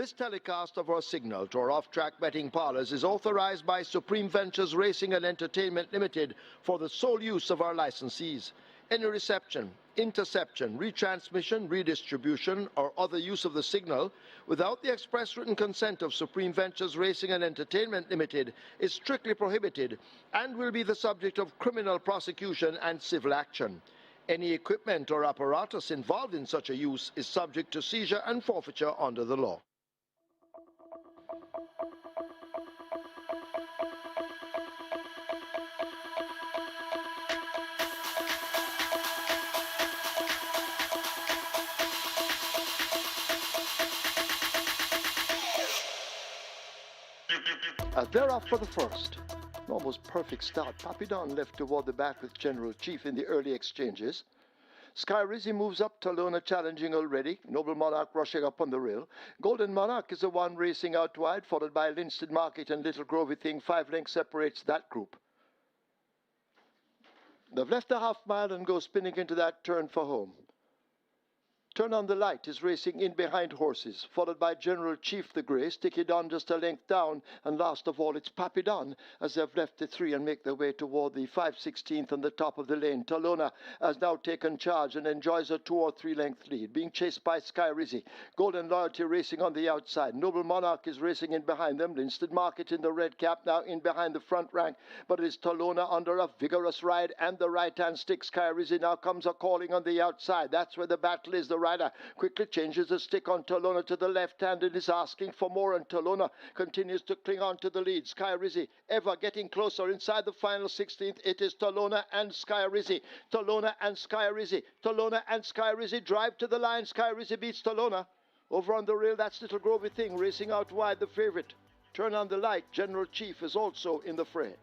This telecast of our signal to our off-track betting parlours is authorised by Supreme Ventures Racing and Entertainment Limited for the sole use of our licensees. Any reception, interception, retransmission, redistribution or other use of the signal without the express written consent of Supreme Ventures Racing and Entertainment Limited is strictly prohibited and will be the subject of criminal prosecution and civil action. Any equipment or apparatus involved in such a use is subject to seizure and forfeiture under the law. They're off for the first. An almost perfect start. Papidon left toward the back with General Chief in the early exchanges. Sky Rizzy moves up, Talona challenging already. Noble Monarch rushing up on the rail. Golden Monarch is the one racing out wide, followed by Linstead Market and Little Grovey Thing. 5 lengths separates that group. They've left a half mile and go spinning into that turn for home. Turn on the Light is racing in behind horses, followed by General Chief the Grey, Sticky Don just a length down, and last of all it's Papidon as they've left the 3 and make their way toward the 5/16th and the top of the lane. Talona has now taken charge and enjoys a 2 or 3 length lead, being chased by Sky Rizzy. Golden Loyalty racing on the outside. Noble Monarch is racing in behind them. Linstead Market in the red cap now in behind the front rank, but it is Talona under a vigorous ride and the right hand stick. Sky Rizzy now comes a calling on the outside. That's where the battle is. The rider quickly changes the stick on Talona to the left hand and is asking for more, and Talona continues to cling on to the lead. Sky Rizzy ever getting closer inside the final 16th. It is Talona and Sky Rizzy. Talona and Sky Rizzy. Talona and Sky Rizzy drive to the line. Sky Rizzy beats Talona. Over on the rail, that's Little Grovey Thing racing out wide, the favourite. Turn on the Light. General Chief is also in the fray.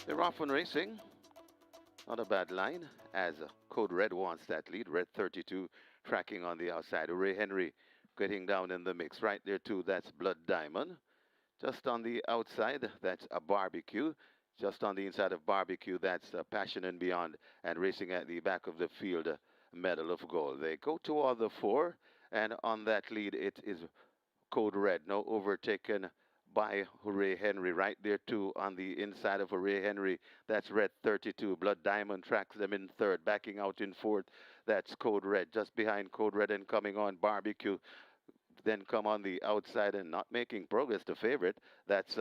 They're off and racing. Not a bad line as Code Red wants that lead. Red 32 tracking on the outside. Ray Henry getting down in the mix. Right there too, that's Blood Diamond. Just on the outside, that's a Barbecue. Just on the inside of Barbecue, that's Passion and Beyond. And racing at the back of the field, Medal of Gold. They go toward the 4, and on that lead, it is Code Red. Now overtaken by Hooray Henry. Right there too on the inside of Hooray Henry, that's Red 32. Blood Diamond tracks them in 3rd. Backing out in 4th, that's Code Red. Just behind Code Red and coming on Barbecue. Then come on the outside and not making progress, the favorite. That's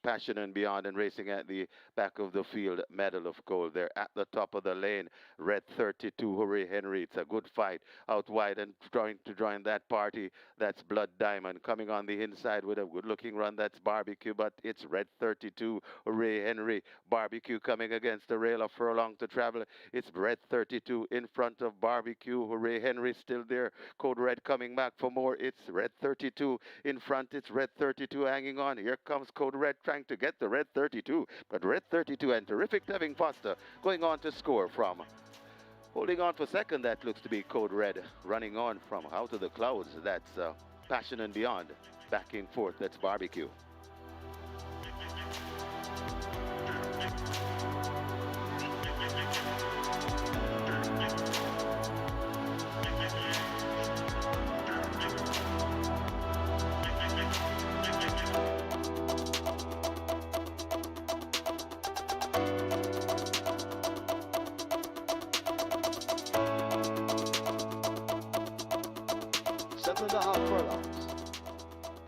Passion and Beyond, and racing at the back of the field, Medal of Gold. They're at the top of the lane. Red 32, Hooray Henry. It's a good fight out wide, and trying to join that party, that's Blood Diamond. Coming on the inside with a good-looking run, that's Barbecue, but it's Red 32, Hooray Henry. Barbecue coming against the rail, a furlong to travel. It's Red 32 in front of Barbecue. Hooray Henry still there. Code Red coming back for more. It's Red 32 in front. It's Red 32 hanging on. Here comes Code Red trying to get the Red 32, but Red 32 and Terrific Tevin Foster going on to score from holding on for second. That looks to be Code Red running on from out of the clouds. That's Passion and Beyond. Back in 4th, that's Barbecue.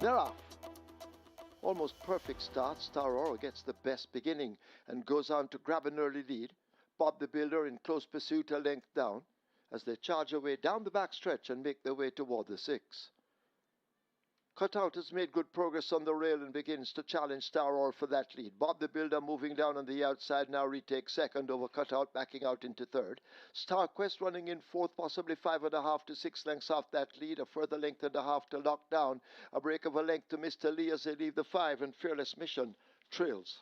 They're off. Almost perfect start. Star Aurora gets the best beginning and goes on to grab an early lead. Bob the Builder in close pursuit a length down as they charge away down the back stretch and make their way toward the 6. Cutout has made good progress on the rail and begins to challenge Star Or for that lead. Bob the Builder moving down on the outside now retakes second over Cutout, backing out into third. Star Quest running in fourth, possibly 5.5 to 6 lengths off that lead. A further length and a half to lock down. A break of a length to Mr. Lee as they leave the 5, and Fearless Mission trails.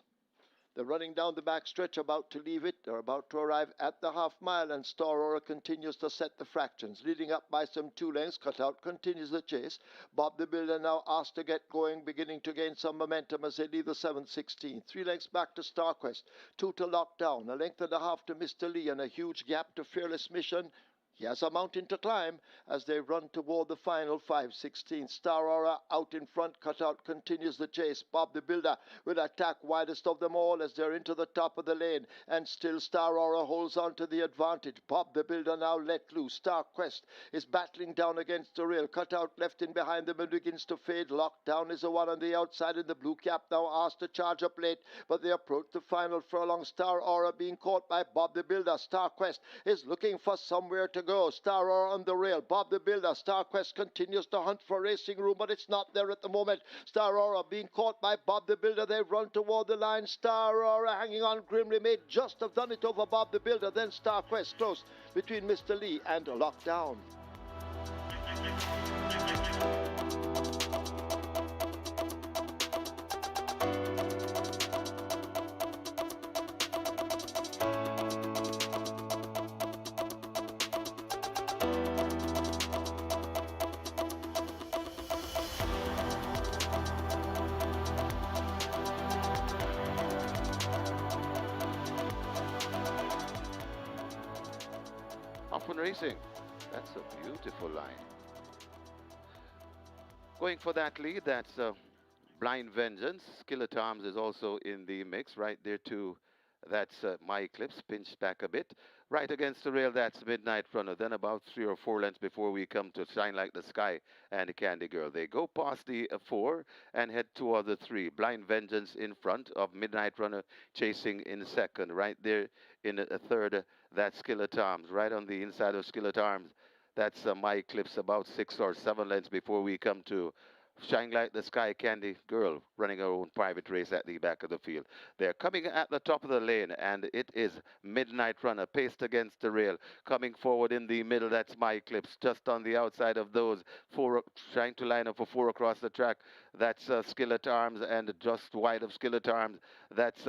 They're running down the back stretch, about to leave it. They're about to arrive at the half mile, and Star Aurora continues to set the fractions. Leading up by some 2 lengths, Cutout continues the chase. Bob the Builder now asked to get going, beginning to gain some momentum as they leave the 7:16. 3 lengths back to StarQuest, 2 to lock down, a length and a half to Mr. Lee, and a huge gap to Fearless Mission. He has a mountain to climb as they run toward the final 5:16. Star Aura out in front. Cutout continues the chase. Bob the Builder will attack widest of them all as they're into the top of the lane. And still Star Aura holds on to the advantage. Bob the Builder now let loose. Star Quest is battling down against the rail. Cutout left in behind them and begins to fade. Lockdown is the one on the outside, and the blue cap now asked to charge up late. But they approach the final furlong. Star Aura being caught by Bob the Builder. Star Quest is looking for somewhere to go. Star Aura on the rail. Bob the Builder. Star Quest continues to hunt for racing room, but it's not there at the moment. Star Aura being caught by Bob the Builder. They run toward the line. Star Aura hanging on grimly. May just have done it over Bob the Builder. Then Star Quest close between Mr. Lee and Lockdown. Off and racing. That's a beautiful line. Going for that lead, that's Blind Vengeance. Skillet Arms is also in the mix right there too. That's My Eclipse, pinched back a bit. Right against the rail, that's Midnight Runner. Then about 3 or 4 lengths before we come to Shine Like the Sky and Candy Girl. They go past the 4 and head toward the 3. Blind Vengeance in front of Midnight Runner, chasing in second. Right there in a third, that's Skillet Arms. Right on the inside of Skillet Arms, that's My Eclipse, about 6 or 7 lengths before we come to Shine Like the Sky Candy Girl, running her own private race at the back of the field. They're coming at the top of the lane, and it is Midnight Runner, paced against the rail. Coming forward in the middle, that's My Eclipse. Just on the outside of those 4, trying to line up for 4 across the track, that's Skillet Arms, and just wide of Skillet Arms, that's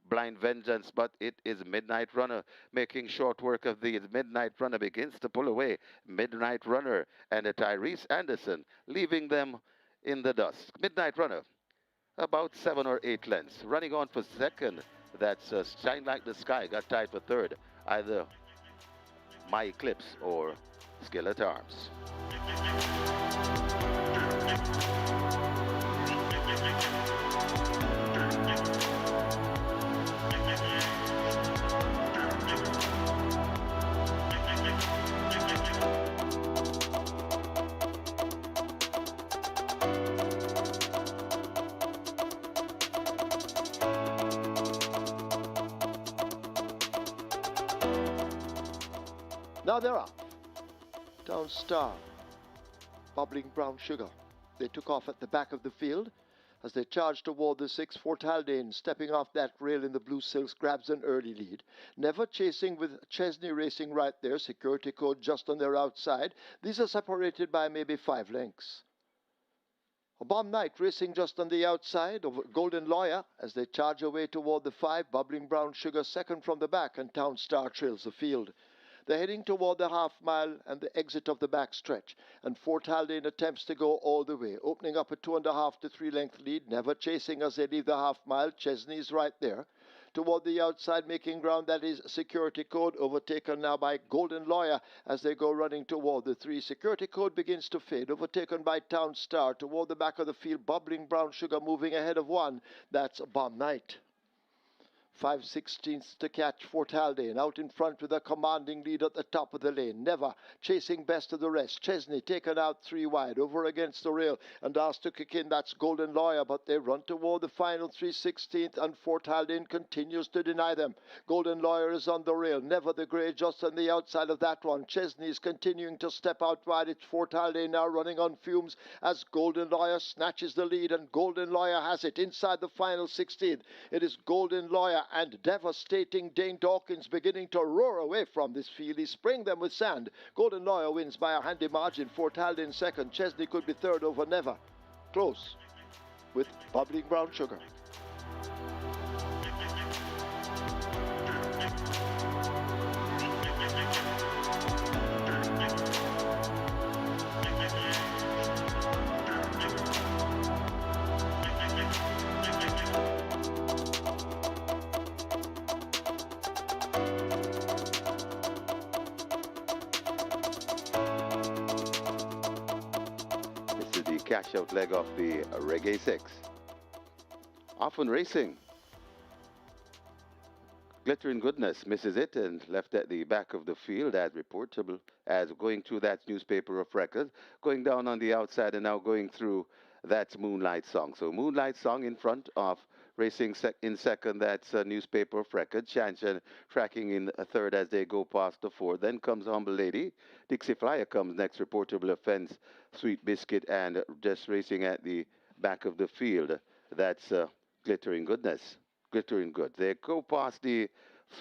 Blind Vengeance, but it is Midnight Runner making short work of these. Midnight Runner begins to pull away. Midnight Runner and Tyrese Anderson leaving them in the dust. Midnight Runner, about 7 or 8 lengths. Running on for second, that's Shine Like the Sky, got tied for third. Either My Eclipse or Skillet Arms. Now they're off. Down Star, Bubbling Brown Sugar. They took off at the back of the field. As they charged toward the 6, Fort Haldane, stepping off that rail in the blue silks, grabs an early lead. Never chasing, with Chesney racing right there, security code just on their outside. These are separated by maybe 5 lengths. A Bomb Knight racing just on the outside of Golden Lawyer as they charge away toward the 5, Bubbling Brown Sugar second from the back, and Town Star trails the field. They're heading toward the half mile and the exit of the back stretch, and Fort Haldane attempts to go all the way, opening up a 2.5 to 3 length lead, never chasing as they leave the half mile. Chesney's right there. Toward the outside, making ground, that is Security Code, overtaken now by Golden Lawyer as they go running toward the 3. Security Code begins to fade, overtaken by Town Star. Toward the back of the field, Bubbling Brown Sugar moving ahead of 1. That's Bomb Knight. 5/16 to catch Fort Haldane, out in front with a commanding lead at the top of the lane. Never chasing best of the rest. Chesney taken out 3 wide, over against the rail, and asked to kick in. That's Golden Lawyer, but they run toward the final 3/16, and Fort Haldane continues to deny them. Golden Lawyer is on the rail. Never the Grey just on the outside of that one. Chesney is continuing to step out wide. It's Fort Haldane now running on fumes as Golden Lawyer snatches the lead, and Golden Lawyer has it inside the final 16. It is Golden Lawyer and devastating Dane Dawkins beginning to roar away from this field. He's spraying them with sand. Golden Lawyer wins by a handy margin. Fort Haldane second. Chesney could be third over Never. Close with Bubbling Brown Sugar. Cash out leg of the Reggae 6. Often Racing. Glittering Goodness misses it and left at the back of the field as reportable as going through that newspaper of record, going down on the outside and now going through that Moonlight Song. So Moonlight Song in front of Racing in second, that's a newspaper of record. Chanchan tracking in third as they go past the four. Then comes Humble Lady. Dixie Flyer comes next, reportable offense. Sweet Biscuit, and just racing at the back of the field. That's Glittering Goodness. Glittering Good. They go past the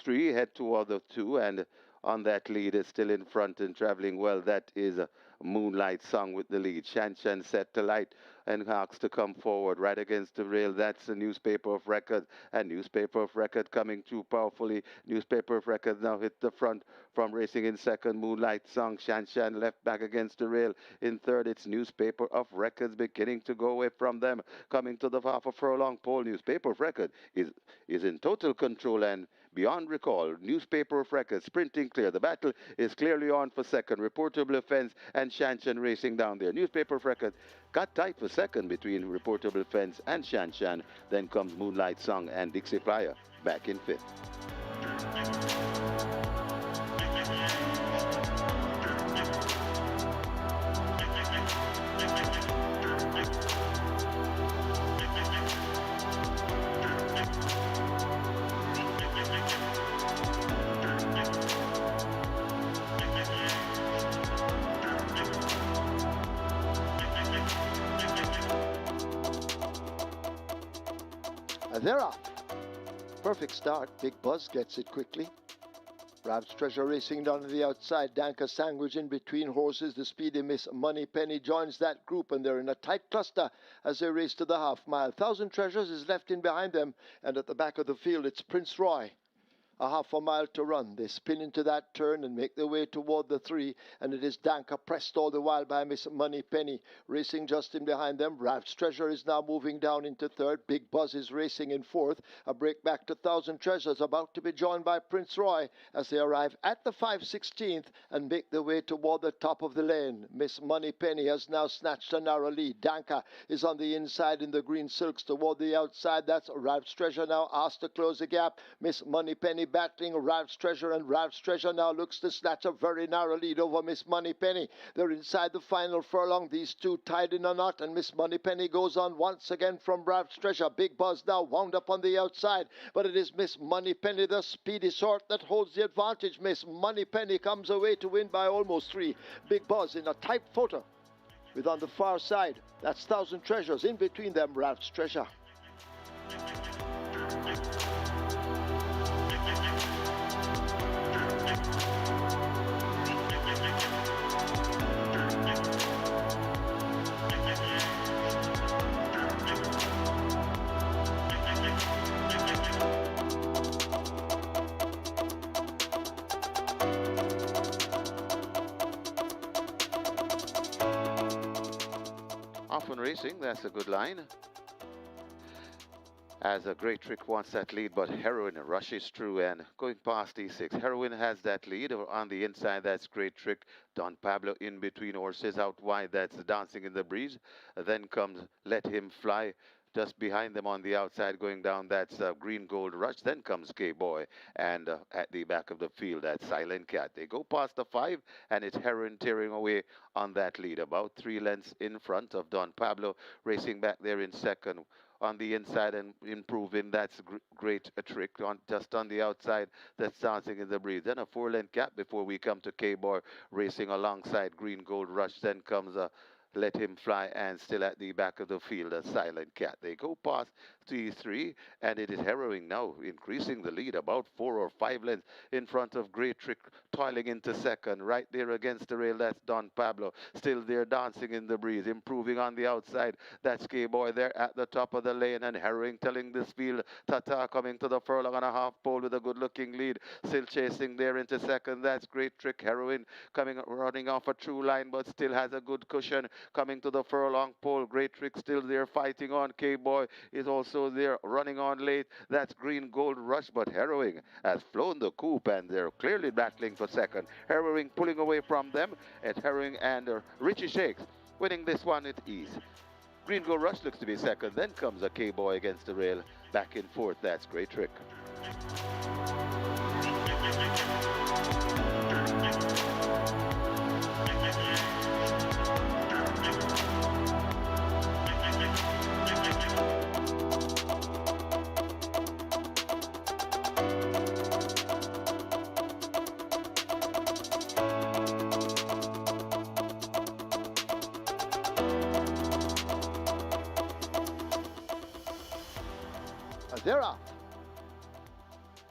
3, head toward the 2, and on that lead is still in front and traveling well. That is a Moonlight Song with the lead. Shan set to light and asks to come forward right against the rail. That's a newspaper of record, and newspaper of record coming too powerfully. Newspaper of record now hit the front from racing in second. Moonlight Song. Shan left back against the rail. In third, it's newspaper of records beginning to go away from them. Coming to the half a furlong pole. Newspaper of record is in total control and beyond recall. Newspaper of record sprinting clear. The battle is clearly on for second. Reportable offense and Shanshan racing down there. Newspaper of record got tight for second between Reportable offense and Shanshan. Then comes Moonlight Song and Dixie Flyer back in fifth. They're off. Perfect start. Big Buzz gets it quickly. Rab's Treasure racing down to the outside. Danka sandwich in between horses. The speedy Miss Money Penny joins that group, and they're in a tight cluster as they race to the half mile. Thousand Treasures is left in behind them, and at the back of the field it's Prince Roy. A half a mile to run. They spin into that turn and make their way toward the 3, and it is Danka pressed all the while by Miss Money Penny. Racing just in behind them. Ralph's Treasure is now moving down into third. Big Buzz is racing in fourth. A break back to Thousand Treasures, about to be joined by Prince Roy as they arrive at the 5/16th and make their way toward the top of the lane. Miss Money Penny has now snatched a narrow lead. Danka is on the inside in the green silks toward the outside. That's Ralph's Treasure now asked to close the gap. Miss Money Penny battling Ralph's Treasure, and Ralph's Treasure now looks to snatch a very narrow lead over Miss Money Penny. They're inside the final furlong, these two tied in a knot, and Miss Money Penny goes on once again from Ralph's Treasure. Big Buzz now wound up on the outside, but it is Miss Money Penny, the speedy sort, that holds the advantage. Miss Money Penny comes away to win by almost 3. Big Buzz in a tight photo with on the far side, that's Thousand Treasures. In between them, Ralph's Treasure. Often Racing, that's a good line. As a Great Trick wants that lead, but Heroin rushes through and going past E6. Heroin has that lead on the inside. That's Great Trick. Don Pablo in between horses out wide. That's Dancing in the Breeze. Then comes Let Him Fly. Just behind them on the outside going down, that's Green Gold Rush. Then comes K-Boy. And at the back of the field, that's Silent Cat. They go past the 5, and it's Heron tearing away on that lead. About 3 lengths in front of Don Pablo, racing back there in second on the inside and improving. That's great a trick on just on the outside. That's dancing in the breeze. Then a 4-length gap before we come to K-Boy racing alongside Green Gold Rush. Then comes a Let Him Fly, and still at the back of the field, a Silent Cat. They go past T3, and it is Harrowing now, increasing the lead about 4 or 5 lengths in front of Great Trick, toiling into second. Right there against the rail, that's Don Pablo. Still there, dancing in the breeze, improving on the outside. That's K-Boy there at the top of the lane, and Harrowing telling this field, Tata coming to the furlong and a half pole with a good-looking lead. Still chasing there into second. That's Great Trick. Harrowing running off a true line, but still has a good cushion. Coming to the furlong pole, Great Trick still there fighting on. K-Boy is also there running on late. That's Green Gold Rush, but Harrowing has flown the coop, and they're clearly battling for second. Harrowing pulling away from them. It's Harrowing and Richie Shakes winning this one at ease. Green Gold Rush looks to be second. Then comes a K-Boy against the rail. Back in fourth, that's Great Trick. They're off.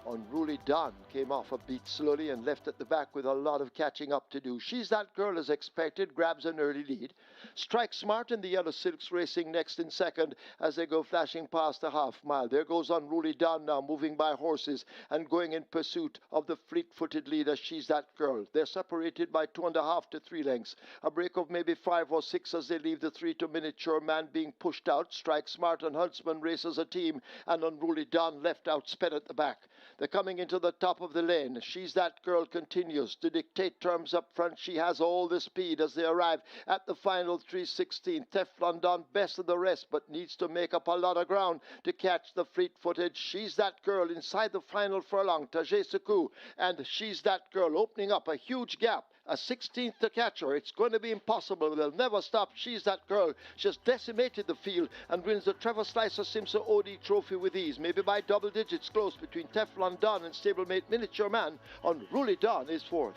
Unruly Dawn came off a beat slowly and left at the back with a lot of catching up to do. She's That Girl as expected, grabs an early lead. Strike Smart and the Yellow Silks racing next in second as they go flashing past the half mile. There goes Unruly Dawn now, moving by horses and going in pursuit of the fleet-footed leader, She's That Girl. They're separated by 2.5 to 3 lengths. A break of maybe 5 or 6 as they leave the 3 to Miniature Man being pushed out. Strike Smart and Huntsman race as a team, and Unruly Dawn left out sped at the back. They're coming into the top of the lane. She's That Girl continues to dictate terms up front. She has all the speed as they arrive at the final 3:16. Teflon Don best of the rest, but needs to make up a lot of ground to catch the fleet-footed She's That Girl inside the final furlong. Tajay Suku and She's That Girl opening up a huge gap. A 16th to catch her. It's going to be impossible. They'll never stop. She's That Girl. She's decimated the field and wins the Trevor Slicer Simpson OD Trophy with ease. Maybe by double digits close between Teflon Don and stablemate Miniature Man. Unruly Don is fourth.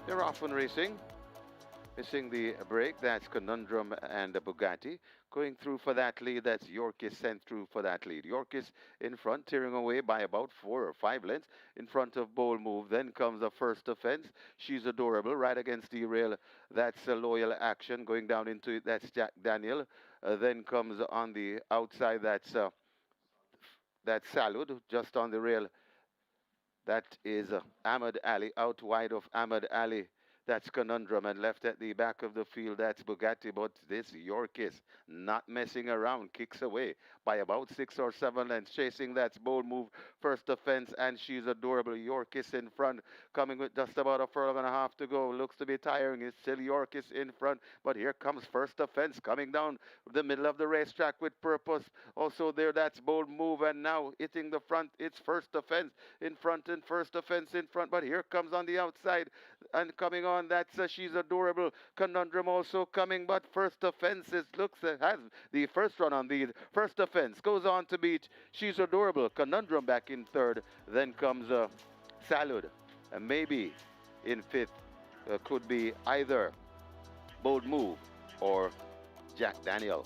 They're off on racing. Missing the break, that's Conundrum and the Bugatti. Going through for that lead, that's Yorkis sent through for that lead. Yorkis in front, tearing away by about 4 or 5 lengths in front of Bold Move. Then comes the First Offense. She's Adorable right against the rail. That's a Loyal Action. Going down into it, that's Jack Daniel. Then comes on the outside, that's Salud, just on the rail. That is Ahmed Ali, out wide of Ahmed Ali. That's Conundrum, and left at the back of the field, that's Bugatti. But this Yorkis, not messing around, kicks away by about 6 or 7 lengths. Chasing, that's Bold Move, First Offense, and She's Adorable. Yorkis in front, coming with just about a furlong and a half to go. Looks to be tiring. It's still Yorkis in front, but here comes First Offense coming down the middle of the racetrack with purpose. Also there, that's Bold Move, and now hitting the front, it's First Offense in front and First Offense in front. But here comes on the outside and coming on, that's She's Adorable. Conundrum also coming, but First Offense has the first run on these. First Offense goes on to beat She's Adorable. Conundrum back in third. Then comes Salud, and maybe in fifth could be either Bold Move or Jack Daniel.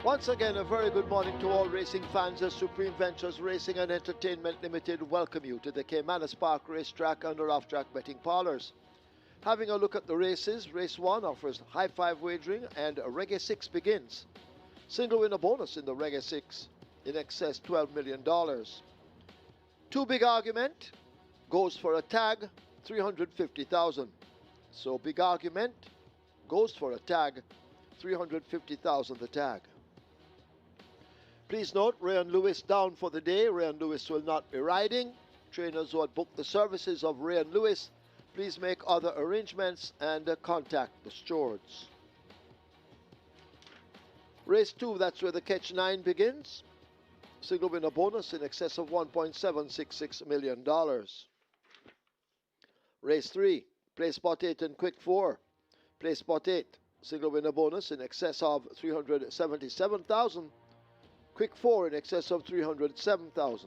Once again, a very good morning to all racing fans as Supreme Ventures Racing and Entertainment Limited welcome you to the Caymanas Park Racetrack and off-track betting parlors. Having a look at the races, race 1 offers high five wagering and Reggae 6 begins. Single winner bonus in the Reggae 6 in excess $12 million. Two big argument goes for a tag, 350,000. So big argument goes for a tag, 350,000 the tag. Please note, Ray and Lewis down for the day. Ray and Lewis will not be riding. Trainers who had booked the services of Ray and Lewis, please make other arrangements and contact the stewards. Race 2, that's where the catch 9 begins. Single winner bonus in excess of $1.766 million. Race 3, play spot 8 and quick 4. Play spot 8, single winner bonus in excess of $377,000. Quick 4 in excess of $307,000.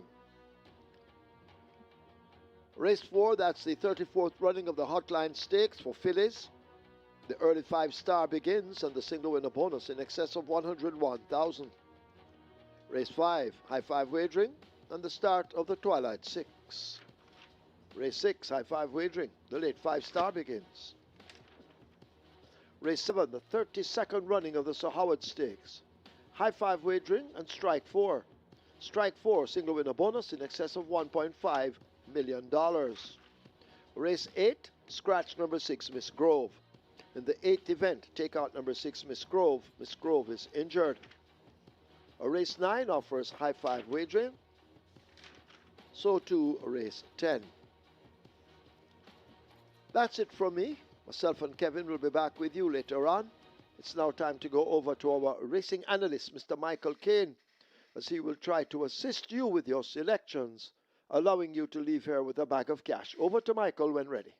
Race 4, that's the 34th running of the Hotline Stakes for fillies. The early 5-star begins and the single winner bonus in excess of $101,000. Race 5, high five wagering and the start of the Twilight 6. Race 6, high five wagering, the late 5-star begins. Race 7, the 32nd running of the Sir Howard Stakes. High five wagering and strike 4. Strike 4, single winner bonus in excess of $1.5 million. Race 8, scratch number 6, Miss Grove. In the 8th event, take out number 6, Miss Grove. Miss Grove is injured. Race 9 offers high five wagering. So too race 10. That's it from me. Myself and Kevin will be back with you later on. It's now time to go over to our racing analyst, Mr. Michael Kane, as he will try to assist you with your selections, allowing you to leave here with a bag of cash. Over to Michael when ready.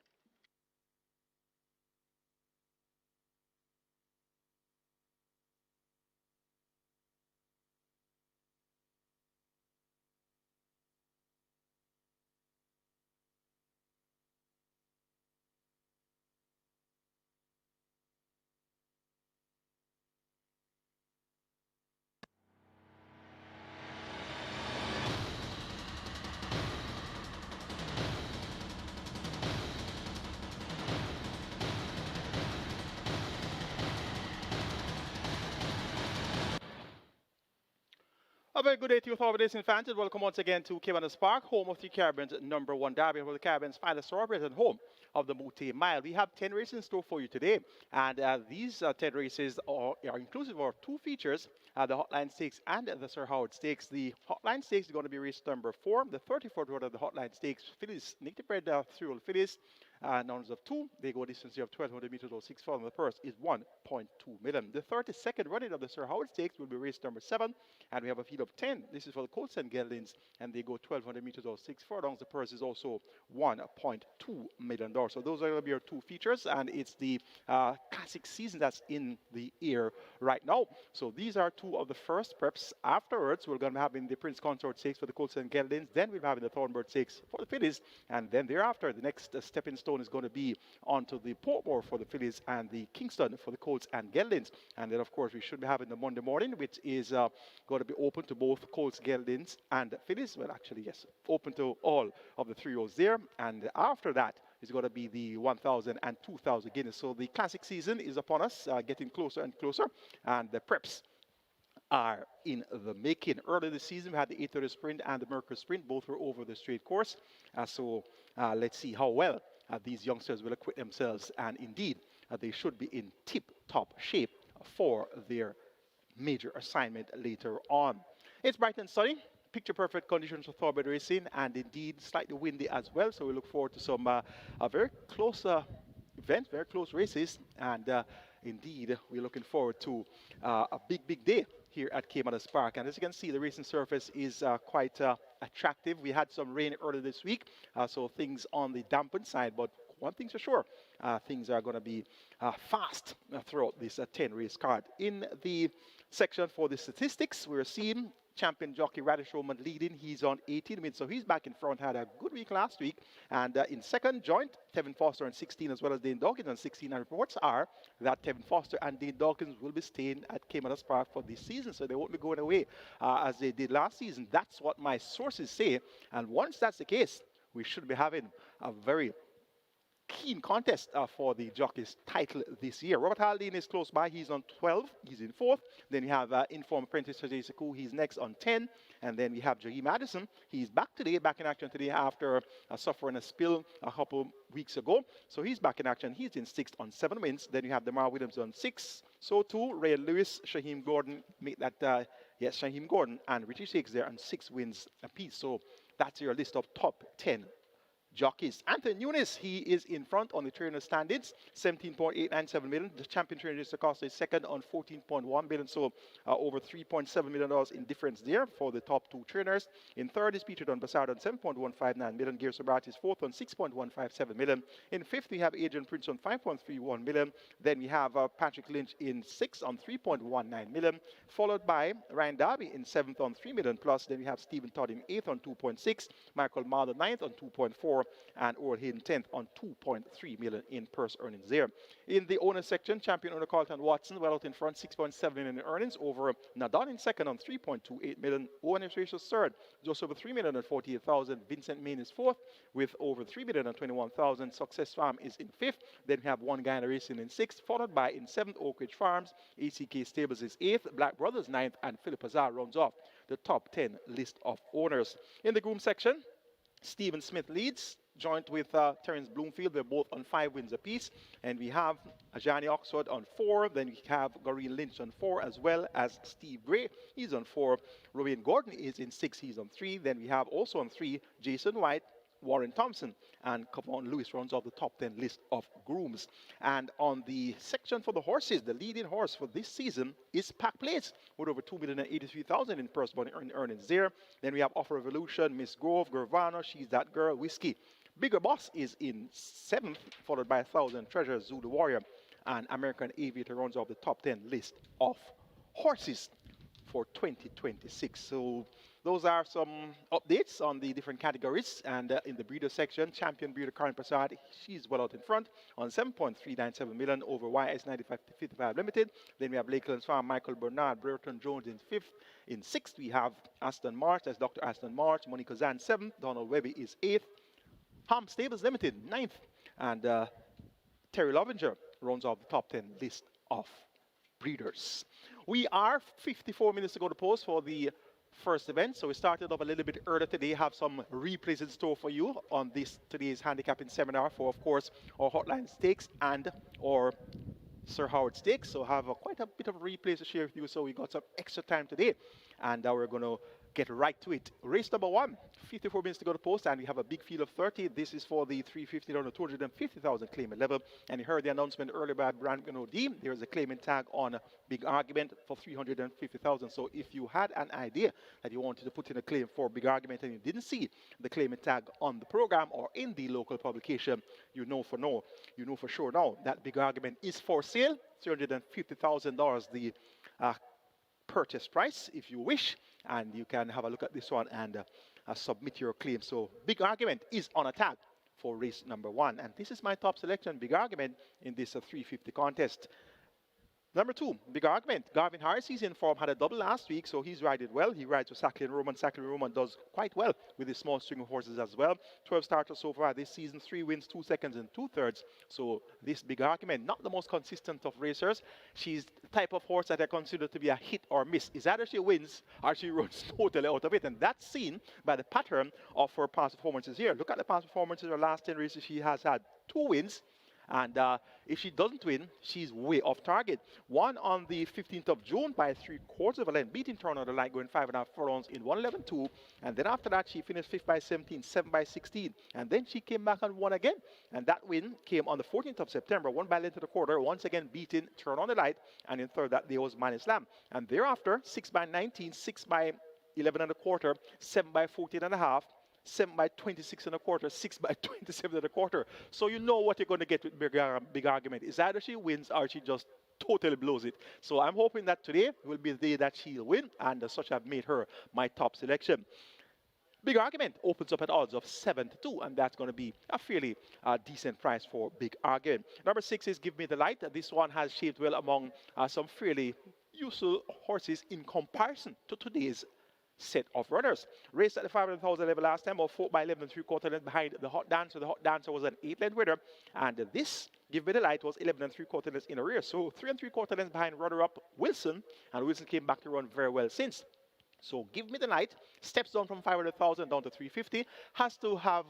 A very good day to you, all racing fans, and welcome once again to Caymanas Park, home of the Caribbean's #1 derby, where the Caribbean's finest thoroughbred and home of the Moute Mile. We have 10 races in store for you today, and these 10 races are inclusive of 2 features, the Hotline Stakes and the Sir Howard Stakes. The Hotline Stakes is going to be race number 4, the 34th round of the Hotline Stakes. Fillies, native bred 3-year-old fillies, numbers of 2. They go a distance of 1,200 meters or 6 falls. The purse is $1.2 million. The 32nd running of the Sir Howard Stakes will be race number 7, and we have a field of 10. This is for the Colts and Geldings, and they go 1,200 meters or 6 furlongs. The purse is also $1.2 million. So those are going to be our 2 features, and it's the classic season that's in the air right now. So these are 2 of the first preps. Afterwards, we're going to be having the Prince Consort Stakes for the Colts and Geldings. Then we'll be having the Thornbird Stakes for the fillies, and then thereafter, the next stepping stone is going to be onto the Portmore for the fillies and the Kingston for the Colts and Geldings. And then, of course, we should be having the Monday morning, which is going to be open to both Colts, Geldings, and fillies. Well, actually, yes, open to all of the 3-year-olds there. And after that is going to be the 1,000 and 2,000 Guineas. So the classic season is upon us, getting closer and closer, and the preps are in the making. Early this season, we had the 830 Sprint and the Mercury Sprint. Both were over the straight course. So let's see how well these youngsters will acquit themselves. And indeed, they should be in tip-top shape for their major assignment later on. It's bright and sunny. Picture-perfect conditions for thoroughbred racing, and indeed slightly windy as well. So we look forward to some a very close events, very close races, and indeed we're looking forward to a big day here at Caymanas Park. And as you can see, the racing surface is quite attractive. We had some rain earlier this week, so things on the dampened side, but one thing's for sure, things are going to be fast throughout this 10-race card. In the section for the statistics, we're seeing champion jockey Radish Roman leading. He's on 18 wins, so he's back in front. Had a good week last week. And in second, joint, Tevin Foster on 16, as well as Dane Dawkins on 16. And reports are that Tevin Foster and Dane Dawkins will be staying at Caymanas Park for this season, so they won't be going away as they did last season. That's what my sources say. And once that's the case, we should be having a very keen contest for the jockey's title this year. Robert Haldane is close by. He's on 12. He's in 4th. Then you have informed apprentice Sajay Saku. He's next on 10. And then we have Jaheim Madison. He's back in action today after suffering a spill a couple weeks ago. So he's back in action. He's in 6th on 7 wins. Then you have Demar Williams on 6. So too, Ray Lewis, Shaheem Gordon make that, yes, Shaheem Gordon and Richie Shakes there on 6 wins apiece. So that's your list of top 10 jockeys. Anthony Nunes, he is in front on the trainer standings, 17.897 million. The champion trainer is Acosta is second on 14.1 million, so over $3.7 million in difference there for the top 2 trainers. In third is Peter Don Bassard on 7.159 million. Gear Sobrat is fourth on 6.157 million. In fifth, we have Adrian Prince on 5.31 million. Then we have Patrick Lynch in sixth on 3.19 million, followed by Ryan Darby in seventh on 3 million plus. Then we have Stephen Todd in eighth on 2.6, Michael Marder ninth on 2.4, and Oral Hayden 10th on 2.3 million in purse earnings there. In the owner section, champion owner Carlton Watson well out in front, 6.7 million in earnings over Nadal in second on 3.28 million. ONS Ratios third, just over 3 million and 48,000. Vincent Main is fourth with over 3 million and 21,000. Success Farm is in fifth. Then we have One Guy Racing in sixth, followed by in seventh Oak Ridge Farms. ACK Stables is eighth, Black Brothers ninth, and Philip Azar rounds off the top 10 list of owners. In the groom section, Stephen Smith leads, joint with Terence Bloomfield. They're both on 5 wins apiece. And we have Ajani Oxford on 4. Then we have Goreen Lynch on 4, as well as Steve Gray. He's on 4. Rowan Gordon is in 6. He's on 3. Then we have also on 3 Jason White, Warren Thompson, and Kavon Lewis rounds off the top 10 list of grooms. And on the section for the horses, the leading horse for this season is Pack Place with over 2,083,000 in purse money earnings there. Then we have Offer Revolution, Miss Grove, Gervana, She's That Girl, Whiskey. Bigger Boss is in 7th, followed by 1,000 Treasures, Zoo the Warrior, and American Aviator rounds off the top 10 list of horses for 2026. So those are some updates on the different categories. And in the breeder section, champion breeder Karan Prasad, she's well out in front on 7.397 million over YS 9555 Limited. Then we have Lakeland's Farm, Michael Bernard, Brereton Jones in 5th. In 6th, we have Aston March, that's Dr. Aston March. Monica Zan 7th. Donald Webby is 8th. Ham Stables Limited 9th. And Terry Lovinger rounds off the top 10 list of breeders. We are 54 minutes to go to post for the first event, so we started off a little bit earlier today. Have some replays in store for you on this today's handicapping seminar for, of course, our Hotline Stakes and our Sir Howard Stakes. So have quite a bit of replays to share with you. So we got some extra time today, and we're going to get right to it. Race number 1, 54 minutes to go to post, and we have a big field of 30. This is for the 350 down to 250,000 claimant level. And you heard the announcement earlier by Brandon O'D. There is a claimant tag on Big Argument for 350,000. So if you had an idea that you wanted to put in a claim for Big Argument and you didn't see the claimant tag on the program or in the local publication, you know for sure now that Big Argument is for sale. $350,000 the purchase price if you wish, and you can have a look at this one and submit your claim. So Big Argument is on a tag for race number 1, and this is my top selection, Big Argument, in this 350 contest. Number 2, Big Argument. Garvin Harris, he's in form, had a double last week, so he's rided well. He rides with Sacklin Roman. Sacklin Roman does quite well with his small string of horses as well. 12 starters so far this season, 3 wins, 2 seconds, and 2/3. So this Big Argument, not the most consistent of racers. She's the type of horse that I consider to be a hit or miss. Is either she wins or she runs totally out of it, and that's seen by the pattern of her past performances here. Look at the past performances. Her last 10 races, she has had 2 wins. And if she doesn't win, she's way off target. One on the 15th of June by 3/4 of a length, beating Turn on the Light, going 5.5 furlongs in 1:11.2. And then after that, she finished 5th by 17, 7 by 16. And then she came back and won again. And that win came on the 14th of September, 1 by length to the quarter, once again beating Turn on the Light. And in third, that day was Man Islam. And thereafter, 6 by 19, 6 by 11.25, 7 by 14.5. 7 by 26.25, 6 by 27.25. So you know what you're going to get with Big Argument. It's either she wins or she just totally blows it. So I'm hoping that today will be the day that she'll win, and as such I've made her my top selection. Big Argument opens up at odds of 7-2, and that's going to be a fairly decent price for Big Argument. Number 6 is Give Me the Light. This one has shaped well among some fairly useful horses in comparison to today's set of runners. Raced at the 500,000 level last time, or 4 by 11 3/4 length behind the Hot Dancer. The Hot Dancer was an 8-length winner, and this Give Me the Light was 11 3/4 lengths in arrear. So 3 3/4 lengths behind runner-up Wilson, and Wilson came back to run very well since. So Give Me the Light steps down from 500,000 down to 350. Has to have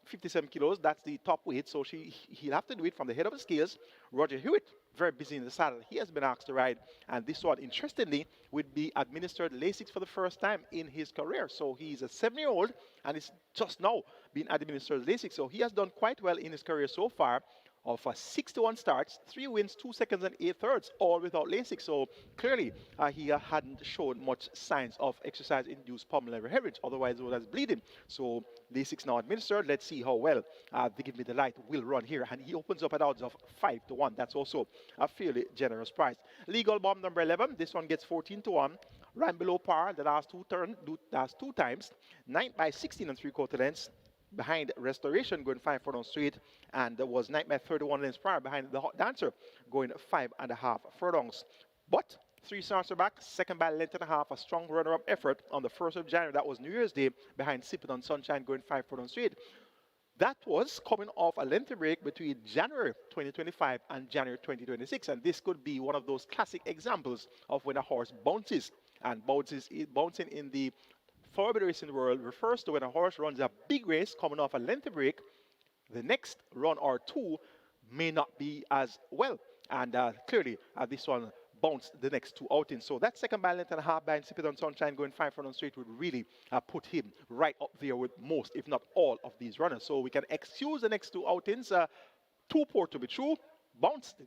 57 kilos. That's the top weight. So he'll have to do it from the head of the scales. Roger Hewitt, very busy in the saddle. He has been asked to ride. And this one, interestingly, would be administered Lasix for the first time in his career. So he's a 7-year-old and is just now being administered Lasix. So he has done quite well in his career so far. Of 61 starts, 3 wins, 2 seconds, and 8 thirds, all without Lasix. So clearly, he hadn't shown much signs of exercise-induced pulmonary hemorrhage. Otherwise, it was bleeding. So Lasix now administered. Let's see how well the Give Me the Light will run here. And he opens up at odds of 5-1. That's also a fairly generous price. Legal Bomb number 11. This one gets 14-1. Ran below par the last two times. 9 by 16 and 3/4 lengths. Behind Restoration going 5 furlongs straight, and there was 9 by 31 lengths prior behind the Hot Dancer going 5.5 furlongs. But 3 starts are back, second by length and a half, a strong runner-up effort on the 1st of January. That was New Year's Day behind Sipping on Sunshine going 5 furlongs straight. That was coming off a lengthy break between January 2025 and January 2026, and this could be one of those classic examples of when a horse bounces, and bouncing in the thoroughbred racing world refers to when a horse runs a big race coming off a lengthy break. The next run or two may not be as well, and clearly this one bounced the next 2 outings. So that second by length and a half by Sipping on Sunshine going 5 furlongs straight would really put him right up there with most, if not all, of these runners. So we can excuse the next 2 outings. Too poor to be true.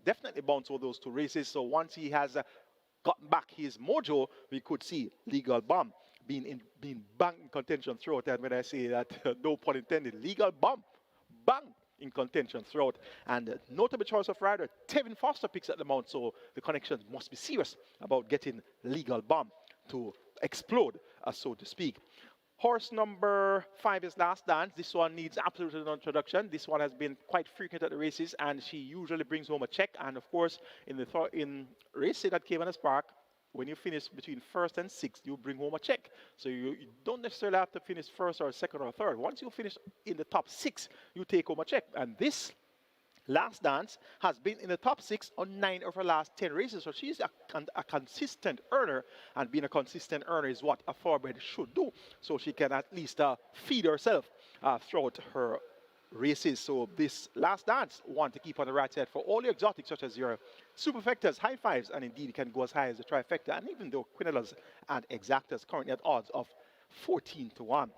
Definitely bounce all those 2 races. So once he has gotten back his mojo, we could see Legal Bomb being bang in contention throughout. And when I say that, no pun intended, Legal Bomb, bang in contention throughout. And notable choice of rider, Tevin Foster picks at the mount, so the connections must be serious about getting Legal Bomb to explode, so to speak. Horse number 5 is Last Dance. This one needs absolutely no introduction. This one has been quite frequent at the races, and she usually brings home a check. And of course, in racing at Caymanas Park, when you finish between 1st and 6th, you bring home a check. So you don't necessarily have to finish 1st or 2nd or 3rd. Once you finish in the top 6, you take home a check. And this Last Dance has been in the top 6 on 9 of her last 10 races. So she's a consistent earner, and being a consistent earner is what a thoroughbred should do. So she can at least feed herself throughout her races. So this Last Dance want to keep on the right side for all the exotics, such as your superfectas, high fives, and indeed it can go as high as the trifecta, and even though quinellas and exactas currently at odds of 14-1.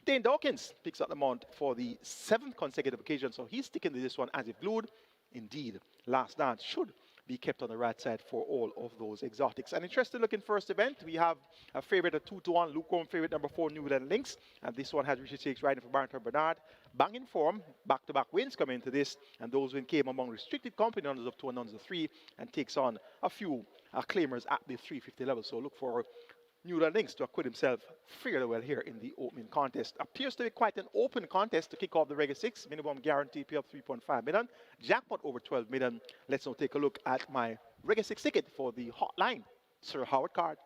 Dane Dawkins picks up the mount for the 7th consecutive occasion, so he's sticking to this one as if glued. Indeed, Last Dance should be kept on the right side for all of those exotics. An interesting looking first event. We have a favorite at 2-1, lukewarm favorite number 4, Newland Lynx, and this one has Richard Shakes riding for Barrington Bernard. Bang in form, back-to-back wins come into this, and those wins came among restricted company numbers of 2 and numbers of 3, and takes on a few claimers at the 350 level. So look for Newland Lynx to acquit himself fairly well here in the opening contest. Appears to be quite an open contest to kick off the Regular 6. Minimum guarantee pay of 3.5 million. Jackpot over 12 million. Let's now take a look at my Regular 6 ticket for the hotline, Sir Howard Card.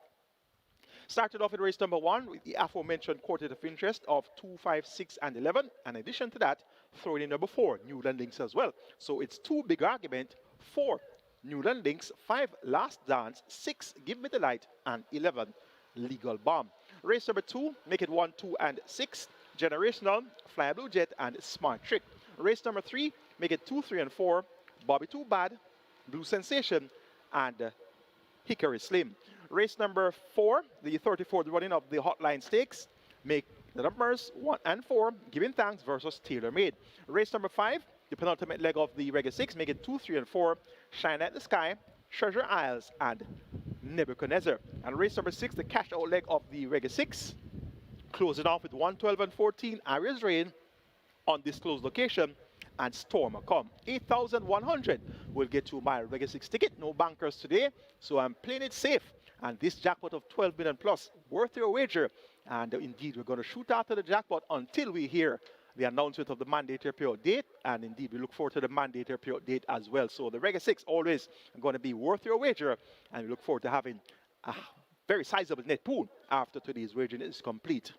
Started off in race number 1 with the aforementioned quartet of interest of 2, 5, 6, and 11. And in addition to that, throwing in number 4, Newland Lynx as well. So it's 2 Big Argument, 4 Newland Lynx, 5 Last Dance, 6 Give Me the Light, and 11 Legal Bomb. Race number 2, make it 1, 2, and 6. Generational, Fly Blue Jet, and Smart Trick. Race number 3, make it 2, 3, and 4. Bobby Too Bad, Blue Sensation, and Hickory Slim. Race number 4, the 34th running of the Hotline Stakes. Make the numbers 1 and 4, Giving Thanks versus Tailor Made. Race number 5, the penultimate leg of the Regular 6, make it 2, 3, and 4. Shine at the Sky, Treasure Isles, and Nebuchadnezzar. And race number 6, the cash out leg of the Regular 6. Close it off with 1, 12, and 14, Arias Rain, Undisclosed Location, and Storm come. 8,100 will get you my Reggae 6 ticket. No bankers today, so I'm playing it safe. And this jackpot of 12 million plus, worth your wager. And indeed, we're going to shoot after the jackpot until we hear the announcement of the mandatory payout date. And indeed, we look forward to the mandatory payout date as well. So the Reggae 6 always going to be worth your wager. And we look forward to having a very sizable net pool after today's wagering is complete.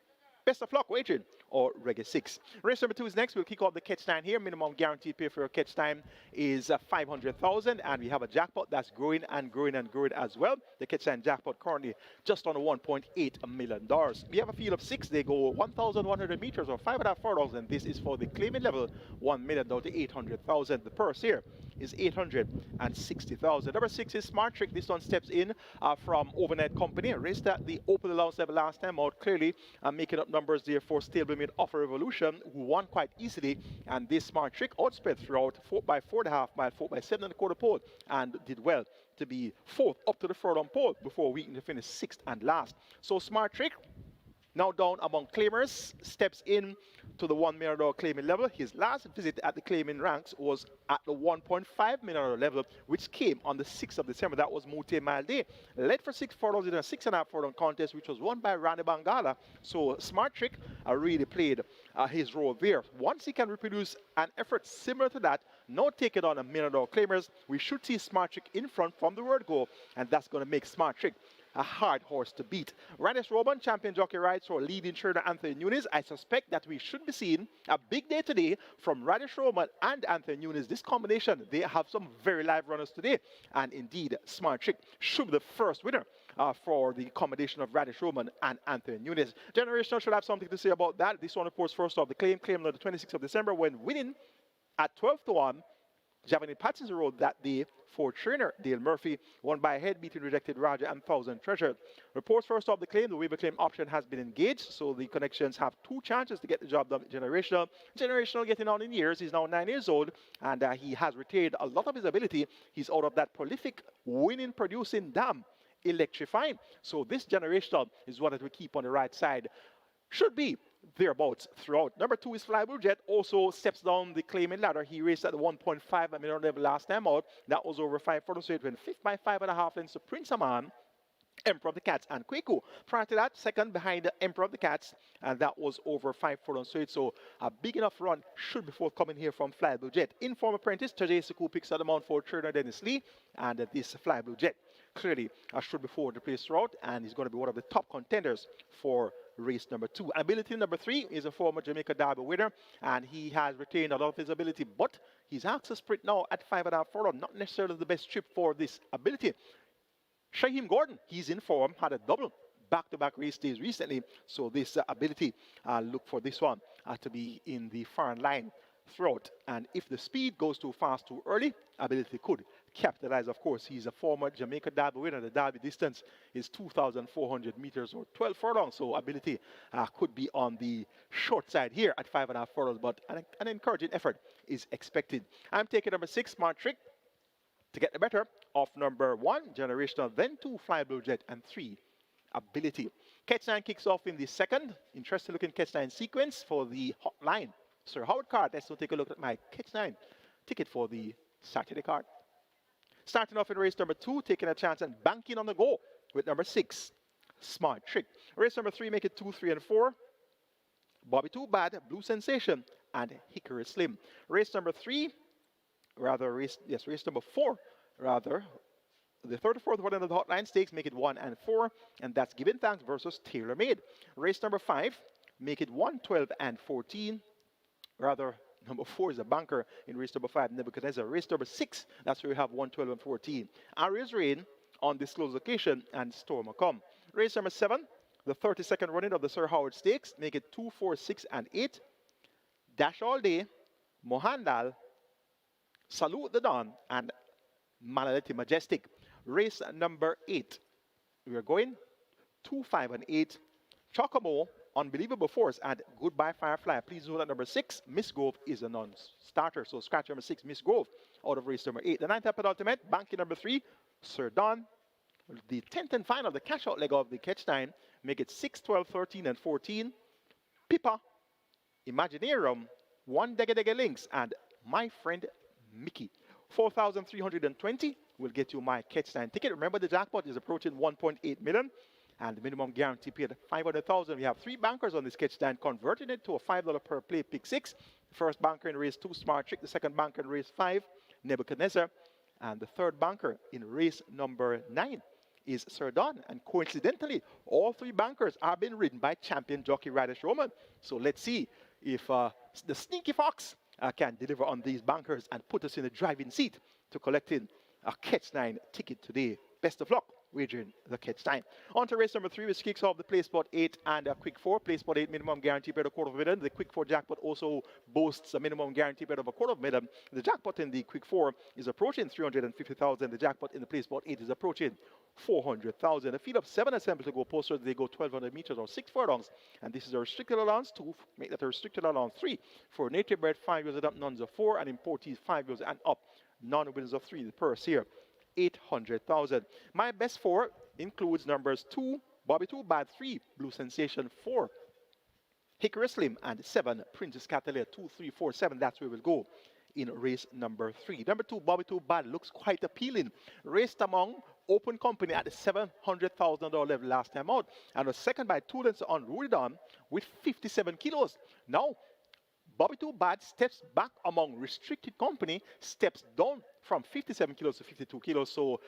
Best of luck wagering or Reggae 6. Race number 2 is next. We'll kick off the catch time here. Minimum guaranteed pay for your catch time is 500,000, and we have a jackpot that's growing and growing and growing as well. The catch time jackpot currently just on $1.8 million. We have a field of 6. They go 1,100 meters or 5.5 furlongs, and this is for the claiming level 1 million down to 800,000. The purse here is 860,000. Number 6 is Smart Trick. This one steps in from Overnight Company. Raced at the Open allowance level last time out, clearly making up numbers there for stablemate Offer Revolution, who won quite easily. And this Smart Trick outsped throughout 4 by 4.5 mile, 4 by 7.25 pole, and did well to be 4th up to the furlong pole before weakening to finish 6th and last. So Smart Trick, now down among claimers, steps in to the $1 million claiming level. His last visit at the claiming ranks was at the $1.5 million level, which came on the 6th of December. That was Mute Mile Day. Led for 6 furlongs in a 6.5 furlong contest, which was won by Randy Bangala. So Smart Trick really played his role there. Once he can reproduce an effort similar to that, now taking on $1 million claimers, we should see Smart Trick in front from the word go, and that's going to make Smart Trick a hard horse to beat. Randis Roman, champion jockey rides for leading trainer Anthony Nunes. I suspect that we should be seeing a big day today from Randis Roman and Anthony Nunes. This combination, they have some very live runners today. And indeed, Smart Trick should be the first winner for the combination of Radish Roman and Anthony Nunes. Generational should have something to say about that. This one, of course, first off the claim on the 26th of December when winning at 12-1. Javani Pattinson rode that day for trainer Dale Murphy, won by a head beating rejected Raja and Thousand Treasure. Reports first off the claim, the waiver claim option has been engaged, so the connections have 2 chances to get the job done. Generational getting on in years, he's now 9 years old, and he has retained a lot of his ability. He's out of that prolific winning producing dam, electrifying. So this Generational is one that we keep on the right side. Should be thereabouts throughout. Number 2 is Flyable Jet, also steps down the claiming ladder. He raced at the 1.5 million level last time out. That was over 5 furlongs, so it went 5th by 5.5 lengths to Prince Aman, Emperor of the Cats, and Kwaku. Prior to that, second behind the Emperor of the Cats, and that was over 5 furlongs straight. So a big enough run should be forthcoming here from Flyable Jet. Inform apprentice, Tajay Suku picks at the mount for trainer Dennis Lee, and this Flyable Jet clearly should be forward the place throughout, and he's going to be one of the top contenders for race number 2. Ability number 3 is a former Jamaica Derby winner, and he has retained a lot of his ability, but he's asked to sprint now at 5.5 furlong. Not necessarily the best trip for this ability. Shaheem Gordon, he's in form, had a double back-to-back race days recently, so this ability, look for this one to be in the far line throughout. And if the speed goes too fast too early, ability could capitalize. Of course, he's a former Jamaica Derby winner. The Derby distance is 2,400 meters or 12 furlongs, so ability could be on the short side here at 5.5 furlongs, but an encouraging effort is expected. I'm taking number 6, Smart Trick, to get the better of number 1, Generational, then 2, Flyable Jet, and 3, Ability. Catch 9 kicks off in the second. Interesting looking Catch 9 sequence for the hotline. Sir Howard card. Let's take a look at my Catch 9 ticket for the Saturday card. Starting off in race number 2, taking a chance and banking on the go with number 6, Smart Trick. Race number 3, make it 2, 3, and 4. Bobby Too Bad, Blue Sensation, and Hickory Slim. Race number 4, rather. The 34th one in the hotline stakes, make it 1 and 4, and that's Given Thanks versus Tailor Made. Race number 5, make it 1, 12, and 14. Rather, number 4 is a banker in race number 5, Nebuchadnezzar. Race number 6, that's where we have 1, 12, and 14. Arias Rain on disclosed location, and Storm come. Race number 7, the 32nd running of the Sir Howard Stakes, make it 2, 4, 6, and 8. Dash All Day, Mohandal, Salute the Dawn, and Manaleti Majestic. Race number 8, we are going 2, 5, and 8. Chocomo, Unbelievable Force, and Goodbye Firefly. Please note that number 6, Miss Grove, is a non-starter. So scratch number 6, Miss Grove, out of race number 8. The 9th and penultimate, banking number 3, Sir Don. The 10th and final, the cash-out leg of the catch time, make it 6, 12, 13, and 14. Pippa, Imaginarium, 1 Dega Dega Links, and my friend Mickey. 4,320 will get you my catch line ticket. Remember, the jackpot is approaching 1.8 million. And the minimum guarantee paid 500,000. We have 3 bankers on this sketch stand, converting it to a $5 per play pick 6. The first banker in race 2, Smart Trick. The second banker in race 5, Nebuchadnezzar. And the third banker in race number 9 is Sir Don. And coincidentally, all 3 bankers are being ridden by champion jockey Radish Roman. So let's see if the sneaky fox can deliver on these bankers and put us in the driving seat to collecting a catch line ticket today. Best of luck wagering the catch time. On to race number 3, which kicks off the play spot 8 and a quick 4. Play spot 8 minimum guarantee bet of $250,000. The quick 4 jackpot also boasts a minimum guarantee bet of $250,000. The jackpot in the quick 4 is approaching 350,000. The jackpot in the play spot 8 is approaching 400,000. A field of 7 assembled to go posters. They go 1,200 meters or 6 furlongs. And this is a restricted allowance 2. Make that a restricted allowance 3 for native bred 5 years and up, nuns of 4, and importees 5 years and up, non-winners of 3. The purse here, 800,000. My best 4 includes numbers 2, Bobby 2, Bad 3, Blue Sensation 4, Hickory Slim, and 7, Princess Catalina 2, 3, 4, 7. That's where we'll go in race number 3. Number 2, Bobby 2, Bad, looks quite appealing. Raced among open company at the $700,000 level last time out, and was second by 2 lengths on Ruidon with 57 kilos. Now, Bobby 2 Bad steps back among restricted company, steps down from 57 kilos to 52 kilos. So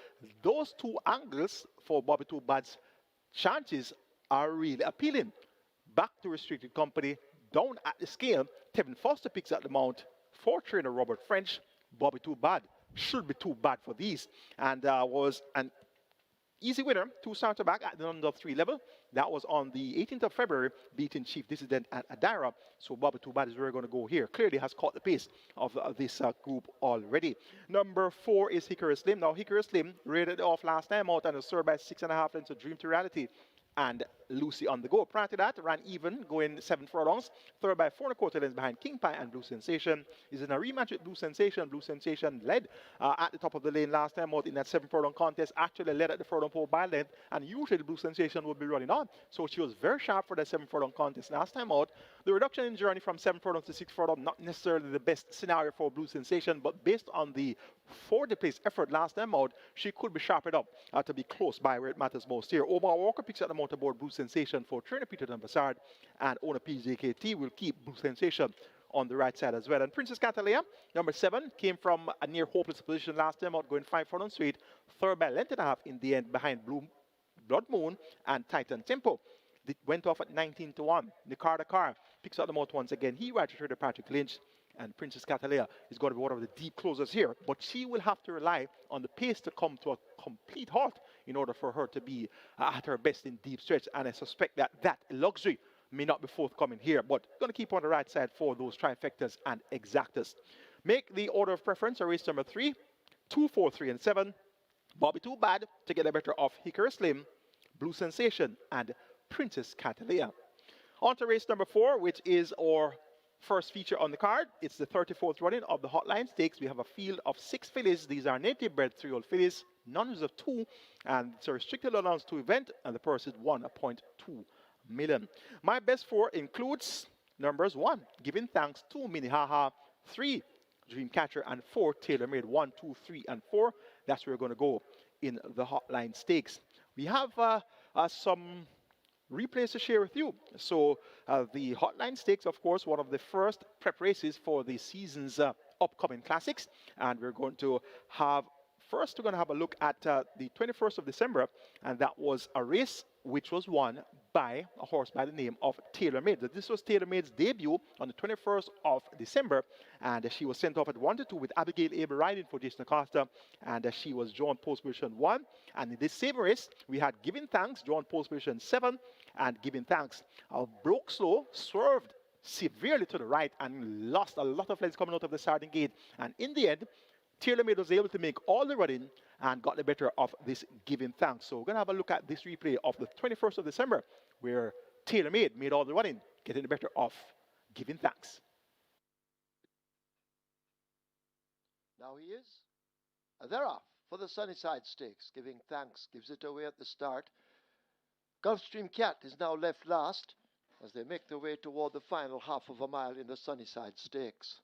those 2 angles for Bobby 2 Bad's chances are really appealing. Back to restricted company, down at the scale. Tevin Foster picks at the mount for trainer Robert French. Bobby 2 Bad should be too bad for these. And was an easy winner, 2 starter back at the under 3 level. That was on the 18th of February, beating Chief Dissident at Adara. So Bobby 2 Bad is where we're going to go here. Clearly has caught the pace of this group already. Number 4 is Hickory Slim. Now, Hickory Slim rated off last time out and was served by 6.5 lengths of Dream to Reality and Lucy on the Go. Prior to that, ran even, going 7 furlongs. Third by 4 1/4 lengths behind King Pie and Blue Sensation. Is in a rematch with Blue Sensation. Blue Sensation led at the top of the lane last time out in that 7 furlong contest. Actually led at the furlong pole by length, and usually the Blue Sensation would be running on. So she was very sharp for that 7 furlong contest last time out. The reduction in journey from 7 furlongs to 6 furlong, not necessarily the best scenario for Blue Sensation, but based on the 4th place effort last time out, she could be sharpened up to be close by where it matters most here. Omar Walker picks at the mount aboard Blue Sensation for trainer Peter Dunbassard, and owner PJKT will keep Blue Sensation on the right side as well. And Princess Catalina, number 7, came from a near hopeless position last time out, going 5 furlongs straight, third by length and a half in the end behind Blue Blood Moon and Titan Tempo. It went off at 19 to 1. Nicarda Carr picks out the mount once again. He rides to Patrick Lynch, and Princess Catalina is going to be one of the deep closers here. But she will have to rely on the pace to come to a complete halt in order for her to be at her best in deep stretch. And I suspect that that luxury may not be forthcoming here, but going to keep on the right side for those trifectas and exactas. Make the order of preference a race number 3, 2, 4, 3, and 7. Bobby 2 Bad to get the better of Hickory Slim, Blue Sensation, and Princess Catalina. On to race number 4, which is our first feature on the card. It's the 34th running of the Hotline Stakes. We have a field of 6 fillies. These are native bred 3-year-old fillies, nuns of 2, and it's a restricted allowance to event, and the purse is 1.2 million. My best 4 includes numbers 1, Giving Thanks, 2, Minnehaha, 3, Dreamcatcher, and 4, Tailor Made. 1, 2, 3, and 4. That's where we're going to go in the Hotline Stakes. We have some replays to share with you. So the Hotline Stakes, of course, one of the first prep races for the season's upcoming classics. And we're going to have, first we're going to have a look at the 21st of December. And that was a race which was won by a horse by the name of Tailor Made. This was Tailor Made's debut on the 21st of December, and she was sent off at 1 to 2 with Abigail Abel riding for Jason Acosta, and she was drawn post position 1. And in this same race, we had Giving Thanks, drawn post position 7, and Giving Thanks broke slow, swerved severely to the right, and lost a lot of lengths coming out of the starting gate. And in the end, Tailor Made was able to make all the running and got the better of this Giving Thanks. So we're going to have a look at this replay of the 21st of December, where Tailor Made made all the running, getting the better of Giving Thanks. Now he is. They're off for the Sunnyside Stakes. Giving Thanks gives it away at the start. Gulfstream Cat is now left last as they make their way toward the final half of a mile in the Sunnyside Stakes.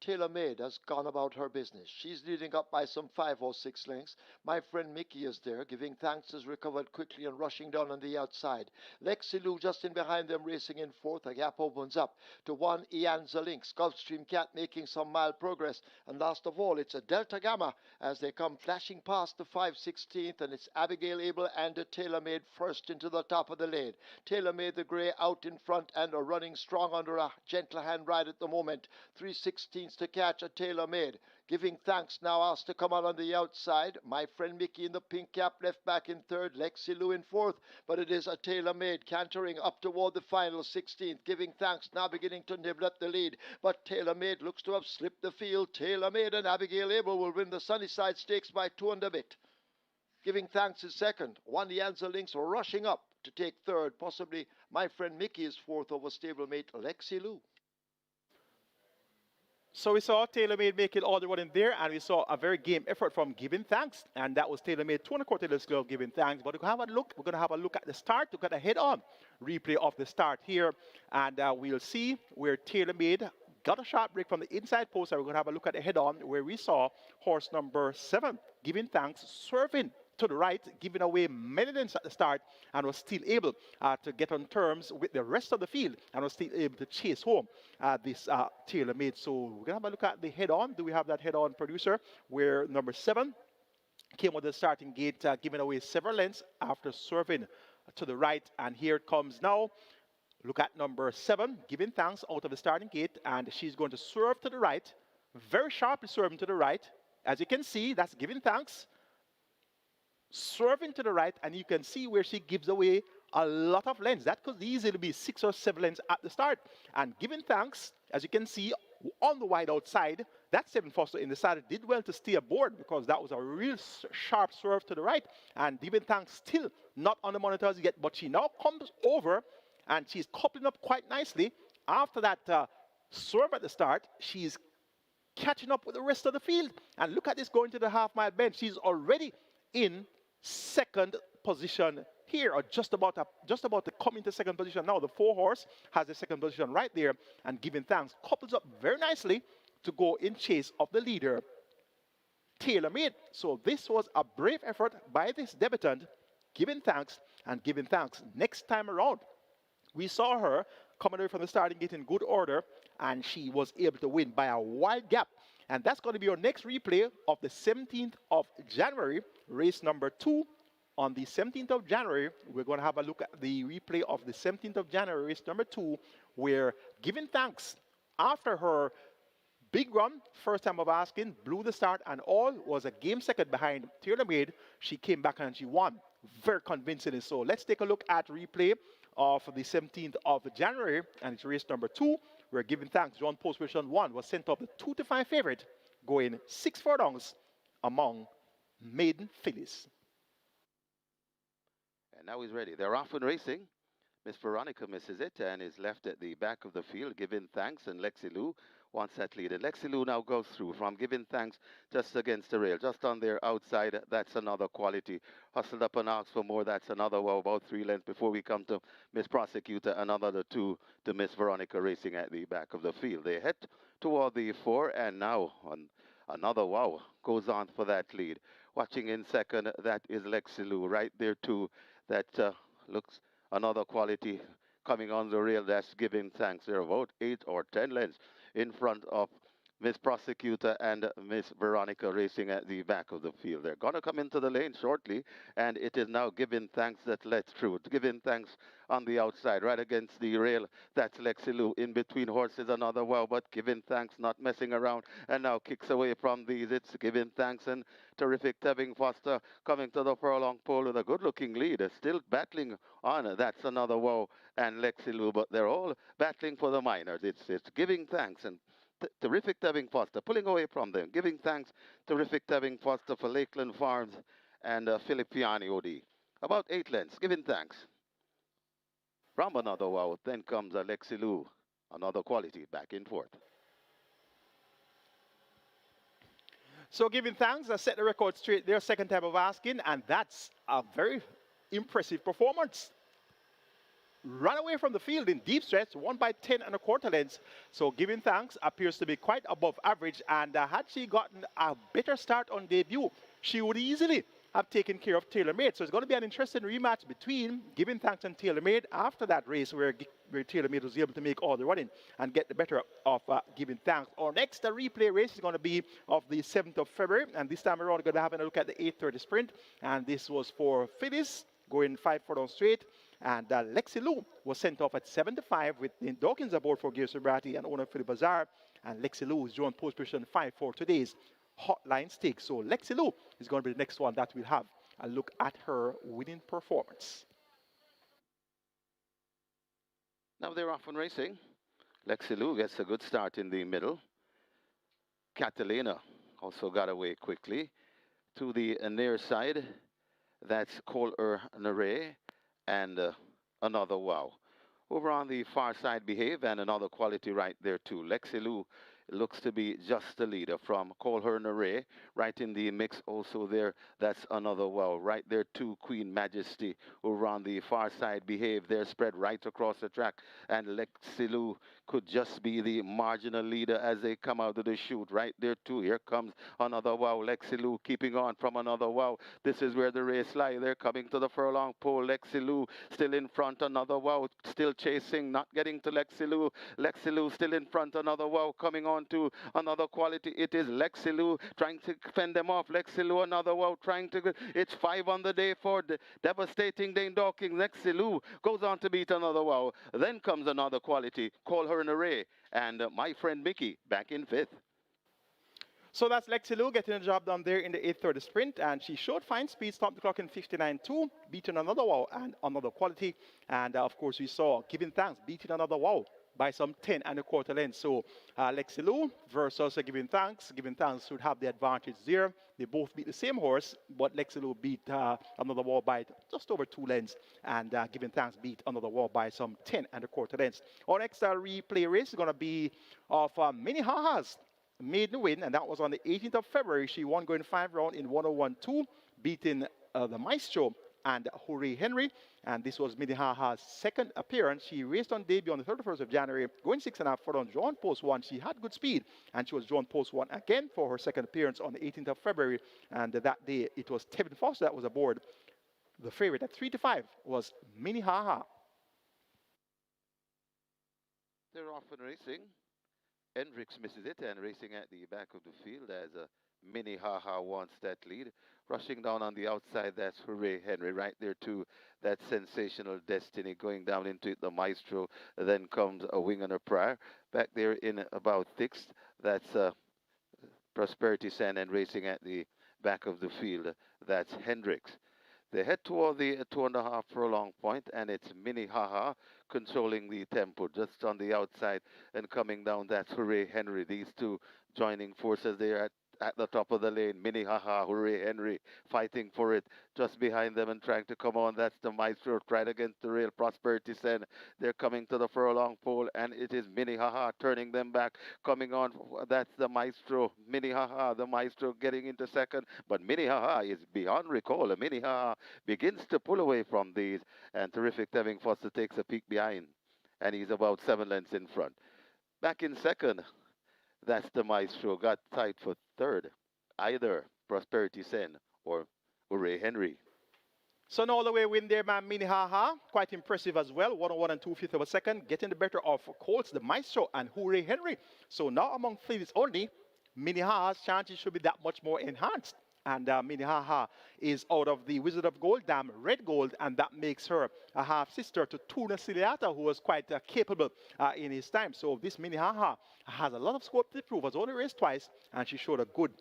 Tailor Made has gone about her business. She's leading up by some 5 or 6 lengths. My friend Mickey is there, giving thanks, has recovered quickly and rushing down on the outside. Lexi Lou just in behind them, racing in fourth. A gap opens up to one Ianza Lynx. Gulfstream Cat making some mild progress. And last of all, it's a Delta Gamma as they come flashing past the 5/16th, and it's Abigail Abel and a Tailor Made first into the top of the lane. Tailor Made the grey out in front and are running strong under a gentle hand ride at the moment. 3/16 to catch a Tailor Made. Giving thanks now asked to come out on the outside. My friend Mickey in the pink cap left back in third. Lexi Lou in fourth, but it is a Tailor Made cantering up toward the final 16th. Giving thanks now beginning to nibble at the lead, but Tailor Made looks to have slipped the field. Tailor Made and Abigail Abel will win the Sunnyside Stakes by 2 and a bit. Giving thanks is second. One Yanza Lynx rushing up to take third. Possibly my friend Mickey is fourth over stablemate Lexi Lou. So we saw Tailor Made make it all the way in there, and we saw a very game effort from Giving Thanks, and that was Tailor Made 2 1/4 lengths of Giving Thanks. But we're going to have a look at the start. We're going to head on replay of the start here, and we'll see where Tailor Made got a sharp break from the inside post. And we're going to have a look at the head on where we saw horse number 7, Giving Thanks, serving to the right, giving away many lengths at the start, and was still able to get on terms with the rest of the field, and was still able to chase home this Tailor Made. So we're going to have a look at the head-on. Do we have that head-on, producer, where number 7 came with the starting gate, giving away several lengths after serving to the right, and here it comes now. Look at number 7, Giving Thanks out of the starting gate, and she's going to serve to the right, very sharply serving to the right. As you can see, that's Giving Thanks, serving to the right, and you can see where she gives away a lot of lengths. That could easily be 6 or 7 lengths at the start. And Giving Thanks, as you can see, on the wide outside, that 7 Foster in the saddle did well to stay aboard because that was a real sharp serve to the right. And Giving Thanks still not on the monitors yet, but she now comes over and she's coupling up quite nicely. After that serve at the start, she's catching up with the rest of the field. And look at this going to the half-mile bend. She's already in second position here, or just about to come into second position now. The 4 horse has the second position right there, and Giving Thanks couples up very nicely to go in chase of the leader, Tailor Made. So this was a brave effort by this debutant, Giving Thanks, and Giving Thanks next time around. We saw her coming away from the starting gate in good order, and she was able to win by a wide gap. And that's going to be our next replay of the 17th of January, race number 2. On the 17th of January, we're going to have a look at the replay of the 17th of January, race number 2, where Giving Thanks, after her big run, first time of asking, blew the start and all, was a game second behind Tailor Made. She came back and she won very convincingly. So let's take a look at replay of the 17th of January, and it's race number 2. We're Giving Thanks. John Post position 1 was sent up the 2-5 favorite, going 6 furlongs among maiden fillies. And now he's ready. They're off and racing. Miss Veronica misses it and is left at the back of the field. Giving Thanks, and Lexi Lou wants that lead. And Lexi Lou now goes through from Giving Thanks just against the rail, just on their outside. That's another quality. Hustled up and asked for more. That's another, well, about 3 lengths before we come to Miss Prosecutor. Another 2 to Miss Veronica racing at the back of the field. They head toward the 4, and now on another wow goes on for that lead. Watching in second, that is Lexi Lou right there too. That looks another quality coming on the rail. That's Giving Thanks. They're about 8 or 10 lengths in front of Miss Prosecutor and Miss Veronica racing at the back of the field. They're going to come into the lane shortly, and it is now Giving Thanks that lets through. Giving Thanks on the outside, right against the rail. That's Lexi Lou. In between horses, another wow, but Giving Thanks not messing around, and now kicks away from these. It's Giving Thanks and terrific Tevin Foster coming to the furlong pole with a good-looking lead. Still battling on. That's another wow, and Lexi Lou, but they're all battling for the minors. It's Giving Thanks and terrific Tevin Foster pulling away from them. Giving Thanks, terrific Tevin Foster for Lakeland Farms and Philip Piani OD. About 8 lengths. Giving Thanks. From another wow, then comes Lexi Lou. Another quality back in fourth. So Giving Thanks, set the record straight there, second time of asking, and that's a very impressive performance. ran away from the field in deep stretch, won by 10 and a quarter lengths. So Giving Thanks appears to be quite above average, and had she gotten a better start on debut, she would easily have taken care of Taylor Made. So it's going to be an interesting rematch between Giving Thanks and Taylor Made after that race where Taylor Made was able to make all the running and get the better of Giving Thanks. Our next replay race is going to be of the 7th of February, and this time around we're going to have a look at the 8:30 sprint, and this was for Phyllis going 5 furlong straight. And Lexi Lou was sent off at 7-5 with the Dawkins aboard for Gil Sobrati and owner Philip Bazar. And Lexi Lou is drawn post position 5 for today's Hotline Stakes. So Lexi Lou is going to be the next one that we'll have a look at her winning performance. Now they're off and racing. Lexi Lou gets a good start in the middle. Catalina also got away quickly. To the near side, that's Cole Nare and another Wow. Over on the far side, Behave, and another Quality right there too. Lexi Lou looks to be just the leader from Call Her Nare, right in the mix also there. That's another Wow. Right there too, Queen Majesty. Over on the far side, Behave. They're spread right across the track, and Lexi Lou could just be the marginal leader as they come out of the chute. Right there too. Here comes another Wow. Lexi Lou keeping on from another Wow. This is where the race lies. They're coming to the furlong pole. Lexi Lou still in front. Another Wow. Still chasing. Not getting to Lexi Lou. Lexi Lou still in front. Another Wow coming on to another Quality. It is Lexi Lou trying to fend them off. Lexi Lou, another Wow trying to. It's 5 on the day for Devastating Dane Dawkins. Lexi Lou goes on to beat another Wow. Then comes another Quality. Call Her an array. And my friend Mickey back in 5th. So that's Lexi Lou getting the job done there in the 8:30 sprint, and she showed fine speed, stopped the clock in 59.2, beating another Wow and another Quality. And of course, we saw Giving Thanks beating another Wow by some 10 and a quarter lengths. So Lexi Lou versus Giving Thanks. Giving Thanks should have the advantage there. They both beat the same horse, but Lexi Lou beat another Wow by just over 2 lengths, and Giving Thanks beat another Wow by some 10 and a quarter lengths. Our next replay race is going to be of Minnehaha's maiden win, and that was on the 18th of February. She won going 5 round in 101.2, beating the Maestro and Hooray Henry. And this was Minnehaha's second appearance. She raced on debut on the 31st of January, going 6.5 furlong, drawn post 1. She had good speed, and she was drawn post 1 again for her second appearance on the 18th of February. And that day, it was Tevin Foster that was aboard. The favorite at 3-5 was Minnehaha. They're off and racing. Hendricks misses it and racing at the back of the field as Minnehaha wants that lead. Rushing down on the outside, that's Hooray Henry. Right there too, that Sensational Destiny going down into it, the Maestro. Then comes a Wing and a Prayer. Back there in about 6th, that's Prosperity Sen, and racing at the back of the field, that's Hendricks. They head toward the 2.5 furlong point, and it's Minnehaha controlling the tempo just on the outside and coming down. That's Hooray Henry. These two joining forces there at the top of the lane. Minnehaha, Hooray Henry fighting for it just behind them and trying to come on. That's the Maestro right against the rail. Prosperity Sen. They're coming to the furlong pole, and it is Minnehaha turning them back. Coming on, that's the Maestro. Minnehaha, the Maestro getting into second, but Minnehaha is beyond recall. Minnehaha begins to pull away from these, and terrific Tevin Foster takes a peek behind, and he's about 7 lengths in front. Back in second, that's the Maestro. Got tied for third, either Prosperity Sen or Hooray Henry. So now the way win there, man, Minnehaha. Quite impressive as well. 101 and 2/5 of a second. Getting the better of Colts, the Maestro, and Hooray Henry. So now among favorites only, Minnehaha's chances should be that much more enhanced. And Minnehaha is out of the Wizard of Gold Dam, Red Gold, and that makes her a half-sister to Tuna Ciliata, who was quite capable in his time. So this Minnehaha has a lot of scope to prove. Has only raced twice, and she showed a good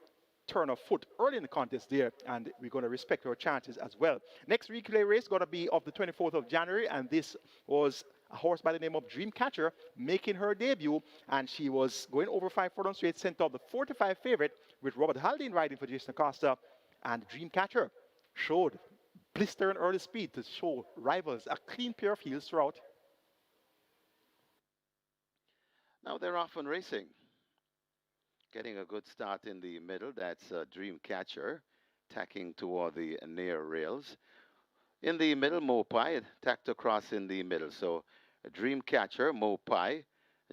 turn of foot early in the contest there, and we're going to respect her chances as well. Next relay race going to be of the 24th of January, and this was a horse by the name of Dreamcatcher making her debut, and she was going over 5 furlong straight, sent out the 45 favorite with Robert Haldane riding for Jason Acosta, and Dreamcatcher showed blister and early speed to show rivals a clean pair of heels throughout. Now they're off and racing. Getting a good start in the middle, that's Dreamcatcher, tacking toward the near rails. In the middle, Mopai tacked across in the middle. So Dreamcatcher, Mopai,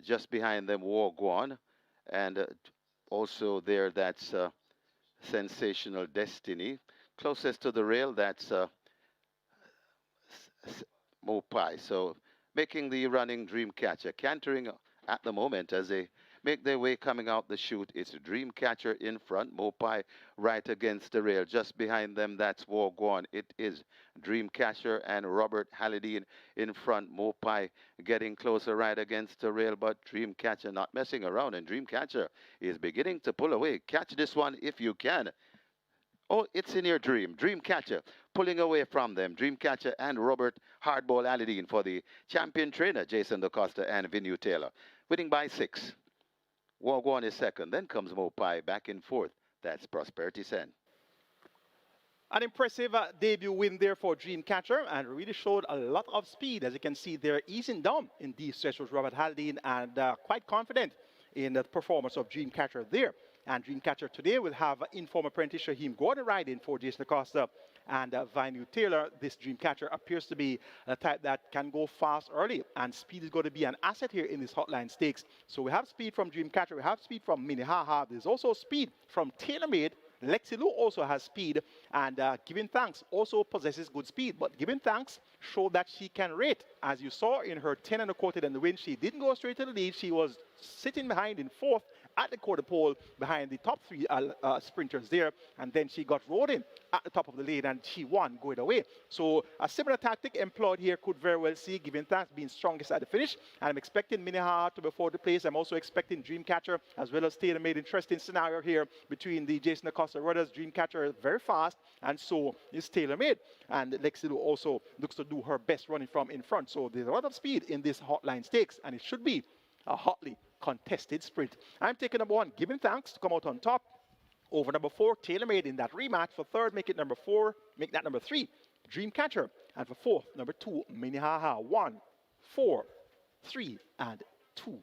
just behind them, Warguan, and also there that's Sensational Destiny. Closest to the rail, that's Mopai. So making the running Dreamcatcher. Cantering at the moment as they make their way coming out the chute. It's Dreamcatcher in front, Mopai right against the rail. Just behind them, that's Warguan. It is Dreamcatcher and Robert Hallidine in front. Mopai getting closer right against the rail, but Dreamcatcher not messing around, and Dreamcatcher is beginning to pull away. Catch this one if you can. Oh, it's in your dream. Dreamcatcher pulling away from them. Dreamcatcher and Robert Hardball Alidine for the champion trainer, Jason DaCosta and Vinu Taylor. Winning by 6. Wagwan is second. Then comes Mopai back in fourth. That's Prosperity Sen. An impressive debut win there for Dreamcatcher, and really showed a lot of speed. As you can see, they're easing down in these stretches, Robert Haldane, and quite confident in the performance of Dreamcatcher there. And Dreamcatcher today will have inform apprentice Shaheem Gordon riding for Jason Acosta and Vinu Taylor. This Dreamcatcher appears to be a type that can go fast early, and speed is going to be an asset here in this Hotline Stakes. So we have speed from Dreamcatcher, we have speed from Minnehaha, there's also speed from TaylorMade. Lexi Lou also has speed, and Giving Thanks also possesses good speed, but Giving Thanks showed that she can rate. As you saw in her 10 and a quarter in the win, she didn't go straight to the lead. She was sitting behind in fourth at the quarter pole behind the top three sprinters there, and then she got rode in at the top of the lane and she won going away. So a similar tactic employed here could very well see Giving Thanks being strongest at the finish, and I'm expecting Minnehaha to be fourth place. I'm also expecting Dreamcatcher as well as TaylorMade. Interesting scenario here between the Jason Acosta runners. Dreamcatcher is very fast, and so is TaylorMade, and Lexi Lou also looks to do her best running from in front. So there's a lot of speed in this Hotline Stakes, and it should be a hotly contested sprint. I'm taking number 1, Giving Thanks, to come out on top over number 4, TaylorMade in that rematch. For third, make it number 4, make that number 3, Dreamcatcher. And for fourth, number 2, Minnehaha. 1, 4, 3, and 2.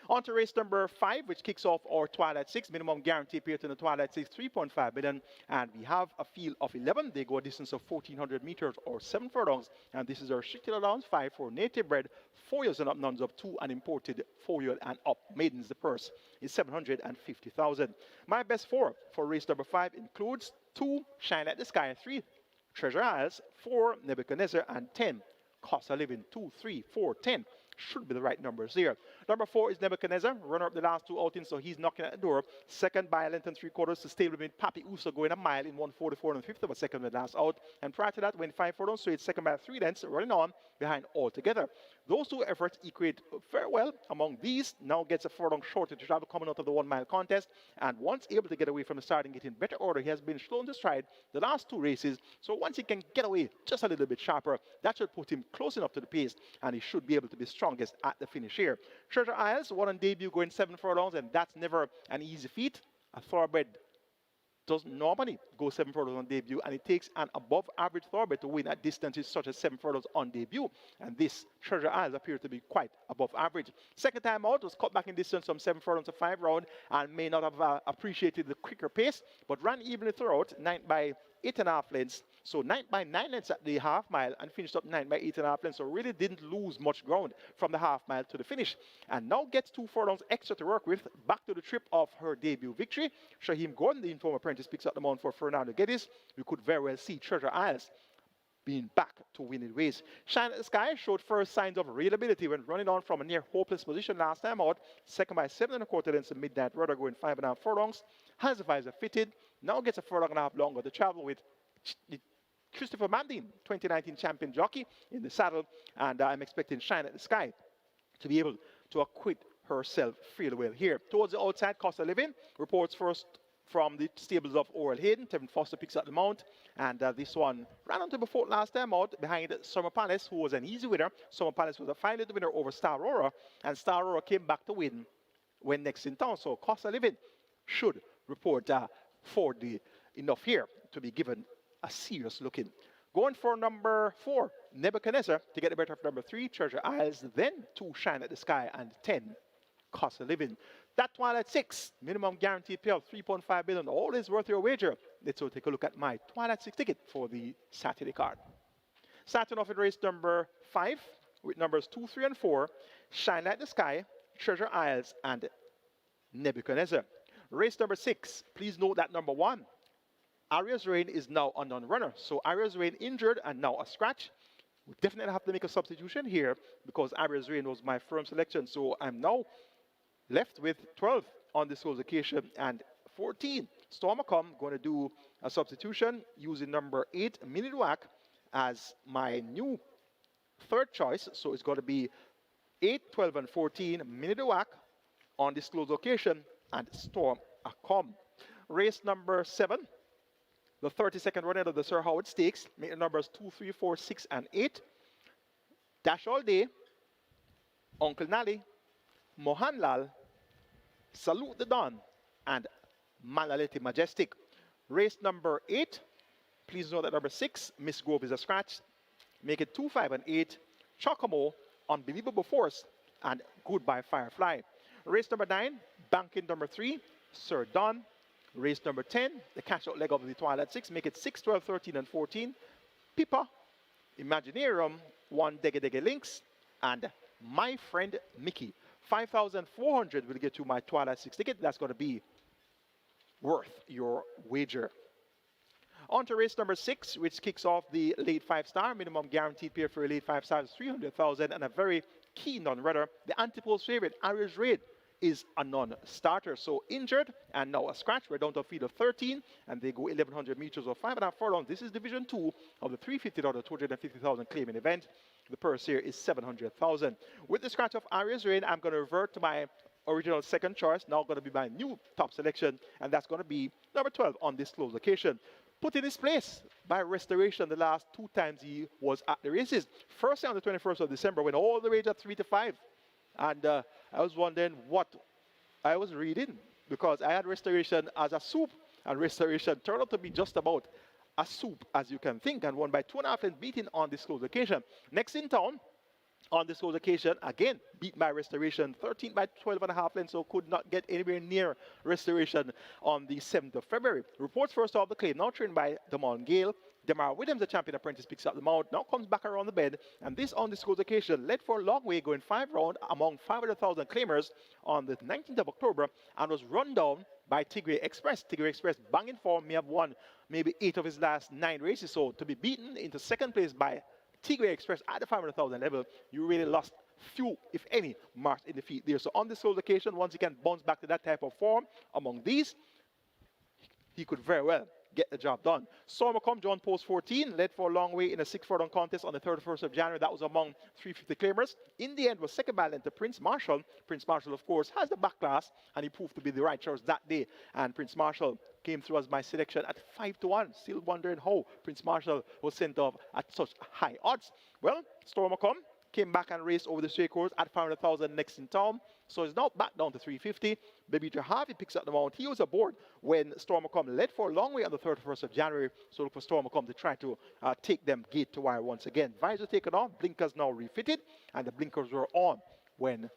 On to race number 5, which kicks off our Twilight 6. Minimum guarantee appeared in the Twilight 6, 3.5 million. And we have a field of 11. They go a distance of 1,400 meters or 7 furlongs. And this is our restricted allowance 5 for native bred, 4 years and up, nuns of 2, and imported 4 year and up maidens. The purse is 750,000. My best 4 for race number 5 includes 2, Shine At the Sky, 3, Treasure Isles, 4, Nebuchadnezzar, and 10, Cost of Living. 2, 3, 4, 10. Should be the right numbers here. Number 4 is Nebuchadnezzar, runner up the last 2 outings, so he's knocking at the door. Second by a length and 3/4 to stablemate Papi Uso, going a mile in 1:44 and 1/5 of a second with last out. And prior to that, went 5 furlongs, so it's second by 3 lengths, running on behind altogether. Those 2 efforts equate very well. Among these, now gets a furlong shorter to travel coming out of the 1 mile contest. And once able to get away from the start and get in better order, he has been slow to stride the last 2 races. So once he can get away just a little bit sharper, that should put him close enough to the pace, and he should be able to be strongest at the finish here. Treasure Isles, 1 on debut, going 7 furlongs, and that's never an easy feat. A thoroughbred doesn't normally go 7 furlongs on debut, and it takes an above average thoroughbred to win at distances such as 7 furlongs on debut, and this Treasure Isles appears to be quite above average. Second time out was cut back in distance from 7 furlongs to 5 round, and may not have appreciated the quicker pace, but ran evenly throughout, 9 by 8.5 lengths. So 9 by 9 lengths at the half mile, and finished up 9 by 8.5 lengths. So really didn't lose much ground from the half mile to the finish. And now gets 2 furlongs extra to work with. Back to the trip of her debut victory. Shaheem Gordon, the inform apprentice, picks up the mount for Fernando Geddes. We could very well see Treasure Isles being back to winning ways. Shine At the Sky showed first signs of reliability when running on from a near hopeless position last time out. Second by 7 1/4 lengths, a midnight rudder going 5.5 furlongs. Has the visor fitted. Now gets a furlong and a half longer to travel with Christopher Mandine, 2019 champion jockey, in the saddle. And I'm expecting Shine At the Sky to be able to acquit herself fairly well here. Towards the outside, Cost of Living reports first from the stables of Oral Hayden. Tevin Foster picks up the mount, and this one ran onto before last time out behind Summer Palace, who was an easy winner. Summer Palace was a final winner over Star Aurora, and Star Aurora came back to win when next in town. So Cost of Living should report for the enough here to be given a serious look in. Going for number 4, Nebuchadnezzar, to get the better of number 3, Treasure Isles, then 2, Shine At the Sky, and 10, Cost of Living. That Twilight 6, minimum guaranteed payout, 3.5 billion, always worth your wager. Let's take a look at my Twilight 6 ticket for the Saturday card. Starting off with race number 5 with numbers 2, 3, and 4, Shine Like the Sky, Treasure Isles, and Nebuchadnezzar. Race number 6, please note that number 1, Aria's Rain is now a non-runner. So Aria's Rain injured and now a scratch. We definitely have to make a substitution here because Aria's Rain was my firm selection. So I'm now left with 12 on this whole occasion and 14. Stormacom going to do a substitution using number 8, Miniduak, as my new third choice. So it's going to be 8, 12, and 14, Miniduak on this close location and Stormacom. Race number 7, the 32nd running of the Sir Howard Stakes, make the numbers 2, 3, 4, 6, and 8. Dash All Day, Uncle Nally, Mohanlal, Salute the Dawn, and Malaleti Majestic. Race number 8, please note that number 6, Miss Grove is a scratch. Make it 2, 5, and 8. Chocomo, Unbelievable Force, and Goodbye Firefly. Race number 9, banking number 3, Sir Don. Race number 10, the catch-out leg of the Twilight 6, make it 6, 12, 13, and 14. Pippa, Imaginarium, 1 Dege Dege Links, and My Friend Mickey. 5,400 will get you my Twilight 6 ticket. That's going to be worth your wager. On to race number 6, which kicks off the late 5-star. Minimum guaranteed pair for a late 5-star is 300,000, and a very keen non-runner. The Antipode's favorite, Aria's Raid, is a non-starter. So injured and now a scratch. We're down to a field of 13, and they go 1,100 meters or 5.5 furlongs. This is Division 2 of the $350 250,000 claiming event. The purse here is 700,000. With the scratch of Aria's Rain, I'm going to revert to my original second choice. Now going to be my new top selection, and that's going to be number 12 on this close location. Put in his place by Restoration the last 2 times he was at the races. First on the 21st of December, when all the way at 3 to 5. And I was wondering what I was reading, because I had Restoration as a soup, and Restoration turned out to be just about a soup as you can think, and won by 2.5 lengths beating on this close occasion. Next in town on this close occasion, again beat by Restoration, 13 by 12.5 lengths, so could not get anywhere near Restoration on the 7th of February. Reports first off the claim, now trained by Damon Gale. Demar Williams, the champion apprentice, picks up the mount, now comes back around the bend, and this on this close occasion led for a long way, going 5 rounds among 500,000 claimers on the 19th of October, and was run down by Tigray Express. Tigray Express, banging form, may have won maybe 8 of his last 9 races, so to be beaten into second place by Tigray Express at the 500,000 level, you really lost few, if any, marks in defeat there. So on this whole occasion, once he can bounce back to that type of form, among these, he could very well get the job done. Stormacom, John Post 14, led for a long way in a 6-furlong contest on the 31st of January. That was among 350 claimers. In the end, was second by length to Prince Marshall. Prince Marshall, of course, has the back class, and he proved to be the right choice that day. And Prince Marshall came through as my selection at 5-1. Still wondering how Prince Marshall was sent off at such high odds. Well, Stormacom came back and raced over the straight course at 500,000 next in town. So it's now back down to 350. Baby Harvey picks up the mount. He was aboard when Stormacom led for a long way on the 31st of January. So look for Stormacom to try to take them gate to wire once again. Visor taken off, blinkers now refitted, and the blinkers were on when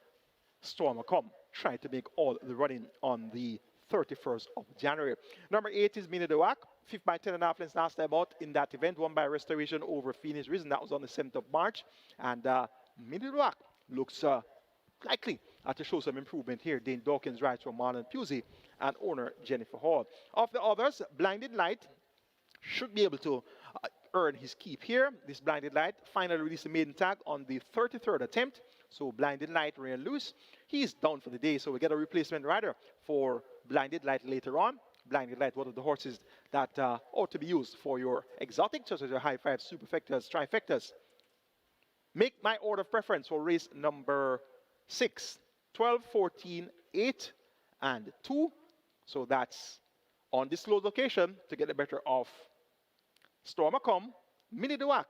Stormacom tried to make all the running on the 31st of January. Number 8 is Mina Dewak. 5th by 10.5 lengths last time out in that event, won by Restoration over Phoenix Risen. That was on the 7th of March. And Mina Dewak looks likely to show some improvement here. Dane Dawkins rides from Marlon Pusey and owner Jennifer Hall. Of the others, Blinded Light should be able to earn his keep here. This Blinded Light finally released a maiden tag on the 33rd attempt. So Blinded Light ran loose. He's down for the day, so we get a replacement rider for Blinded Light later on. Blinded Light, one of the horses that ought to be used for your exotic, such as your high five, superfectas, trifectas. Make my order of preference for race number 6, 12, 14, 8, and 2. So that's on this close location to get the better of Stormacom, Mini Dewak,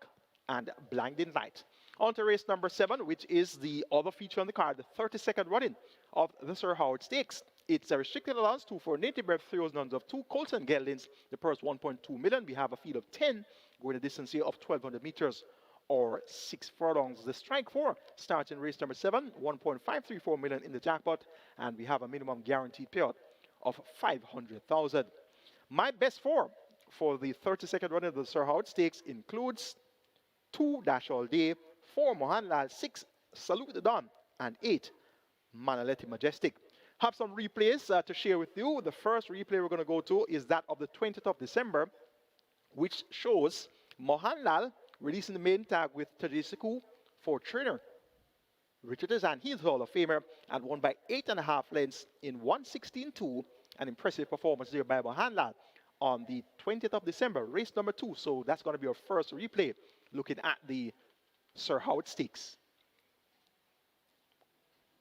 and Blinding Light. On to race number 7, which is the other feature on the card, the 32nd running of the Sir Howard Stakes. It's a restricted allowance, 2 for native bred threes, nuns of 2, colts and geldings. The purse 1.2 million. We have a field of 10 going a distance here of 1,200 meters or 6 furlongs. The strike 4 starts in race number 7, 1.534 million in the jackpot, and we have a minimum guaranteed payout of 500,000. My best 4 for the 32nd running of the Sir Howard Stakes includes 2 Dash All Day, 4 Mohanlal, 6 Salute the Don, and 8 Manaleti Majestic. Have some replays to share with you. The first replay we're going to go to is that of the 20th of December, which shows Mohanlal releasing the main tag with Tajisiku for trainer. Richard Azan, he's Hall of Famer, and won by 8.5 lengths in 1:16.2. An impressive performance there by Mohanlal on the 20th of December, race number 2. So that's going to be our first replay, looking at the Sir Howard Stakes.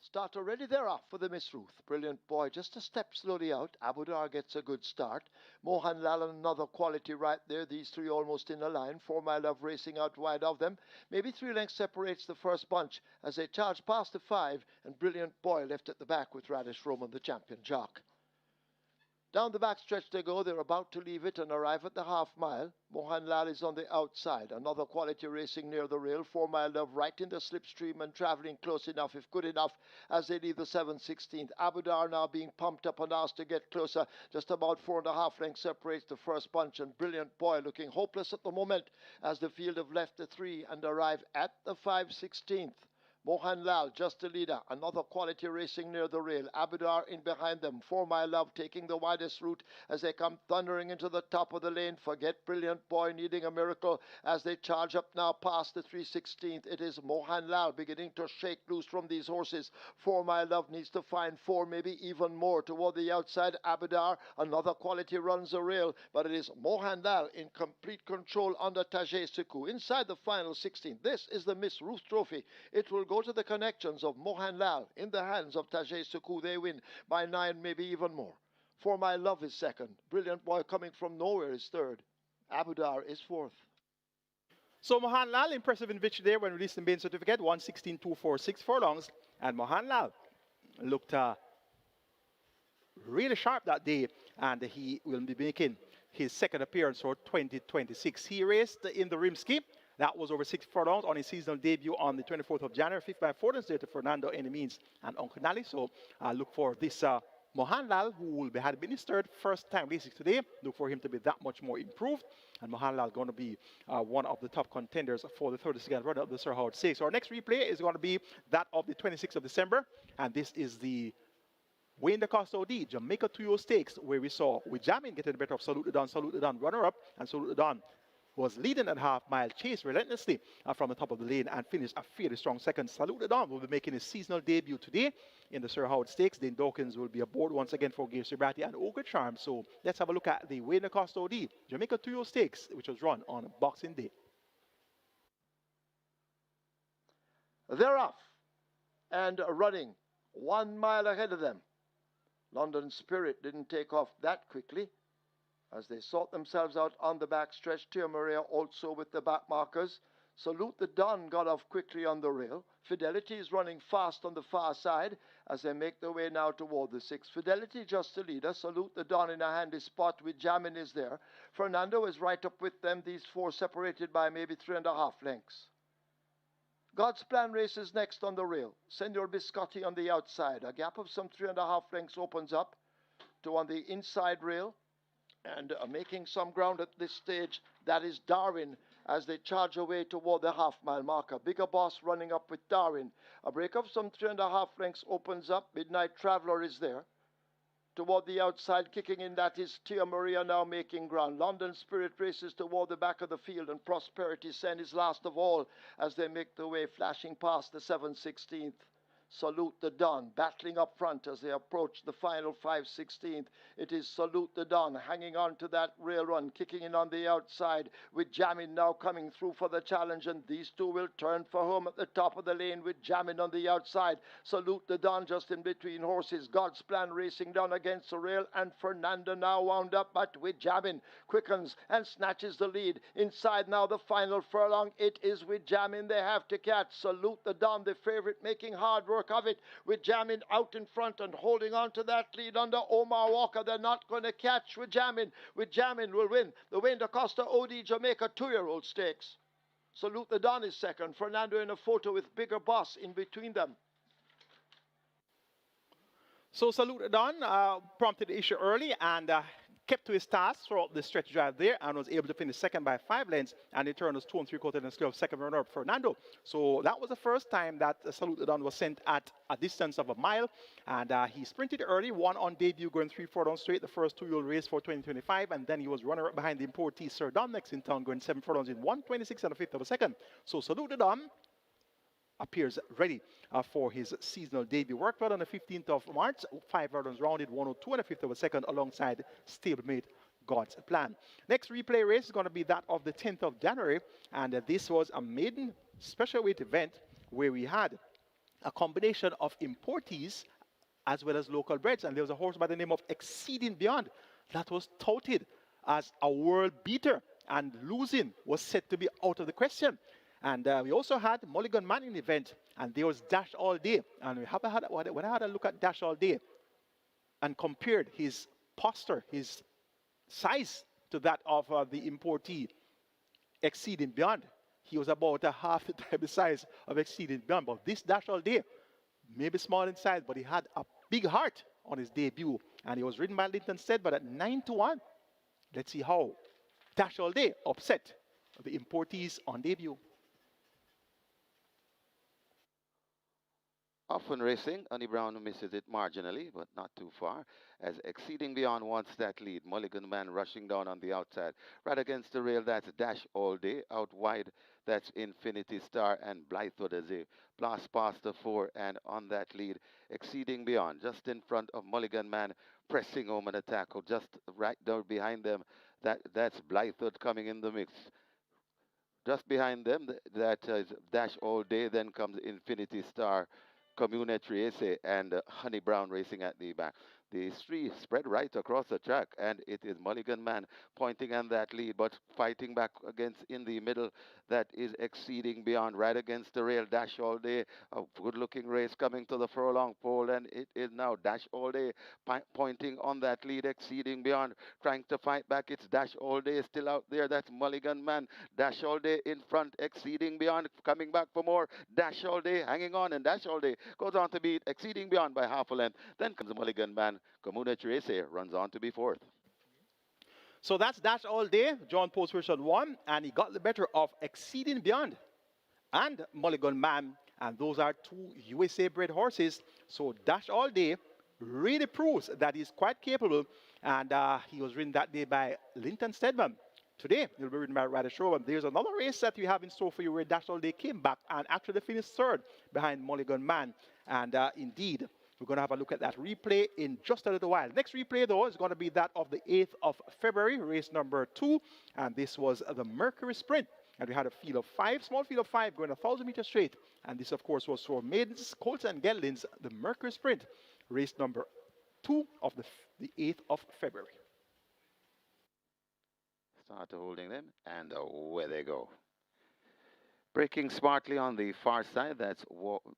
Start already there off for the Miss Ruth. Brilliant boy, just a step slowly out. Abu Dar gets a good start. Mohanlal, another quality right there. These three almost in a line. 4 Mile Love racing out wide of them. Maybe 3 lengths separates the first bunch as they charge past the 5, and Brilliant boy left at the back with Radish Roman, the champion jock. Down the back stretch they go. They're about to leave it and arrive at the half mile. Mohanlal is on the outside. Another quality racing near the rail. 4 Mile Love right in the slipstream and traveling close enough, if good enough, as they leave the 7/16. Abu Dar now being pumped up and asked to get closer. Just about 4.5 lengths separates the first bunch, and Brilliant boy looking hopeless at the moment as the field have left the 3 and arrive at the 5/16. Mohanlal just the leader. Another quality racing near the rail. Abu Dar in behind them. 4 Mile Love taking the widest route as they come thundering into the top of the lane. Forget Brilliant boy needing a miracle as they charge up now past the 3/16. It is Mohanlal beginning to shake loose from these horses. 4 Mile Love needs to find 4, maybe even more toward the outside. Abu Dar, another quality runs the rail, but it is Mohanlal in complete control under Tajay Suku inside the final 16. This is the Miss Ruth Trophy. It will go to the connections of Mohanlal in the hands of Tajay Suku. They win by 9, maybe even more. 4 Mile Love is second. Brilliant boy coming from nowhere is third. Abu Dar is fourth. So Mohanlal, impressive in victory there when released the main certificate, 1:16.246 furlongs. And Mohanlal looked really sharp that day, and he will be making his second appearance for 2026. He raced in the Rimsky. That was over 6 furlongs on his seasonal debut on the 24th of January, 5th by 4 to Fernando Any Means and Uncle Nally. So look for this Mohanlal, who will be administered first time racing today. Look for him to be that much more improved. And Mohanlal going to be one of the top contenders for the 32nd run of the Sir Howard Stakes. So our next replay is going to be that of the 26th of December. And this is the Wayne the Costa OD, Jamaica 2 Stakes, where we saw with Jamin getting the better of Salute the Don, runner-up, and Salute the Don was leading at half-mile chase relentlessly from the top of the lane and finished a fairly strong second. Salute the Don will be making his seasonal debut today in the Sir Howard Stakes. Dane Dawkins will be aboard once again for Gay Sobriety and Ogre Charm. So let's have a look at the Wayne Acosta OD Jamaica 2 Stakes, which was run on Boxing Day. They're off and running 1 mile ahead of them. London Spirit didn't take off that quickly as they sort themselves out on the back stretch. Tia Maria also with the back markers. Salute the Don got off quickly on the rail. Fidelity is running fast on the far side as they make their way now toward the 6. Fidelity just the leader. Salute the Don in a handy spot with Jamin is there. Fernando is right up with them. These 4 separated by maybe 3.5 lengths. God's Plan races next on the rail. Senor Biscotti on the outside. A gap of some 3.5 lengths opens up to on the inside rail. And making some ground at this stage, that is Darwin as they charge away toward the half-mile marker. Bigger Boss running up with Darwin. A break of some 3.5 lengths opens up. Midnight Traveller is there. Toward the outside, kicking in, that is Tia Maria now making ground. London Spirit races toward the back of the field, and Prosperity Sen is last of all as they make their way, flashing past the 7/16. Salute the Don, battling up front as they approach the final 5/16. It is Salute the Don hanging on to that rail run, kicking in on the outside with Jamin now coming through for the challenge, and these two will turn for home at the top of the lane with Jamin on the outside. Salute the Don just in between horses. God's Plan racing down against the rail, and Fernando now wound up, but with Jamin quickens and snatches the lead. Inside now the final furlong. It is with Jamin they have to catch. Salute the Don, the favorite, making hard work of it with Jamin out in front and holding on to that lead under Omar Walker. They're not going to catch with Jamin. With Jamin will win the Wayne da Costa OD Jamaica 2-year-old stakes. Salute the Don is second. Fernando in a photo with Bigger Boss in between them. So Salute the Don prompted the issue early and kept to his task throughout the stretch drive there and was able to finish second by 5 lengths, and in turn was 2 3/4 lengths clear of second runner-up Fernando. So that was the first time that Salute the Don was sent at a distance of a mile, and he sprinted early, won on debut going 3/4 down straight, the first 2-year race for 2025, and then he was runner-up behind the importee Sir Don next in town going 7 furlongs in 1:26 and a fifth of a second. So Salute the Don appears ready for his seasonal debut. Worked well on the 15th of March, 5 furlongs rounded, 102 and a fifth of a second alongside stablemate God's Plan. Next replay race is going to be that of the 10th of January, and this was a maiden special weight event where we had a combination of importees as well as local breds, and there was a horse by the name of Exceeding Beyond that was touted as a world beater, and losing was said to be out of the question. And we also had Mulligan Man in the event, and there was Dash All Day. And when I had a look at Dash All Day and compared his posture, his size to that of the importee Exceeding Beyond, he was about a half the type of size of Exceeding Beyond. But this Dash All Day, maybe small in size, but he had a big heart on his debut. And he was ridden by Linton Stead, but at 9-1. Let's see how Dash All Day upset the importees on debut. Often racing, Honey Brown misses it marginally, but not too far, as Exceeding Beyond wants that lead. Mulligan Man rushing down on the outside. Right against the rail, that's Dash All Day. Out wide, that's Infinity Star and Blythewood as they blast past the 4, and on that lead, Exceeding Beyond, just in front of Mulligan Man, pressing home an attack, just right down behind them. That's Blythewood coming in the mix. Just behind them, that is Dash All Day, then comes Infinity Star, Community Ace, and Honey Brown racing at the back. The three spread right across the track, and it is Mulligan Man pointing on that lead, but fighting back against in the middle. That is Exceeding Beyond, right against the rail. Dash All Day, a good-looking race coming to the furlong pole, and it is now Dash All Day pointing on that lead. Exceeding Beyond trying to fight back. It's Dash All Day still out there. That's Mulligan Man. Dash All Day in front. Exceeding Beyond coming back for more. Dash All Day hanging on, and Dash All Day goes on to beat Exceeding Beyond by half a length. Then comes Mulligan Man. Community Race runs on to be fourth. So that's Dash All Day, John Post version 1, and he got the better of Exceeding Beyond and Mulligan Man, and those are 2 USA-bred horses. So Dash All Day really proves that he's quite capable, and he was ridden that day by Linton Stedman. Today, he'll be ridden by Ryder Showman. There's another race that we have in store for you where Dash All Day came back and actually finished third behind Mulligan Man, and indeed, we're going to have a look at that replay in just a little while. Next replay, though, is going to be that of the 8th of February, race number 2. And this was the Mercury Sprint. And we had a field of 5, small field of 5, going 1,000 meters straight. And this, of course, was for maidens, colts, and geldings, the Mercury Sprint, race number 2 of the 8th of February. Start holding them, and away they go. Breaking smartly on the far side, that's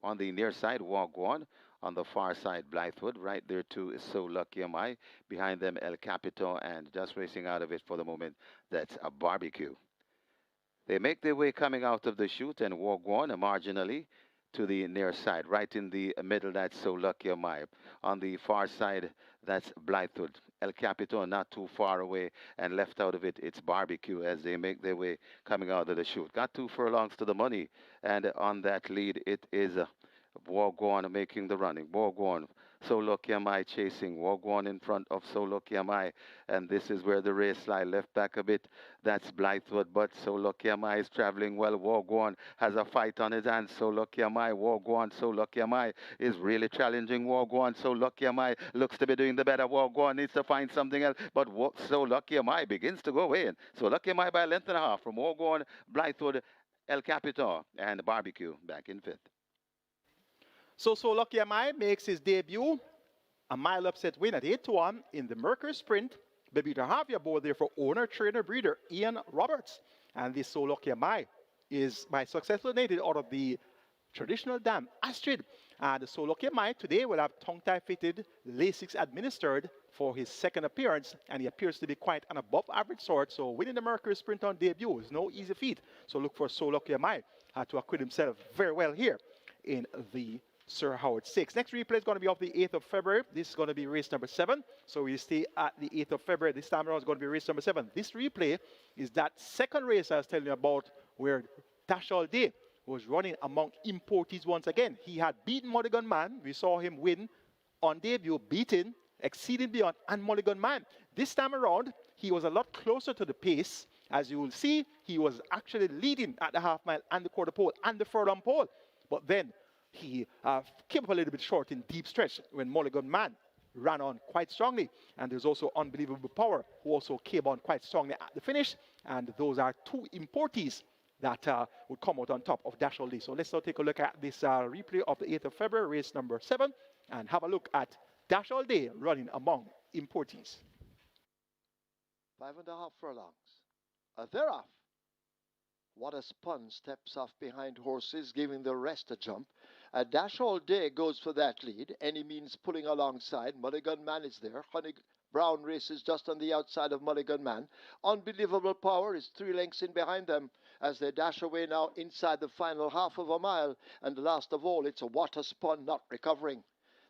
on the near side, Walk One. On the far side, Blythewood. Right there, too, is So Lucky Am I. Behind them, El Capito, and just racing out of it for the moment, that's a Barbecue. They make their way coming out of the chute and walk one marginally to the near side. Right in the middle, that's So Lucky Am I. On the far side, that's Blythewood. El Capito not too far away, and left out of it, it's Barbecue as they make their way coming out of the chute. Got 2 furlongs to the money, and on that lead, it is Wagwan making the running. Wagwan, So Lucky Am I chasing. Wagwan in front of So Lucky Am I. And this is where the race lie. Left back a bit. That's Blythewood, but So Lucky Am I is traveling well. Wagwan has a fight on his hands. So Lucky Am I. Wagwan, So Lucky Am I is really challenging Wagwan. So Lucky Am I looks to be doing the better. Wagwan needs to find something else. But So Lucky Am I begins to go in. So Lucky Am I by a length and a half from Wagwan, Blythewood, El Capito, and Barbecue back in 5th. So Lucky Am I makes his debut, a mile upset win at 8-1 in the Mercury Sprint. Baby to have you aboard there for owner, trainer, breeder Ian Roberts. And this So Lucky Am I is by successful native out of the traditional dam, Astrid. And So Lucky Am I today will have tongue-tie fitted, Lasix administered for his second appearance. And he appears to be quite an above average sort. So winning the Mercury Sprint on debut is no easy feat. So look for So Lucky Am I to acquit himself very well here in the Sir Howard 6. Next replay is going to be of the 8th of February. This is going to be race number 7. So we stay at the 8th of February. This time around is going to be race number 7. This replay is that second race I was telling you about where Dash All Day was running among importees once again. He had beaten Mulligan Man. We saw him win on debut, beating, exceeding beyond, and Mulligan Man. This time around, he was a lot closer to the pace. As you will see, he was actually leading at the half mile and the quarter pole and the furlong pole. But then he came up a little bit short in deep stretch when Mulligan Man ran on quite strongly. And there's also Unbelievable Power, who also came on quite strongly at the finish. And those are two importees that would come out on top of Dash All Day. So let's now take a look at this replay of the 8th of February, race number 7, and have a look at Dash All Day running among importees. 5.5 furlongs. They're off. What a spun, steps off behind horses, giving the rest a jump. Dash All Day goes for that lead. Any means pulling alongside. Mulligan Man is there. Honey Brown races just on the outside of Mulligan Man. Unbelievable Power is 3 lengths in behind them as they dash away now inside the final half of a mile. And last of all, it's a Water Spun not recovering.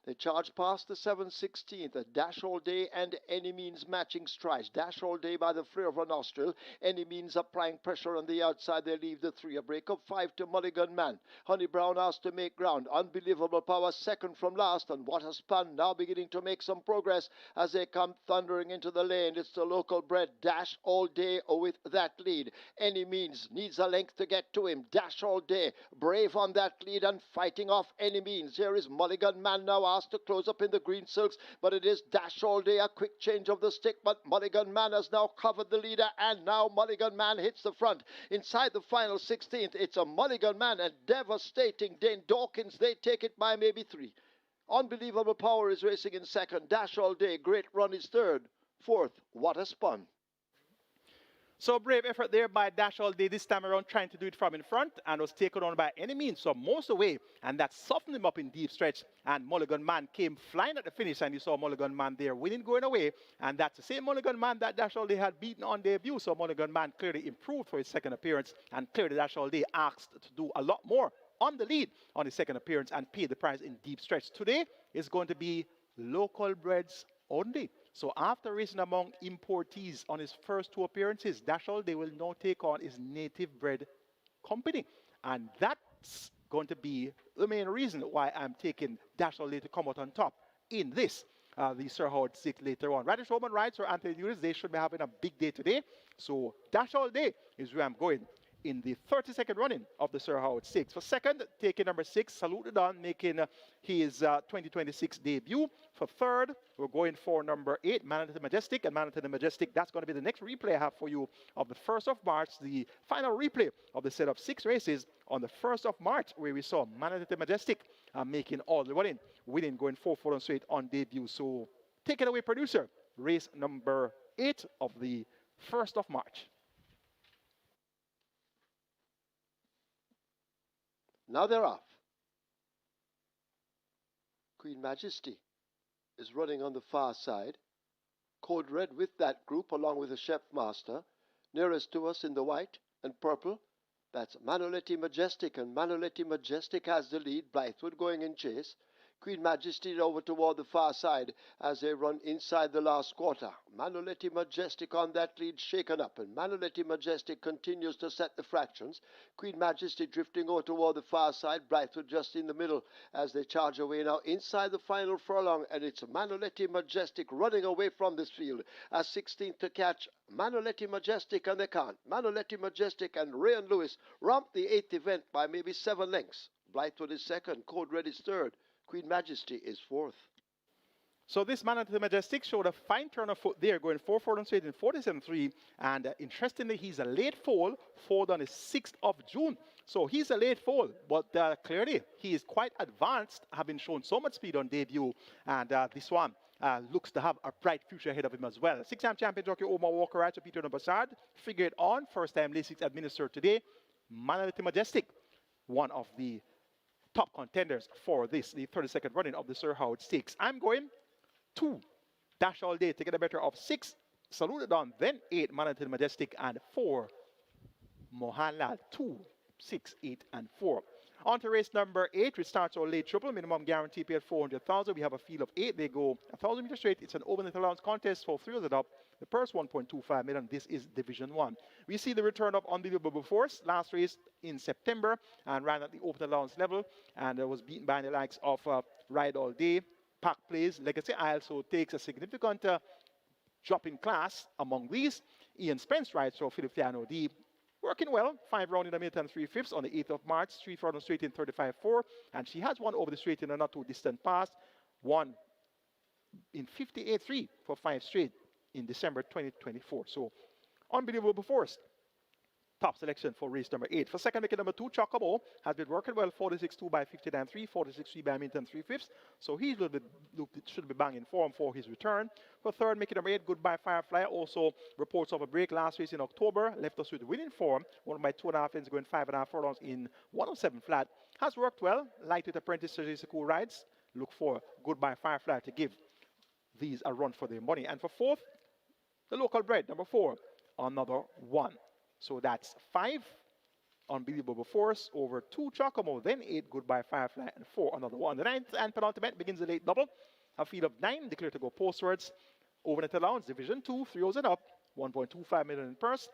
They charge past the 7/16th, a Dash All Day and Any Means matching strides. Dash All Day by the flare of a nostril. Any Means applying pressure on the outside. They leave the 3. A break of 5 to Mulligan Man. Honey Brown asked to make ground. Unbelievable Power second from last. And What a Spun now beginning to make some progress as they come thundering into the lane. It's the local bred Dash All Day with that lead. Any Means needs a length to get to him. Dash All Day brave on that lead and fighting off Any Means. Here is Mulligan Man now to close up in the green silks, but it is Dash All Day, a quick change of the stick, but Mulligan Man has now covered the leader, and now Mulligan Man hits the front. Inside the final 16th, it's a Mulligan Man, and devastating Dane Dawkins, they take it by maybe 3. Unbelievable Power is racing in second. Dash All Day, Great Run is third. Fourth, What a Spun. So brave effort there by Dash All Day this time around, trying to do it from in front, and was taken on by Any Means, so most away, and that softened him up in deep stretch, and Mulligan Man came flying at the finish, and you saw Mulligan Man there winning going away, and that's the same Mulligan Man that Dash All Day had beaten on debut, so Mulligan Man clearly improved for his second appearance, and clearly Dash All Day asked to do a lot more on the lead on his second appearance and pay the price in deep stretch. Today is going to be local breds only. So after racing among importees on his first 2 appearances, Dash All Day will now take on his native bred company. And that's going to be the main reason why I'm taking Dash All Day to come out on top in this. The Sir Howard 6 later on. Radish Roman rides or Anthony Nunes, they should be having a big day today. So Dash All Day is where I'm going in the 32nd running of the Sir Howard 6. For second, taking number 6, Saluted On, making his 2026 debut. For third, we're going for number 8, Man at the Majestic. And Man at the Majestic, that's going to be the next replay I have for you of the 1st of March, the final replay of the set of 6 races on the 1st of March, where we saw Man at the Majestic making all the running, winning, going 4 full and straight on debut. So take it away, producer. Race number 8 of the 1st of March. Now they're off. Queen Majesty is running on the far side. Code Red with that group along with the Chef Master. Nearest to us in the white and purple, that's Manoletti Majestic, and Manoletti Majestic has the lead. Blythewood going in chase. Queen Majesty over toward the far side as they run inside the last quarter. Manoletti Majestic on that lead shaken up, and Manoletti Majestic continues to set the fractions. Queen Majesty drifting over toward the far side. Blythewood just in the middle as they charge away now inside the final furlong, and it's Manoletti Majestic running away from this field as 16th to catch Manoletti Majestic, and they can't. Manoletti Majestic and Ray and Lewis romp the 8th event by maybe 7 lengths. Blythewood is second, Code Red is third. Queen Majesty is fourth. So this Man at the Majestic showed a fine turn of foot there, going 4-4 and straight in 47.3. And interestingly, he's a late foal on the 6th of June. So he's a late foal, but clearly he is quite advanced, having shown so much speed on debut. And this one looks to have a bright future ahead of him as well. 6-time champion jockey Omar Walker rides for Peter Bassard. Figured on, first time Lasix administered today. Man at the Majestic, one of the top contenders for this, the 32nd running of the Sir Howard Stakes. I'm going 2, Dash All Day, taking a better of 6, Saluted On, then 8, Man at the Majestic, and 4, Mohanlal. 2, 6, 8, and 4. On to race number 8, which starts our late triple. Minimum guarantee paid 400,000. We have a field of 8. They go 1,000 meters straight. It's an open allowance contest for 3 of it up. The purse 1.25 million. This is Division 1. We see the return of Unbelievable Force. Last race in September and ran at the open allowance level and was beaten by the likes of Ride All Day, Pack Plays, Legacy Isle. So takes a significant drop in class among these. Ian Spence rides for Filippiano D. Working well, 5 round in the minute and 3/5 on the 8th of March, 3 furlong straight in 35.4, and she has one over the straight in a not too distant past, one in 58.3 for 5 straight in December 2024. So, Unbelievable Force. Top selection for race number 8. For second wicket number 2, Chocobo has been working well, 46.2 by 59.3, 46.3 by a minute and 3/5. So he should be banging form for his return. For third wicket number 8, Goodbye Firefly, also reports of a break last race in October, left us with winning form, won by 2.5 lengths, going 5.5 furlongs in 107 flat. Has worked well, light with apprentice Sergei Sekou rides. Look for Goodbye Firefly to give these a run for their money. And for fourth, the local bred, number 4, another 1. So that's 5 Unbelievable Force over 2 Chocomo, then 8 Goodbye Firefly, and 4 another 1. The 9th and penultimate begins the late double. A field of 9 declared to go postwards. Overnet allowance, Division 2, 3 O's and up, 1.25 million in purse.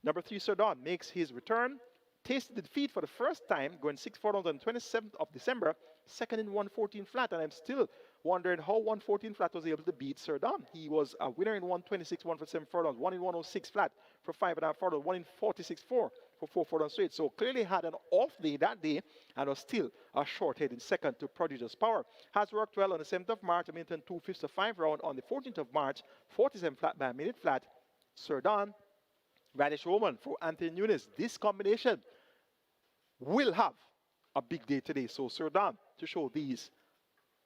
Number 3 Sir Don makes his return. Tasted defeat for the first time, going 6 furlongs on the 27th of December, second in 114 flat, and I'm still wondering how 114 flat was able to beat Sir Don. He was a winner in 126, 1 for 7 furlongs, 1 in 106 flat for 5.5 furlongs, 1 in 46.4 for 4 furlongs straight. So clearly had an off day that day and was still a short head in second to prodigious power. Has worked well on the 7th of March, a minute and 2/5 of 5 round. On the 14th of March, 47 flat by a minute flat. Sir Don, Radish Roman for Anthony Nunes. This combination will have a big day today. So Sir Don to show these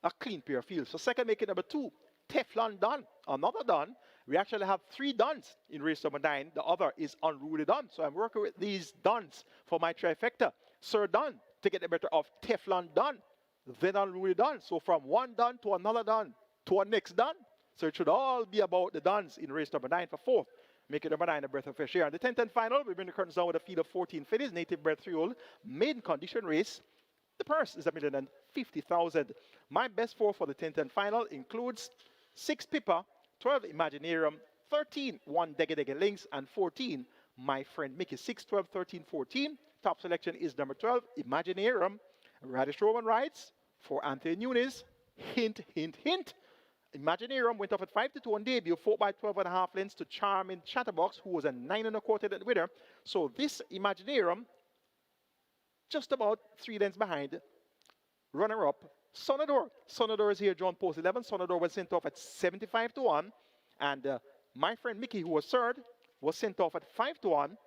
a clean pair of fields. So second wicket number 2, Teflon Don, another Don. We actually have 3 Dons in race number 9. The other is Unruly Don. So I'm working with these Dons for my trifecta. Sir Don to get the better of Teflon Don, then Unruly Don. So from one Don to another Don to a next Don. So it should all be about the Dons in race number 9 for fourth. Make it number 9 a breath of fresh air. And the 10th and final, we bring the curtains down with a field of 14 fillies, native bred 3-year-old, maiden condition race. The purse is $1,050,000. My best 4 for the 10th and final includes 6 Pippa, 12 Imaginarium, 13 One Degge Degge Links, and 14 My Friend Mickey. 6, 12, 13, 14. Top selection is number 12, Imaginarium. Radish Roman rides for Anthony Nunes. Hint, hint, hint. Imaginarium went off at 5-2 on debut, 4 by 12.5 lengths to Charming Chatterbox, who was a 9 1/4 winner. So this Imaginarium, just about 3 lengths behind, runner-up, Sonador. Sonador is here, John Post 11. Sonador was sent off at 75-1. And My Friend Mickey, who was third, was sent off at 5-1.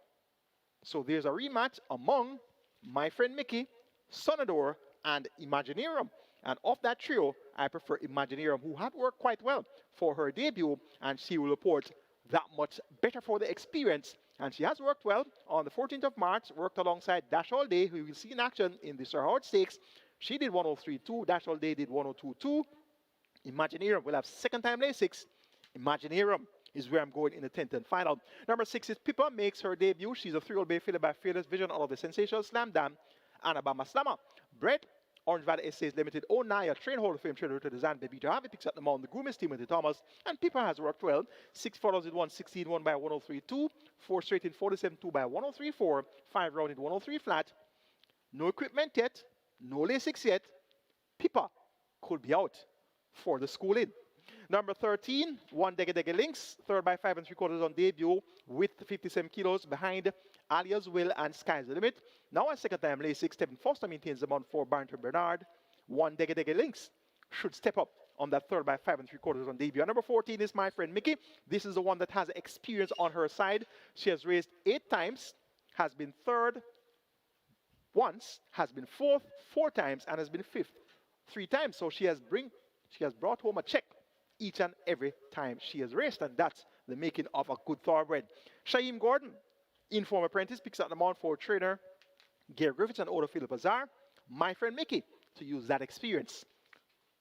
So there's a rematch among My Friend Mickey, Sonador, and Imaginarium. And of that trio, I prefer Imaginarium, who had worked quite well for her debut, and she will report that much better for the experience. And she has worked well on the 14th of March, worked alongside Dash All Day, who you will see in action in the Sir Howard Stakes. She did 103.2, Dash All Day did 102.2. Imaginarium will have second time lay 6. Imaginarium is where I'm going in the 10th and final. Number 6 is Pippa, makes her debut. She's a 3-year-old bay fillet by Fearless Vision out of the sensational Slam Dam, Anabama Slammer. Bred Orange Valley Estates Limited, Onaya, Train Hall of Fame trainer to the Zan Baby to have it picks up the mount, the groomest Timothy Thomas, and Pippa has worked well. 6 follows in 116, 1 by 103.2, 4 straight in 47.2 by 103.4, 5 round in 103 flat. No equipment yet, no Lasix yet. Pippa could be out for the school in. Number 13, One Degge Degge Links, third by 5 3/4 on debut with 57 kilos behind Alia's Will and Sky's the Limit. Now a second time lay 6, Stephen Foster maintains the mount for Barrington Bernard. One Degge Degge Links should step up on that third by 5 3/4 on debut. And number 14 is My Friend Mickey. This is the one that has experience on her side. She has raced 8 times, has been third once, has been fourth 4 times, and has been fifth 3 times. So she has brought home a check each and every time she has raced, and that's the making of a good thoroughbred. Shaim Gordon, inform apprentice, picks up the mount for trainer Gary Griffiths and Odo Philip Azar. My Friend Mickey to use that experience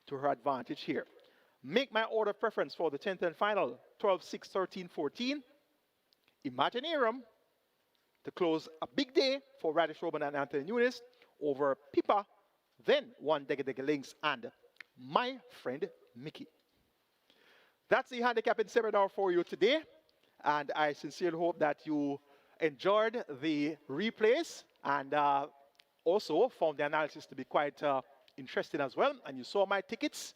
to her advantage here. Make my order of preference for the 10th and final, 12, 6, 13, 14. Imaginarium to close a big day for Radish Roman and Anthony Nunes. over Pippa, then one Dega Dega Links and my friend Mickey. That's the handicapping seminar for you today, and I sincerely hope that you enjoyed the replays and also found the analysis to be quite interesting as well. And you saw my tickets,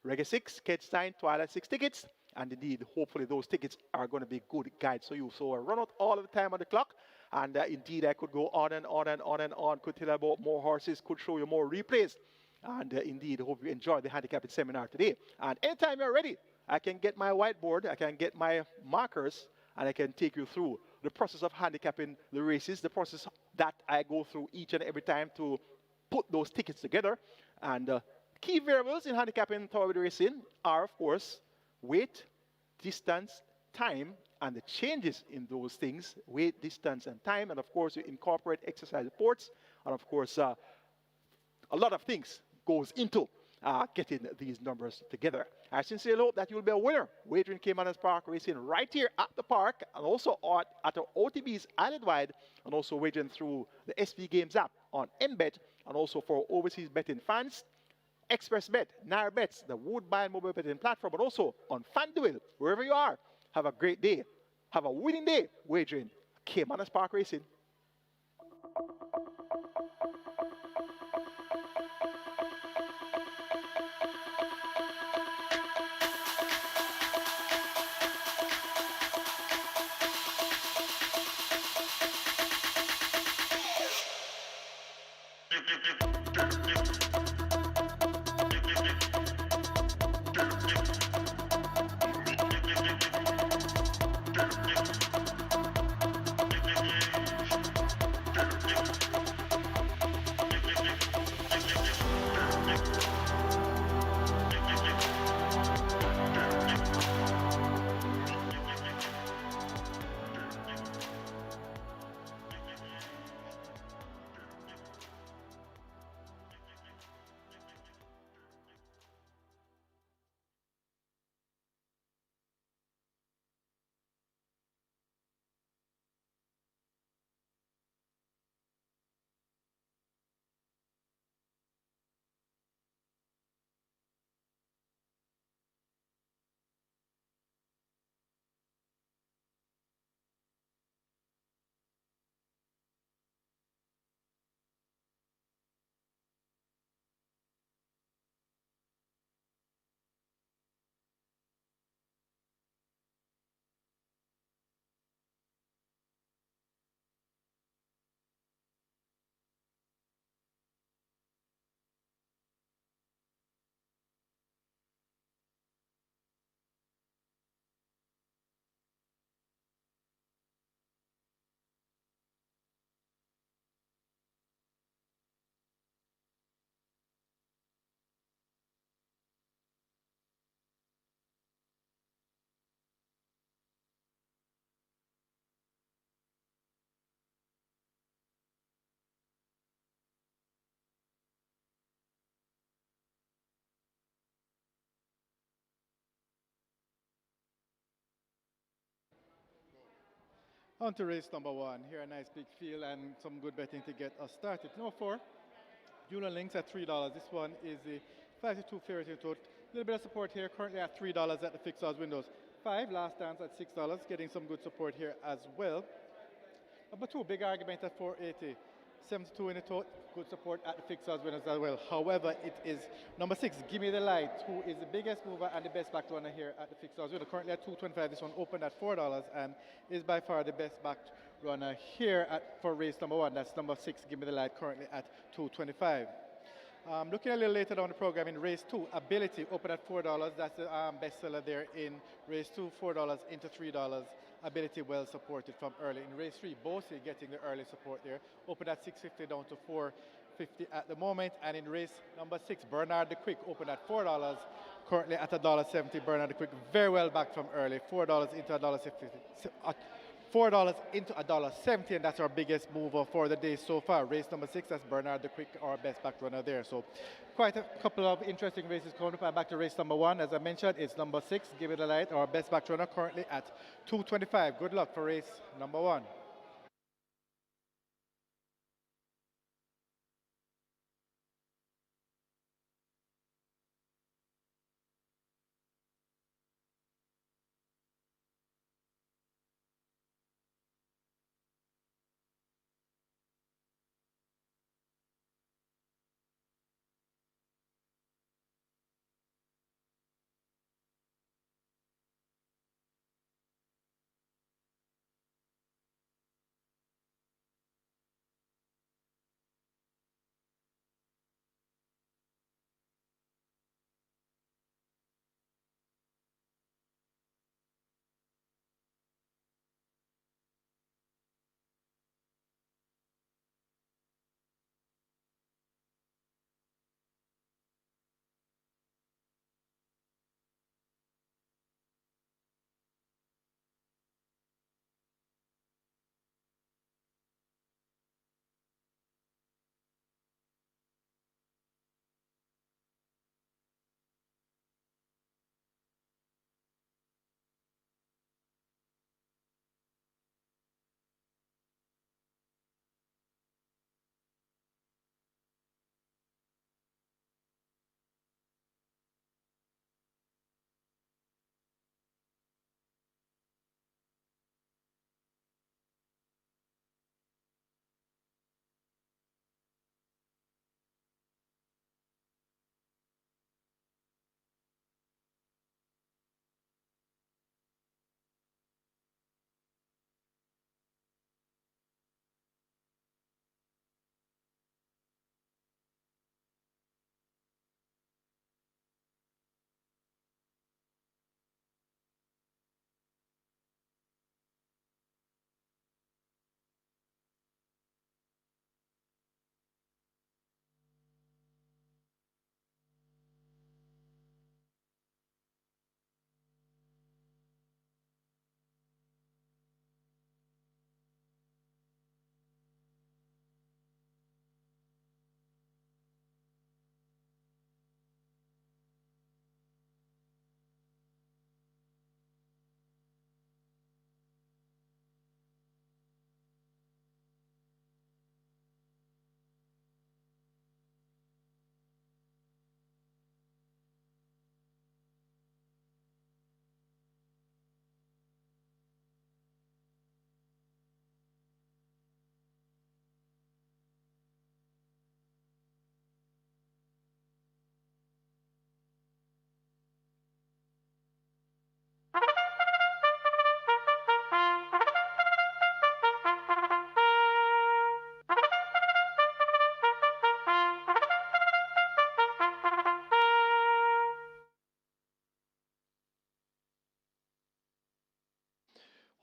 Reggae 6, Kids 9, Twilight 6 tickets, and indeed, hopefully those tickets are going to be good guides for you. So I run out all of the time on the clock, and indeed I could go on and on and on and on, could tell you about more horses, could show you more replays. And indeed, hope you enjoyed the handicapping seminar today. And anytime you're ready, I can get my whiteboard, I can get my markers, and I can take you through the process of handicapping the races, the process that I go through each and every time to put those tickets together. And key variables in handicapping thoroughbred racing are, of course, weight, distance, time, and the changes in those things, weight, distance, and time. And of course, you incorporate exercise reports, and of course, a lot of things goes into getting these numbers together. I sincerely hope that you'll be a winner wagering Caymanas Park Racing right here at the park, and also at our OTB's Island-wide, and also wagering through the SV Games app on MBet, and also for overseas betting fans, Express Bet, Naira Bets, the Woodbine mobile betting platform, but also on FanDuel, wherever you are. Have a great day. Have a winning day wagering Caymanas Park Racing. On to race number one. Here a nice big field and some good betting to get us started. Number 4, Julian Links at $3. This one is the 52 favorite in total. A little bit of support here, currently at $3 at the fixed odds windows. 5, last dance at $6, getting some good support here as well. Number 2, big argument at 480. 72 in the total, good support at the fixed odds winners as well. However, it is number 6, Give Me the Light, who is the biggest mover and the best back runner here at the fixed odds winner. Currently at $2.25. This one opened at $4 and is by far the best back runner here for race number 1. That's number 6, Give Me the Light, currently at $2.25. Looking a little later down the program in race 2, Ability opened at $4. That's the bestseller there in race 2, $4 into $3. Ability well supported from early. In race 3, Bossy getting the early support there. Opened at $6.50 down to $4.50 at the moment. And in race number 6, Bernard the Quick opened at $4, currently at $1.70. Bernard the Quick very well back from early. $4 into $1.50. $4 into $1.70, and that's our biggest mover for the day so far. Race number 6, that's Bernard the Quick, our best back runner there. So quite a couple of interesting races coming up. And back to race number 1, as I mentioned, it's number 6, Give It a Light, our best back runner, currently at $2.25. Good luck for race number 1.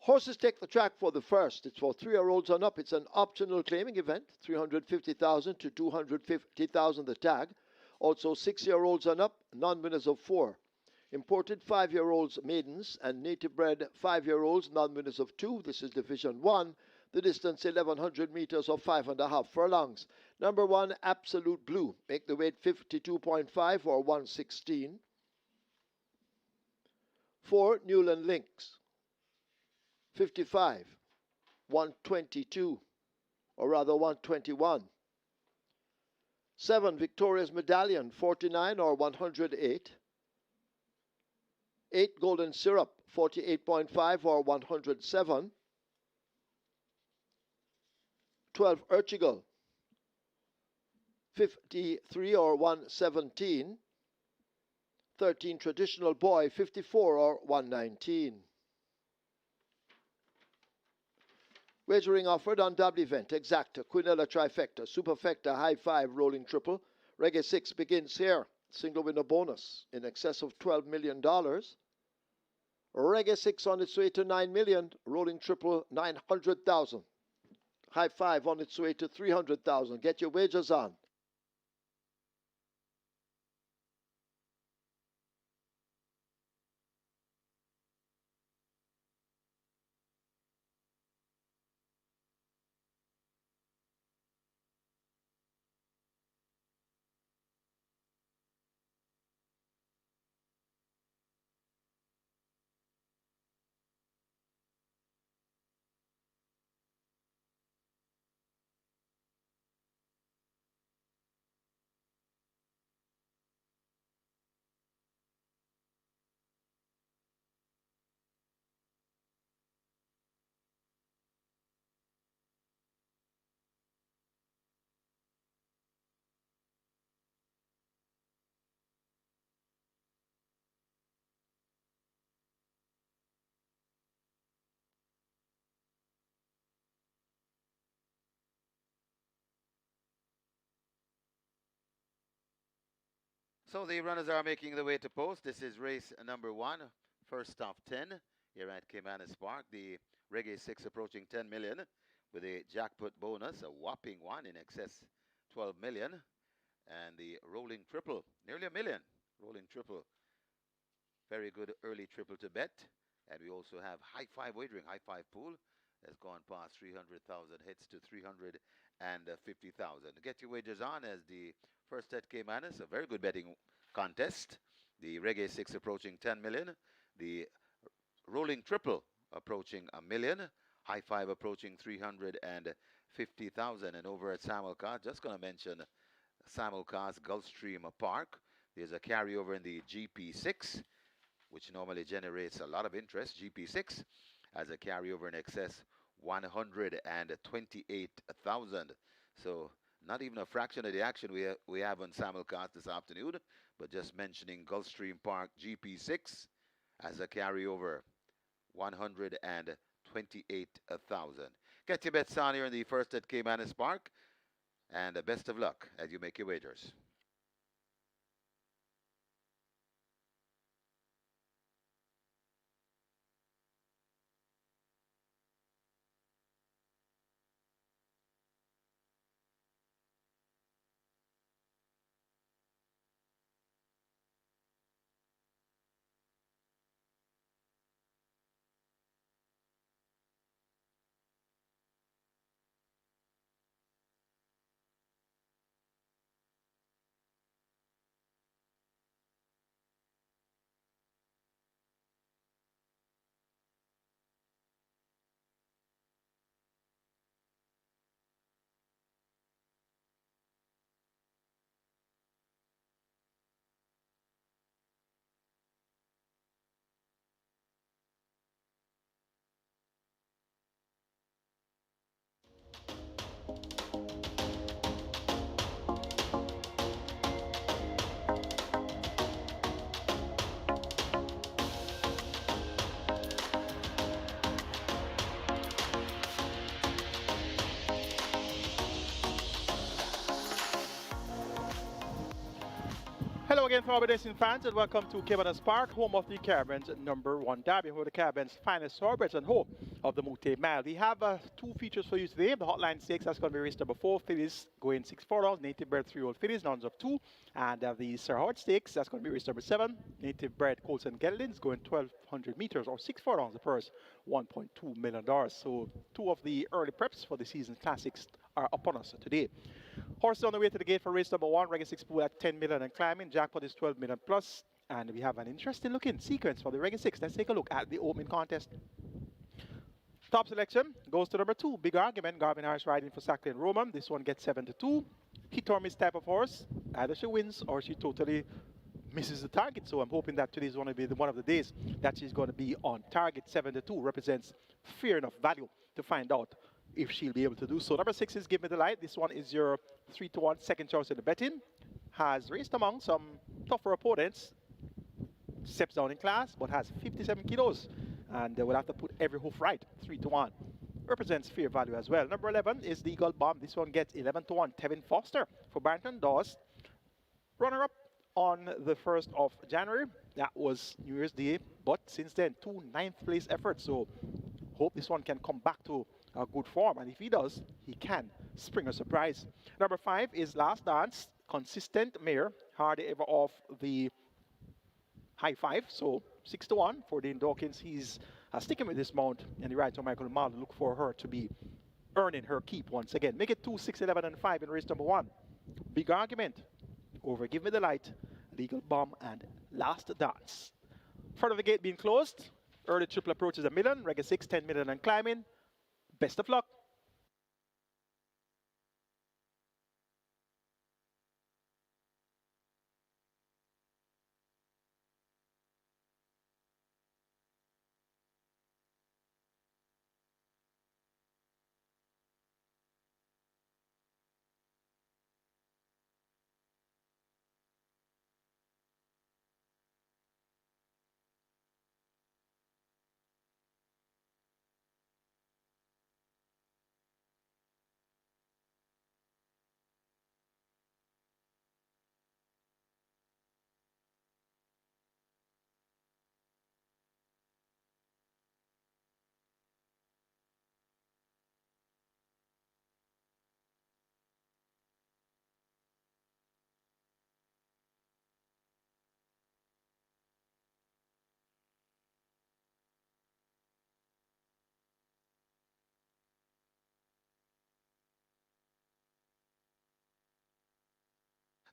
Horses take the track for the first. It's for 3-year-olds and up. It's an optional claiming event, 350,000 to 250,000 the tag. Also 6-year-olds and up, non-winners of 4. Imported 5-year-olds maidens and native bred 5-year-olds, non-winners of 2. This is Division 1. The distance 1100 meters or 5.5 furlongs. Number 1, Absolute Blue. Make the weight 52.5 or 116. 4, Newland Links. 55, 122, or rather 121. 7, Victoria's Medallion, 49 or 108. 8, Golden Syrup, 48.5 or 107. 12, Urchigal, 53 or 117. 13, Traditional Boy, 54 or 119. Wagering offered on double event, Exacta, Quinella Trifecta, Superfecta, High 5, Rolling Triple. Reggae 6 begins here. Single winner bonus in excess of $12 million. Reggae 6 on its way to $9 million. Rolling Triple, 900,000. High 5 on its way to 300,000. Get your wagers on. So the runners are making their way to post. This is race number 1, first of 10 here at Caymanas Park. The Reggae 6 approaching 10 million with a jackpot bonus, a whopping one in excess 12 million. And the Rolling Triple, nearly a million. Rolling Triple, very good early triple to bet. And we also have High 5 wagering, High 5 pool has gone past 300,000 hits to 350,000. Get your wagers on as the first at Caymanas, a very good betting contest. The Reggae 6 approaching 10 million. The Rolling Triple approaching a million. High 5 approaching 350,000. And over at Samilcast, just going to mention Samilcast Gulfstream Park. There's a carryover in the GP6, which normally generates a lot of interest. GP6 has a carryover in excess 128,000. So not even a fraction of the action we have on Samilcast this afternoon, but just mentioning Gulfstream Park GP6 as a carryover 128,000. Get your bets on here in the first at Caymanas Park, and best of luck as you make your wagers. again, fellow racing fans, and welcome to Caymanas Park, home of the Caribbean's #1 derby, where the Caribbean's finest thoroughbreds and home of the Moute Mile. We have two features for you today. The Hotline Stakes, that's going to be race number 4, fillies going 6 furlongs, native bred 3-year-old fillies, nuns of 2. And the Sir Howard Stakes, that's going to be race number 7, native bred colts and geldings going 1,200 meters or 6 furlongs, the purse $1.2 million. So two of the early preps for the season classics are upon us today. Horses on the way to the gate for race number 1, Reggae 6 pool at 10 million and climbing. Jackpot is 12 million plus. And we have an interesting looking sequence for the Reggae 6. Let's take a look at the opening contest. Top selection goes to number 2, Big Argument. Garvin Harris riding for Sacklin Roman. This one gets 7-2. Hit or miss type of horse. Either she wins or she totally misses the target. So I'm hoping that today is going to be one of the days that she's going to be on target. 7-2 represents fair enough value to find out if she'll be able to do so. Number 6 is Give Me the Light. This one is your 3-1 second choice in the betting. Has raced among some tougher opponents. Steps down in class, but has 57 kilos. And will have to put every hoof right. 3-1. Represents fair value as well. Number 11 is the Eagle Bomb. This one gets 11-1. Tevin Foster for Barrington Dawes. Runner-up on the 1st of January. That was New Year's Day. But since then, 2 9th place efforts. So hope this one can come back to a good form, and if he does, he can spring a surprise. Number 5 is Last Dance, consistent mare, hardly ever off the high 5, so 6-1 for Dane Dawkins. He's sticking with this mount, and he rides on Michael Marlon. Look for her to be earning her keep once again. Make it 2, 6, 11, and 5 in race number 1. Big Argument over Give Me the Light, Legal Bomb, and Last Dance. Front of the gate being closed. Early triple approaches $1 million. Reggae 6, 10 million and climbing. Best of luck.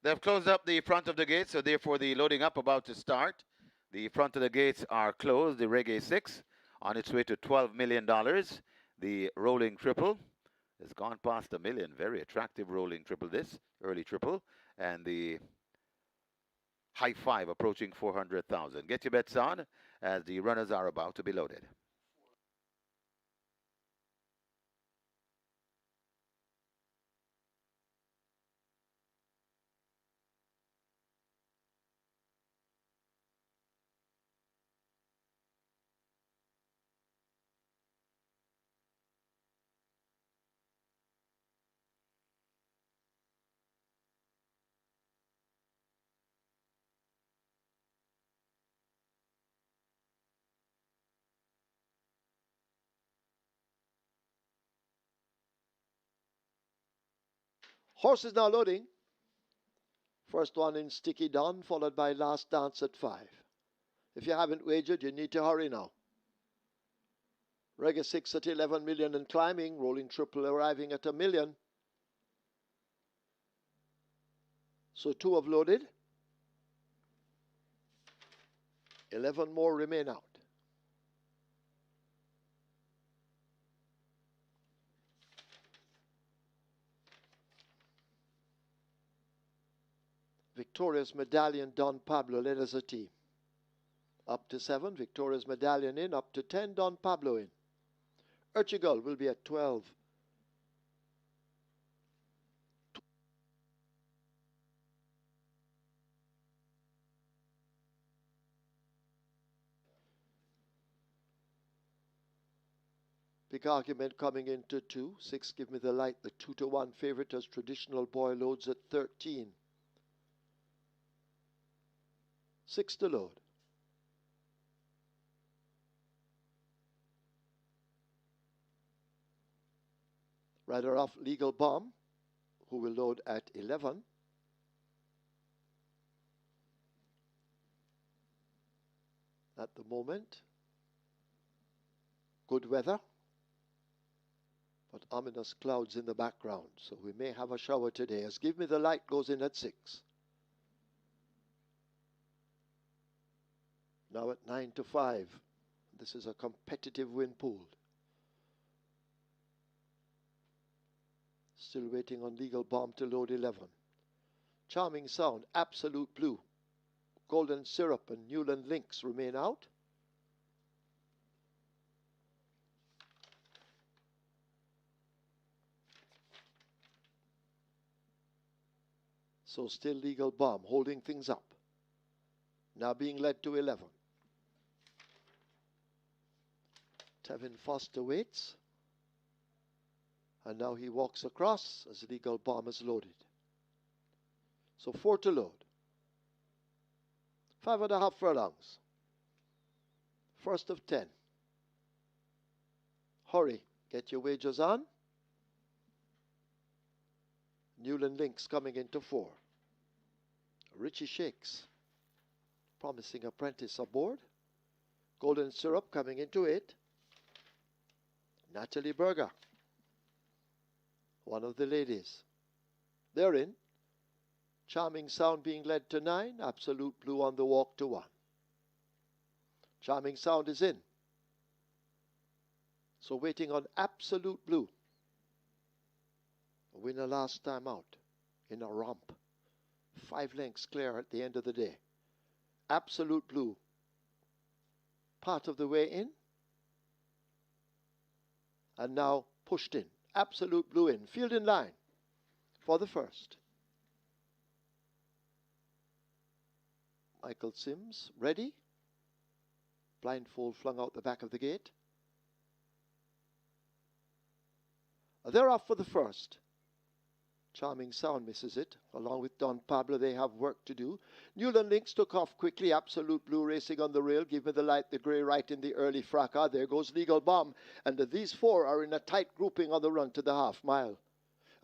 They've closed up the front of the gate, so therefore the loading up about to start. The front of the gates are closed. The Reggae 6 on its way to $12 million. The rolling triple has gone past $1 million. Very attractive rolling triple this, early triple. And the high 5 approaching 400,000. Get your bets on as the runners are about to be loaded. Horses now loading. First one in Sticky Don, followed by Last Dance at 5. If you haven't wagered, you need to hurry now. Reggae 6 at 11 million and climbing. Rolling triple arriving at $1 million. So 2 have loaded. 11 more remain out. Victoria's Medallion Don Pablo led as a team. Up to 7, Victoria's Medallion in. Up to 10, Don Pablo in. Urchigull will be at 12. Big Argument coming into 2. 6, Give Me the Light, the 2-1 favorite as Traditional Boy loads at 13. 6 to load. Rider off Legal Bomb, who will load at 11. At the moment, good weather, but ominous clouds in the background, so we may have a shower today as Give Me the Light goes in at 6. Now at 9 to 5. This is a competitive wind pool. Still waiting on Legal Bomb to load 11. Charming Sound, Absolute Blue, Golden Syrup and Newland Lynx remain out. So still Legal Bomb holding things up. Now being led to 11. Tevin Foster waits. And now he walks across as Legal Bomb is loaded. So 4 to load. 5.5 furlongs. First of 10. Hurry, get your wagers on. Newland Lynx coming into 4. Richie Shakes, promising apprentice aboard. Golden Syrup coming into 8. Natalie Berger, one of the ladies. They're in. Charming Sound being led to 9. Absolute Blue on the walk to 1. Charming Sound is in. So waiting on Absolute Blue. A winner last time out in a romp. 5 lengths clear at the end of the day. Absolute Blue. Part of the way in. And now pushed in. Absolute Blue in. Field in line for the first. Michael Sims ready. Blindfold flung out the back of the gate. They're off for the first. Charming Sound misses it. Along with Don Pablo, they have work to do. Newland Lynx took off quickly. Absolute Blue racing on the rail. Give Me the Light, the grey right in the early fracas. There goes Legal Bomb. And these 4 are in a tight grouping on the run to the half mile.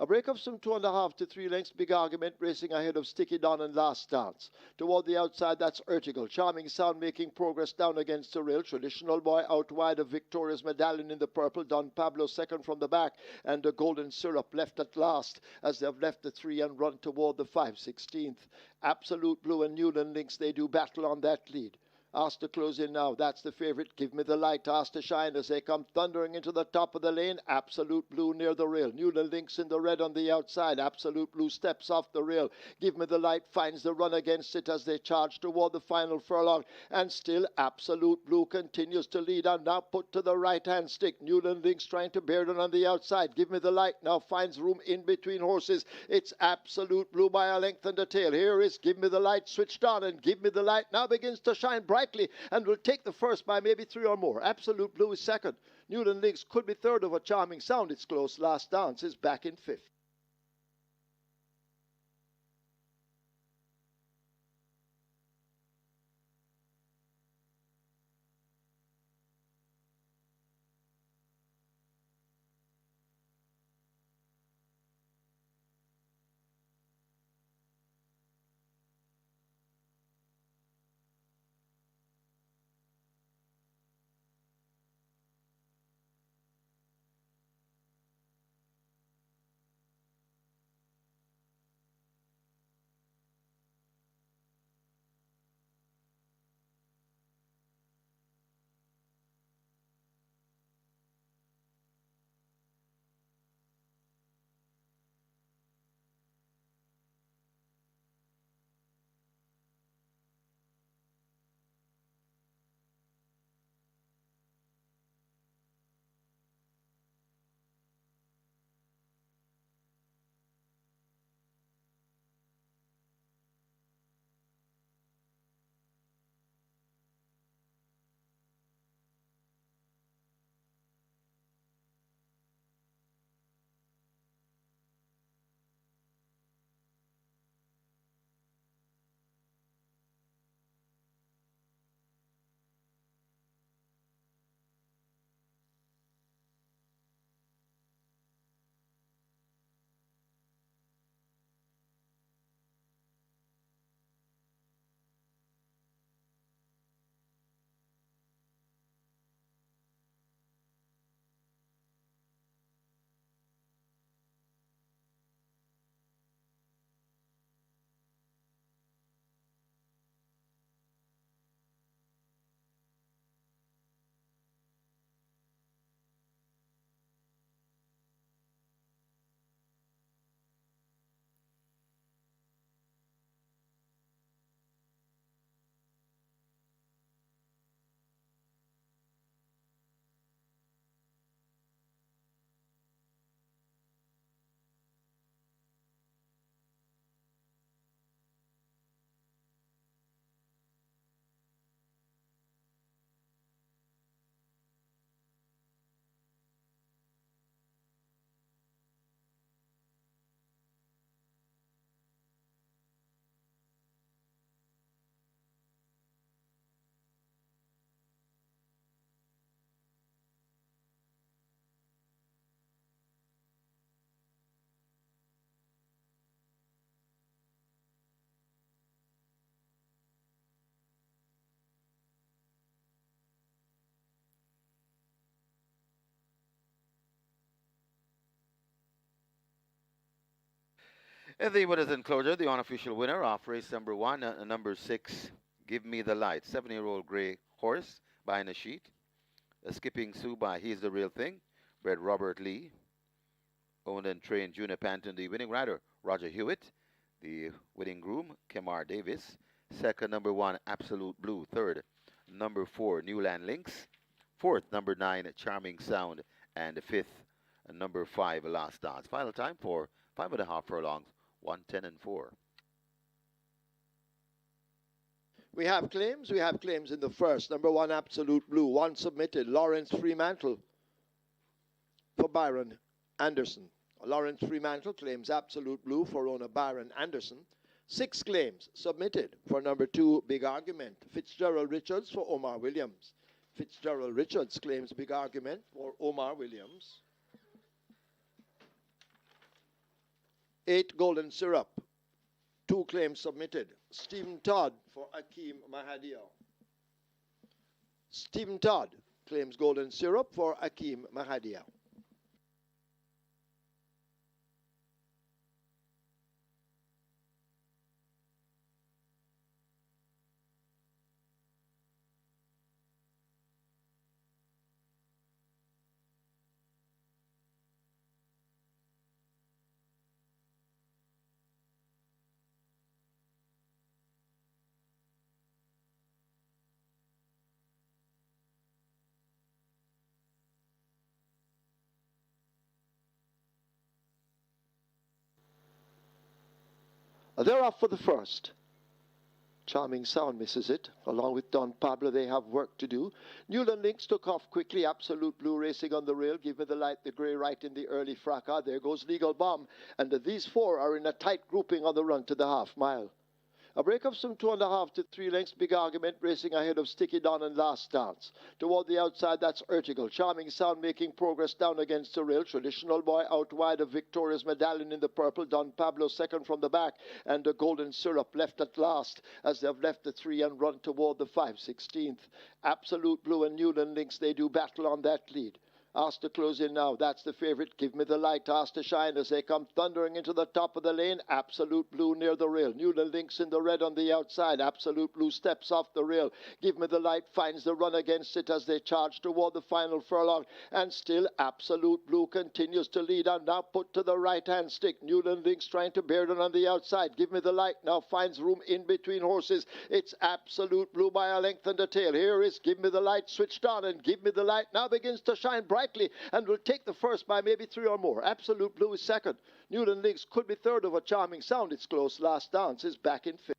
A break of some 2.5 to 3 lengths. Big Argument racing ahead of Sticky Don and Last Dance. Toward the outside, that's Ertigal. Charming Sound making progress down against the rail. Traditional Boy out wide of Victoria's Medallion in the purple. Don Pablo second from the back. And the Golden Syrup left at last as they've left the 3 and run toward the 5/16th. Absolute Blue and Newland Lynx, they do battle on that lead. Asked to close in now. That's the favorite. Give Me the Light. Asked to shine as they come thundering into the top of the lane. Absolute Blue near the rail. Newland Lynx in the red on the outside. Absolute Blue steps off the rail. Give Me the Light finds the run against it as they charge toward the final furlong. And still Absolute Blue continues to lead and now put to the right-hand stick. Newland Lynx trying to bear down on the outside. Give Me the Light now finds room in between horses. It's Absolute Blue by a length and a tail. Here is Give Me the Light switched on, and Give Me the Light now begins to shine bright and will take the first by maybe 3 or more. Absolute Blue is second. Newland Lynx could be third over Charming Sound. It's close. Last Dance is back in 5th. In the winners enclosure, the unofficial winner of race number one, number 6, Give Me the Light, 7-year-old gray horse behind the sheet. Skipping Sue by He's the Real Thing, bred Robert Lee. Owned and trained Junior Panton, the winning rider, Roger Hewitt. The winning groom, Kemar Davis. Second, number 1, Absolute Blue. Third, number 4, Newland Lynx. Fourth, number 9, Charming Sound. And fifth, number 5, Last Dance. Final time for 5.5 furlongs, 1:10 and 4. We have claims. We have claims in the first. Number 1, Absolute Blue. 1 submitted. Lawrence Fremantle for Byron Anderson. Lawrence Fremantle claims Absolute Blue for owner Byron Anderson. 6 claims submitted for number 2, Big Argument. Fitzgerald Richards for Omar Williams. Fitzgerald Richards claims Big Argument for Omar Williams. 8, Golden Syrup. 2 claims submitted. Stephen Todd for Akeem Mahadia. Stephen Todd claims Golden Syrup for Akeem Mahadia. They're off for the first. Charming Sound misses it. Along with Don Pablo, they have work to do. Newland Lynx took off quickly. Absolute Blue racing on the rail. Give Me the Light, the grey right in the early fracas. There goes Legal Bomb. And these 4 are in a tight grouping on the run to the half mile. A break of some 2.5 to 3 lengths. Big Argument racing ahead of Sticky Don and Last Dance. Toward the outside, that's Urtigal. Charming Sound making progress down against the rail. Traditional Boy out wide, a victorious medallion in the purple. Don Pablo second from the back. And the Golden Syrup left at last as they've left the 3 and run toward the 5/16th. Absolute Blue and Newland Lynx, they do battle on that lead. Asked to close in now. That's the favorite. Give Me the Light. Asked to shine as they come thundering into the top of the lane. Absolute Blue near the rail. Newland Lynx in the red on the outside. Absolute Blue steps off the rail. Give Me the Light finds the run against it as they charge toward the final furlong. And still Absolute Blue continues to lead and now put to the right-hand stick. Newland Lynx trying to bear down on the outside. Give Me the Light now finds room in between horses. It's Absolute Blue by a length and a tail. Here is Give Me the Light switched on, and Give Me the Light now begins to shine bright and will take the first by maybe 3 or more. Absolute Blue is second. Newland Lynx could be third over Charming Sound. It's close. Last Dance is back in fifth.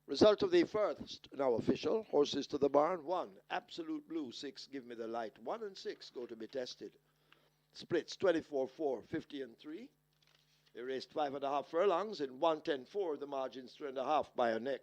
Result of the first, now official. Horses to the barn. 1, Absolute Blue. 6, Give Me the Light. 1 and 6 go to be tested. Splits 24-4, 50 and 3. They raced 5.5 furlongs in 1:10.4. The margin's 3.5 by a neck.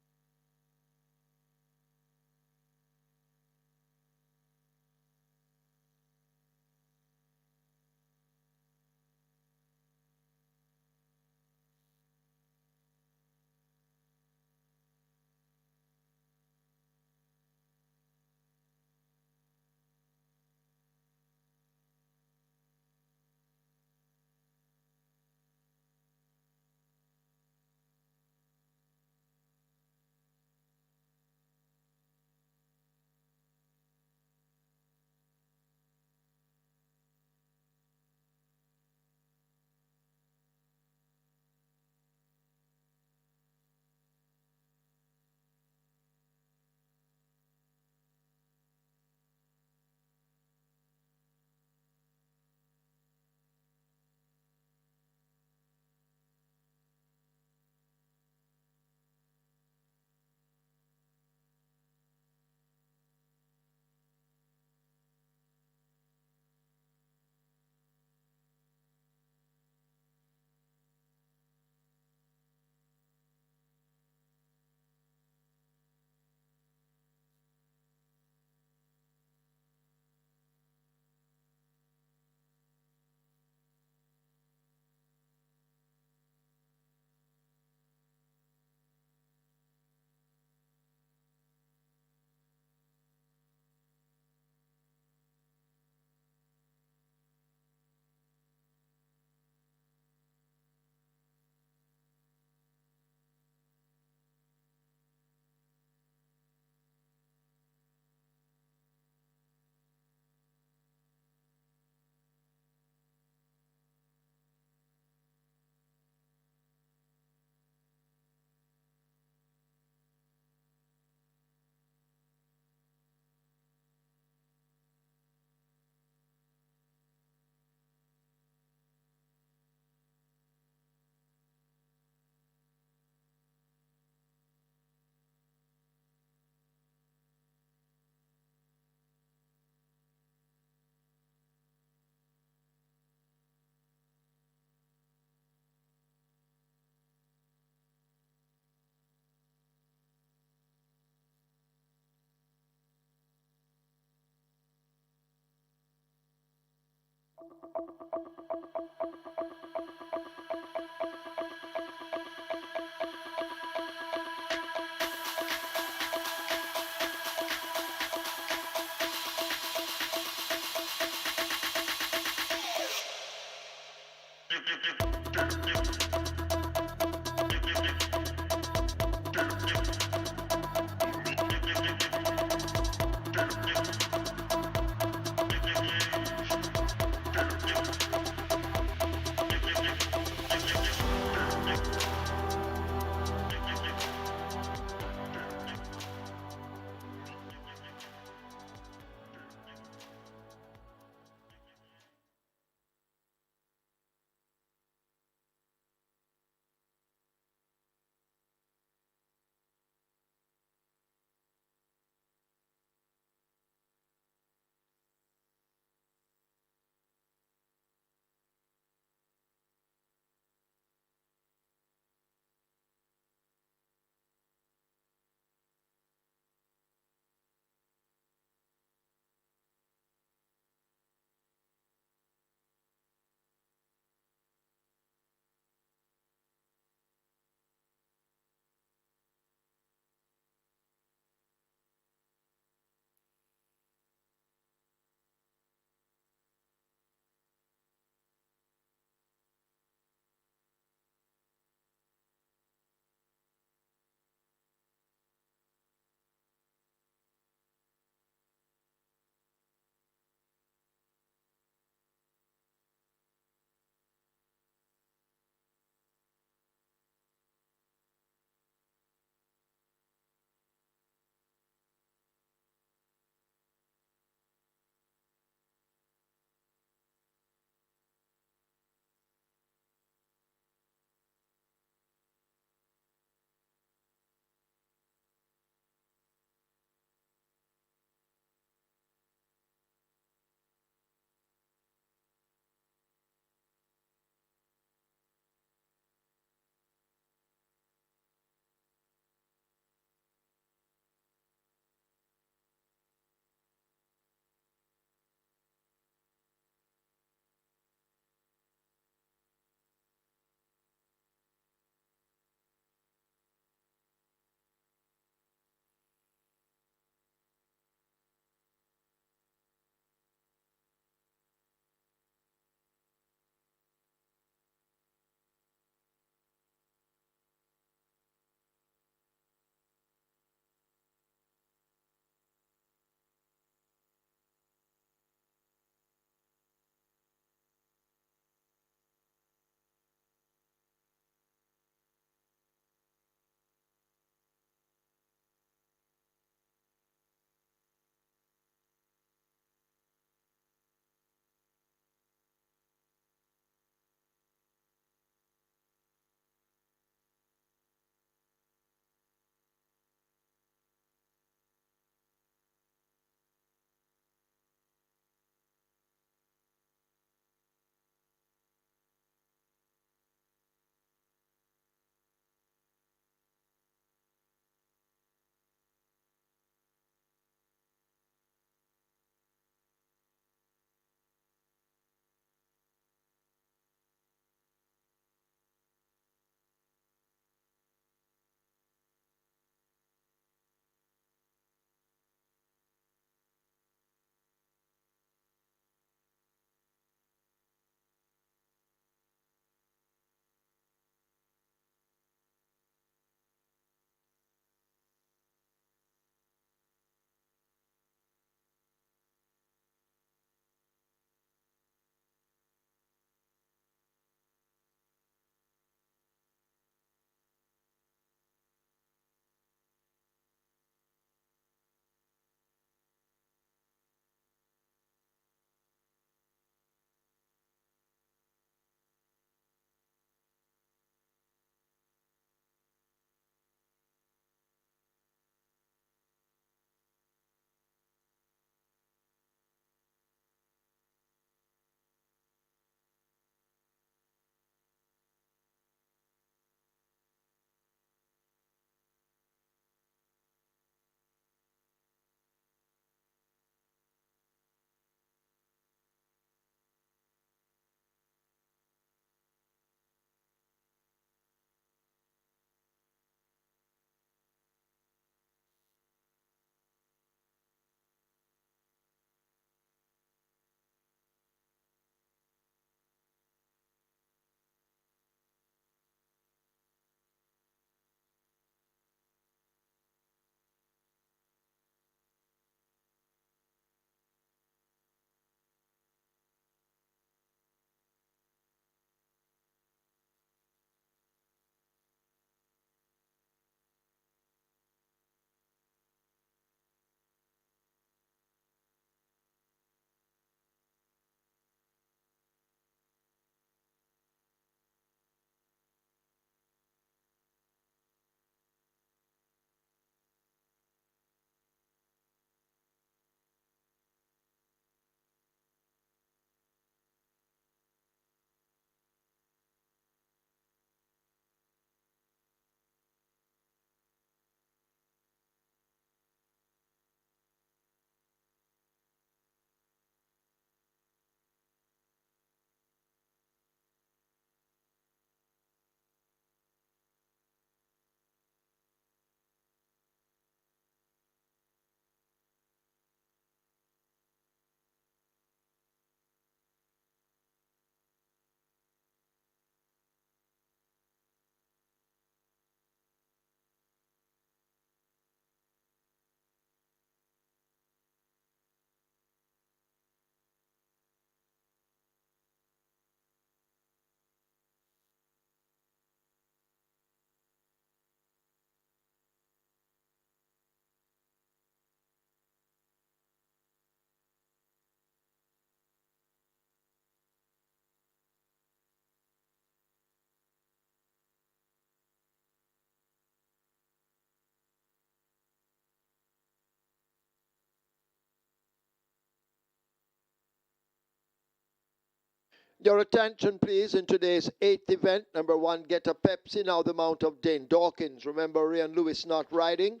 Your attention, please, in today's 8th event. Number 1, Get a Pepsi, now the mount of Dane Dawkins. Remember, Ryan Lewis not riding.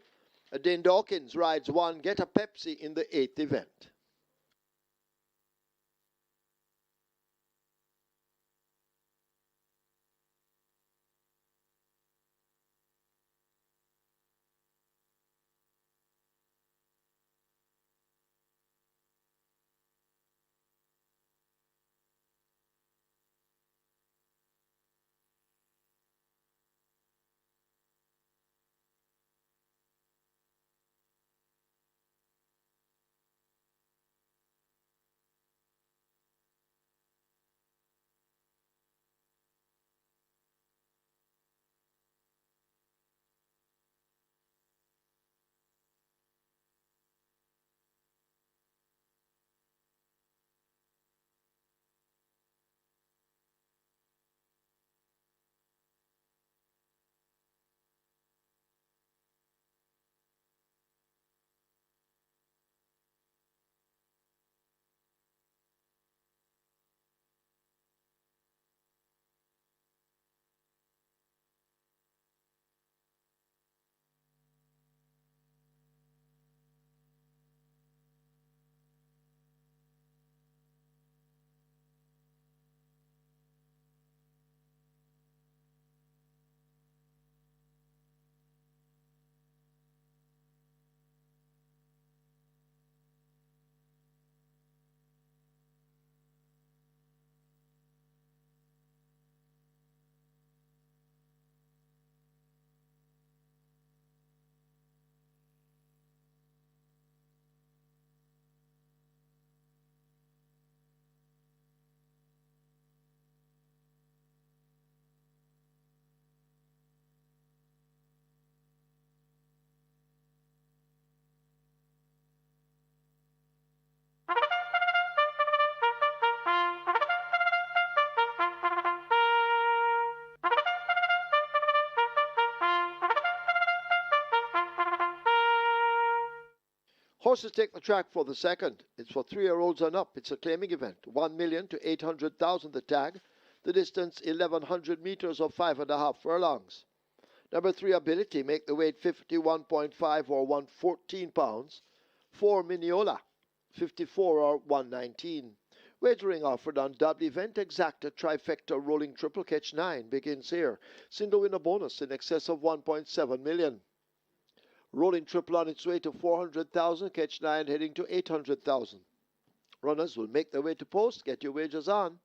Dane Dawkins rides 1, Get a Pepsi in the 8th event. Horses take the track for the second. It's for 3-year-olds and up. It's a claiming event. 1 million to 800,000 the tag. The distance 1100 meters or 5.5 furlongs. Number 3, Ability, make the weight 51.5 or 114 pounds. 4, Miniola, 54 or 119. Wagering offered on double event exacta trifecta rolling triple catch 9 begins here. Single winner bonus in excess of 1.7 million. Rolling triple on its way to 400,000, catch 9 heading to 800,000. Runners will make their way to post. Get your wagers on.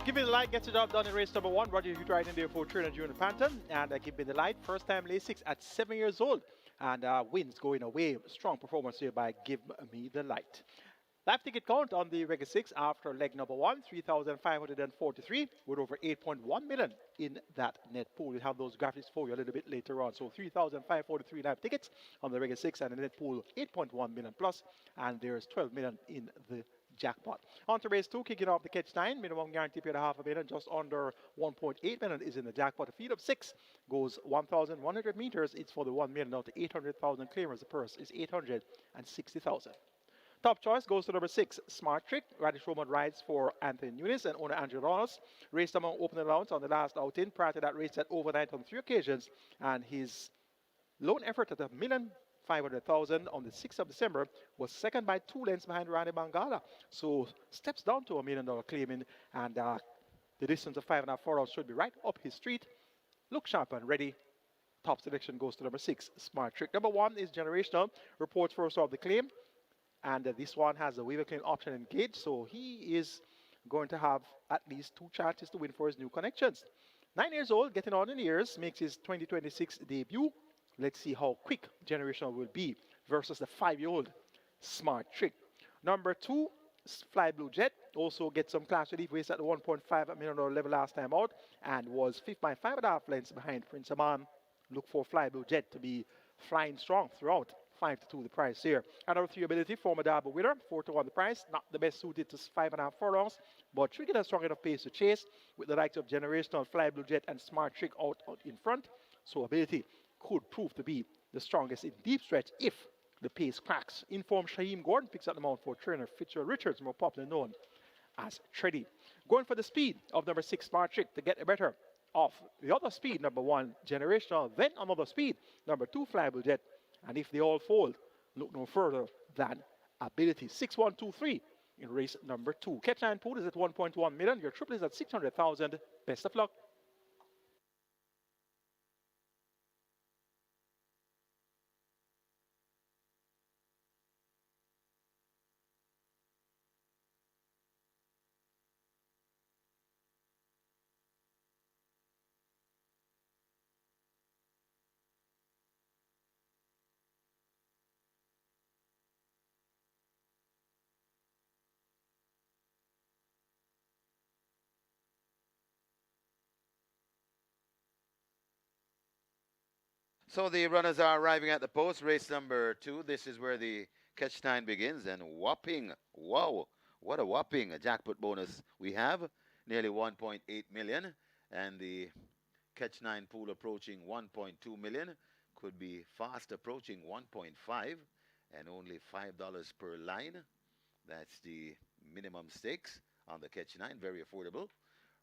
Give me the light, gets the job done in race number 1. Roger Hugh right in there for trainer Junior Panton. And give me the light, first time lay 6 at 7 years old. And wins going away. Strong performance here by Give Me the Light. Live ticket count on the Regular 6 after leg number 1, 3,543 with over 8.1 million in that net pool. We'll have those graphics for you a little bit later on. So 3,543 live tickets on the Regular 6 and the net pool 8.1 million plus. And there's 12 million in the jackpot. On to race 2, kicking off the catch 9. Minimum guarantee paid $500,000. Just under 1.8 million is in the jackpot. A field of 6 goes 1,100 meters. It's for the 1 million out to 800,000 claimers. The purse is 860,000. Top choice goes to number 6, Smart Trick. Radish Roman rides for Anthony Nunes and owner Andrew Donalds. Raced among open allowance on the last outing. Prior to that, raced at overnight on 3 occasions. And his lone effort at $1,500,000 on the 6th of December was second by 2 lengths behind Randy Bangala. So steps down to $1 million claiming. And the distance of 5.5 furlongs should be right up his street. Look sharp and ready. Top selection goes to number 6, Smart Trick. Number 1 is Generational. Reports first of the claim. And this one has a waiver claim option engaged, so he is going to have at least 2 chances to win for his new connections. 9 years old, getting on in years, makes his 2026 debut. Let's see how quick Generational will be versus the 5-year-old Smart Trick. Number 2, Fly Blue Jet, also gets some class relief, raced at the $1.5 million level last time out, and was 5 by 5.5 lengths behind Prince Aman. Look for Fly Blue Jet to be flying strong throughout. 5-2 the price here. And number 3 Ability, former Derby winner, 4-1 the price. Not the best suited to 5.5 furlongs, but Tricky has strong enough pace to chase with the likes of Generational, Fly Blue Jet, and Smart Trick out in front. So Ability could prove to be the strongest in deep stretch if the pace cracks. Informed Shaheem Gordon picks up the mount for trainer Fitzgerald Richards, more popularly known as Treddy. Going for the speed of number 6 Smart Trick to get the better of the other speed, number 1 Generational, then another speed, number 2 Fly Blue Jet. And if they all fold, look no further than Ability. 6-1-2-3 in race number 2. Catch 9 pool is at 1.1 million. Your triple is at 600,000. Best of luck. So the runners are arriving at the post. Race number 2. This is where the catch 9 begins. And whopping, wow, what a whopping jackpot bonus we have. Nearly 1.8 million. And the catch 9 pool approaching 1.2 million. Could be fast approaching 1.5. And only $5 per line. That's the minimum stakes on the catch 9. Very affordable.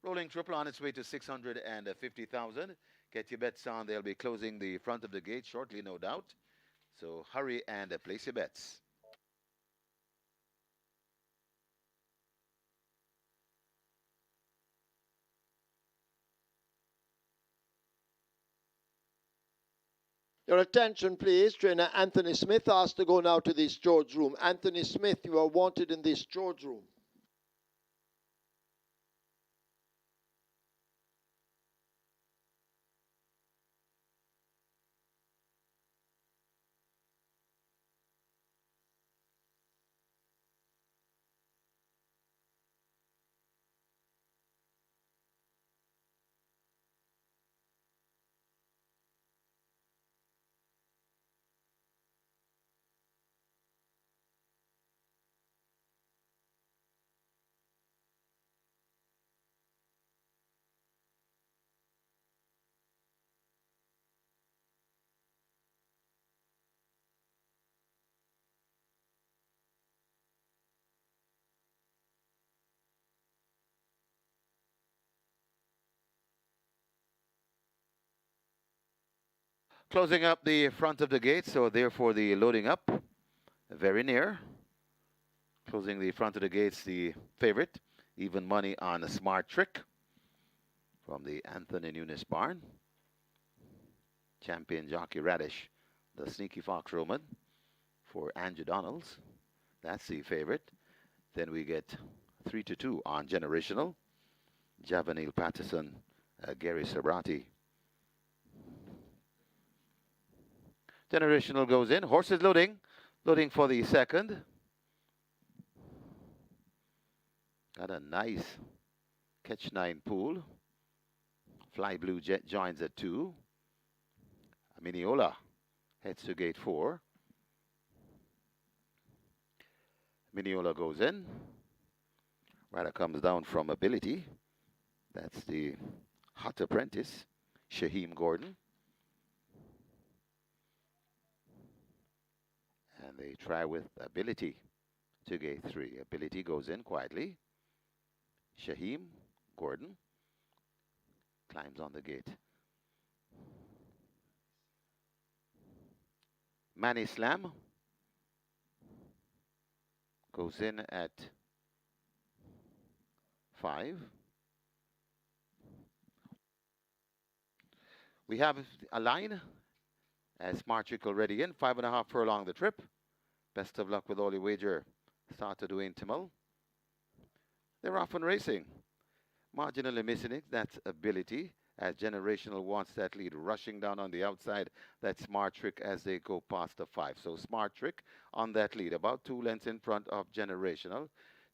Rolling triple on its way to 650,000. Get your bets on. They'll be closing the front of the gate shortly, no doubt. So hurry and place your bets. Your attention, please. Trainer Anthony Smith asked to go now to the storage room. Anthony Smith, you are wanted in the storage room. Closing up the front of the gate, so therefore the loading up. Very near. Closing the front of the gates, the favorite. Even money on a Smart Trick from the Anthony Nunes barn. Champion jockey Radish, the Sneaky Fox Roman for Andrew Donalds. That's the favorite. Then we get 3-2 on Generational. Javanil Patterson, Gary Sabrati. Generational goes in. Horses loading. Loading for the second. Got a nice catch 9 pool. Fly Blue Jet joins at 2. Miniola heads to gate 4. Miniola goes in. Rider comes down from Ability. That's the hot apprentice, Shaheem Gordon. And they try with Ability to gate 3. Ability goes in quietly. Shaheem Gordon climbs on the gate. Manny Slam goes in at 5. We have a line as Smart Trick already in. 5.5 furlong the trip. Best of luck with all your wager. Start to Dwayne Timmel. They're off and racing. Marginally missing it. That's Ability. As Generational wants that lead, rushing down on the outside. That's Smart Trick as they go past the 5. So Smart Trick on that lead, about 2 lengths in front of Generational.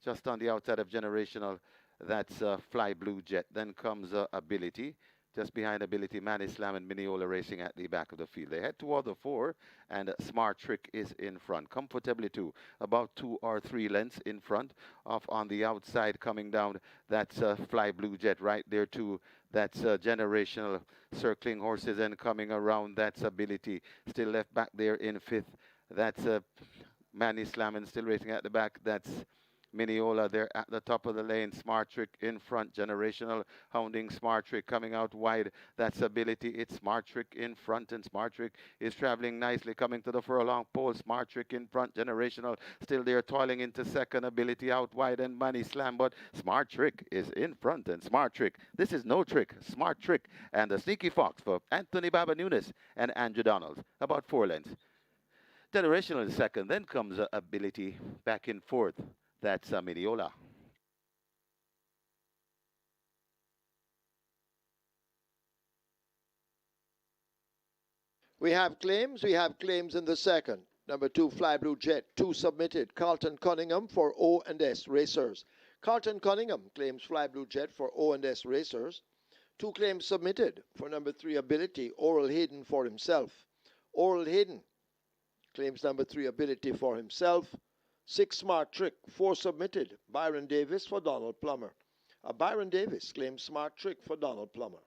Just on the outside of Generational, that's Fly Blue Jet. Then comes Ability. Just behind Ability, Manny Slam and Miniola racing at the back of the field. They head toward the 4, and Smart Trick is in front, comfortably too, about 2 or 3 lengths in front of on the outside coming down. That's Fly Blue Jet right there too. That's Generational circling horses and coming around. That's Ability still left back there in 5th. That's Manny Slam and still racing at the back. That's Miniola there at the top of the lane. Smart Trick in front. Generational hounding Smart Trick coming out wide. That's Ability. It's Smart Trick in front, and Smart Trick is traveling nicely coming to the furlong pole. Smart Trick in front. Generational still there toiling into second. Ability out wide and Manny Slam, but Smart Trick is in front, and Smart Trick. This is no trick. Smart Trick and the Sneaky Fox for Anthony Baba Nunes and Andrew Donald. About 4 lengths. Generational in second. Then comes Ability back in 4th. That's Miniola. We have claims. We have claims in the second. Number 2, Fly Blue Jet, 2 submitted. Carlton Cunningham for O&S Racers. Carlton Cunningham claims Fly Blue Jet for O&S Racers. 2 claims submitted. For number 3, Ability, Oral Hayden for himself. Oral Hayden claims number 3, Ability for himself. 6, Smart Trick, 4 submitted. Byron Davis for Donald Plummer. Byron Davis claims Smart Trick for Donald Plummer.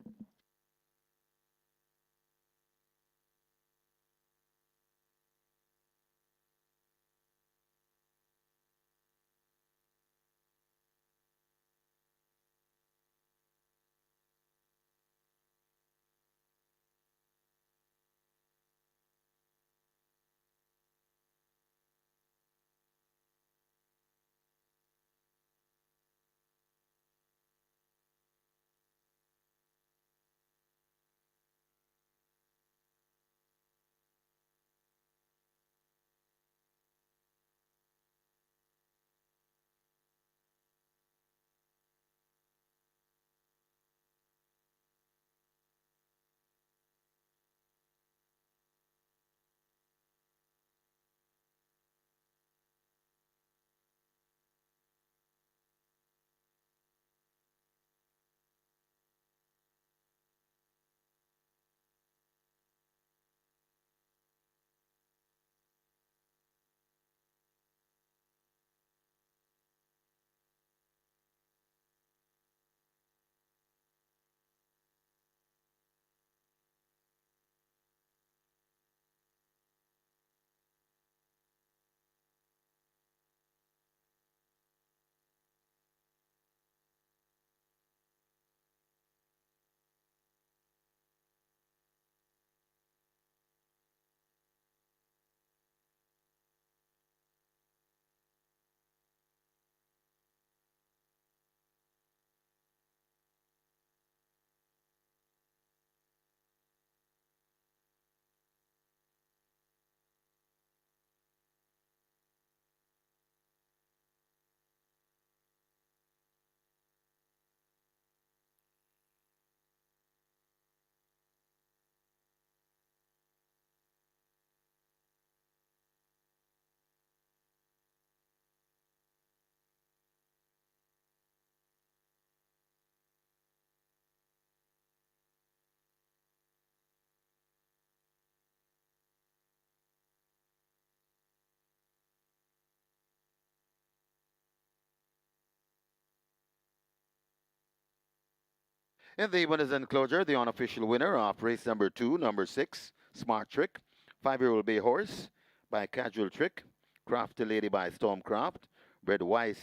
In the winners' enclosure, the unofficial winner of race number 2, number 6, Smart Trick, 5-year-old bay horse by Casual Trick, Crafty Lady by Stormcraft, bred Weiss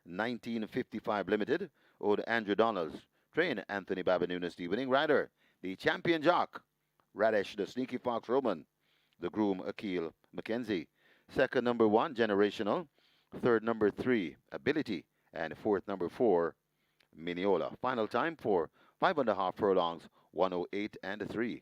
1955 Limited, owed Andrew Donalds, train Anthony Babanunas, the winning rider, the champion jock, Radish the Sneaky Fox Roman, the groom Akil Mackenzie, second number 1, Generational, third number 3, Ability, and fourth number 4, Mineola. Final time for 5.5 furlongs, 108 and 3.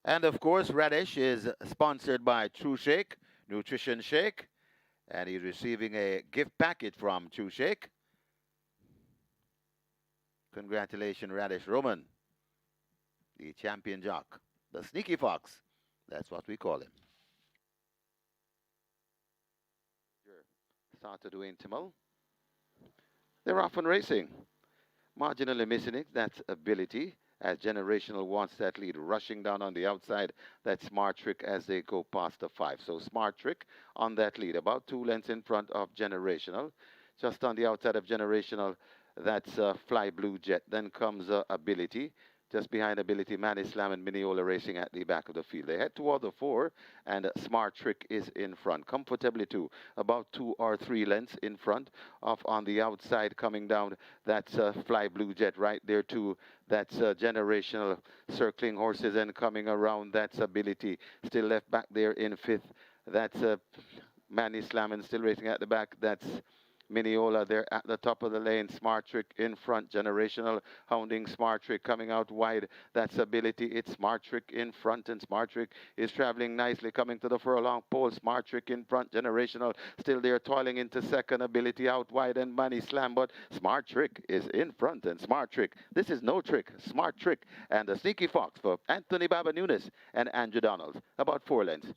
And of course, Radish is sponsored by True Shake, Nutrition Shake, and he's receiving a gift packet from True Shake. Congratulations, Radish Roman, the champion jock, the Sneaky Fox. That's what we call him. Started doing Timel. They're off and racing. Marginally missing it, that's Ability, as Generational wants that lead. Rushing down on the outside, that's Smart Trick as they go past the 5. So Smart Trick on that lead, about 2 lengths in front of Generational. Just on the outside of Generational, that's Fly Blue Jet. Then comes Ability. Just behind Ability, Man Islam and Mineola racing at the back of the field. They head toward the 4, and Smart Trick is in front, comfortably too, about 2 or 3 lengths in front of on the outside coming down. That's Fly Blue Jet right there too. That's Generational circling horses and coming around. That's Ability still left back there in 5th. That's Man Islam and still racing at the back. That's Mineola there at the top of the lane. Smart Trick in front. Generational hounding Smart Trick coming out wide. That's Ability. It's Smart Trick in front, and Smart Trick is traveling nicely coming to the furlong pole. Smart Trick in front. Generational still there toiling into second. Ability out wide and Money Slam, but Smart Trick is in front, and Smart Trick. This is no trick. Smart Trick and the Sneaky Fox for Anthony Baba Nunes and Andrew Donald. About 4 lengths.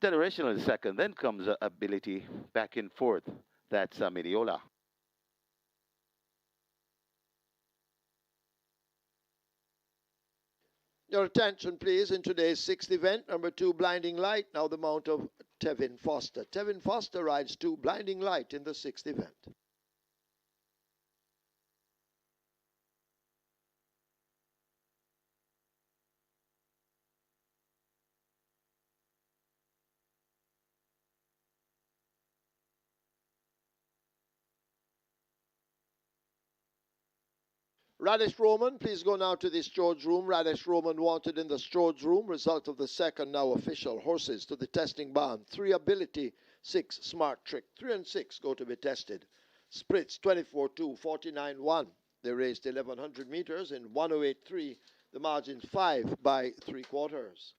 Generational in second. Then comes Ability back in fourth. That's Mineola. Your attention, please, in today's 6th event, number 2, Blinding Light, now the mount of Tevin Foster. Tevin Foster rides 2, Blinding Light, in the 6th event. Radish Roman, please go now to the Strode's room. Radish Roman wanted in the Strode's room. Result of the second now official. Horses to the testing barn. 3 ability, 6 smart trick. 3 and 6 go to be tested. Spritz 24-2, 49-1. They raced 1100 meters in 108.3. The margin 5 by 3/4.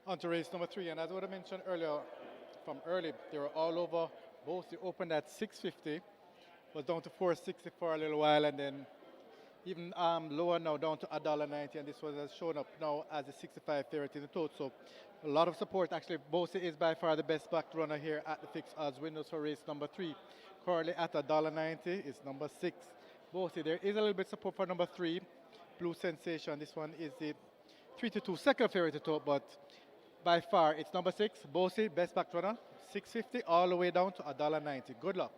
On to race number 3, and as I mentioned earlier, from early, they were all over. Both they opened at 650, was down to 460 for a little while, and then even lower now down to $1.90, and this one has shown up now as a 65 favorite in the total. So a lot of support. Actually, Bosse is by far the best backed runner here at the fixed odds windows for race number 3. Currently at $1.90 is number 6. Bosse, there is a little bit support for number 3, Blue Sensation. This one is the 3-2 second favorite to top, but by far it's number 6, Bosse, best backed runner, 650 all the way down to $1.90. Good luck.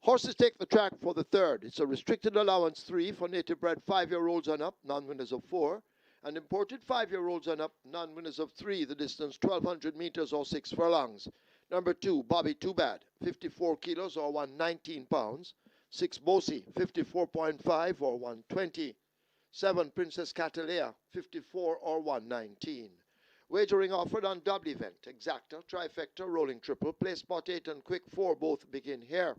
Horses take the track for the third. It's a restricted allowance 3 for native bred 5-year-olds and up, non-winners of 4. And imported 5-year-olds and up, non-winners of 3, the distance 1,200 meters or 6 furlongs. Number 2, Bobby Too Bad, 54 kilos or 119 pounds. 6, Bosie, 54.5 or 120. 7, Princess Catalea, 54 or 119. Wagering offered on double event, exacta, trifecta, rolling triple, play spot 8 and quick 4 both begin here.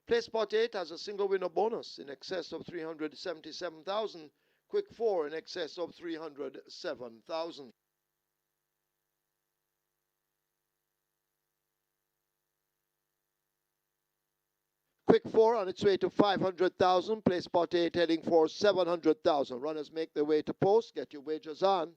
Play spot 8 has a single winner bonus in excess of 377,000. Quick 4 in excess of 307,000. Quick 4 on its way to 500,000. Play spot 8 heading for 700,000. Runners make their way to post. Get your wagers on.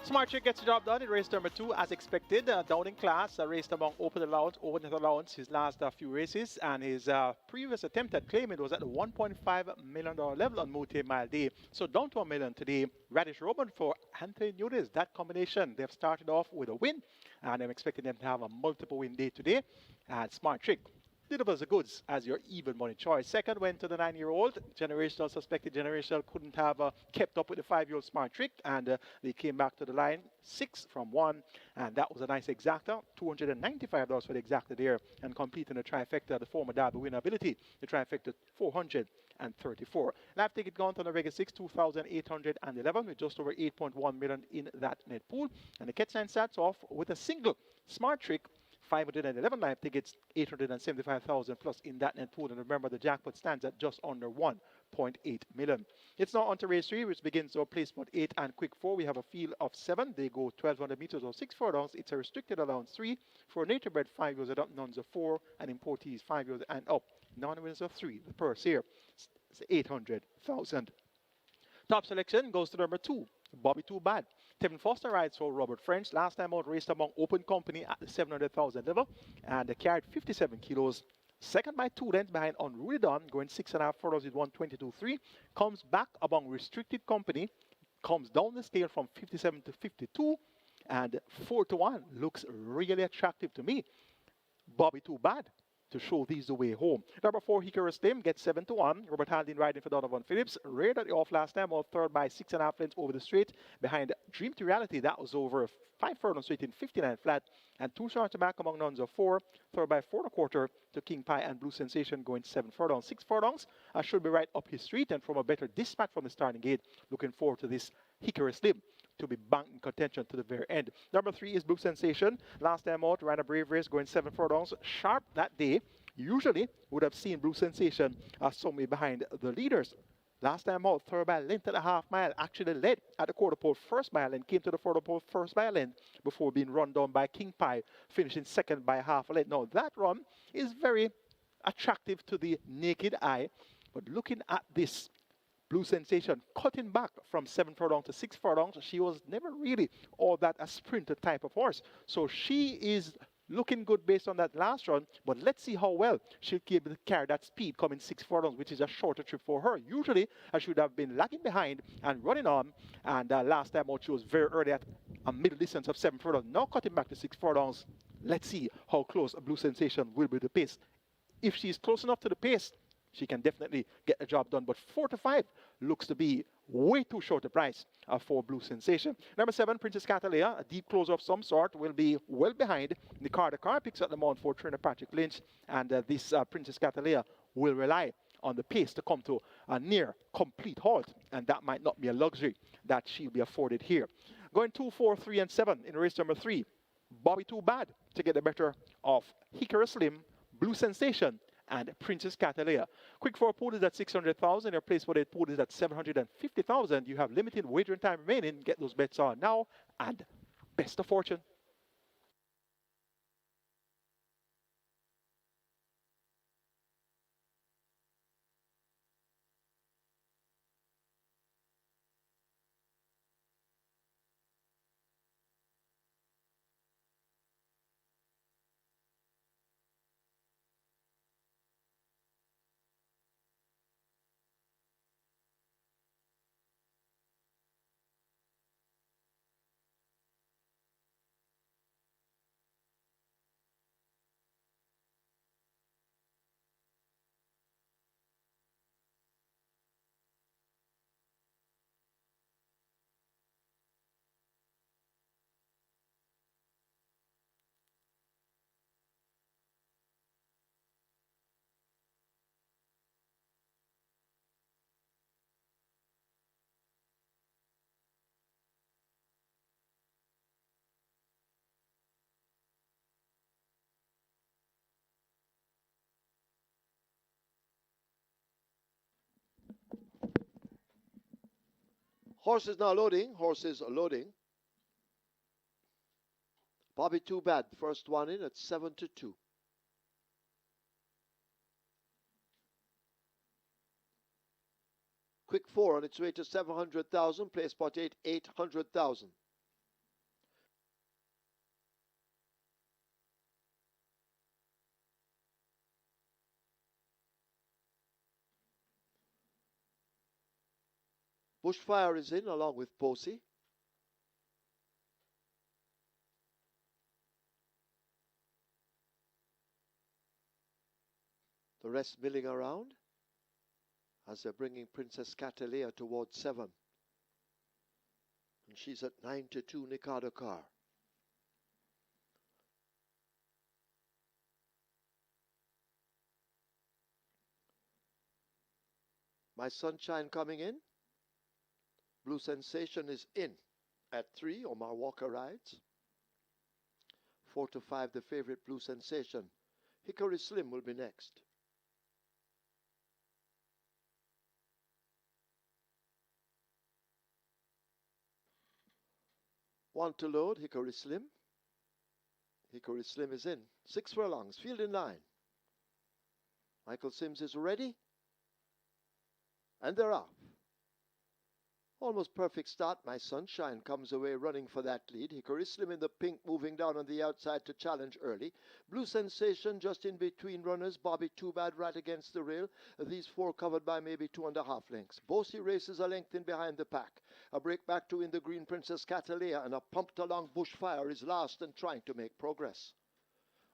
Smart Trick gets the job done in race number 2 as expected. Down in class, raced among open allowance his last few races, and his previous attempt at claiming was at the $1.5 million level on multi-mile day. So down to $1 million today. Radish Roman for Anthony Nunes. That combination, they've started off with a win, and I'm expecting them to have a multiple win day today. And Smart Trick delivers the goods as your even money choice. Second went to the 9-year-old. Suspected generational couldn't have kept up with the 5-year-old Smart Trick, and they came back to the line 6 from 1, and that was a nice exacta. $295 for the exacta there, and completing the trifecta, the former Derby winner ability, the trifecta 434. Live ticket gone to the regular 6, 2,811 with just over 8.1 million in that net pool, and the catch line starts off with a single Smart Trick. 511 live tickets, 875,000 plus in that net pool. And remember, the jackpot stands at just under 1.8 million. It's now on to race 3, which begins our place spot 8 and quick 4. We have a field of 7. They go 1,200 meters or 6 furlongs. It's a restricted allowance 3 for nature bred 5 years and up, nuns of 4, and importees 5 years and up. Non-winners of 3. The purse here is 800,000. Top selection goes to number 2, Bobby Too Bad. Tevin Foster rides for Robert French. Last time out, raced among open company at the 700,000 level, and they carried 57 kilos. Second by 2 lengths behind Unruly Dawn, going 6.5 furlongs with 122.3. Comes back among restricted company, comes down the scale from 57 to 52, and 4 to 1 looks really attractive to me. Bobby Too Bad to show these the way home. Number 4, Hikaru Slim gets 7 to 1. Robert Haldane riding for Donovan Phillips. Reared at the off last time, out third by 6.5 lengths over the straight. Behind Dream to Reality, that was over 5 furlongs straight in 59 flat. And 2 short back among nuns of 4. Third by 4 1/4 to King Pie and Blue Sensation going 7 furlongs. 6 furlongs should be right up his street and from a better dispatch from the starting gate. Looking forward to this Hikaru Slim to be banked in contention to the very end. Number 3 is Blue Sensation. Last time out, ran a brave race going 7 furlongs. Sharp that day. Usually would have seen Blue Sensation somewhere behind the leaders. Last time out, third by a length and a half mile, actually led at the quarter pole first mile and came to the quarter pole first by a length before being run down by King Pie, finishing second by half a length. Now, that run is very attractive to the naked eye, but looking at this Blue Sensation cutting back from 7 furlongs to 6 furlongs, she was never really all that a sprinter type of horse. So she is looking good based on that last run, but let's see how well she'll be able to carry that speed coming 6 furlongs, which is a shorter trip for her. Usually, I should have been lagging behind and running on, and last time out she was very early at a middle distance of 7 furlongs. Now cutting back to 6 furlongs, let's see how close a Blue Sensation will be to the pace. If she's close enough to the pace, she can definitely get the job done, but 4 to 5 looks to be way too short a price for Blue Sensation. Number 7, Princess Catalea, a deep closer of some sort, will be well behind the car. The car picks up the mount for trainer Patrick Lynch, and this Princess Catalea will rely on the pace to come to a near complete halt, and that might not be a luxury that she'll be afforded here. Going 2, 4, 3, and 7 in race number 3. Bobby Too Bad to get the better of Hickory Slim, Blue Sensation, and Princess Catalea. Quick 4 pool is at 600,000. Your place for the pool is at 750,000. You have limited wagering time remaining. Get those bets on now, and best of fortune. Horses now loading. Horses loading. Bobby Too Bad, first one in at 7 to 2. Quick 4 on its way to 700,000. Play spot 8, 800,000. Bushfire is in along with Posey. The rest milling around as they're bringing Princess Catalea towards 7. And she's at 9 to 2, Nikado Carr. My Sunshine coming in. Blue Sensation is in at 3. Omar Walker rides. 4 to 5, the favorite Blue Sensation. Hickory Slim will be next. 1 to load, Hickory Slim. Hickory Slim is in. 6 furlongs, field in line. Michael Sims is ready. And they're off. Almost perfect start. My Sunshine comes away running for that lead. Hickory Slim in the pink moving down on the outside to challenge early. Blue Sensation just in between runners. Bobby Too Bad right against the rail. These 4 covered by maybe 2.5 lengths. Bossy races a length in behind the pack. A break back 2 in the green Princess Catalea, and a pumped along Bushfire is last and trying to make progress.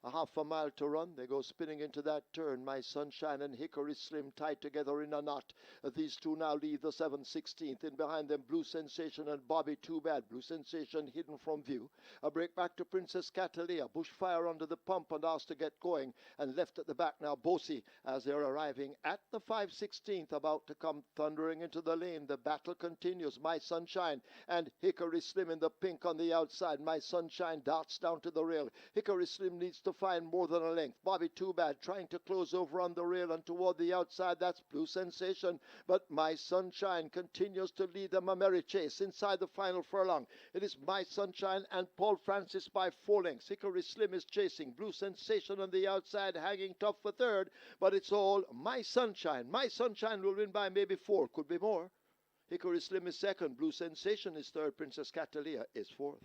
A half a mile to run. They go spinning into that turn. My Sunshine and Hickory Slim tied together in a knot. These two now lead the 7/16th. In behind them, Blue Sensation and Bobby Too Bad. Blue Sensation hidden from view. A break back to Princess Catalia. Bushfire under the pump and asked to get going. And left at the back now, Bosie, as they're arriving at the 5/16th, about to come thundering into the lane. The battle continues. My Sunshine and Hickory Slim in the pink on the outside. My Sunshine darts down to the rail. Hickory Slim needs to find more than a length. Bobby Too Bad trying to close over on the rail and toward the outside. That's Blue Sensation. But My Sunshine continues to lead them a merry chase inside the final furlong. It is My Sunshine and Paul Francis by 4 lengths. Hickory Slim is chasing. Blue Sensation on the outside hanging tough for third. But it's all My Sunshine. My Sunshine will win by maybe 4. Could be more. Hickory Slim is second. Blue Sensation is third. Princess Catalia is fourth.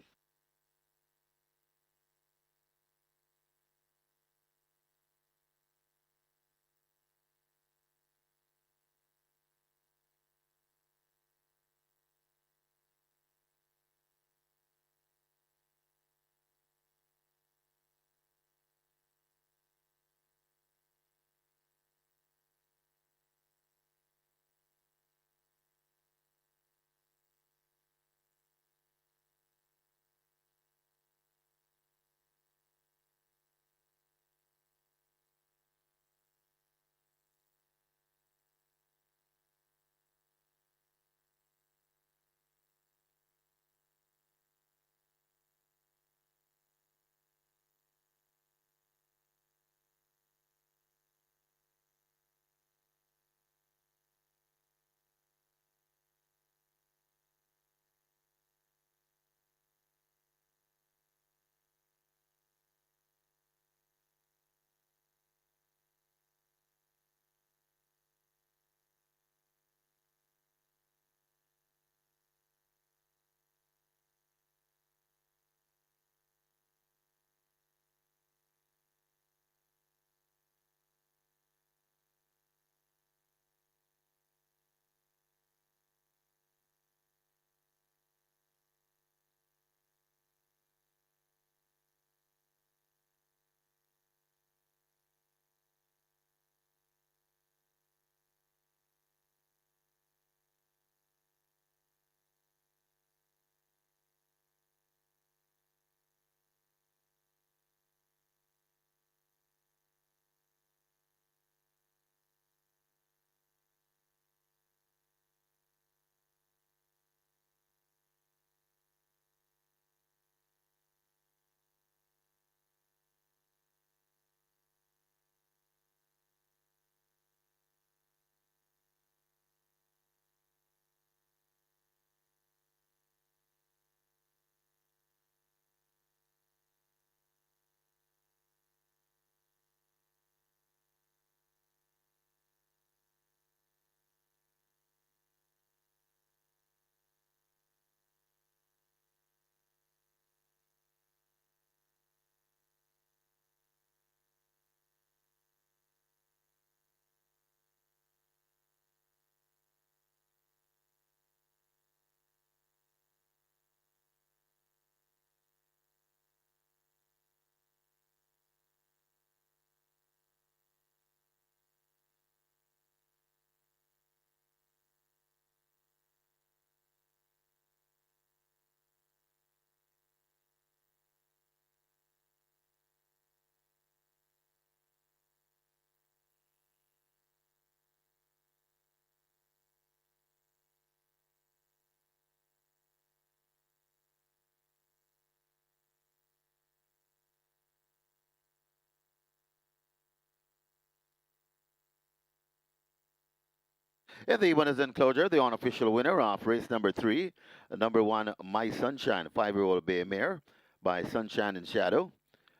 In the winners enclosure, the unofficial winner of race number 3, number 1, My Sunshine, 5-year-old bay mare by Sunshine and Shadow.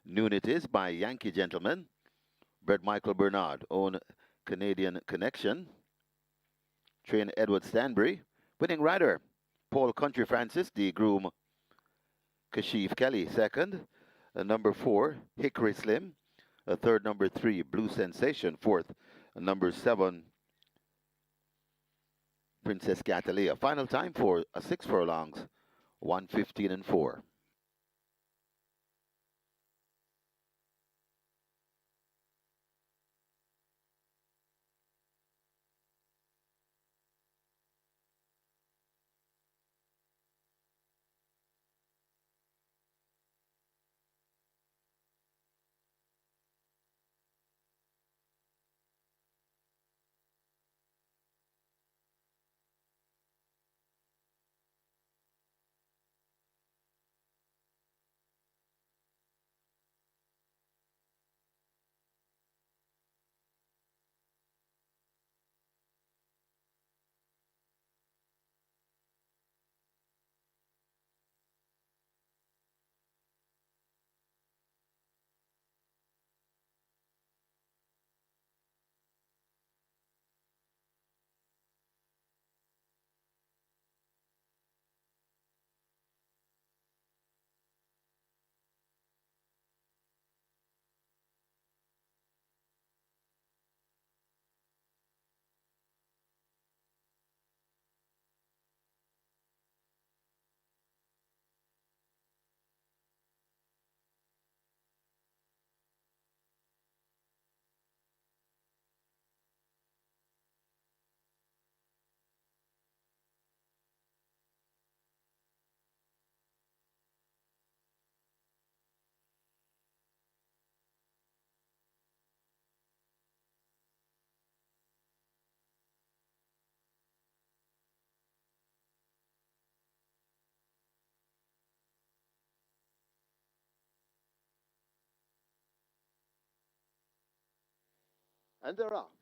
Noon it is by Yankee Gentleman. Bred Michael Bernard, own Canadian Connection. Train Edward Stanbury. Winning rider, Paul Country Francis, the groom Kashif Kelly, second. Number 4, Hickory Slim. Third, number 3, Blue Sensation. Fourth, number 7, Princess Catalia. Final time for 6 furlongs, 1:15 and 4. And they're off.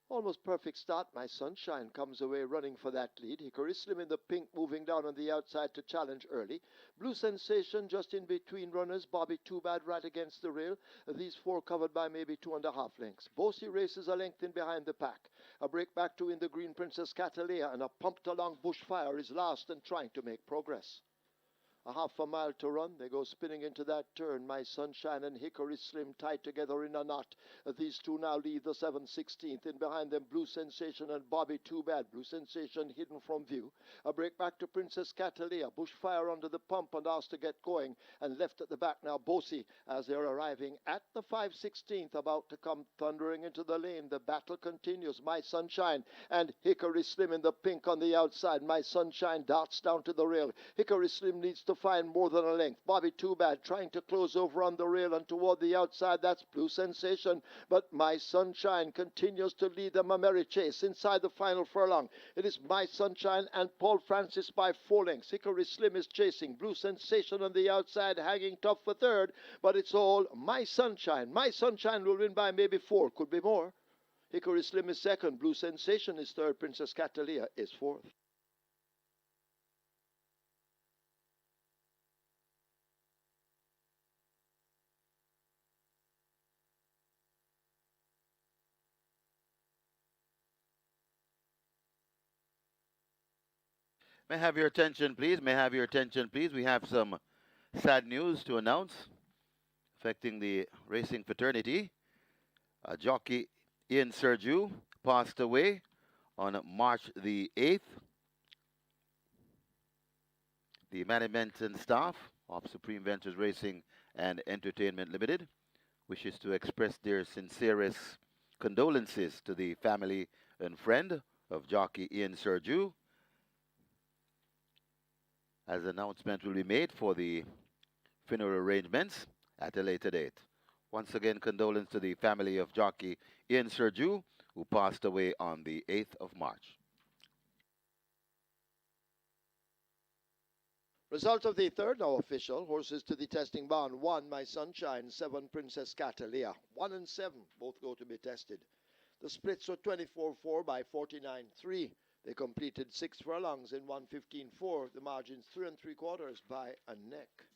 Almost perfect start. My Sunshine comes away running for that lead. Hickory Slim in the pink moving down on the outside to challenge early. Blue Sensation just in between runners. Bobby Too Bad right against the rail. These four covered by maybe 2.5 lengths. Bossy races a length in behind the pack. A break back two in the green Princess Catalea, and a pumped along Bushfire is last and trying to make progress. A half a mile to run. They go spinning into that turn. My Sunshine and Hickory Slim tied together in a knot. These two now lead the 7/16th. In behind them, Blue Sensation and Bobby Too Bad. Blue Sensation hidden from view. A break back to Princess Catalea. Bushfire under the pump and asked to get going. And left at the back now, Bossy, as they're arriving at the 5/16th, about to come thundering into the lane. The battle continues. My Sunshine and Hickory Slim in the pink on the outside. My Sunshine darts down to the rail. Hickory Slim needs to find more than a length. Bobby Too Bad trying to close over on the rail and toward the outside. That's Blue Sensation. But My Sunshine continues to lead them a merry chase inside the final furlong. It is My Sunshine and Paul Francis by 4 lengths. Hickory Slim is chasing. Blue Sensation on the outside hanging tough for third. But it's all My Sunshine. My Sunshine will win by maybe 4. Could be more. Hickory Slim is second. Blue Sensation is third. Princess Catalea is fourth. May I have your attention, please? May I have your attention, please? We have some sad news to announce affecting the racing fraternity. Jockey Ian Sergiu passed away on March the 8th. The management and staff of Supreme Ventures Racing and Entertainment Limited wishes to express their sincerest condolences to the family and friend of jockey Ian Sergiu. As announcement will be made for the funeral arrangements at a later date. Once again, condolence to the family of jockey Ian Sergiu, who passed away on the 8th of March. Result of the third now official. Horses to the testing barn. 1, My Sunshine. 7, Princess Catalea. 1 and 7 both go to be tested. The splits were 24-4 by 49-3. They completed 6 furlongs in 1:15.4. The margins 3 3/4 by a neck.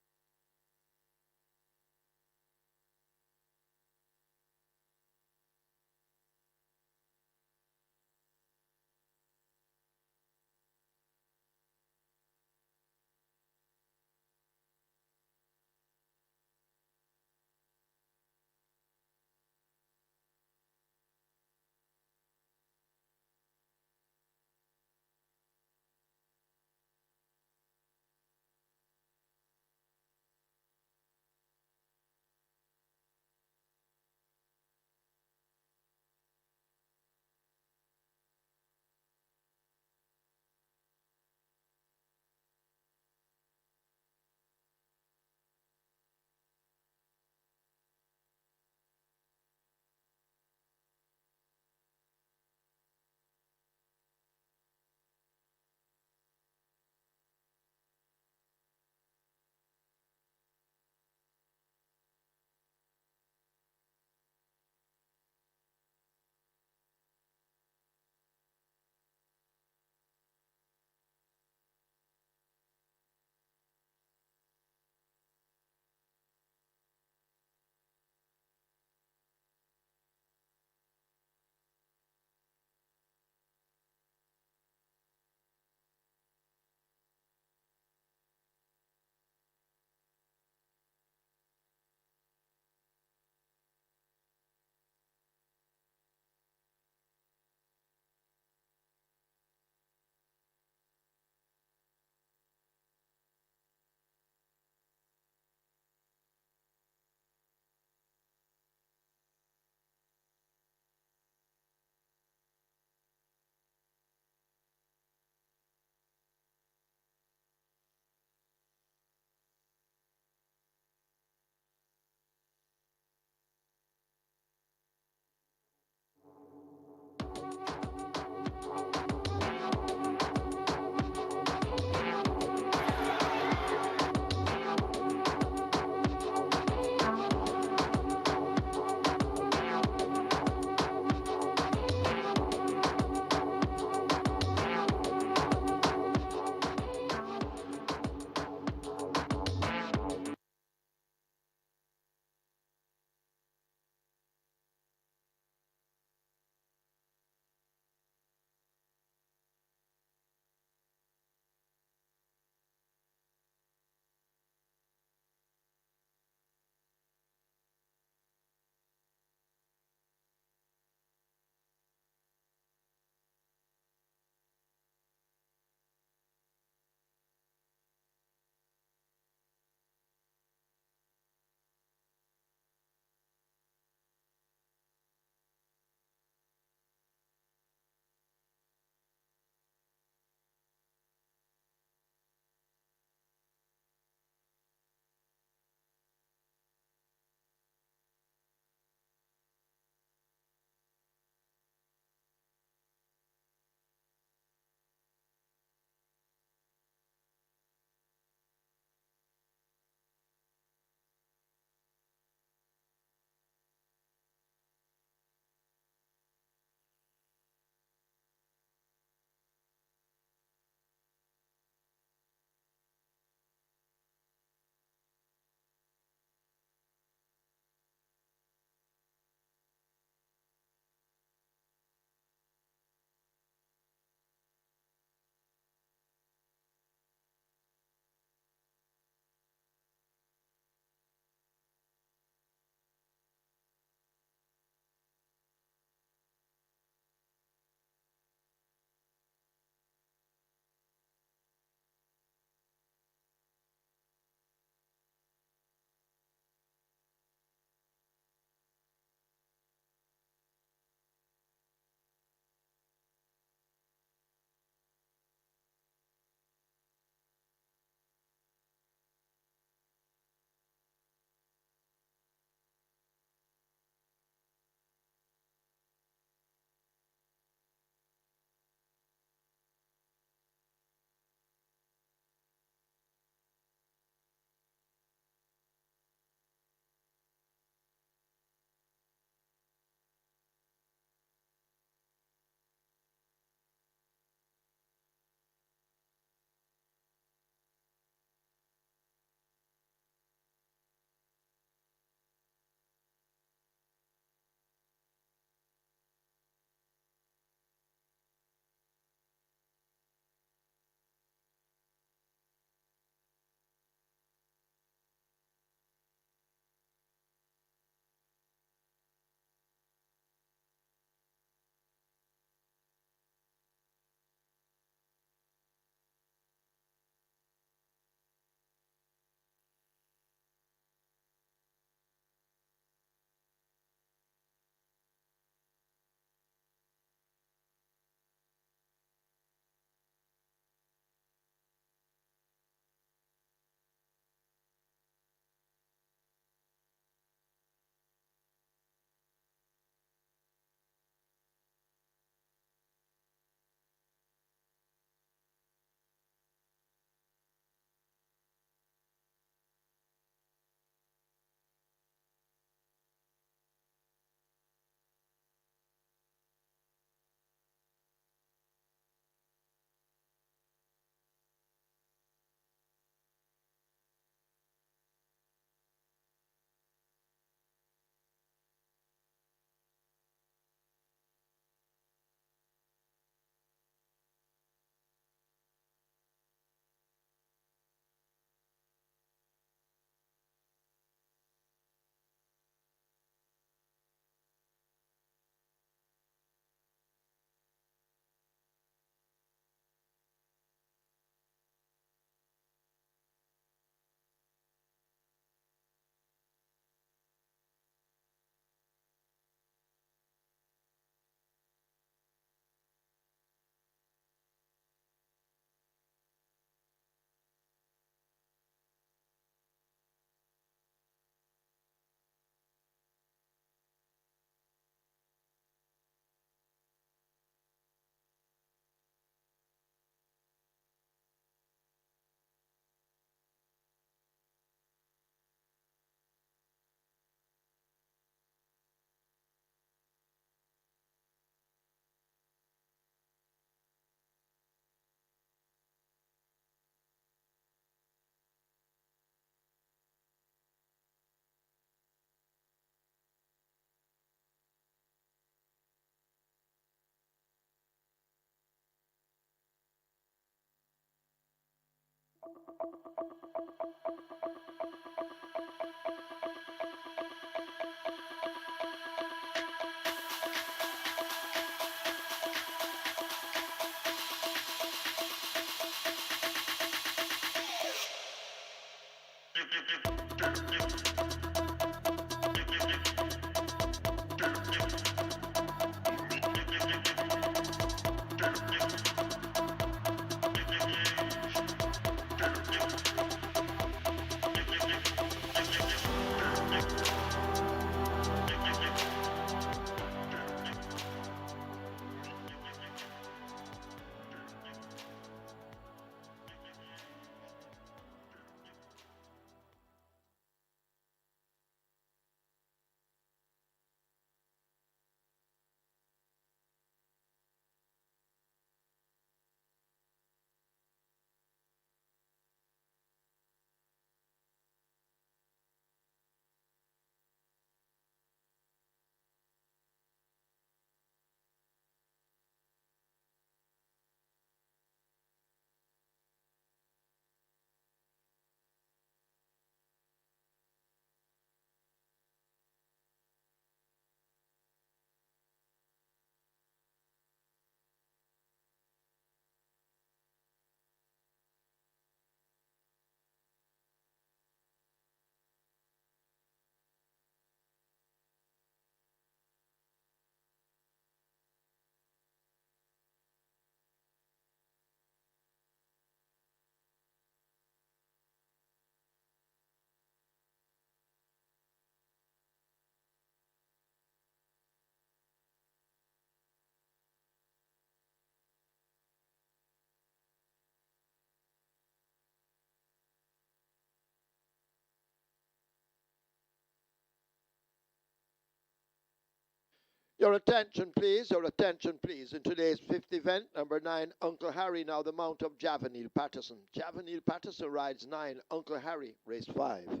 Your attention, please. Your attention, please. In today's fifth event, number 9, Uncle Harry, now the mount of Javanil Patterson. Javanil Patterson rides 9, Uncle Harry, race 5.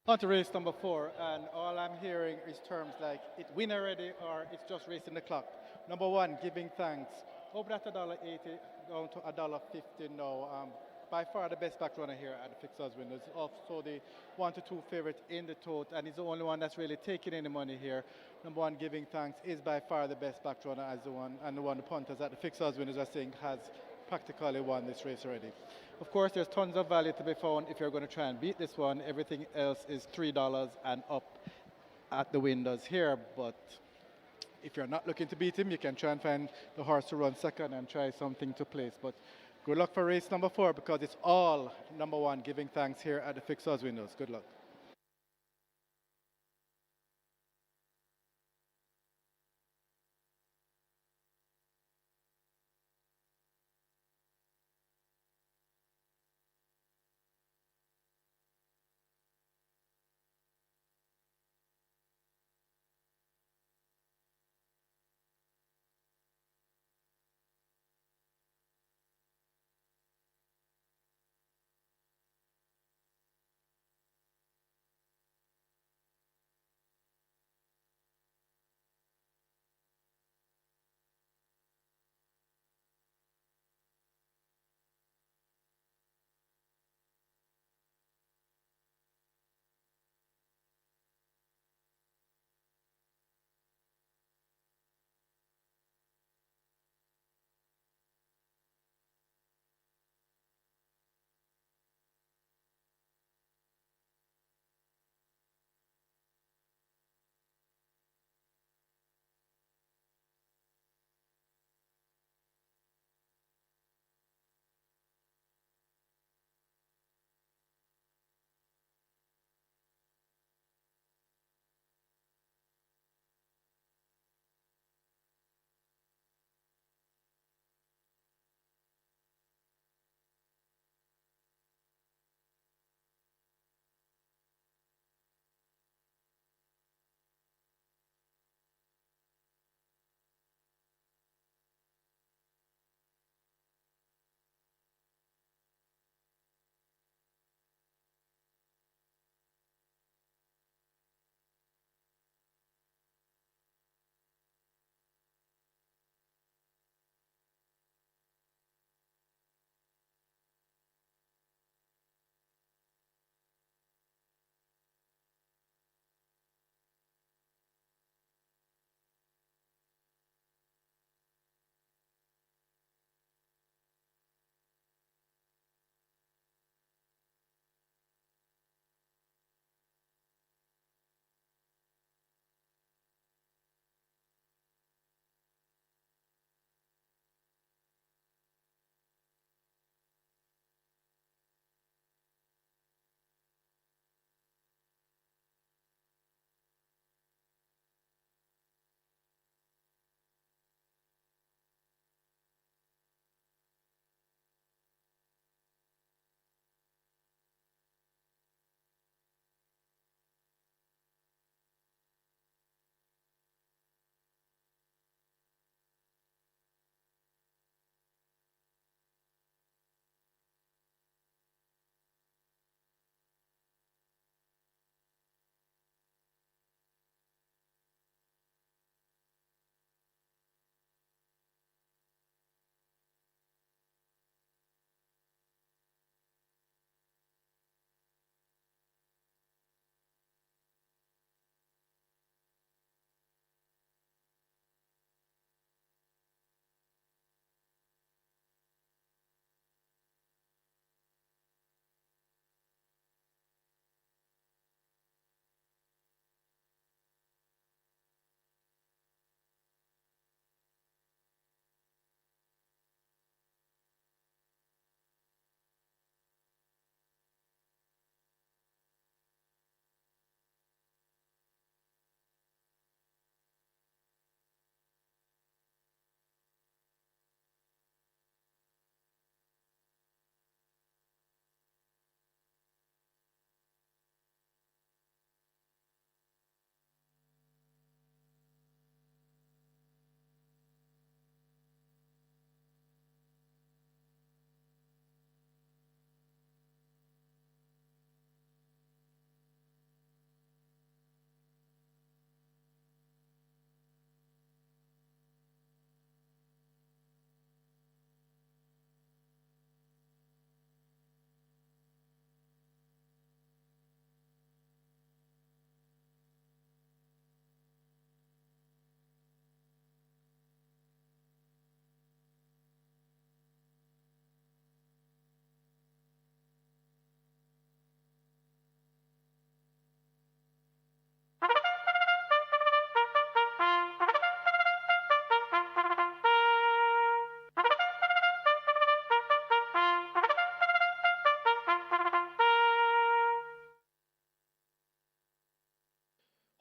On to race number 4, and all I'm hearing is terms like it win already or it's just racing the clock. Number 1, giving thanks. Over at $1.80 down to $1.50 now. By far the best back runner here at the Fixers win. It's also the 1 to 2 favorite in the tote, and he's the only one that's really taking any money here. Number 1, giving thanks, is by far the best back runner as the one, and the one the punters at the Fixers win, as I think, has practically won this race already. Of course, there's tons of value to be found if you're going to try and beat this one. Everything else is $3 and up at the windows here, but if you're not looking to beat him, you can try and find the horse to run second and try something to place. But good luck for race number 4, because it's all number 1 giving thanks here at the Fixers windows. Good luck.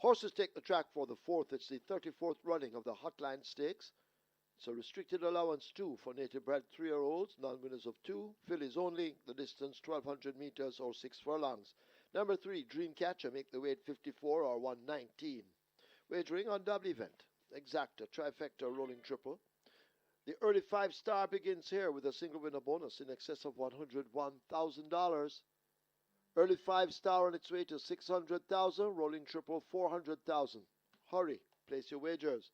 Horses take the track for the 4th. It's the 34th running of the Hotline Stakes. It's a restricted allowance 2 for native bred 3-year-olds, non-winners of 2, fillies only, the distance 1200 meters or 6 furlongs. Number 3, Dreamcatcher, make the weight 54 or 119. Wagering on double event, exacta, trifecta, rolling triple. The early 5-star begins here with a single winner bonus in excess of $101,000. Early 5-star on its way to 600,000, rolling triple 400,000. Hurry, place your wagers.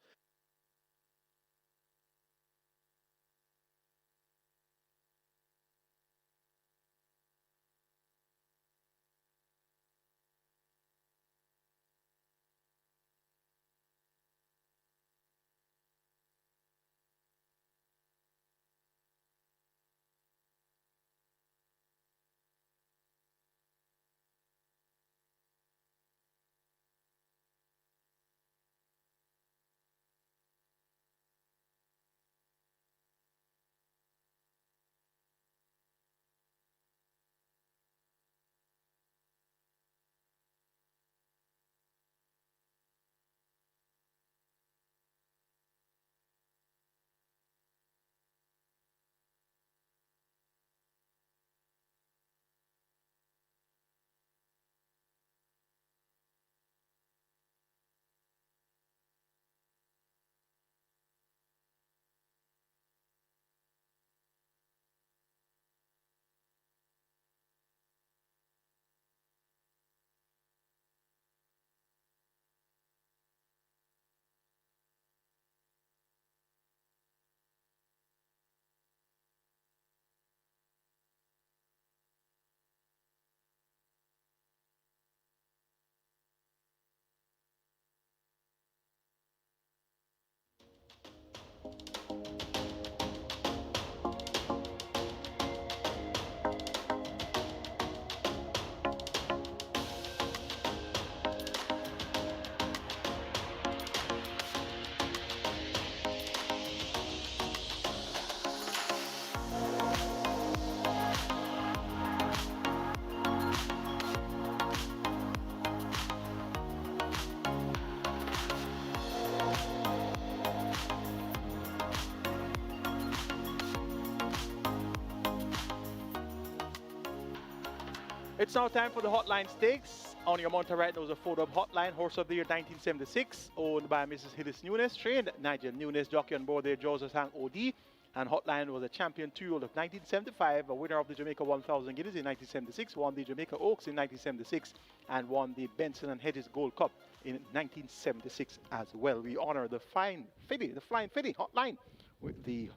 It's now time for the Hotline Stakes. On your monitor right now is a photo of Hotline, horse of the year 1976, owned by Mrs. Hillis Nunes, trained Nigel Nunes, jockey on board there, Joseph Hang OD. And Hotline was a champion 2-year-old of 1975, a winner of the Jamaica 1000 Guineas in 1976, won the Jamaica Oaks in 1976, and won the Benson and Hedges Gold Cup in 1976 as well. We honor the flying filly, Hotline, with the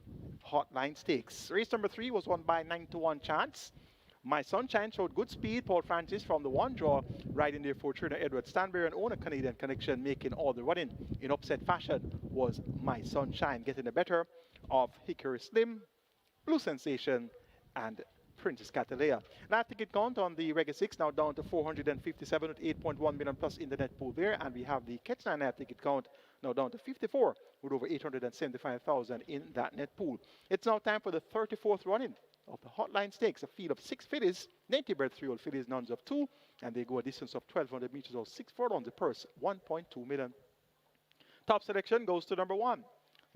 Hotline Stakes. Race number 3 was won by 9-1 chance. My Sunshine showed good speed. Paul Francis from the 1 draw, riding there for trainer Edward Stanbury and owner Canadian Connection, making all the running in upset fashion was My Sunshine, getting the better of Hickory Slim, Blue Sensation, and Princess Catalea. That ticket count on the Reggae 6 now down to 457 with 8.1 million plus in the net pool there, and we have the Ketchline net ticket count now down to 54 with over 875,000 in that net pool. It's now time for the 34th running of the Hotline Stakes, a field of 6 fillies, native bred 3-year-old fillies, nuns of 2, and they go a distance of 1,200 meters or 6 furlongs. The purse, 1.2 million. Top selection goes to number 1,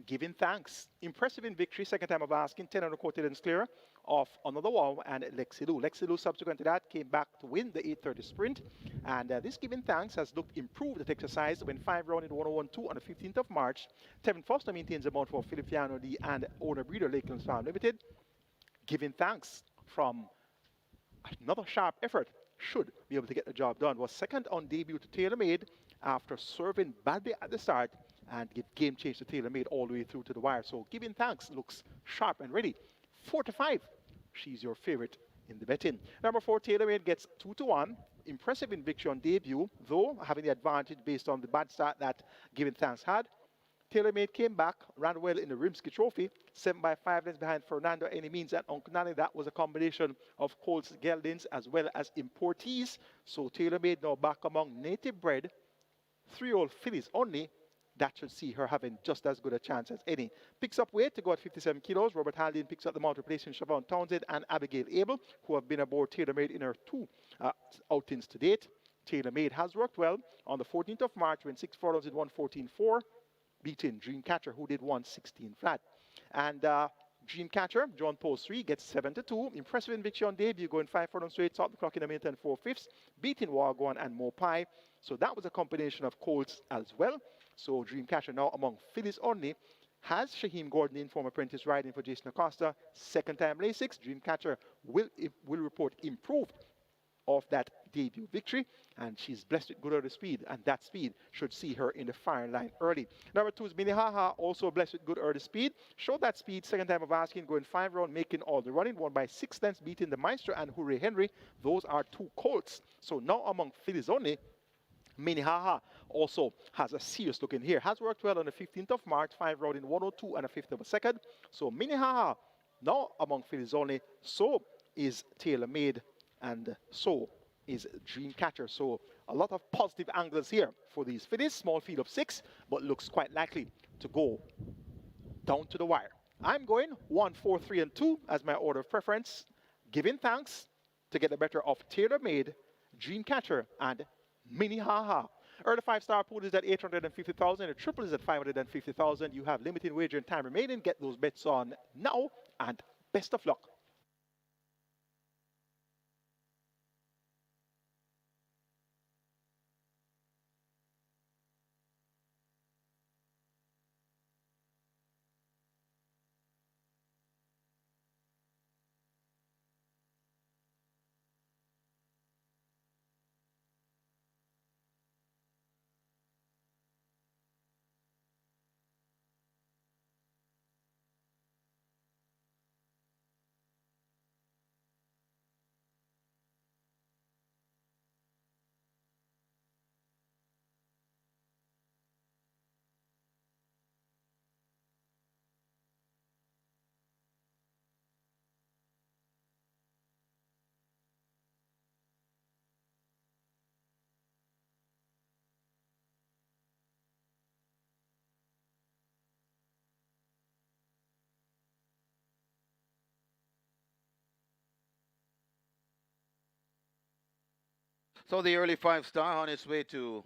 Giving Thanks. Impressive in victory, second time of asking, 10 on the quarter and clear of Another Wow and Lexilu. Lexilu, subsequent to that, came back to win the 8:30 sprint, and this Giving Thanks has looked improved at exercise when 5 round in 101.2 on the 15th of March. Tevin Foster maintains the mount for Philip Fiano D and owner breeder Lakelands Farm Limited. Giving Thanks from another sharp effort, should be able to get the job done. Was second on debut to TaylorMade after serving badly at the start and give game change to TaylorMade all the way through to the wire. So Giving Thanks looks sharp and ready. 4-5. She's your favorite in the betting. Number 4, TaylorMade gets 2-1. Impressive in victory on debut, though having the advantage based on the bad start that Giving Thanks had. TaylorMade came back, ran well in the Rimsky Trophy, 7 by 5 lengths behind Fernando Any Means at Uncle Nanny. That was a combination of Colts Geldings as well as importees. So TaylorMade now back among native bred 3-year-old fillies only. That should see her having just as good a chance as any. Picks up weight to go at 57 kilos. Robert Haldane picks up the mount, replacing Siobhan Townsend and Abigail Abel, who have been aboard TaylorMade in her 2 outings to date. Tailor Made has worked well on the 14th of March when 6 furlongs in 114.4, beating Dreamcatcher, who did 116 flat. And Dreamcatcher, John Post 3, gets 7-2. Impressive in victory on debut, going 5 furlongs straight, top the clock in a minute and 4/5, beating Wagwan and Mopai. So that was a combination of colts as well. So Dreamcatcher now among fillies only has Shaheem Gordon in, former apprentice, riding for Jason Acosta. Second time Lasix, Dreamcatcher will report improved of that debut victory, and she's blessed with good early speed, and that speed should see her in the firing line early. Number 2 is Minnehaha, also blessed with good early speed. Showed that speed second time of asking, going 5 round, making all the running, won by 6 lengths, beating the Maestro and Hooray Henry. Those are 2 colts. So now among fillies only, Minnehaha also has a serious look in here. Has worked well on the 15th of March, 5 round in 102 and a fifth of a second. So Minnehaha now among fillies only. So is Tailor Made, and so is Dreamcatcher. So a lot of positive angles here for these fillies. Small field of 6, but looks quite likely to go down to the wire. I'm going 1, 4, 3, and 2 as my order of preference, giving thanks to get the better of Tailor Made, Dreamcatcher, and Minnehaha. Early 5-star pool is at 850,000. The triple is at 550,000. You have limited wager and time remaining. Get those bets on now, and best of luck. So the early 5-star on its way to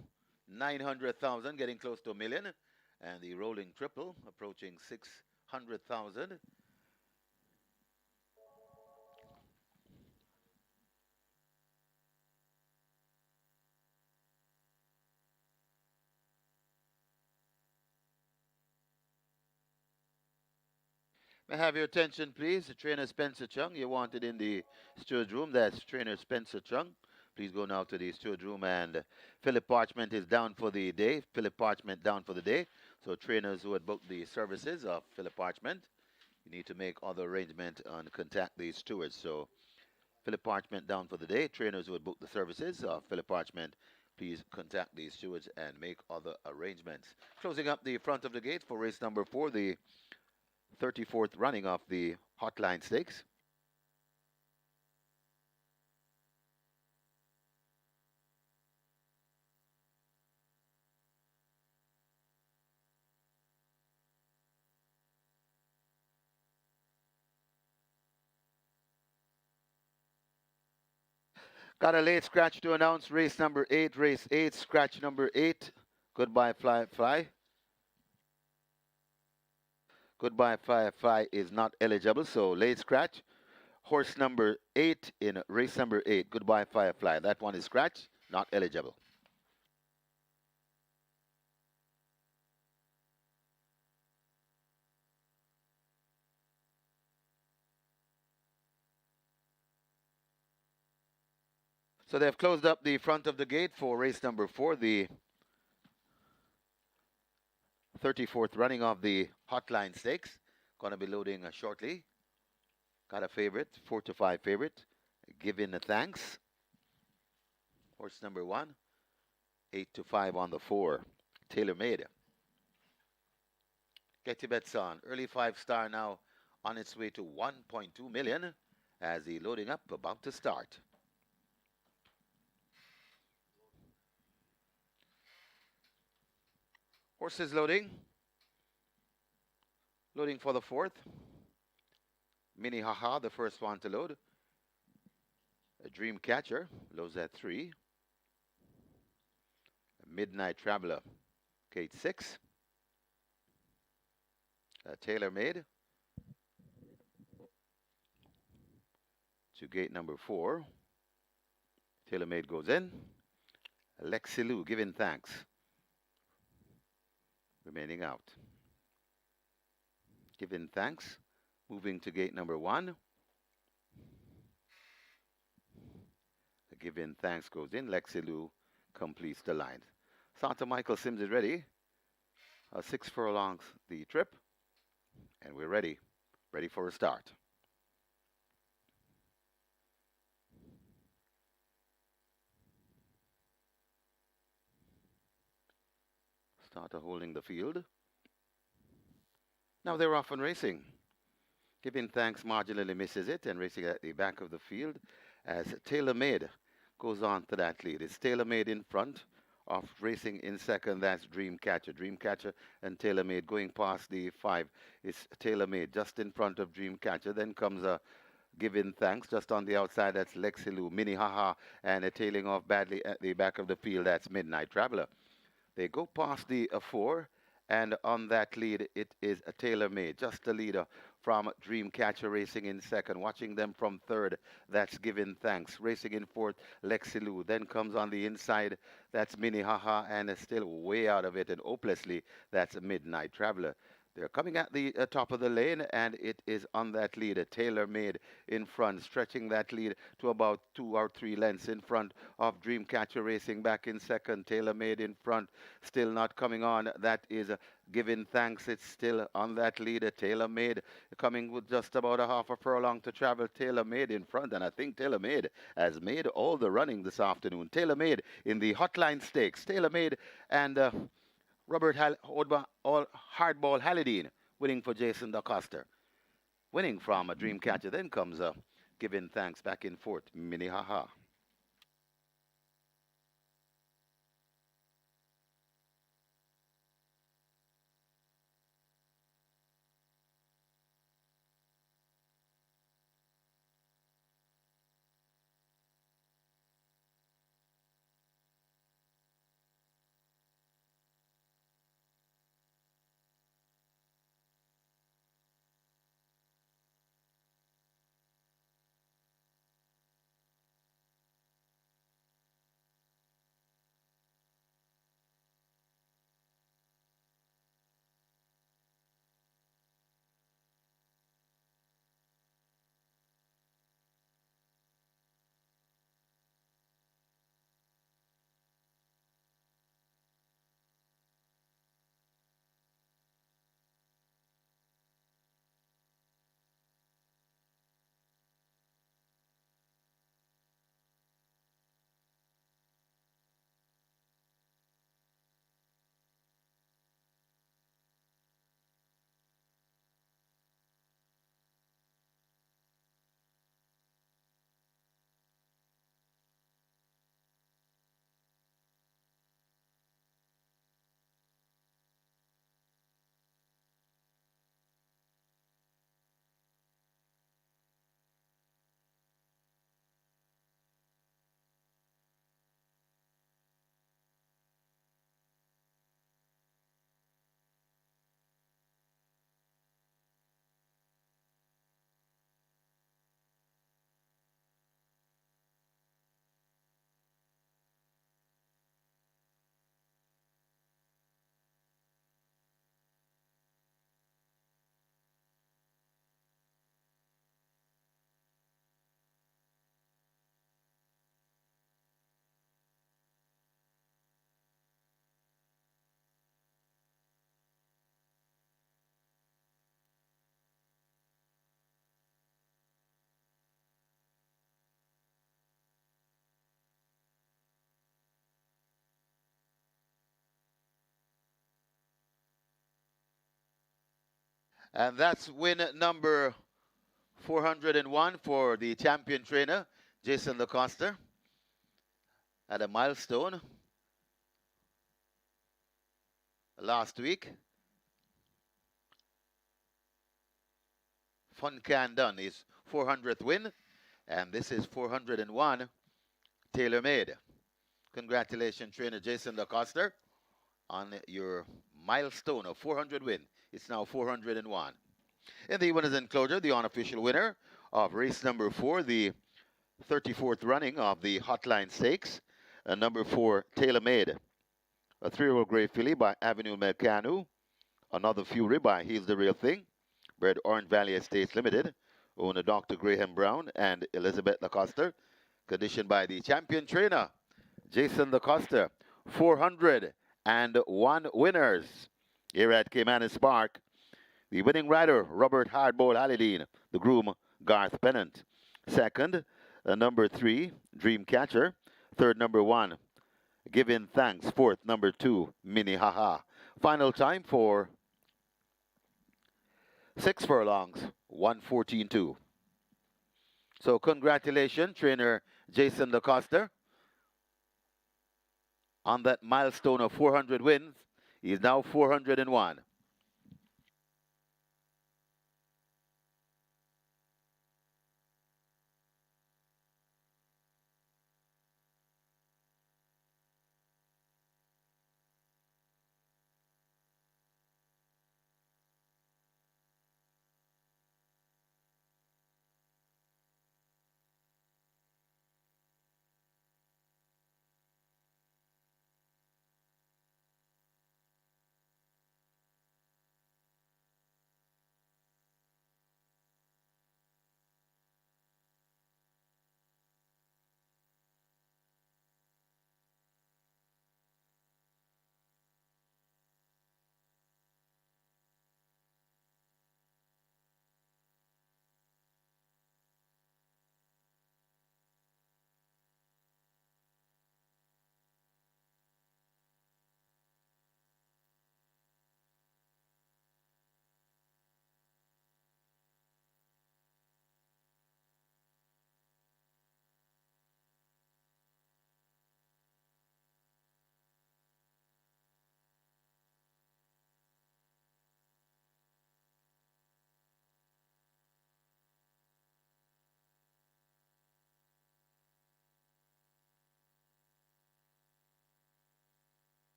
900,000, getting close to a million. And the rolling triple approaching 600,000. May I have your attention, please? The trainer Spencer Chung, you're wanted in the steward room. That's trainer Spencer Chung. Please go now to the steward room. And Philip Parchment is down for the day. Philip Parchment down for the day. So trainers who had booked the services of Philip Parchment, you need to make other arrangement and contact the stewards. So Philip Parchment down for the day. Trainers who had booked the services of Philip Parchment, please contact the stewards and make other arrangements. Closing up the front of the gate for race number 4, the 34th running of the Hotline Stakes. Got a late scratch to announce. Race number 8, race 8, scratch number 8. Goodbye, Fly, Fly. Goodbye, Fly, Fly is not eligible, so late scratch. Horse number 8 in race number 8, Goodbye, Firefly. That one is scratch, not eligible. So they've closed up the front of the gate for race number 4, the 34th running of the Hotline Stakes. Going to be loading shortly. Got a favorite, 4-5 favorite. Giving the thanks. Horse number 1, 8-5 on the 4. Tailor Made. Get your bets on. Early 5-star now on its way to 1.2 million as the loading up about to start. Horses loading. Loading for the 4th. Minnehaha, the first one to load. A Dream Catcher loads at 3. Midnight Traveler, gate 6. Tailor-Made to gate number 4. Tailor-Made goes in. Lexilu, Giving Thanks, remaining out. Giving Thanks, moving to gate number 1. Giving Thanks goes in. Lexilu completes the line. Santa Michael Sims is ready. 6 furlongs the trip. And we're ready for a start. Starter holding the field. Now they're off and racing. Giving Thanks marginally misses it and racing at the back of the field as Tailor-Made goes on to that lead. It's Tailor-Made in front of racing in second. That's Dreamcatcher. Dreamcatcher and Tailor-Made going past the 5. It's Tailor-Made just in front of Dreamcatcher. Then comes a Giving Thanks just on the outside. That's Lexilu, Minnehaha, and tailing off badly at the back of the field. That's Midnight Traveler. They go past the 4, and on that lead, it is a Tailor-Made, just a leader from Dreamcatcher racing in second. Watching them from third, that's Giving Thanks. Racing in fourth, Lexilu. Then comes on the inside, that's Minnehaha, and still way out of it, and hopelessly, that's Midnight Traveler. They're coming at the top of the lane, and it is on that lead, a Tailor-Made in front, stretching that lead to about 2 or 3 lengths in front of Dreamcatcher racing back in second. Tailor-Made in front, still not coming on. That is Giving Thanks. It's still on that lead, a Tailor-Made coming with just about a half a furlong to travel. Tailor-Made in front, and I think Tailor-Made has made all the running this afternoon. Tailor-Made in the Hotline Stakes. Tailor-Made and Robert Hardball Halidine winning for Jason DaCosta. Winning from a Dreamcatcher. Then comes Giving Thanks back in fourth, Minnehaha. And that's win number 401 for the champion trainer, Jason DaCosta, at a milestone last week. Fun Can Done is 400th win, and this is 401 Tailor-Made. Congratulations, trainer Jason DeCoster, on your milestone of 400 win. It's now 401. In the winners enclosure, the unofficial winner of race number 4, the 34th running of the Hotline Stakes, number 4, Tailor Made, a 3-year-old gray filly by Avenue Melcanu, another Fury by He's the Real Thing, bred Orange Valley Estates Limited, owner Dr. Graham Brown and Elizabeth DeCoster, conditioned by the champion trainer, Jason DeCoster. 401 winners here at Caymanas Park. The winning rider, Robert Hardball Halidine. The groom, Garth Pennant. Second, number 3, Dreamcatcher. Third, number 1, Giving Thanks. Fourth, number 2, Minnehaha. Final time for 6 furlongs, 1:14.2. So congratulations, trainer Jason DeCoster, on that milestone of 400 wins. He is now 401.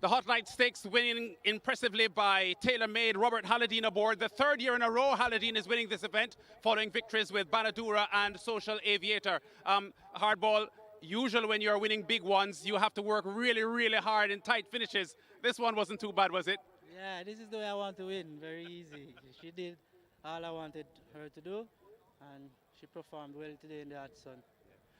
The Hotline Stakes winning impressively by Tailor Made, Robert Halidine aboard. The third year in a row Halidine is winning this event, following victories with Banadura and Social Aviator. Hardball, usually when you're winning big ones, you have to work really, really hard in tight finishes. This one wasn't too bad, was it? Yeah, this is the way I want to win. Very easy. She did all I wanted her to do, and she performed well today in the hot sun.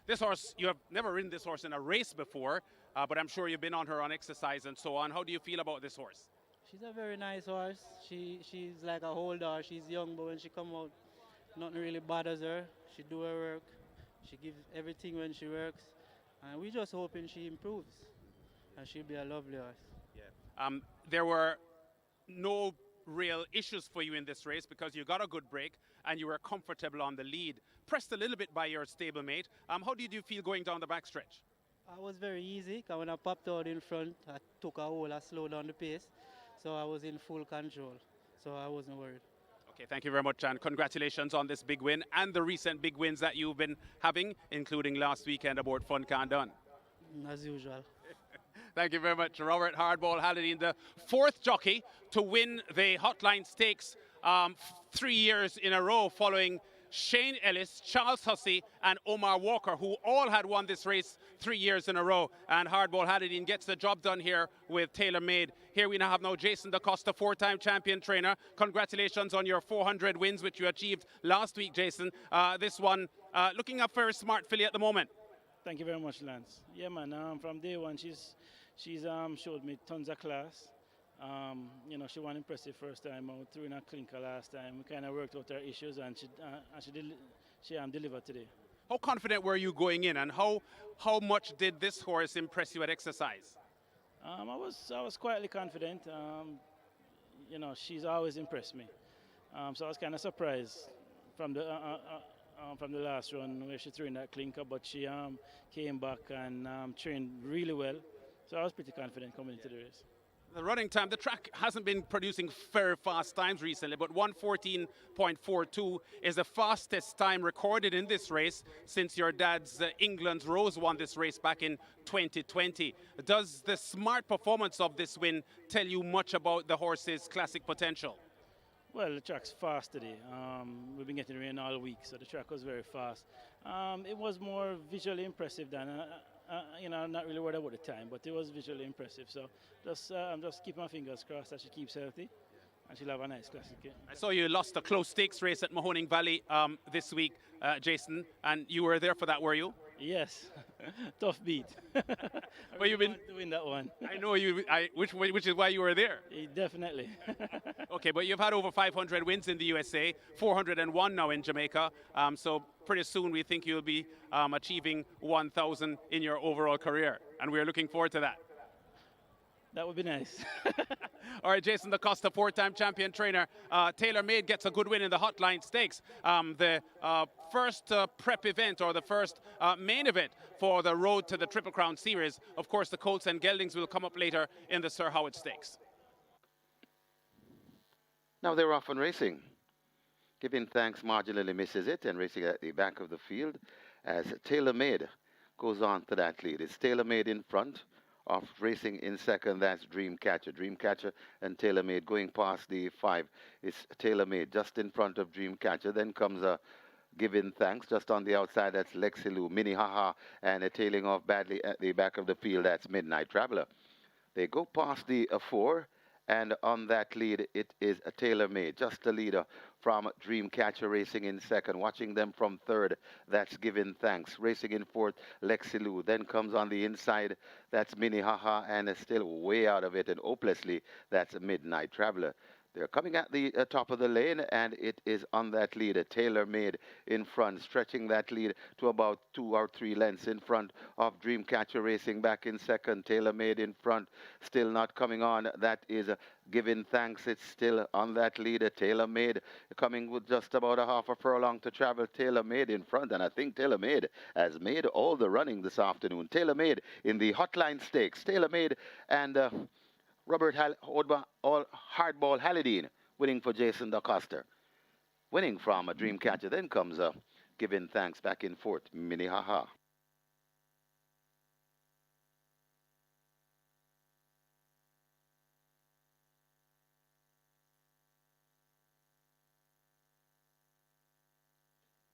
This horse, you have never ridden this horse in a race before, but I'm sure you've been on her on exercise and so on. How do you feel about this horse? She's a very nice horse. She's like a holder. She's young, but when she come out, nothing really bothers her. She do her work. She gives everything when she works, and we're just hoping she improves, and she'll be a lovely horse. Yeah. There were no real issues for you in this race because you got a good break and you were comfortable on the lead. Pressed a little bit by your stablemate. How did you feel going down the backstretch? I was very easy, because when I popped out in front, I took a hole, I slowed down the pace, so I was in full control, so I wasn't worried. Okay, thank you very much, and congratulations on this big win and the recent big wins that you've been having, including last weekend aboard Fun Can Done. As usual. Thank you very much, Robert Hardball Halidine, the fourth jockey to win the Hotline Stakes 3 years in a row, following Shane Ellis, Charles Hussey, and Omar Walker, who all had won this race 3 years in a row. And Hardball Halidine gets the job done here with Tailor Made. Here we now have Jason DeCoster, four-time champion trainer. Congratulations on your 400 wins, which you achieved last week, Jason. This one, looking up for a smart filly at the moment. Thank you very much, Lance. Yeah, man, from day one, she's showed me tons of class. She won impressive first time out, threw in a clinker last time. We kind of worked out her issues, and she delivered today. How confident were you going in, and how much did this horse impress you at exercise? I was quietly confident. She's always impressed me. So I was kind of surprised from the last run where she threw in that clinker, but she came back and trained really well. So I was pretty confident coming into the race. The running time, the track hasn't been producing very fast times recently, but 1:14.42 is the fastest time recorded in this race since your dad's England's Rose won this race back in 2020. Does the smart performance of this win tell you much about the horse's classic potential? Well, the track's fast today. We've been getting rain all week, so the track was very fast. It was more visually impressive than, I'm not really worried about the time, but it was visually impressive. So I'm just keeping my fingers crossed that she keeps healthy and she'll have a nice classic game. I saw you lost a close stakes race at Mahoning Valley this week, Jason, and you were there for that, were you? Yes, tough beat. But you've been to win that one. I know you. Which is why you were there. Definitely. Okay, but you've had over 500 wins in the USA, 401 now in Jamaica. So pretty soon we think you'll be achieving 1,000 in your overall career, and we're looking forward to that. That would be nice. All right, Jason DaCosta, four-time champion trainer. Taylor Made gets a good win in the Hotline Stakes. The first prep event, or the first main event for the Road to the Triple Crown Series. Of course, the Colts and Geldings will come up later in the Sir Howard Stakes. Now they're off and racing. Giving Thanks marginally misses it and racing at the back of the field as Taylor Made goes on to that lead. It's Taylor Made in front. Of racing in second, that's Dreamcatcher. Dreamcatcher and Taylor Made going past the 5. It's Taylor Made just in front of Dreamcatcher. Then comes a Giving Thanks just on the outside. That's Lexi Lou, Mini Haha, and a tailing off badly at the back of the field. That's Midnight Traveler. They go past the 4, and on that lead, it is a Taylor Made, just a leader from Dreamcatcher racing in second. Watching them from third, that's Giving Thanks. Racing in fourth, Lexi Lou. Then comes on the inside, that's Mini Haha, and still way out of it, and hopelessly, that's Midnight Traveler. They're coming at the top of the lane, and it is on that lead, a Taylor Made in front, stretching that lead to about 2 or 3 lengths in front of Dreamcatcher racing back in second. Taylor Made in front, still not coming on. That is Giving Thanks. It's still on that lead, a Taylor Made coming with just about a half a furlong to travel. Taylor Made in front, and I think Taylor Made has made all the running this afternoon. Taylor Made in the Hotline Stakes. Taylor Made and Robert Hardball Halidine winning for Jason DaCosta. Winning from a Dreamcatcher. Then comes Giving Thanks back in fourth, Mini Haha.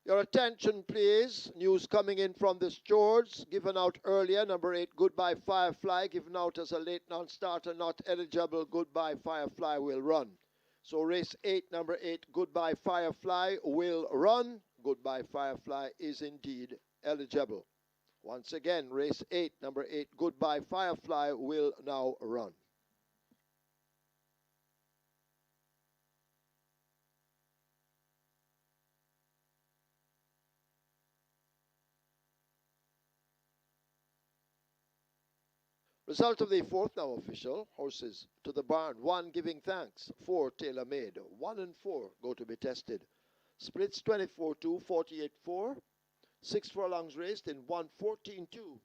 Your attention, please. News coming in from the stewards. Given out earlier, number 8, Goodbye Firefly. Given out as a late non-starter, not eligible. Goodbye Firefly will run. So race 8, number 8, Goodbye Firefly will run. Goodbye Firefly is indeed eligible. Once again, race 8, number 8, Goodbye Firefly will now run. Result of the 4th now official. Horses to the barn. 1 Giving Thanks. 4 Taylor Made. 1 and 4 go to be tested. Splits 24-2, 48-4. 6 furlongs raced in 1:14.2.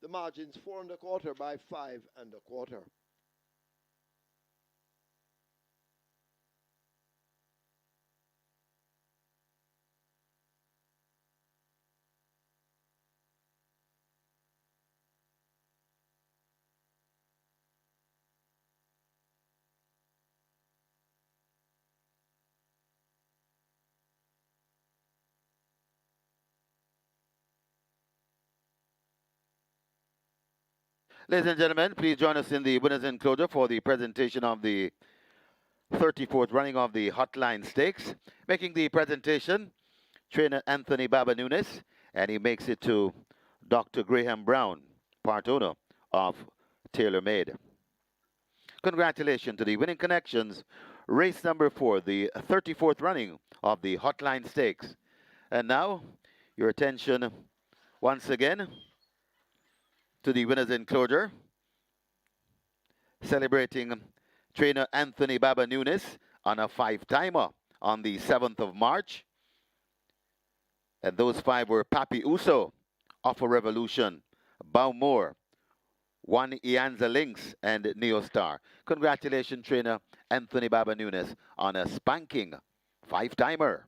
The margins 4 1/4 by 5 1/4. Ladies and gentlemen, please join us in the winners' enclosure for the presentation of the 34th running of the Hotline Stakes. Making the presentation, trainer Anthony Baba Nunes, and he makes it to Dr. Graham Brown, part owner of Taylor Made. Congratulations to the winning connections. Race number 4, the 34th running of the Hotline Stakes. And now, your attention once again to the winner's enclosure, celebrating trainer Anthony Baba Nunes on a 5-timer on the 7th of March. And those 5 were Papi Uso, Offer Revolution, Baumore, One Ianza Lynx, and Neostar. Congratulations, trainer Anthony Baba Nunes, on a spanking 5-timer.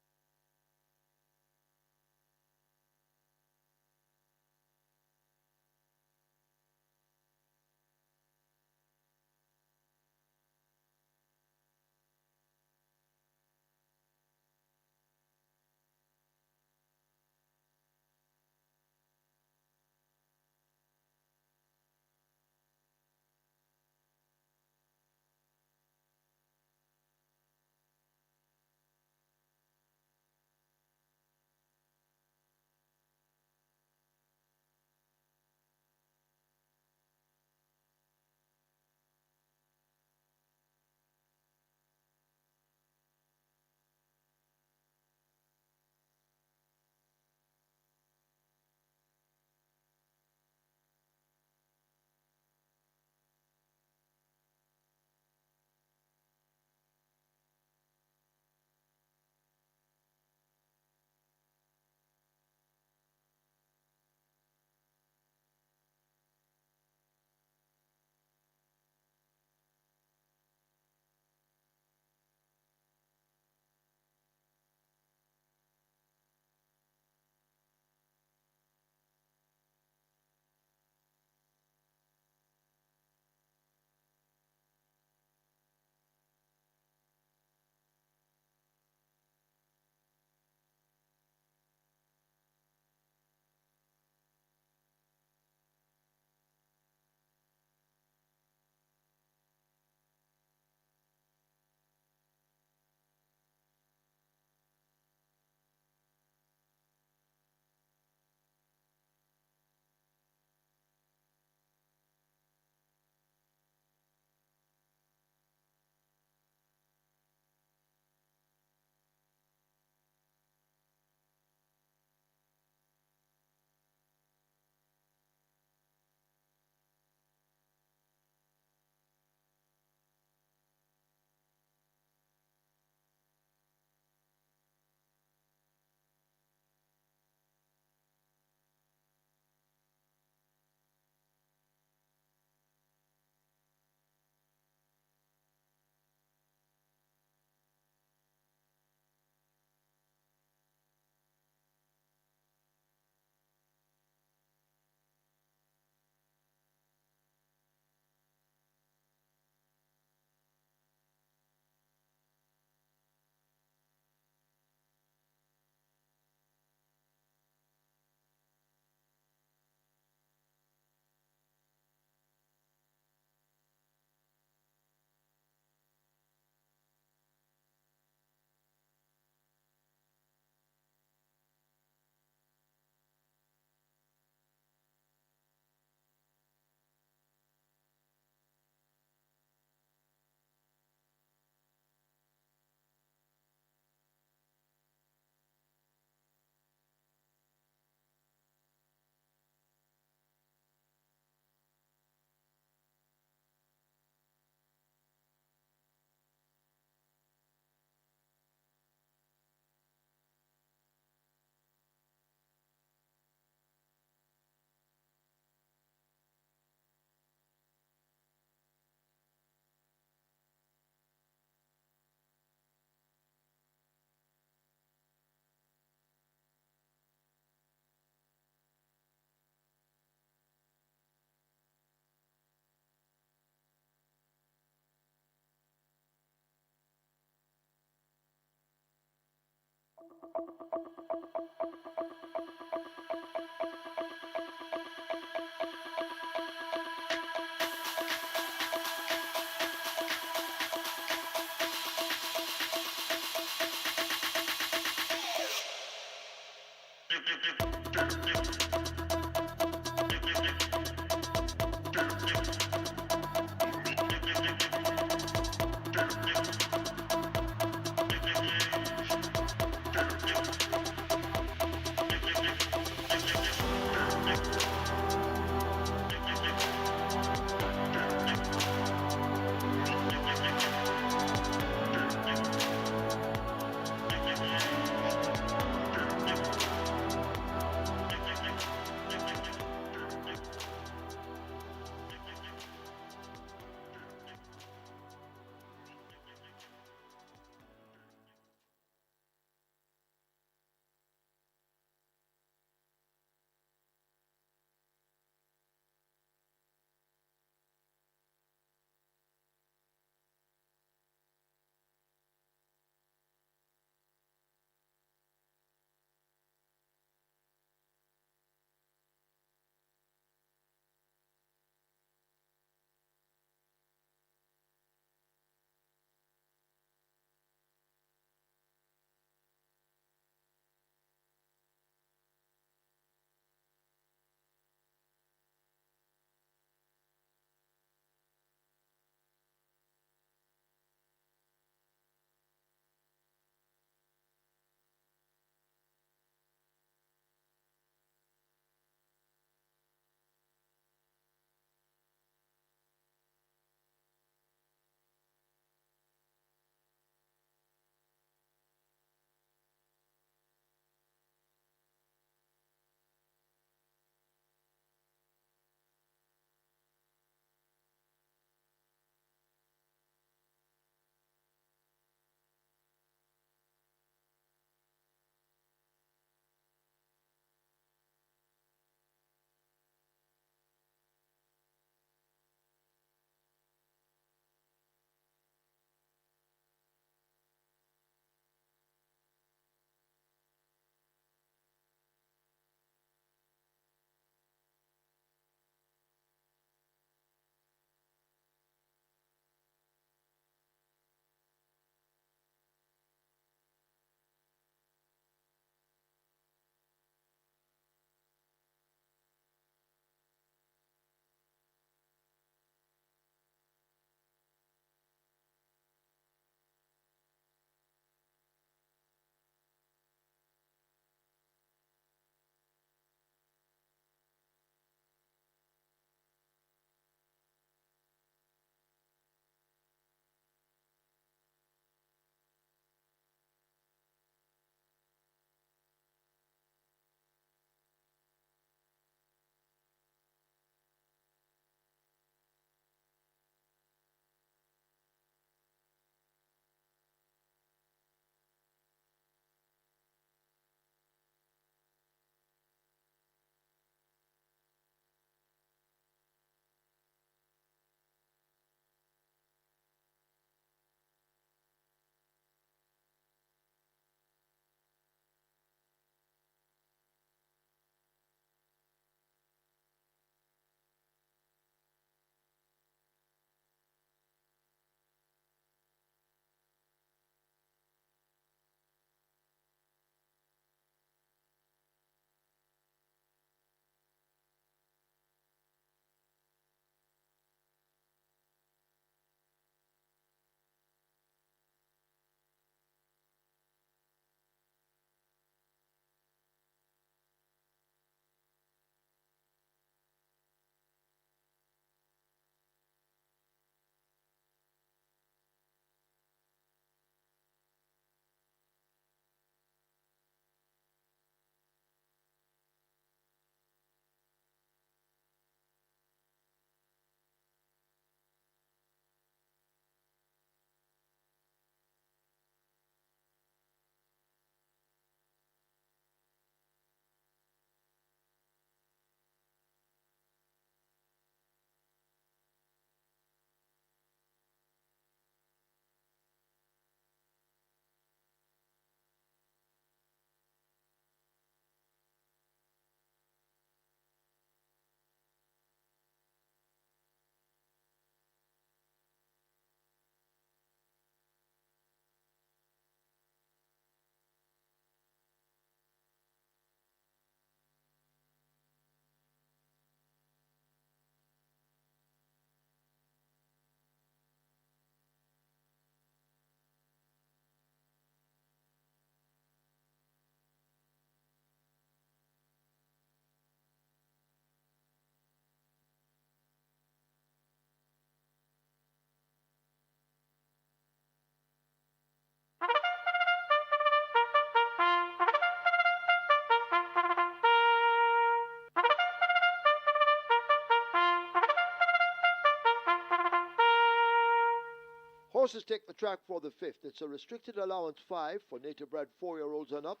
Horses take the track for the 5th. It's a restricted allowance 5 for native bred 4-year-olds and up,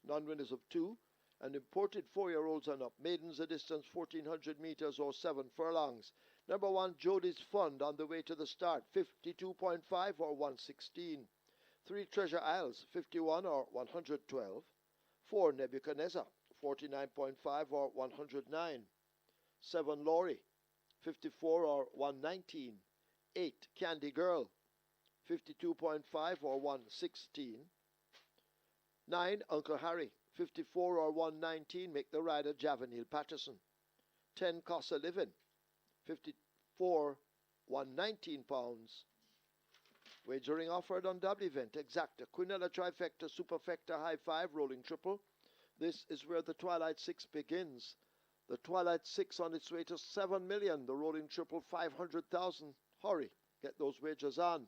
non-winners of 2, and imported 4-year-olds and up. Maidens a distance 1,400 meters or 7 furlongs. Number 1, Jody's Fund on the way to the start, 52.5 or 116. 3, Treasure Isles, 51 or 112. 4, Nebuchadnezzar, 49.5 or 109. 7, Laurie, 54 or 119. 8, Candy Girl, 52.5 or 116. 9, Uncle Harry, 54 or 119, make the rider Javanil Patterson. 10, Casa Living, 54, 119 pounds. Wagering offered on double event, exacta, Quinella trifecta, superfecta, high 5, rolling triple. This is where the Twilight 6 begins. The Twilight 6 on its way to 7 million, the rolling triple 500,000. Hurry, get those wagers on.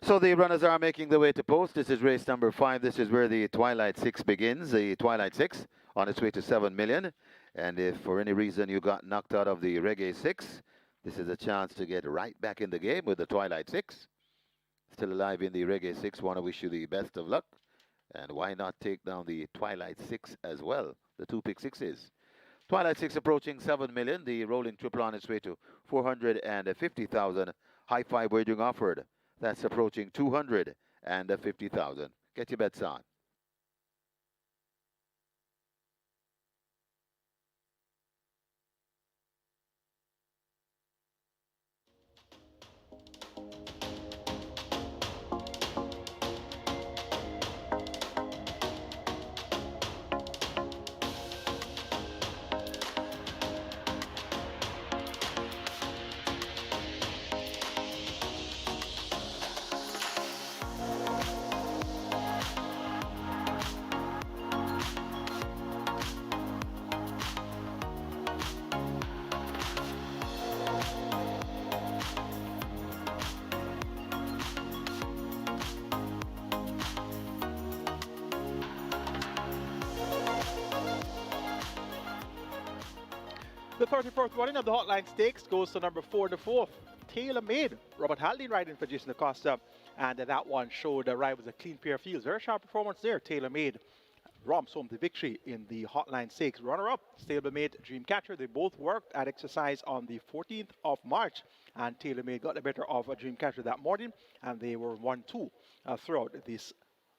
So the runners are making their way to post. This is race number 5. This is where the Twilight 6 begins. The Twilight 6 on its way to 7 million. And if for any reason you got knocked out of the Reggae 6, this is a chance to get right back in the game with the Twilight 6. Still alive in the Reggae 6. Want to wish you the best of luck. And why not take down the Twilight 6 as well? The 2-pick 6s. Twilight 6 approaching 7 million. The rolling triple on its way to 450,000. High 5 wagering offered. That's approaching 250,000. Get your bets on. The 31st running of the Hotline Stakes goes to number 4, the 4th, Tailor Made. Robert Haldane riding for Jason Acosta, and that one showed the ride was a clean pair of fields. Very sharp performance there. Tailor Made romps home the victory in the Hotline Stakes. Runner-up, Stablemate, Dreamcatcher. They both worked at exercise on the 14th of March, and Tailor Made got the better of Dreamcatcher that morning, and they were 1-2 throughout this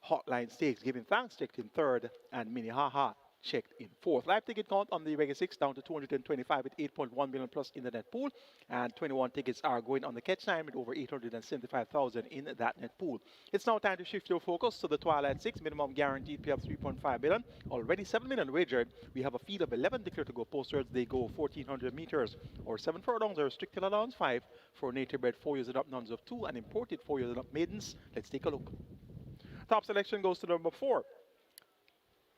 Hotline Stakes. Giving Thanks checked in 3rd, and Minnehaha checked in 4th. Live ticket count on the Reggae 6 down to 225 with 8.1 million plus in the net pool, and 21 tickets are going on the catch time with over 875,000 in that net pool. It's now time to shift your focus to the Twilight 6. Minimum guaranteed pay of 3.5 million. Already 7 million wagered. We have a field of 11 declared to go posters. They go 1,400 meters or 7 furlongs. A restricted allowance 5 for native bred 4 years and up, nuns of 2, and imported 4 years and up maidens. Let's take a look. Top selection goes to number 4.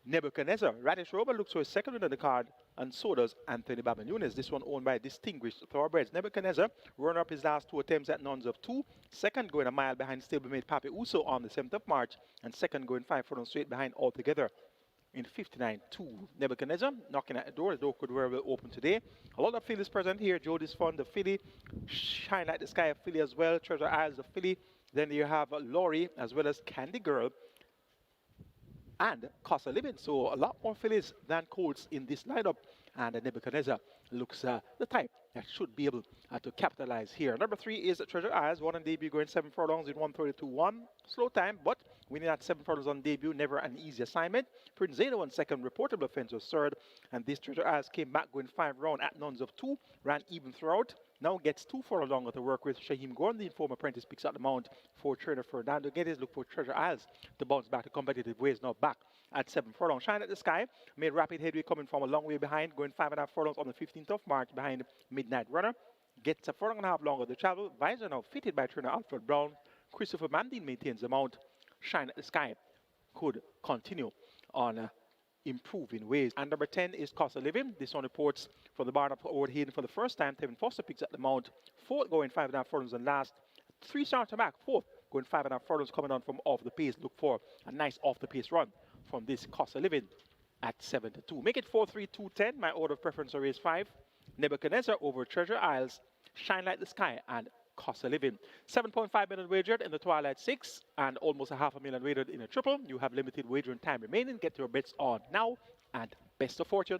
Nebuchadnezzar. Radish Rover looks for his second win on the card, and so does Anthony Babanunes. This one owned by Distinguished Thoroughbreds. Nebuchadnezzar runner up his last 2 attempts at nuns of 2. Second going a mile behind stablemate Papi Uso on the 7th of March, and second going 5 furlongs straight behind altogether in 59-2. Nebuchadnezzar knocking at the door. The door could very well open today. A lot of fillies present here. Jody's Fun, the filly. Shine Like the Sky, a filly as well. Treasure Isles, the filly. Then you have Laurie as well as Candy Girl. and cost of living. So a lot more fillies than colts in this lineup. And Nebuchadnezzar looks the type that should be able to capitalize here. Number 3 is Treasure Eyes, one on debut, going 7 furlongs in 132.1. Slow time, but winning at 7 furlongs on debut, never an easy assignment. Prince Zeno on second, reportable offense was third. And this Treasure Eyes came back going 5 round at nuns of 2, ran even throughout. Now gets 2 furlongs to work with. Shaheem Gordon, the former apprentice, picks up the mount for trainer Fernando Geddes. Look for Treasure Isles to bounce back to competitive ways. Now back at 7 furlongs. Shine at the Sky made rapid headway coming from a long way behind, going 5.5 furlongs on the 15th of March behind Midnight Runner. Gets a furlong and a half longer to travel. Visor now fitted by trainer Alfred Brown. Christopher Mandine maintains the mount. Shine at the Sky could continue on improving ways. And number 10 is Cost of Living. This one reports from the barn of Howard Hayden for the first time. Tevin Foster picks up the mount. 4th going 5.5 furlongs and last. 3 starts back. 4th going 5.5 furlongs coming on from off the pace. Look for a nice off the pace run from this Cost of Living at 7-2. Make it 4-3-2-10. My order of preference are race 5. Nebuchadnezzar over Treasure Isles, Shine Like the Sky, and Cost of Living. 7.5 million wagered in the Twilight 6 and almost a $500,000 wagered in a triple. You have limited wagering time remaining. Get your bets on now and best of fortune.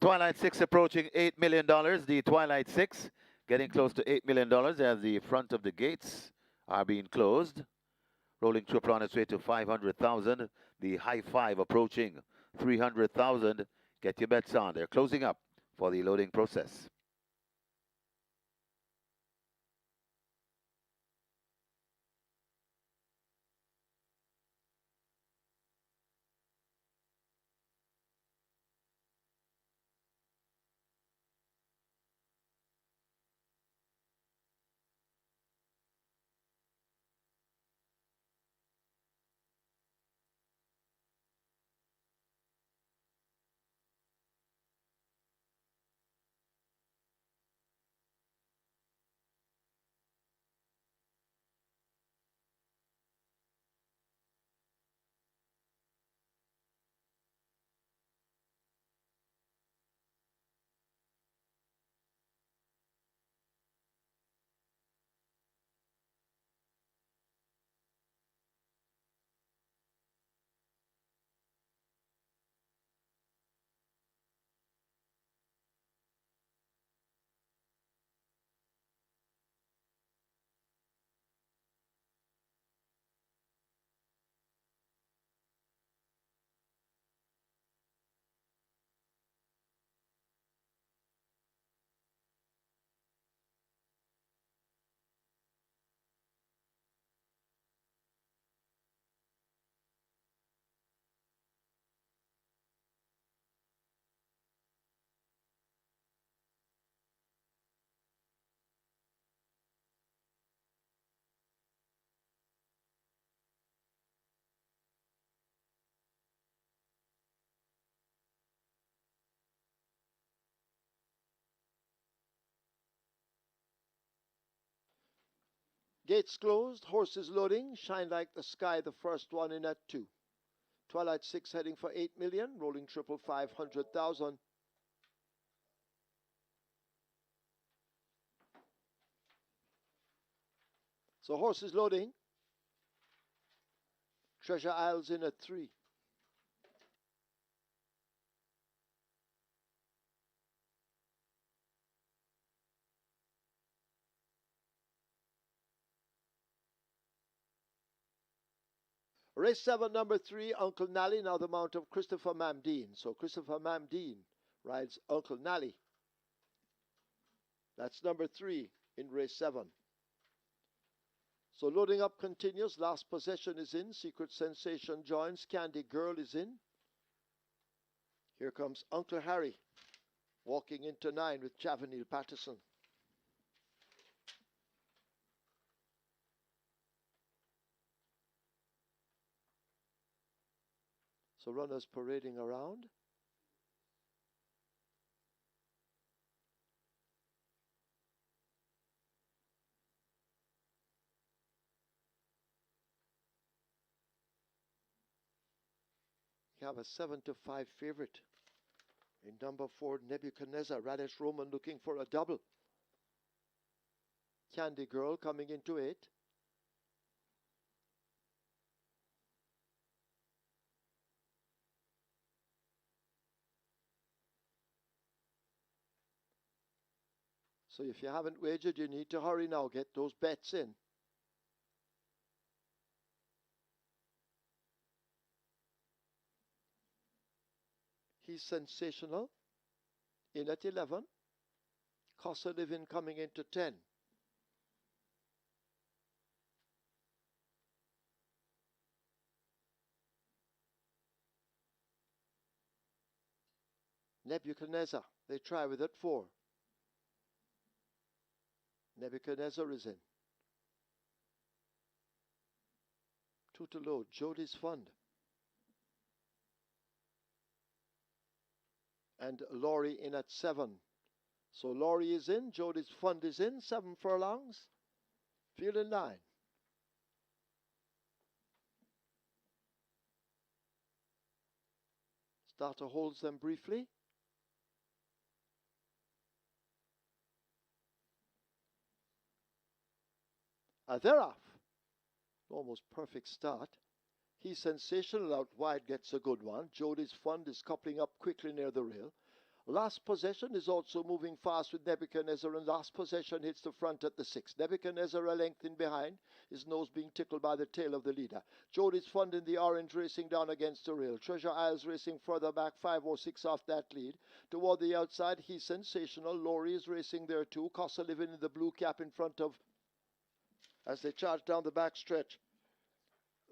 Twilight 6 approaching $8 million. The Twilight 6 getting close to $8 million as the front of the gates are being closed. Rolling triple on its way to 500,000. The high 5 approaching 300,000. Get your bets on. They're closing up for the loading process. Gates closed, horses loading, Shine Like the Sky, the first one in at 2. Twilight 6 heading for 8 million, rolling triple 500,000. So horses loading, Treasure Isles in at 3. Race 7, number 3, Uncle Nally, now the mount of Christopher Mamdine. So Christopher Mamdine rides Uncle Nally. That's number 3 in race 7. So loading up continues. Last Possession is in. Secret Sensation joins. Candy Girl is in. Here comes Uncle Harry walking into 9 with Chavanil Patterson. So runners parading around. You have a 7-5 favorite in number 4, Nebuchadnezzar. Radish Roman looking for a double. Candy Girl coming into 8. So if you haven't wagered, you need to hurry now. Get those bets in. He's sensational. In at 11. Cost of living coming into 10. Nebuchadnezzar. They try with it 4. Nebuchadnezzar is in. 2 to load. Jody's Fund. And Laurie in at 7. So Laurie is in. Jody's Fund is in. 7 furlongs. Field in 9. Starter holds them briefly. They're off. Almost perfect start. He's sensational out wide, gets a good one. Jody's Fund is coupling up quickly near the rail. Last Possession is also moving fast with Nebuchadnezzar, and Last Possession hits the front at the 6. Nebuchadnezzar a length in behind, his nose being tickled by the tail of the leader. Jody's Fund in the orange racing down against the rail. Treasure Isles racing further back, 5 or 6 off that lead. Toward the outside, he's sensational. Laurie is racing there too. Costa living in the blue cap in front of, as they charge down the back stretch.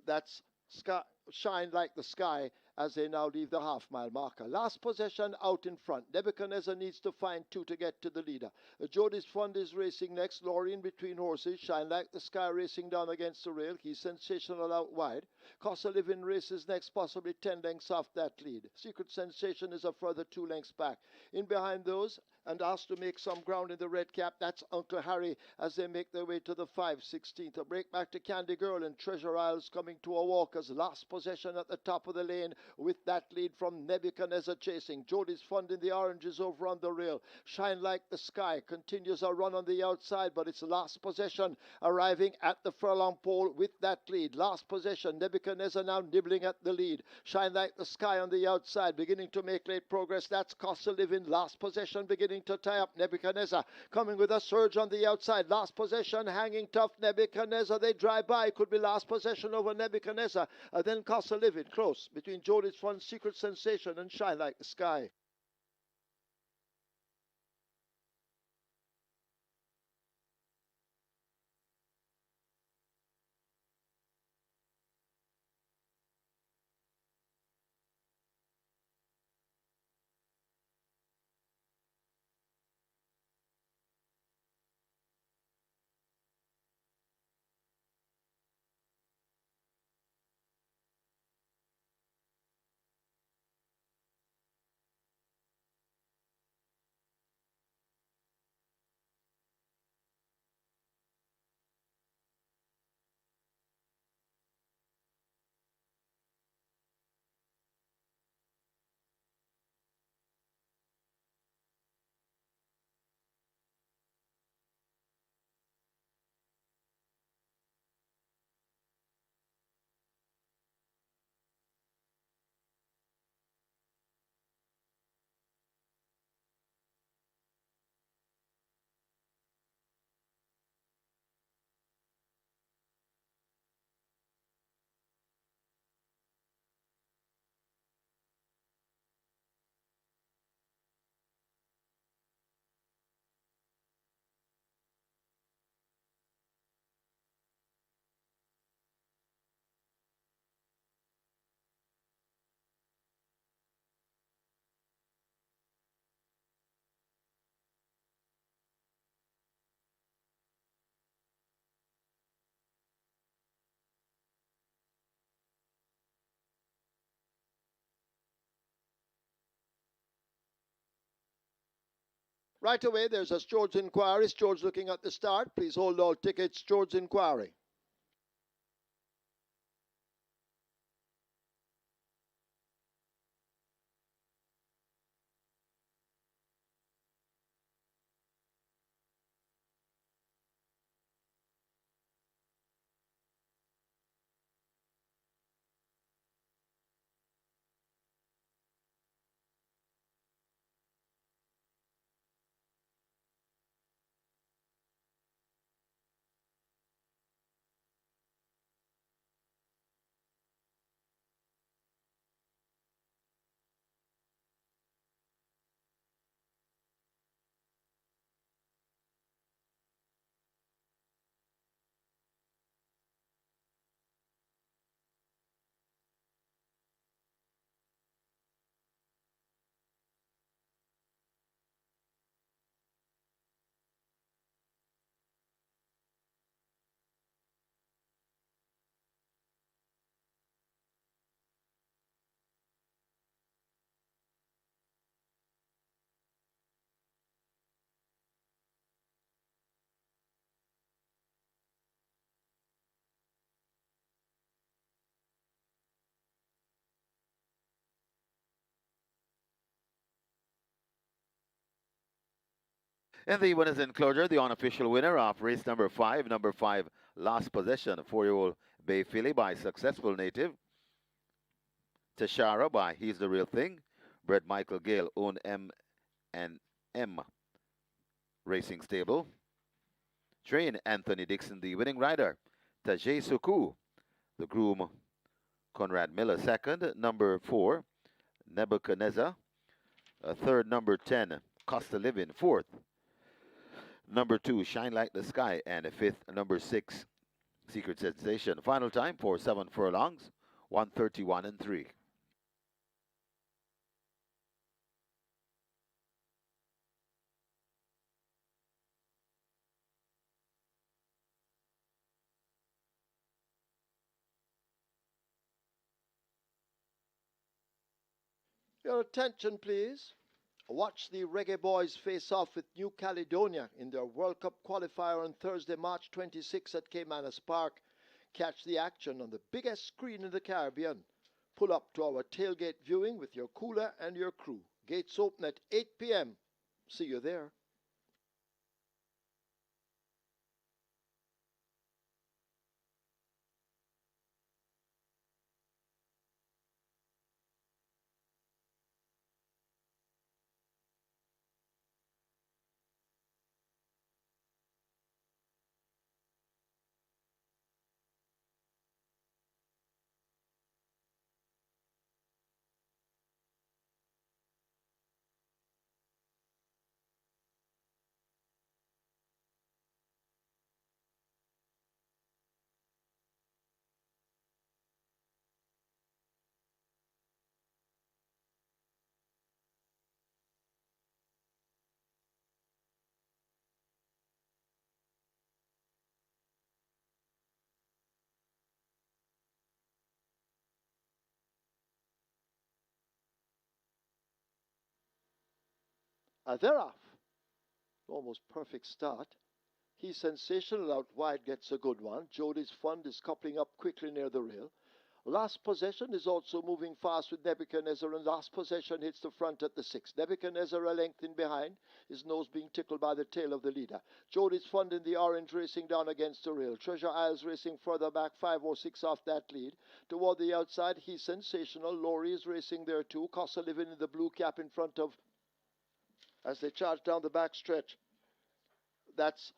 That's sky, Shine Like the Sky as they now leave the half-mile marker. Last Possession out in front. Nebuchadnezzar needs to find 2 to get to the leader. Jody's Fund is racing next. Laurie in between horses. Shine Like the Sky racing down against the rail. He's sensational out wide. Costa Living races next, possibly 10 lengths off that lead. Secret Sensation is a further 2 lengths back. In behind those, and asked to make some ground in the red cap, that's Uncle Harry as they make their way to the 5/16th. A break back to Candy Girl and Treasure Isles coming to a walk as Last Possession at the top of the lane with that lead from Nebuchadnezzar chasing. Jody's Fund in the oranges over on the rail. Shine Like the Sky continues a run on the outside, but it's Last Possession arriving at the furlong pole with that lead. Last Possession, Nebuchadnezzar now nibbling at the lead. Shine Like the Sky on the outside, beginning to make late progress. That's Costa Living. Last Possession beginning to tie up Nebuchadnezzar, coming with a surge on the outside. Last Possession hanging tough. Nebuchadnezzar, they drive by. Could be Last Possession over Nebuchadnezzar. Then Costa Living close between Jody's Fund, Secret Sensation, and Shine Like the Sky. Right away, there's a George inquiry. George looking at the start. Please hold all tickets. George inquiry. In the winners enclosure, the unofficial winner of race number 5, last possession, 4-year-old Bay Filly by Successful Native. Tashara by He's the Real Thing. Bred Michael Gale, own M&M Racing Stable. Train Anthony Dixon, the winning rider. Tajay Suku, the groom Conrad Miller second. Number 4, Nebuchadnezzar. Third, number 10, Costa Living fourth. Number 2, Shine Like the Sky. And fifth, number 6, Secret Sensation. Final time for 7 furlongs, 1:31 and 3. Your attention, please. Watch the Reggae Boys face off with New Caledonia in their World Cup qualifier on Thursday, March 26 at Caymanas Park. Catch the action on the biggest screen in the Caribbean. Pull up to our tailgate viewing with your cooler and your crew. Gates open at 8 p.m. See you there. They're off. Almost perfect start. He's sensational out wide, gets a good one. Jody's Fund is coupling up quickly near the rail. Last possession is also moving fast with Nebuchadnezzar, and last possession hits the front at the 6. Nebuchadnezzar a length in behind, his nose being tickled by the tail of the leader. Jody's Fund in the orange racing down against the rail. Treasure Isles racing further back, 5 or 6 off that lead. Toward the outside, he's sensational. Laurie is racing there too. Costa Living in the blue cap in front of, as they charge down the back stretch. That's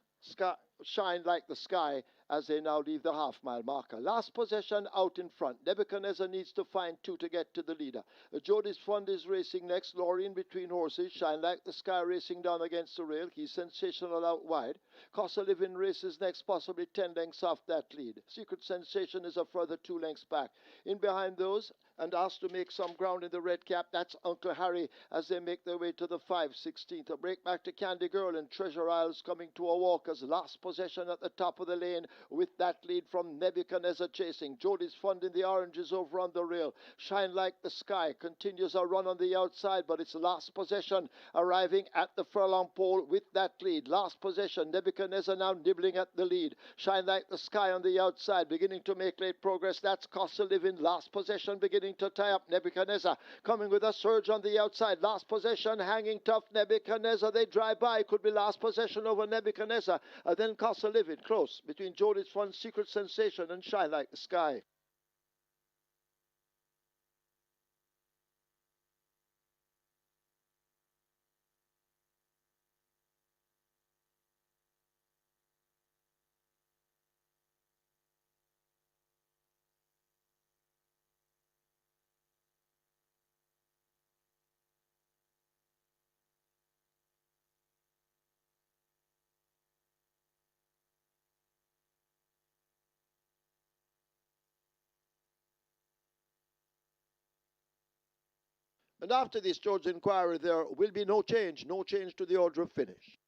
Shine Like the Sky as they now leave the half-mile marker. Last possession out in front. Nebuchadnezzar needs to find 2 to get to the leader. Jody's Fund is racing next. Laurie in between horses. Shine Like the Sky racing down against the rail. He's sensational out wide. Costa Living races next, possibly 10 lengths off that lead. Secret Sensation is a further 2 lengths back. In behind those, and asked to make some ground in the red cap. That's Uncle Harry as they make their way to the 5/16th. A break back to Candy Girl and Treasure Isles coming to a walker's last possession at the top of the lane with that lead from Nebuchadnezzar chasing. Jody's Fund in the oranges over on the rail. Shine Like the Sky continues a run on the outside, but its last possession arriving at the furlong pole with that lead. Last possession, Nebuchadnezzar now nibbling at the lead. Shine Like the Sky on the outside, beginning to make late progress. That's Cost of Living. Last possession, beginning to tie up Nebuchadnezzar. Coming with a surge on the outside. Last possession, hanging tough. Nebuchadnezzar, they drive by. Could be last possession over Nebuchadnezzar. Then Cost of Living, close between Jody's Fun, Secret Sensation, and Shine Like the Sky. And after this George inquiry, there will be no change to the order of finish.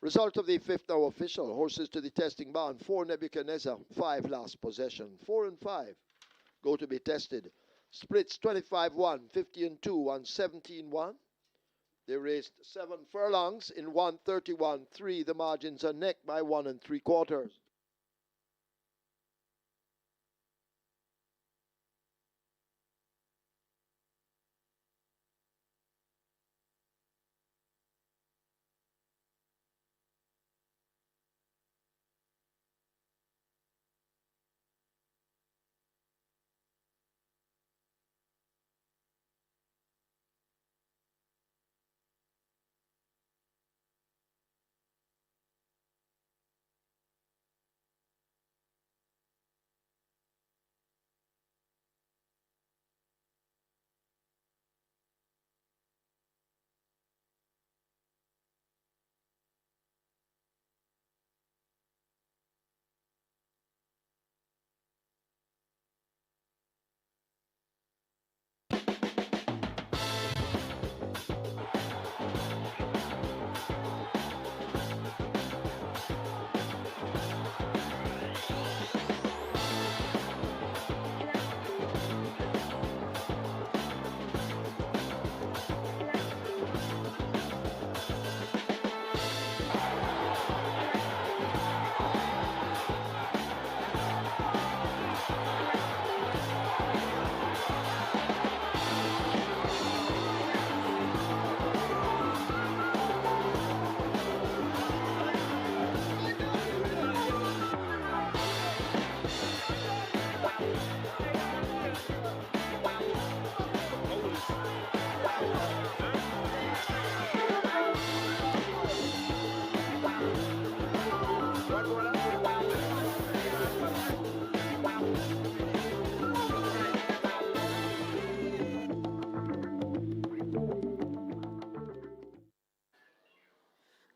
Result of the fifth now official. Horses to the testing barn. 4 Nebuchadnezzar, 5 last possession. 4 and 5 go to be tested. Splits 25-1, 50 and 2 on 17-1. They raced 7 furlongs in 131-3. The margins are neck by 1 3/4.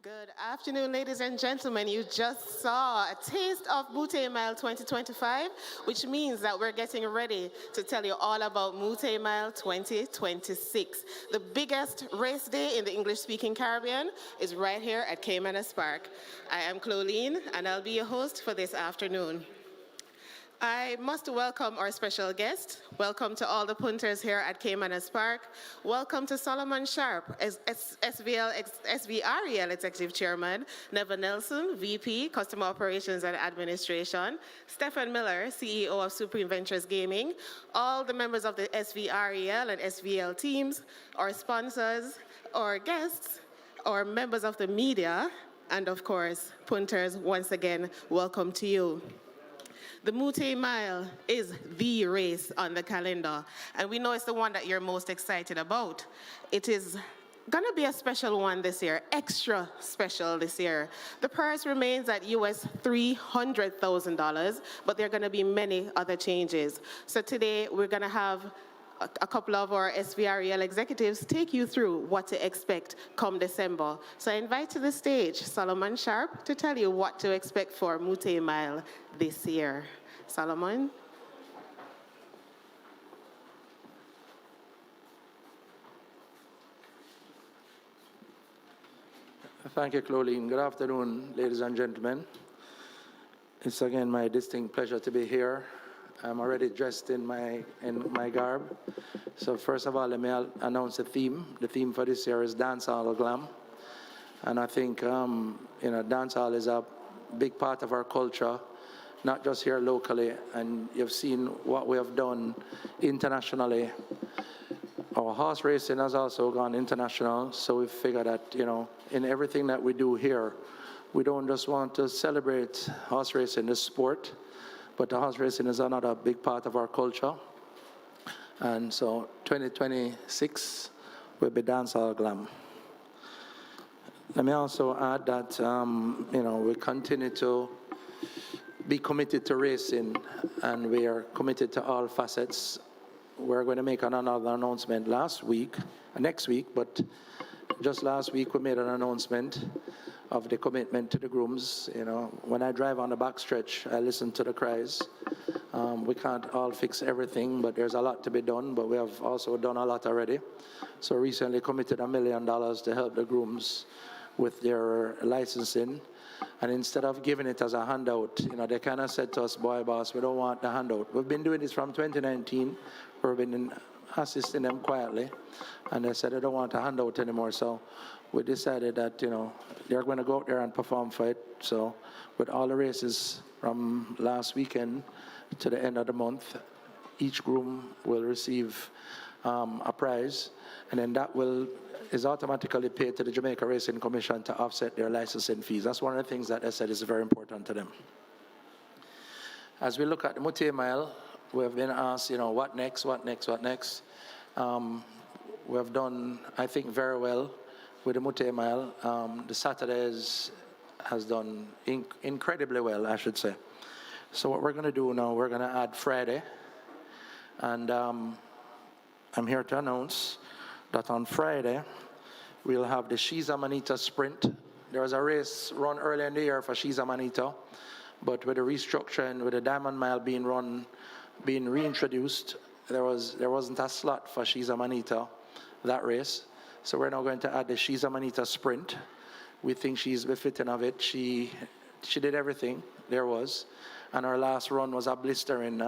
Good afternoon, ladies and gentlemen. You just saw a taste of Mute Mile 2025, which means that we're getting ready to tell you all about Mute Mile 2026. The biggest race day in the English-speaking Caribbean is right here at Caymanas Park. I am Cloleen, and I'll be your host for this afternoon. I must welcome our special guest. Welcome to all the punters here at Caymanas Park. Welcome to Solomon Sharp, SVREL Executive Chairman, Neva Nelson, VP, Customer Operations and Administration, Stephen Miller, CEO of Supreme Ventures Gaming, all the members of the SVREL and SVL teams, our sponsors, our guests, our members of the media, and of course, punters, once again, welcome to you. The Mute Mile is the race on the calendar, and we know it's the one that you're most excited about. It is gonna be a special one this year, extra special this year. The price remains at US $300,000, but there are gonna be many other changes. So today we're gonna have a couple of our SVREL executives take you through what to expect come December. So I invite to the stage Solomon Sharp to tell you what to expect for Mute Mile this year. Solomon? Thank you, Cloleen. Good afternoon, ladies and gentlemen. It's again my distinct pleasure to be here. I'm already dressed in my garb. So first of all, let me announce the theme. The theme for this year is Dancehall Glam. And I think, dancehall is a big part of our culture, not just here locally. And you've seen what we have done internationally. Our horse racing has also gone international. So we figured that, in everything that we do here, we don't just want to celebrate horse racing, the sport, but the horse racing is another big part of our culture. And so 2026 will be Dancehall Glam. Let me also add that, we continue to be committed to racing, and we are committed to all facets. We're going to make another announcement next week, but just last week we made an announcement of the commitment to the grooms. When I drive on the backstretch, I listen to the cries. We can't all fix everything, but there's a lot to be done, but we have also done a lot already. So recently committed $1 million to help the grooms with their licensing. And instead of giving it as a handout, they kind of said to us, boy, boss, we don't want the handout. We've been doing this from 2019. We've been assisting them quietly. And they said they don't want a handout anymore. So we decided that, they're going to go out there and perform for it. So with all the races from last weekend to the end of the month, each groom will receive a prize. And then that is automatically paid to the Jamaica Racing Commission to offset their licensing fees. That's one of the things that I said is very important to them. As we look at the Mute Mile, we have been asked, what next? We have done, I think, very well with the Mute Mile. The Saturdays has done incredibly well, I should say. So what we're going to do now, we're going to add Friday. And I'm here to announce that on Friday, we'll have the Shiza Manita Sprint. There was a race run earlier in the year for Shiza Manita, but with the restructuring, with the Diamond Mile being reintroduced, there wasn't a slot for Shiza Manita, that race. So we're now going to add the Shiza Manita Sprint. We think she's befitting of it. She did everything there was, and her last run was a blistering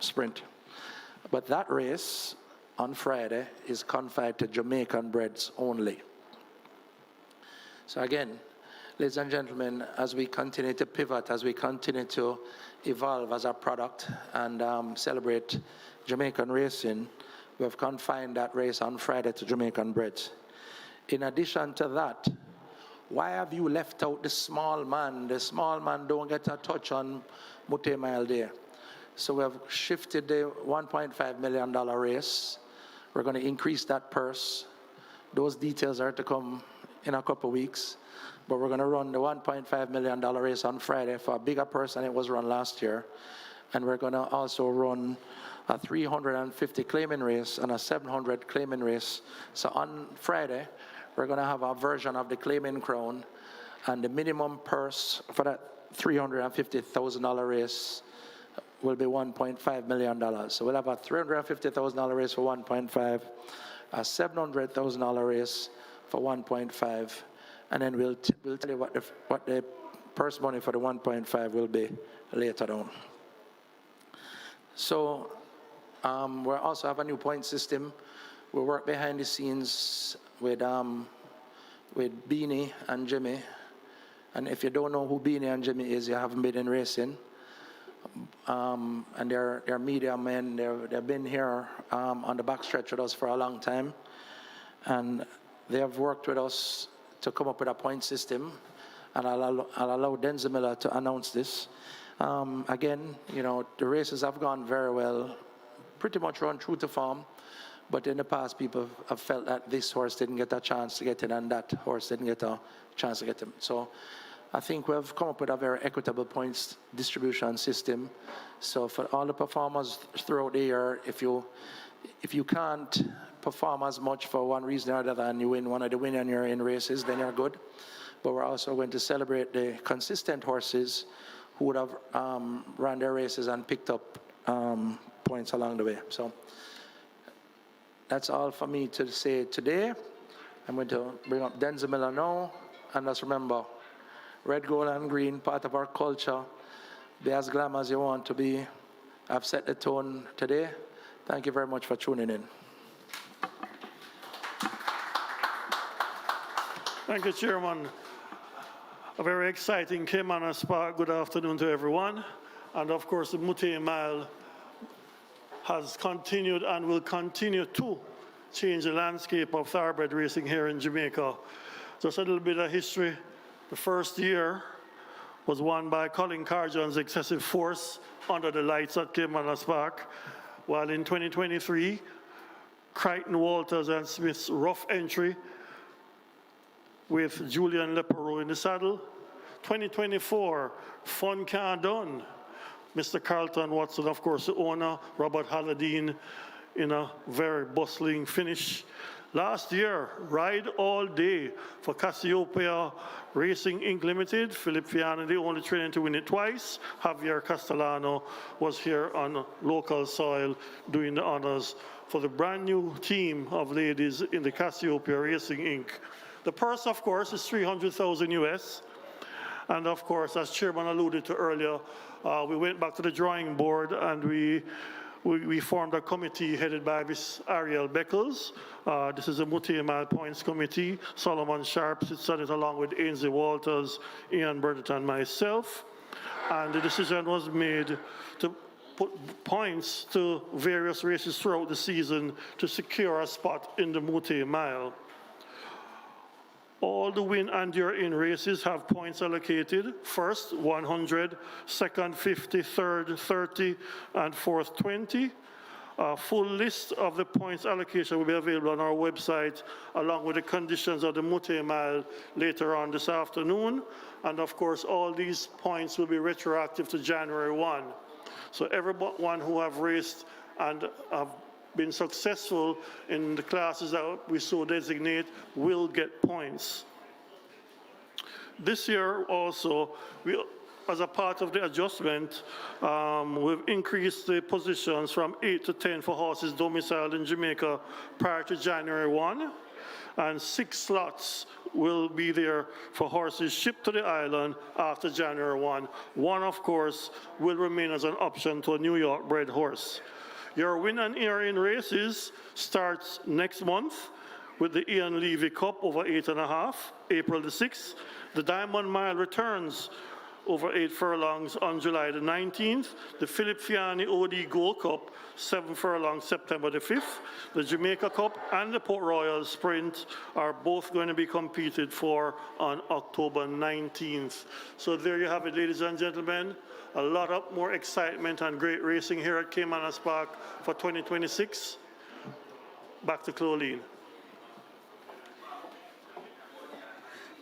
sprint. But that race on Friday is confined to Jamaican breds only. So again, ladies and gentlemen, as we continue to pivot, as we continue to evolve as a product and celebrate Jamaican racing, we have confined that race on Friday to Jamaican breds. In addition to that, why have you left out the small man? The small man don't get a touch on Mute Mile Day. So we have shifted the $1.5 million race. We're going to increase that purse. Those details are to come in a couple of weeks. But we're going to run the $1.5 million race on Friday for a bigger purse than it was run last year. And we're going to also run a 350 claiming race and a 700 claiming race. So on Friday, we're going to have a version of the Claiming Crown, and the minimum purse for that $350,000 race will be $1.5 million. So we'll have a $350,000 race for 1.5, a $700,000 race for 1.5, and then we'll tell you what the purse money for the 1.5 will be later on. So we also have a new point system. We work behind the scenes with Beanie and Jimmy. And if you don't know who Beanie and Jimmy is, you haven't been in racing. And they're media men. They've been here on the backstretch with us for a long time. And they have worked with us to come up with a point system. And I'll allow Denzel Miller to announce this. Again, you know, the races have gone very well, pretty much run true to form. But in the past, people have felt that this horse didn't get a chance to get in and that horse didn't get a chance to get in. So I think we've come up with a very equitable points distribution system. So for all the performers throughout the year, if you can't perform as much for one reason or other and you win one of the winning year in races, then you're good. But we're also going to celebrate the consistent horses who would have run their races and picked up points along the way. So that's all for me to say today. I'm going to bring up Denzel Miller now. And just remember, red, gold, and green, part of our culture. Be as glam as you want to be. I've set the tone today. Thank you very much for tuning in. Thank you, Chairman. A very exciting Caymanas Park. Good afternoon to everyone. And of course, the Mute Mile has continued and will continue to change the landscape of thoroughbred racing here in Jamaica. Just a little bit of history. The first year was won by Colin Carjon's Excessive Force under the lights at Caymanas Park, while in 2023, Crichton Walters and Smith's Rough Entry with Julian Leperoux in the saddle. 2024, Fun Can't Done. Mr. Carlton Watson, of course, the owner, Robert Halladine, in a very bustling finish. Last year, Ride All Day for Cassiopeia Racing Inc. Limited. Philip Fiana, the only trainer to win it twice. Javier Castellano was here on local soil doing the honors for the brand new team of ladies in the Cassiopeia Racing Inc. The purse, of course, is $300,000 US. And of course, as Chairman alluded to earlier, we went back to the drawing board and we formed a committee headed by Ms. Ariel Beckles. This is a Mute Mile Points Committee. Solomon Sharp sits on it along with Ainsley Walters, Ian Burnett, and myself. And the decision was made to put points to various races throughout the season to secure a spot in the Mute Mile. All the win and year in races have points allocated. First, 100, second, 50, third, 30, and fourth, 20. A full list of the points allocation will be available on our website, along with the conditions of the Mute Mile later on this afternoon. And of course, all these points will be retroactive to January 1. So everyone who have raced and have been successful in the classes that we so designate will get points. This year also, as a part of the adjustment, we've increased the positions from 8 to 10 for horses domiciled in Jamaica prior to January 1, and 6 slots will be there for horses shipped to the island after January 1. One, of course, will remain as an option to a New York bred horse. Your win and ear in races starts next month with the Ian Levy Cup over 8.5, April the 6th. The Diamond Mile returns over 8 furlongs on July the 19th. The Philip Fiani OD Gold Cup, 7 furlongs, September the 5th. The Jamaica Cup and the Port Royal Sprint are both going to be competed for on October 19th. So there you have it, ladies and gentlemen. A lot of more excitement and great racing here at Caymanas Park for 2026. Back to Cloleen.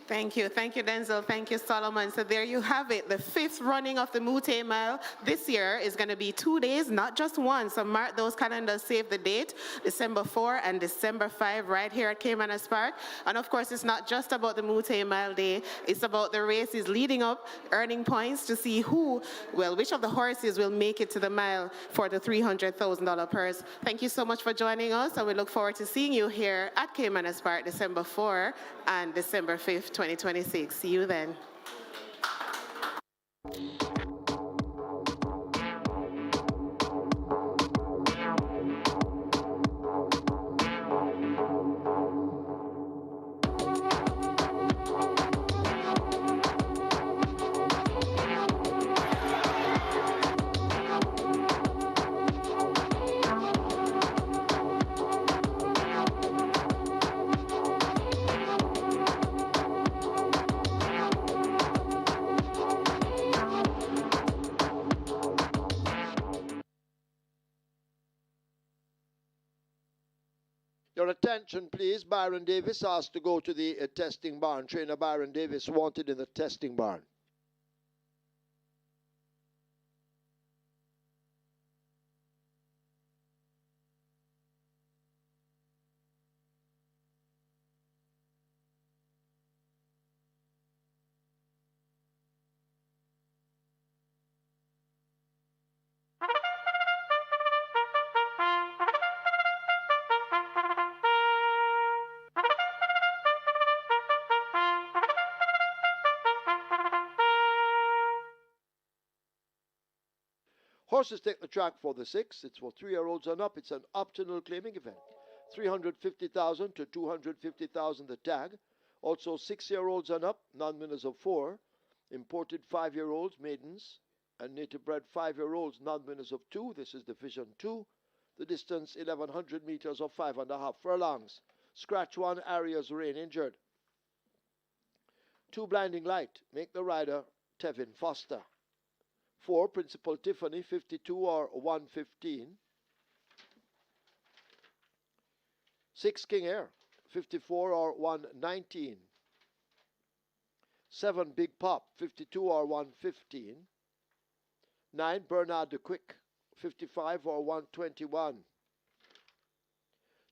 Thank you. Thank you, Denzel. Thank you, Solomon. So there you have it. The fifth running of the Mute Mile this year is going to be 2 days, not just one. So mark those calendars, save the date, December 4 and December 5, right here at Caymanas Park. And of course, it's not just about the Mute Mile Day. It's about the races leading up, earning points to see which of the horses will make it to the mile for the $300,000 purse. Thank you so much for joining us, and we look forward to seeing you here at Caymanas Park, December 4 and December 5th, 2026. See you then. Your attention, please. Byron Davis asked to go to the testing barn. Trainer Byron Davis wanted in the testing barn. Horses take the track for the 6. It's for 3-year-olds and up. It's an optional claiming event. 350,000 to 250,000 the tag. Also 6-year-olds and up, non-winners of 4. Imported 5-year-olds, maidens, and native bred 5-year-olds, non-winners of 2. This is Division 2. The distance 1,100 meters or 5.5 furlongs. Scratch 1, Arias Rain injured. 2, Blinding Light, make the rider Tevin Foster. 4, Principal Tiffany, 52 or 115. 6, King Air, 54 or 119. 7, Big Pop, 52 or 115. 9, Bernard the Quick, 55 or 121.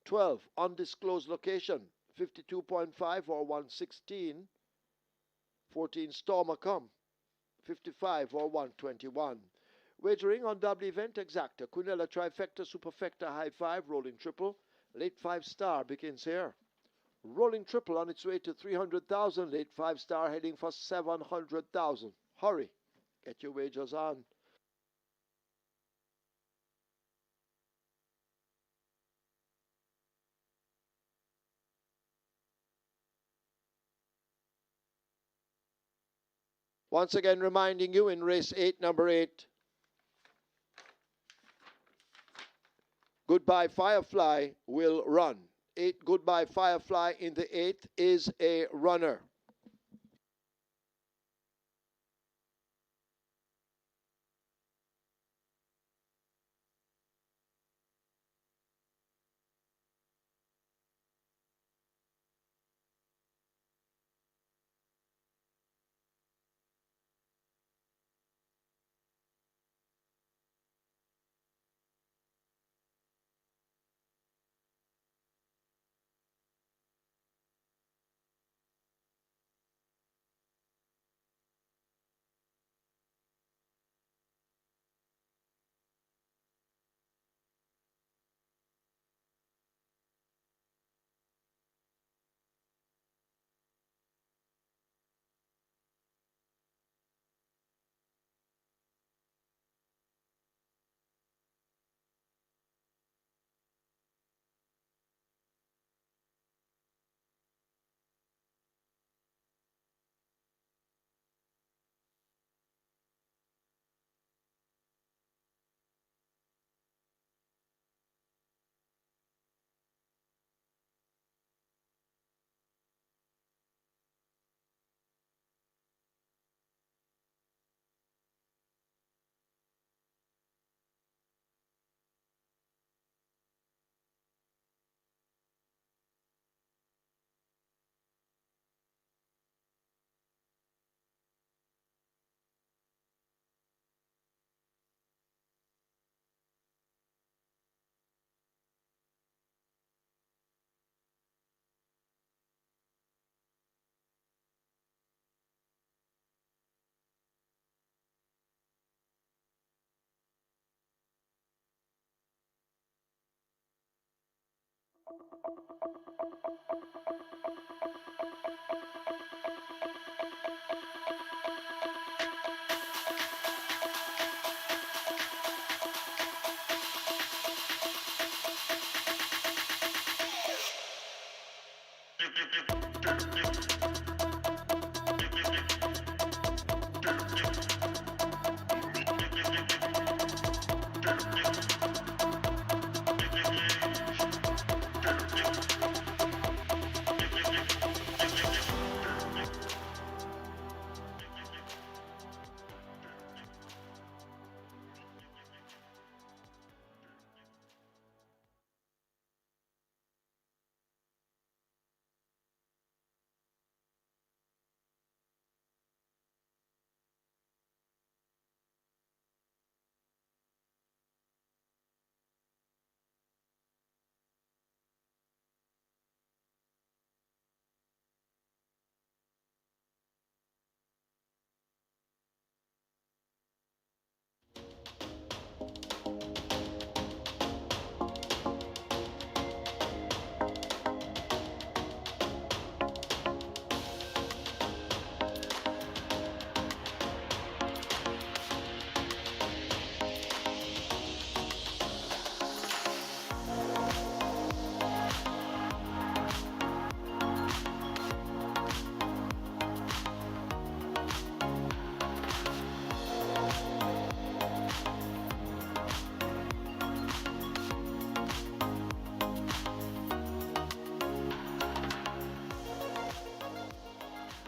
12, Undisclosed Location, 52.5 or 116. 14, Stormer Come, 55 or 121. Wagering on double event exacta. Quinella trifecta, superfecta, high 5, rolling triple. Late 5 star begins here. Rolling triple on its way to 300,000. Late 5 star heading for 700,000. Hurry, get your wagers on. Once again, reminding you in race 8, number 8, Goodbye Firefly will run. 8, Goodbye Firefly in the 8th is a runner.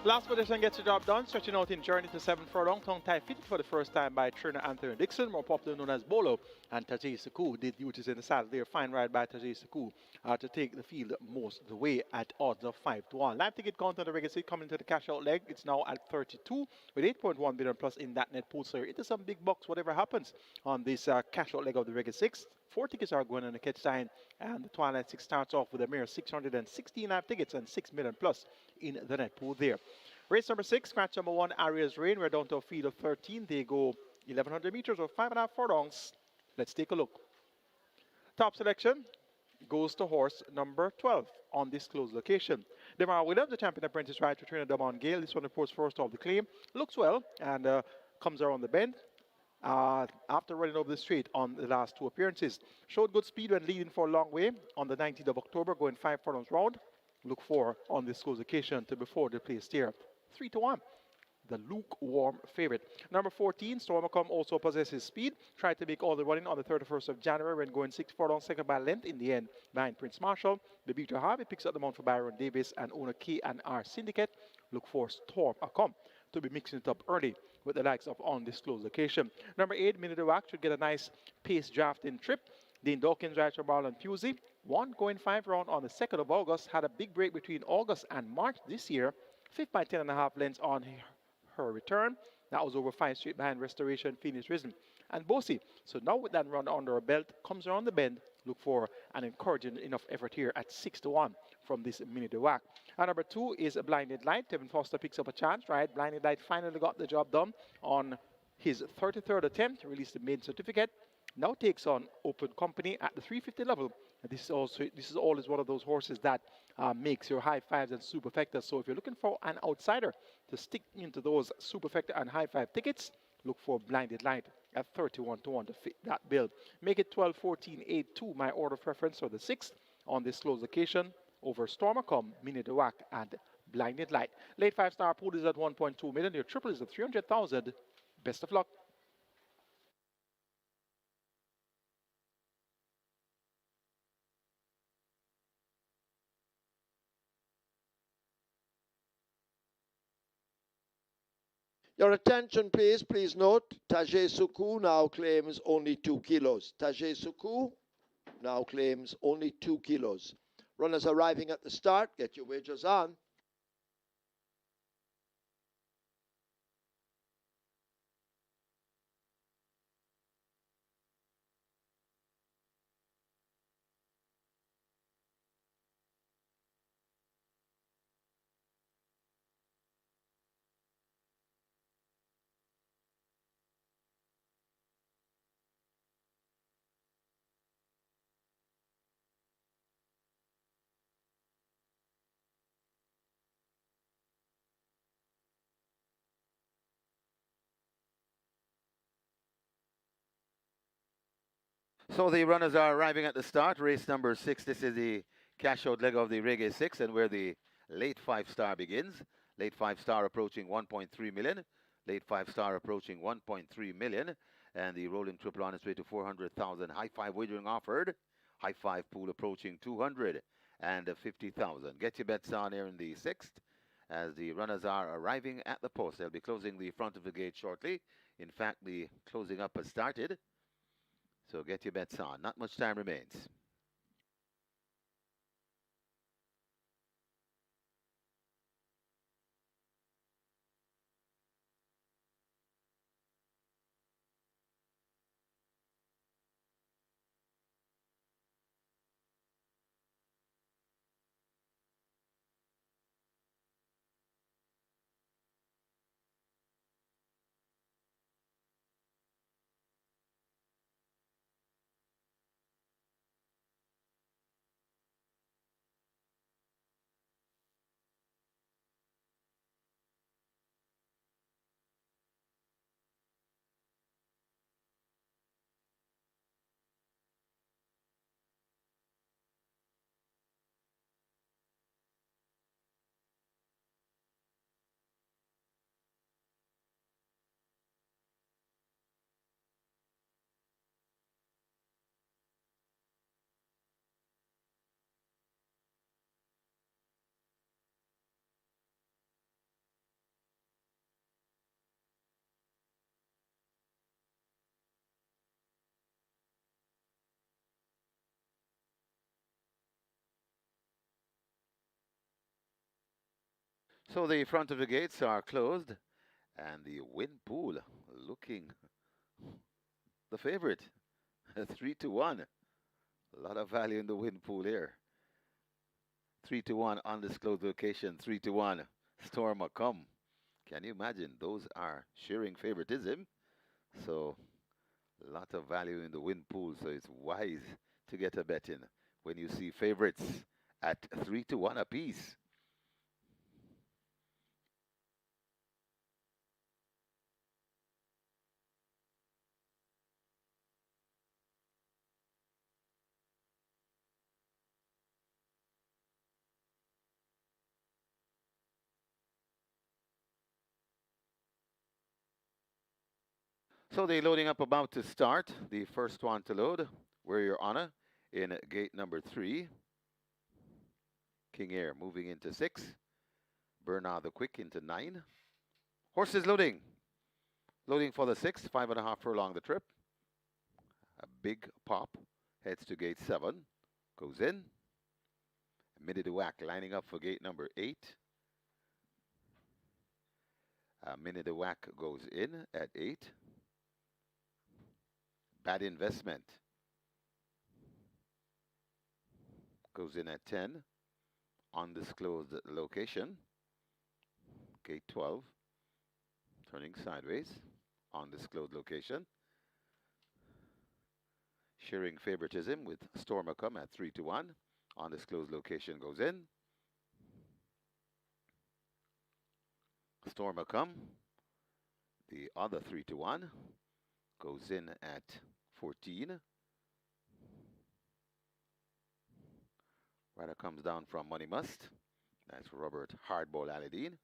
Last position gets the job done, stretching out in journey to 7 furlong. Tongue tie fitted for the first time by trainer Anthony Dixon, more popular known as Bolo, and Tajay Saku did duties in the saddle there. Fine ride by Tajay Saku to take the field most of the way at odds of 5-1. Live ticket count on the regular seat coming to the cash out leg. It's now at 32 with 8.1 billion plus in that net pool. So it is some big bucks, whatever happens on this cash out leg of the regular six. 4 tickets are going on the catch time, and the Twilight Six starts off with a mere 616 live tickets and 6 million plus in the net pool there. Race number 6, scratch number 1, Arias Rain. We're down to a field of 13. They go 1,100 meters or 5.5 furlongs. Let's take a look. Top selection goes to horse number 12 on this closed location. Demar Williams, the champion apprentice, ride to trainer Damon Gale. This one reports first off the claim. Looks well and comes around the bend. After running over the straight on the last 2 appearances. Showed good speed when leading for a long way on the 19th of October, going 5 furlongs round. Look for on this close occasion to before the place there. 3-1. The lukewarm favorite. Number 14, Stormacom also possesses speed. Tried to make all the running on the 31st of January when going 6 furlongs, second by length in the end behind Prince Marshall. The beater Harvey picks up the mount for Byron Davis and owner K&R Syndicate. Look for Stormacom to be mixing it up early with the likes of on this close location. Number 8, Minute Wax should get a nice pace drafting trip. Dean Dawkins rides for Marlon Pusey. One going 5 round on the 2nd of August. Had a big break between August and March this year. 5th by 10.5 lengths on her return. That was over 5 straight behind Restoration, Phoenix Risen, and Bossy. So now with that run under her belt, comes around the bend. Look for an encouraging enough effort here at 6-1 from this Minute de Wack. And number 2 is a Blinded Light. Tevin Foster picks up a chance, right? Blinded Light finally got the job done on his 33rd attempt to release the maiden certificate. Now takes on Open Company at the 350 level. And this is always one of those horses that makes your high fives and superfectas. So if you're looking for an outsider to stick into those superfecta and high five tickets, look for Blinded Light at 31-1 to fit that bill. Make it 12-14-8-2, my order preference for the 6th on this close occasion over Stormacom, Minute de Wack, and Blinded Light. Late 5-star pool is at 1.2 million. Your triple is at 300,000. Best of luck. Your attention, please. Please note, Tajay Suku now claims only 2 kilos. Tajay Suku now claims only 2 kilos. Runners arriving at the start, get your wagers on. So the runners are arriving at the start. Race number 6. This is the cash out leg of the Reggae 6 and where the late 5-star begins. Late 5-star approaching 1.3 million. Late 5-star approaching 1.3 million. And the rolling triple on its way to 400,000. High 5 wagering offered. High 5 pool approaching 250,000. Get your bets on here in the 6th as the runners are arriving at the post. They'll be closing the front of the gate shortly. In fact, the closing up has started. So get your bets on. Not much time remains. So the front of the gates are closed and the win pool looking the favorite. 3-1. A lot of value in the win pool here. 3-1 undisclosed location. 3-1 Storm come. Can you imagine? Those are shearing favoritism. So a lot of value in the win pool. So it's wise to get a bet in when you see favorites at 3-1 apiece. So the loading up about to start. The first one to load, Where Your Honor, in gate number 3. King Air moving into 6. Bernard the Quick into 9. Horses loading. Loading for the 6, 5.5 furlong the trip. A big pop, heads to gate 7, goes in. A minute to whack, lining up for gate number 8. A minute to whack goes in at 8. Bad Investment goes in at 10. Undisclosed location. Gate 12. Turning sideways. Undisclosed location. Shearing favoritism with Stormer come at 3-1. Undisclosed location goes in. Stormer come. The other 3-1 goes in at 14. Rider comes down from Money Must. That's Robert Hardball Aladdin.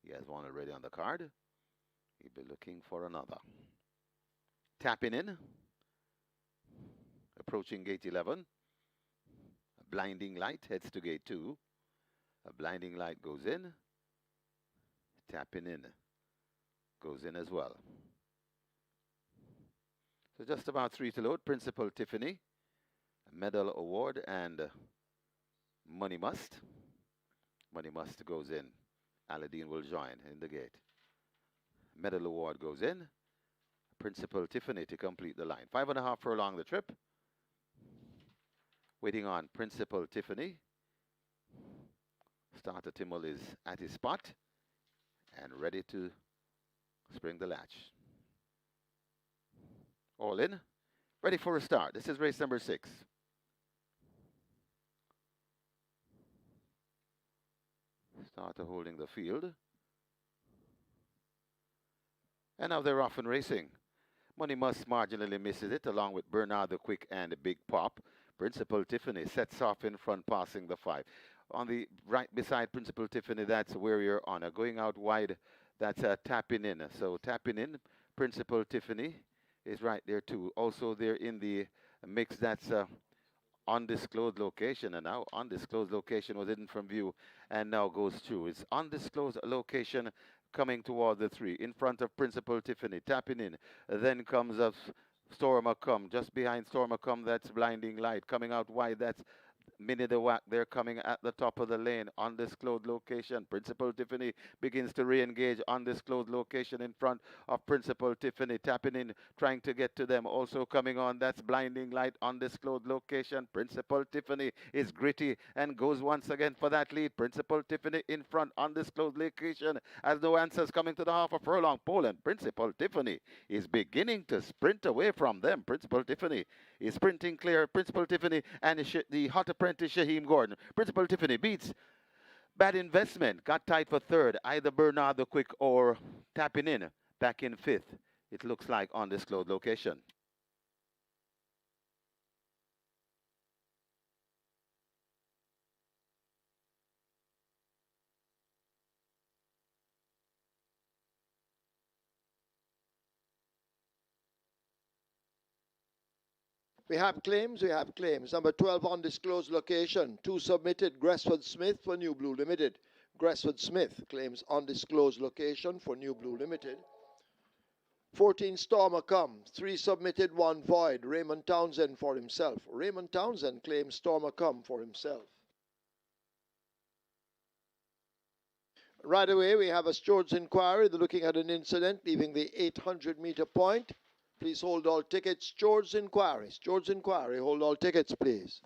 He has one already on the card. He'll be looking for another. Tapping in. Approaching gate 11. A blinding light heads to gate 2. A blinding light goes in. Tapping in. Goes in as well. So just about 3 to load. Principal Tiffany. Medal Award and Money Must. Money Must goes in. Aladdin will join in the gate. Medal Award goes in. Principal Tiffany to complete the line. 5.5 furlong the trip. Waiting on Principal Tiffany. Starter Timmel is at his spot and ready to spring the latch. All in. Ready for a start. This is race number 6. Starter holding the field. And now they're off and racing. Money Must marginally misses it, along with Bernard the Quick and the Big Pop. Principal Tiffany sets off in front, passing the 5. On the right beside Principal Tiffany, that's where you're on. Going out wide, that's tapping in. So tapping in, Principal Tiffany is right there too. Also there in the mix, that's undisclosed location, and now undisclosed location was hidden from view and now goes through. It's undisclosed location coming toward the 3 in front of Principal Tiffany, tapping in. Then comes a Stormer Come, just behind Stormer Come, that's Blinding Light. Coming out wide, that's Minnie the Wack. They're coming at the top of the lane. Undisclosed location. Principal Tiffany begins to re-engage. Undisclosed location in front of Principal Tiffany. Tapping in, trying to get to them. Also coming on, that's Blinding Light. Undisclosed location. Principal Tiffany is gritty and goes once again for that lead. Principal Tiffany in front. Undisclosed location. As no answers coming to the half a furlong pole. And Principal Tiffany is beginning to sprint away from them. Principal Tiffany is sprinting clear. Principal Tiffany and the hot apprentice Shaheem Gordon. Principal Tiffany beats Bad Investment. Got tied for third. Either Bernard the Quick or Tapping In back in fifth. It looks like on this closed location. We have claims, we have claims. Number 12, undisclosed location. 2 submitted, Gresford Smith for New Blue Limited. Gresford Smith claims undisclosed location for New Blue Limited. 14, Stormer Come. 3 submitted, 1 void. Raymond Townsend for himself. Raymond Townsend claims Stormer Come for himself. Right away, we have a steward's inquiry. They're looking at an incident leaving the 800-meter point. Please hold all tickets. Steward's inquiry. Steward's inquiry. Hold all tickets, please.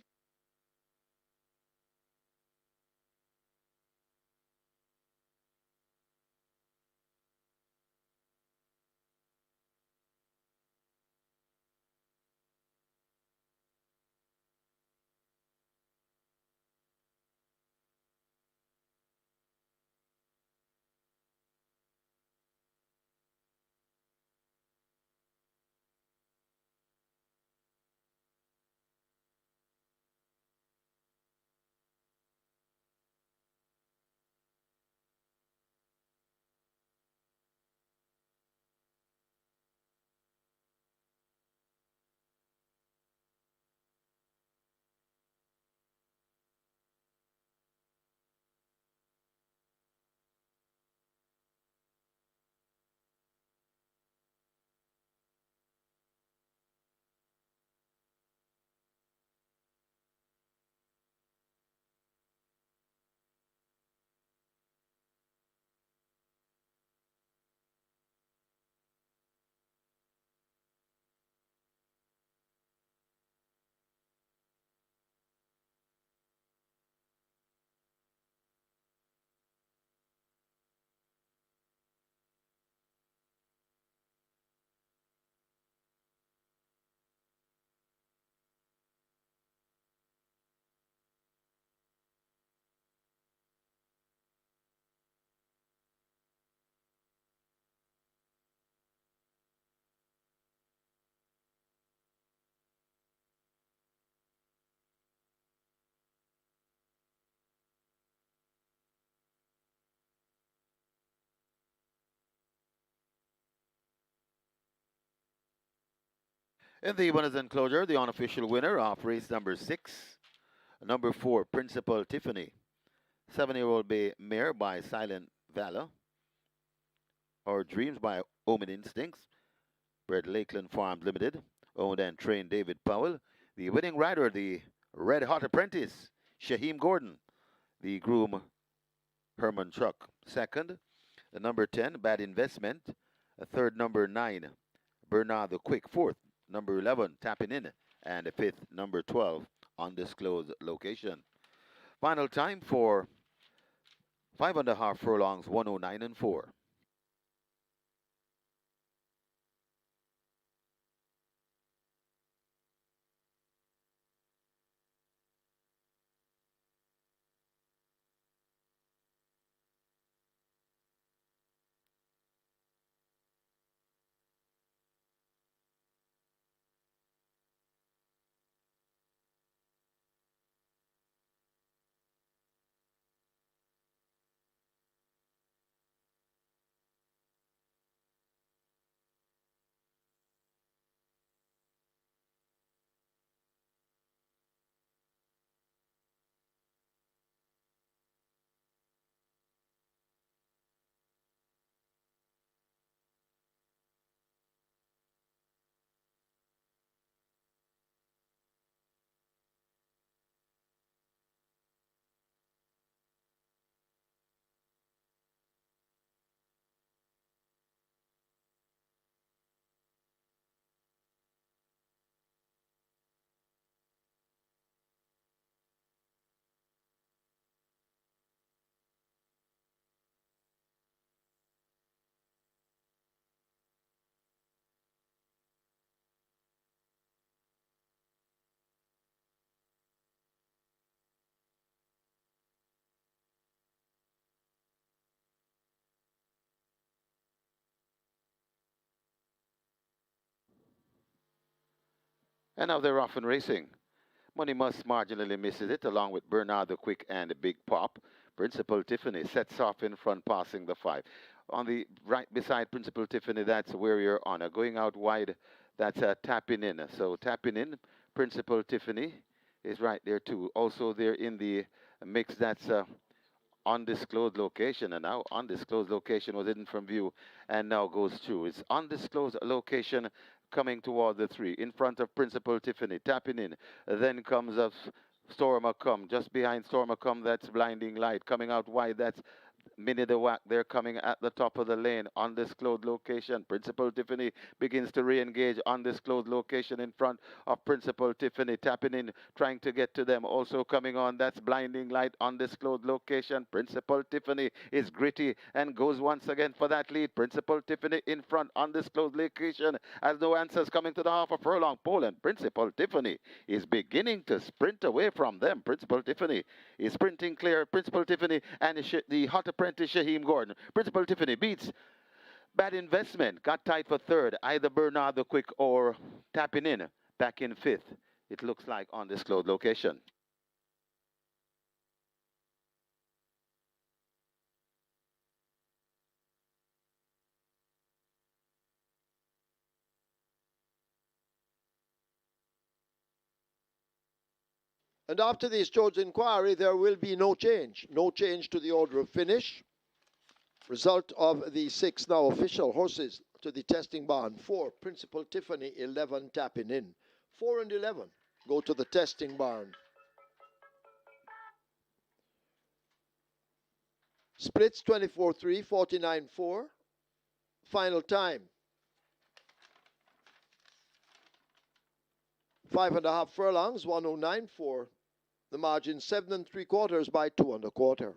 In the winners enclosure, the unofficial winner of race number 6, number 4, Principal Tiffany. 7-year-old bay mare by Silent Valor, or Dreams by Omen Instincts, bred Lakeland Farms Limited, owned and trained David Powell. The winning rider, the red hot apprentice, Shaheem Gordon. The groom, Herman Chuck. Second, the number 10, Bad Investment. A third, number 9, Bernard the Quick. Fourth, number 11, Tapping In. And the fifth, number 12, Undisclosed Location. Final time for 5.5 furlongs, 109 and 4. And now they're off and racing. Money Must marginally misses it, along with Bernard the Quick and Big Pop. Principal Tiffany sets off in front, passing the 5. On the right beside Principal Tiffany, that's Where You're Honor. Going out wide, that's Tapping In. So tapping in, Principal Tiffany is right there too. Also there in the mix, that's undisclosed location, and now undisclosed location was hidden from view and now goes through. It's undisclosed location coming toward the 3 in front of Principal Tiffany, tapping in. Then comes a Stormer Come. Just behind Stormer Come, that's Blinding Light. Coming out wide, that's Minnie the Wack. They're coming at the top of the lane. Undisclosed location. Principal Tiffany begins to re-engage. Undisclosed location in front of Principal Tiffany. Tapping in, trying to get to them. Also coming on, that's Blinding Light. Undisclosed location. Principal Tiffany is gritty and goes once again for that lead. Principal Tiffany in front. Undisclosed location. As no answers coming to the half a furlong pole. And Principal Tiffany is beginning to sprint away from them. Principal Tiffany is sprinting clear. Principal Tiffany and the hot apprentice Shaheem Gordon. Principal Tiffany beats Bad Investment. Got tied for 3rd. Either Bernard the Quick or Tapping In back in 5th. It looks like undisclosed location. And after this George inquiry, there will be no change. No change to the order of finish. Result of the 6 now official horses to the testing barn. 4, Principal Tiffany, 11, Tapping In. 4 and 11 go to the testing barn. Splits 24-3, 49-4. Final time. 5.5 furlongs, 109.4. The margin 7 3/4 by 2 1/4.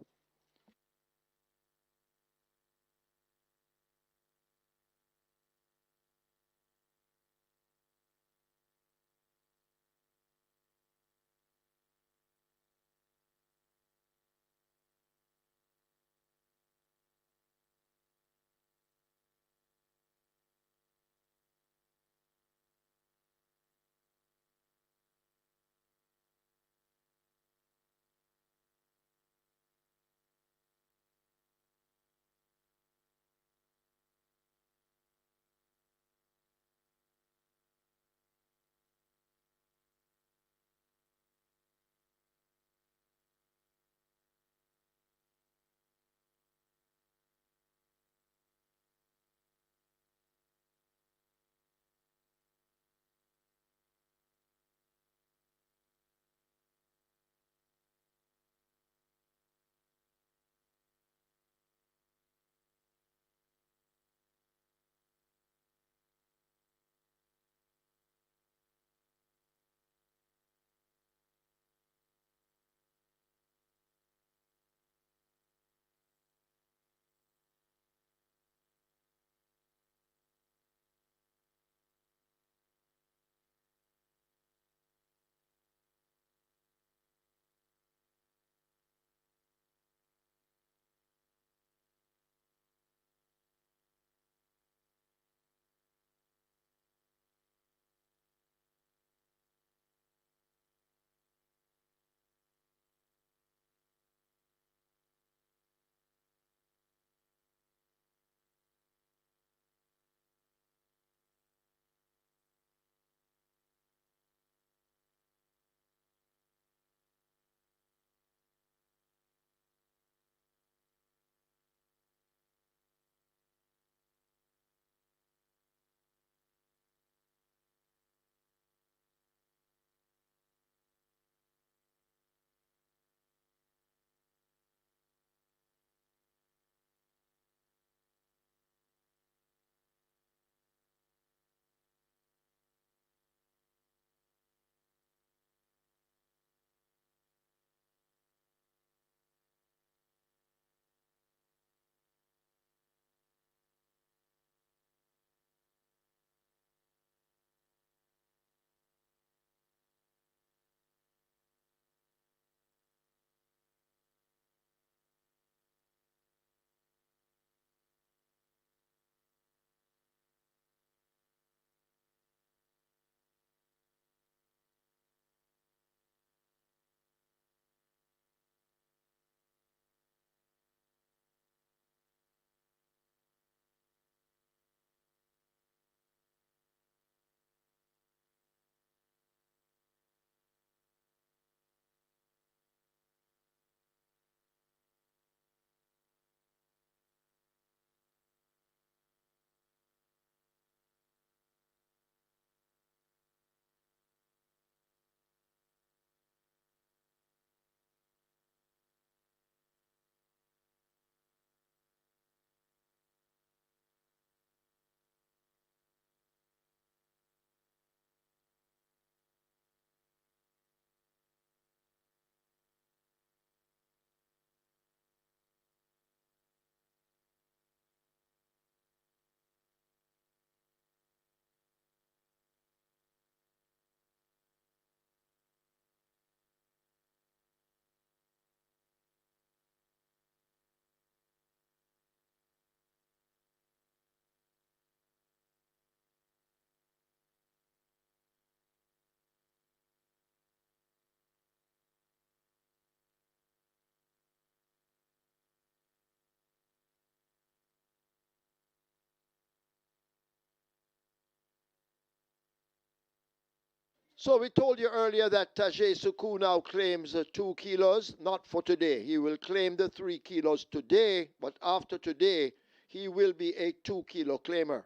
So we told you earlier that Tajay Suku now claims 2 kilos, not for today. He will claim the 3 kilos today, but after today, he will be a 2 kilo claimer.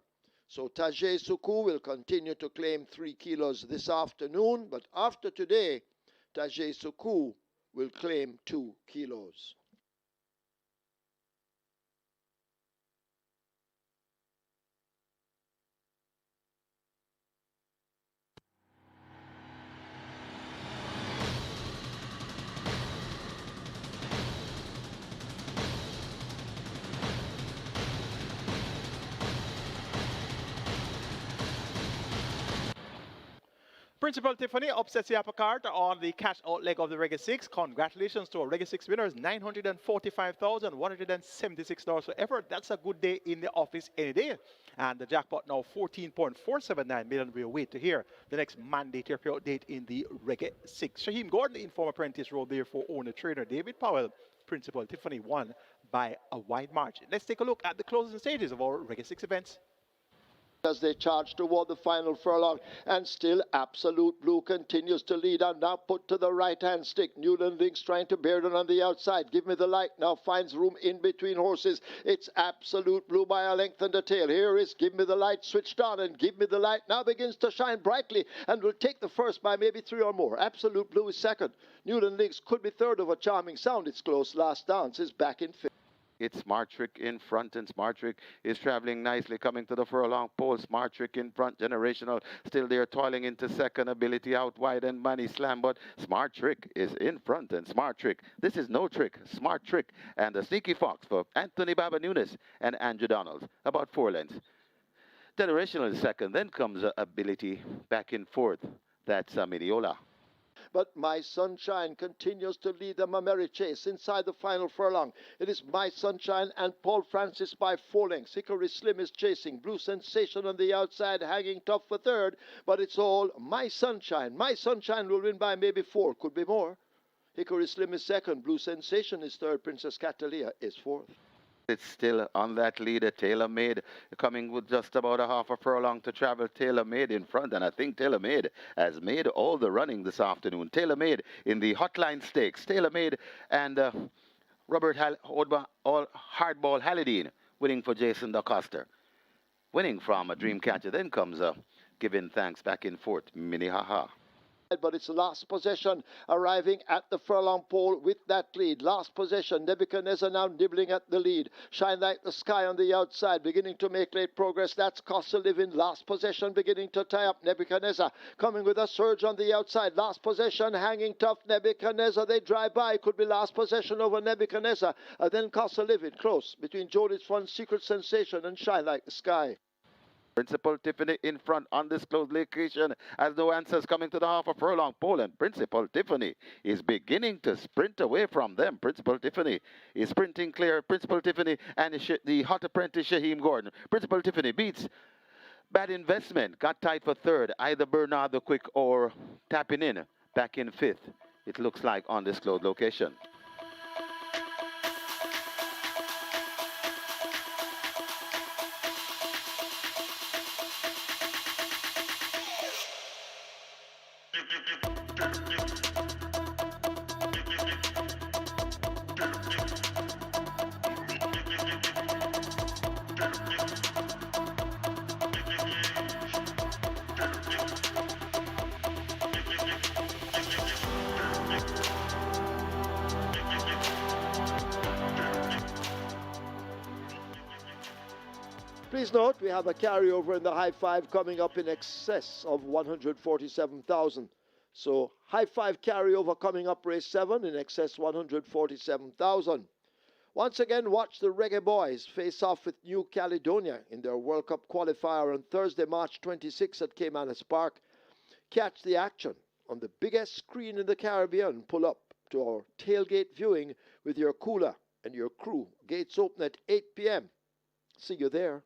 So Tajay Suku will continue to claim 3 kilos this afternoon, but after today, Tajay Suku will claim 2 kilos. Principal Tiffany upsets the apple cart on the cash out leg of the Reggae 6. Congratulations to our Reggae 6 winners, $945,176 for effort. That's a good day in the office any day. And the jackpot now 14.479 million. We'll wait to hear the next mandatory payout date in the Reggae 6. Shaheem Gordon, informal apprentice, role there for owner trainer David Powell. Principal Tiffany won by a wide margin. Let's take a look at the closing stages of our Reggae 6 events. As they charge toward the final furlong, and still Absolute Blue continues to lead on, now put to the right hand stick. Newland Links trying to bear it on the outside. Give Me the Light now finds room in between horses. It's Absolute Blue by a length and a tail. Here is Give Me the Light switched on, and Give Me the Light now begins to shine brightly and will take the first by maybe 3 or more. Absolute Blue is second. Newland Links could be third of a Charming Sound. It's close. Last Dance is back in fifth. It's Smart Trick in front, and Smart Trick is traveling nicely, coming to the furlong pole. Smart Trick in front, Generational still there, toiling into second. Ability out wide and Money Slam, but Smart Trick is in front, and Smart Trick, this is No Trick, Smart Trick, and a Sneaky Fox for Anthony Baba Nunes and Andrew Donald, about 4 lengths. Generational is second, then comes Ability back in fourth. That's Miniola. But My Sunshine continues to lead them a merry chase inside the final furlong. It is My Sunshine and Paul Francis by 4 lengths. Hickory Slim is chasing. Blue Sensation on the outside, hanging tough for third. But it's all My Sunshine. My Sunshine will win by maybe 4, could be more. Hickory Slim is second. Blue Sensation is third. Princess Catalia is fourth. It's still on that leader, Tailor Made, coming with just about a half a furlong to travel. Tailor Made in front, and I think Tailor Made has made all the running this afternoon. Tailor Made in the Hotline Stakes. Tailor Made and Robert Hardball Halidine winning for Jason DaCosta. Winning from a Dreamcatcher. Then comes Giving Thanks back in fourth, Minnehaha. But it's last possession arriving at the furlong pole with that lead. Last possession, Nebuchadnezzar now nibbling at the lead. Shine Like the Sky on the outside, beginning to make late progress. That's Cost of Living. Last possession beginning to tie up. Nebuchadnezzar coming with a surge on the outside. Last possession hanging tough. Nebuchadnezzar, they drive by. Could be last possession over Nebuchadnezzar. Then Cost of Living close between Jodie's Front, Secret Sensation and Shine Like the Sky. Principal Tiffany in front, undisclosed location, as no answers coming to the half a furlong pole, and Principal Tiffany is beginning to sprint away from them. Principal Tiffany is sprinting clear. Principal Tiffany and the hot apprentice Shaheem Gordon. Principal Tiffany beats Bad Investment, got tied for third, either Bernard the Quick or Tapping In, back in fifth. It looks like undisclosed location. Please note, we have a carryover in the high five coming up in excess of 147,000. So high five carryover coming up race 7 in excess 147,000. Once again, watch the Reggae Boys face off with New Caledonia in their World Cup qualifier on Thursday, March 26 at Caymanas Park. Catch the action on the biggest screen in the Caribbean. Pull up to our tailgate viewing with your cooler and your crew. Gates open at 8 p.m. See you there.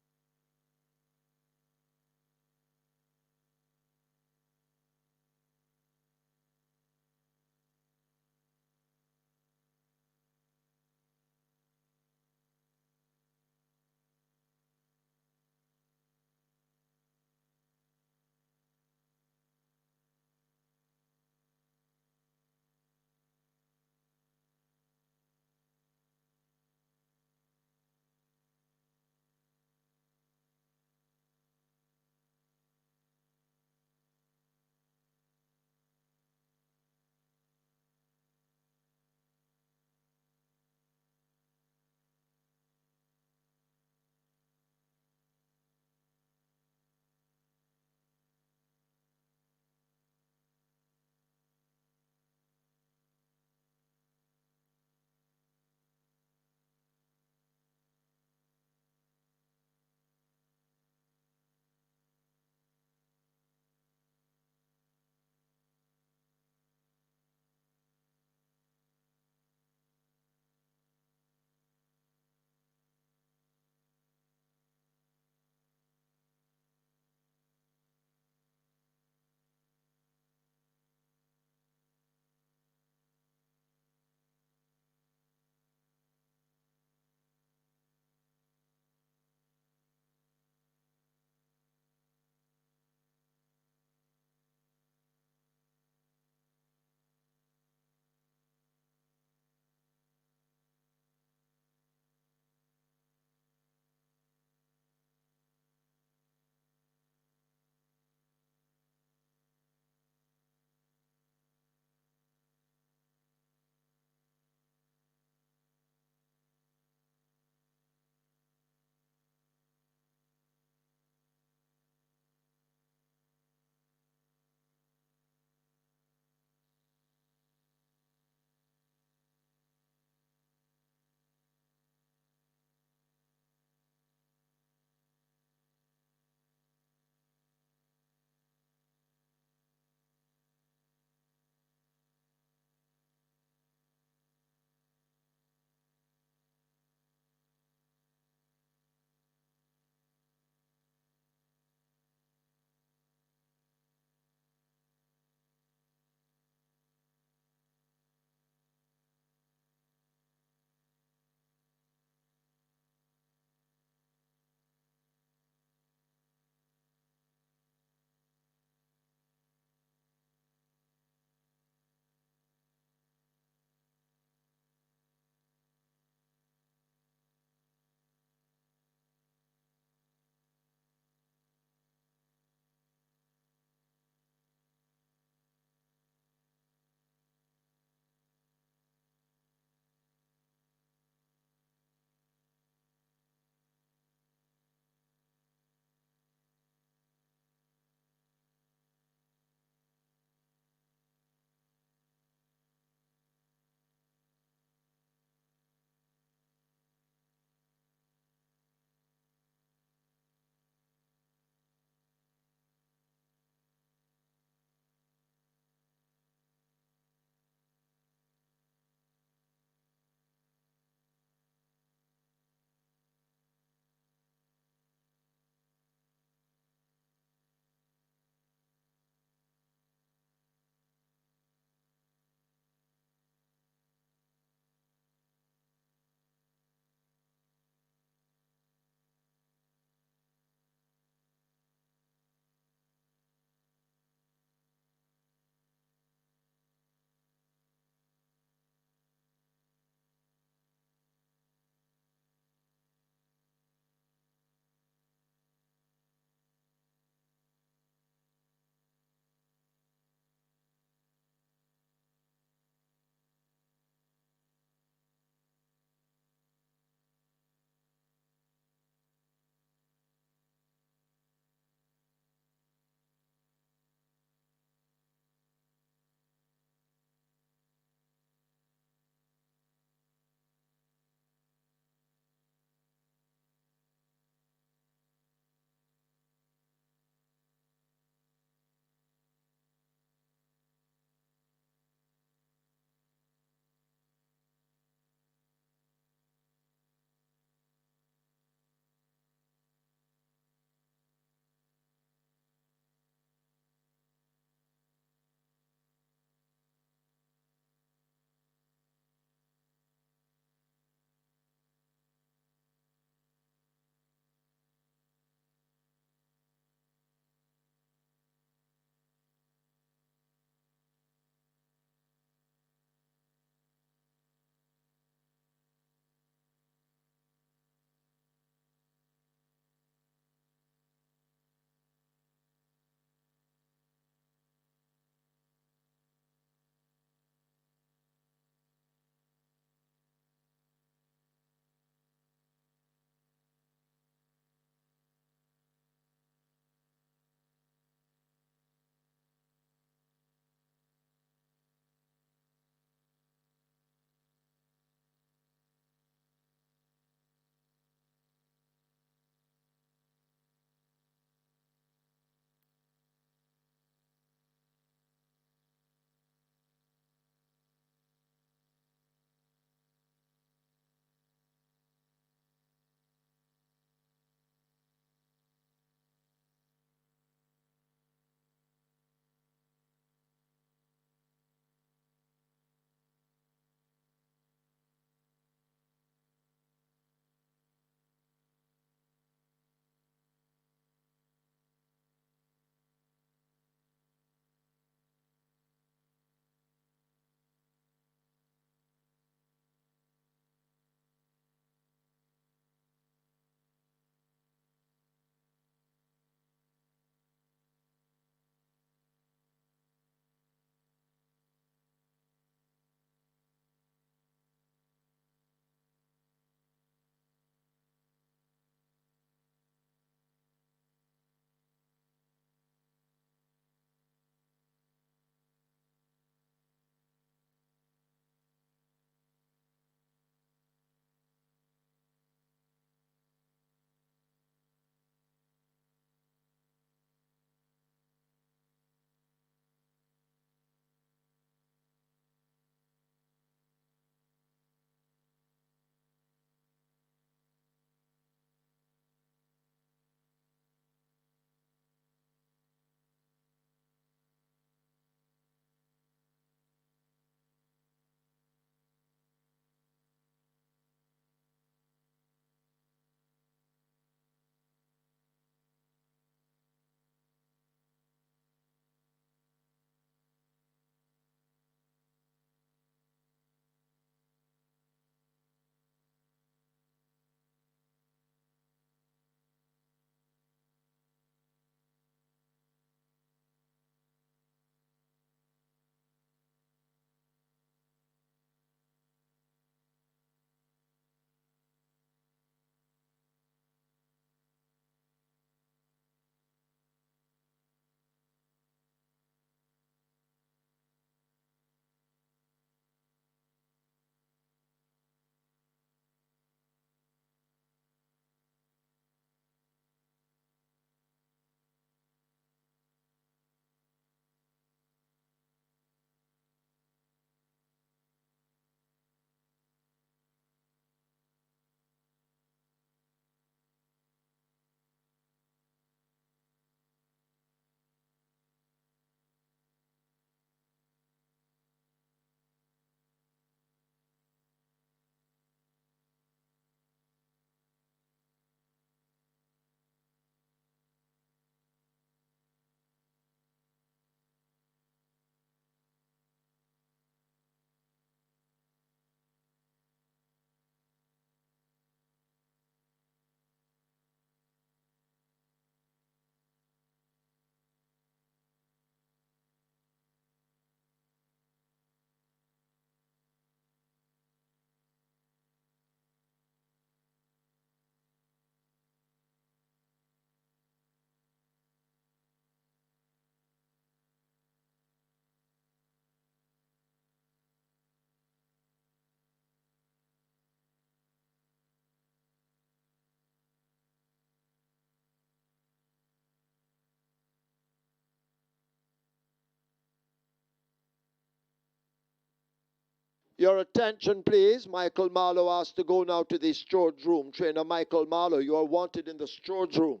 Your attention, please. Michael Marlowe asked to go now to the storage room. Trainer Michael Marlowe, you are wanted in the storage room.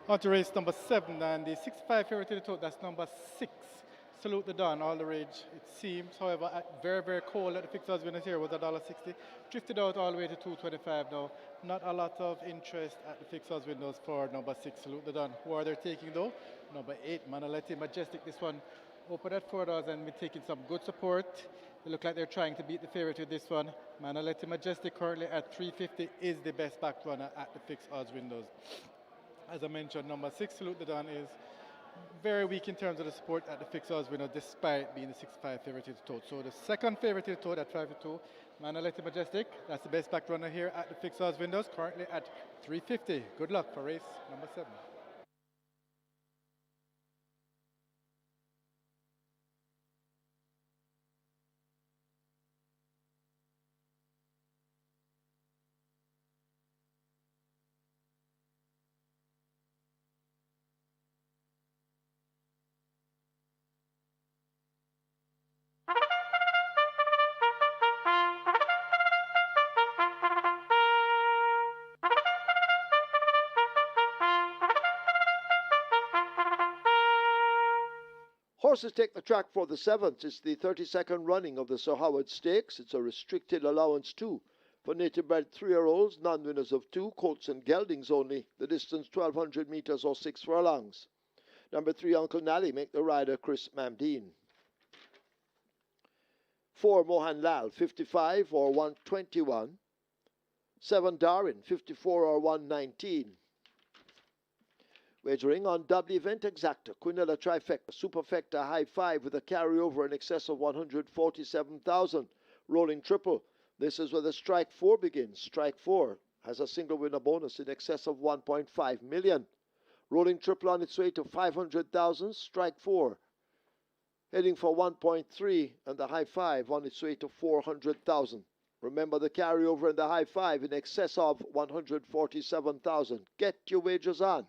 On to race number 7, and the 65 favorite to the tote, that's number 6. Salute the Dawn, all the rage, it seems. However, very, very cold at the fixed odds winners here was $1.60. Drifted out all the way to $2.25 now. Not a lot of interest at the fixed odds windows for number 6, Salute the Dawn. Who are they taking though? Number 8, Manaleti Majestic. This one opened at $4 and been taking some good support. They look like they're trying to beat the favorite with this one. Manaleti Majestic currently at $3.50 is the best back runner at the fixed odds windows. As I mentioned, number 6, Salute the Dawn, is very weak in terms of the support at the fixed odds winner, despite being the 65 favorite to the tote. So the second favorite to the tote at 5-2, Manaleti Majestic. That's the best back runner here at the fixed odds windows, currently at $3.50. Good luck for race number 7. Horses take the track for the 7th. It's the 32nd running of the Sir Howard Stakes. It's a restricted allowance too for native bred 3-year-olds, non-winners of 2, colts and geldings only. The distance 1,200 meters or 6 furlongs. Number 3, Uncle Nally, make the rider Chris Mamdeen. 4, Mohan Lal, 55 or 121. 7, Darwin, 54 or 119. Wagering on double event exacta, Quinella trifecta, superfecta, high 5 with a carryover in excess of 147,000. Rolling triple. This is where the strike 4 begins. Strike 4 has a single winner bonus in excess of 1.5 million. Rolling triple on its way to 500,000. Strike 4 heading for 1.3 and the high 5 on its way to 400,000. Remember the carryover and the high 5 in excess of 147,000. Get your wagers on.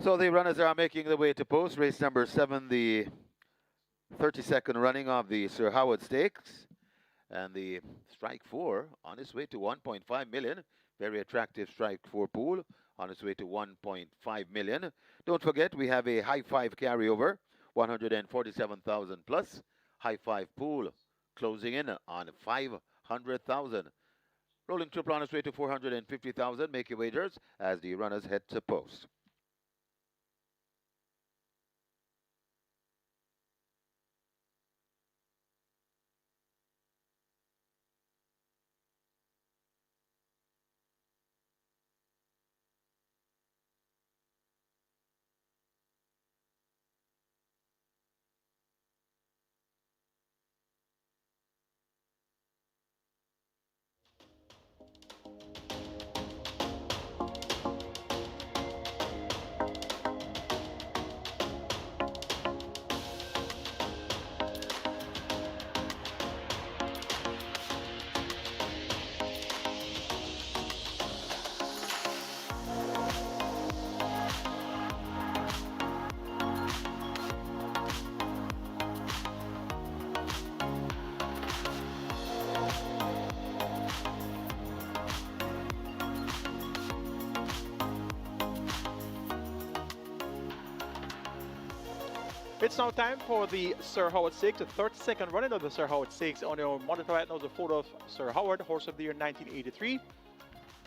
So the runners are making their way to post. Race number 7, the 32nd running of the Sir Howard Stakes. And the strike 4 on its way to 1.5 million. Very attractive strike 4 pool on its way to 1.5 million. Don't forget, we have a high 5 carryover, 147,000 plus. High 5 pool closing in on 500,000. Rolling triple on its way to 450,000. Make your wagers as the runners head to post. It's now time for the Sir Howard Stakes, the 32nd running of the Sir Howard Stakes. On your monitor right now is a photo of Sir Howard, horse of the year 1983,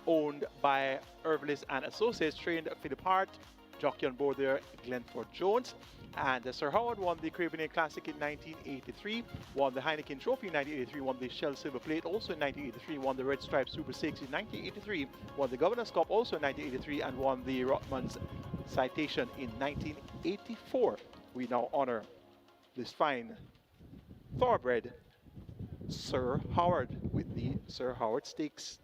owned by Herbalist and Associates, trained Philip Hart, jockey on board there, Glenford Jones. And Sir Howard won the Caribbean Classic in 1983, won the Heineken Trophy in 1983, won the Shell Silver Plate also in 1983, won the Red Stripe Super Stakes in 1983, won the Governor's Cup also in 1983, and won the Rotman's Citation in 1984. We now honor this fine thoroughbred Sir Howard with the Sir Howard Stakes.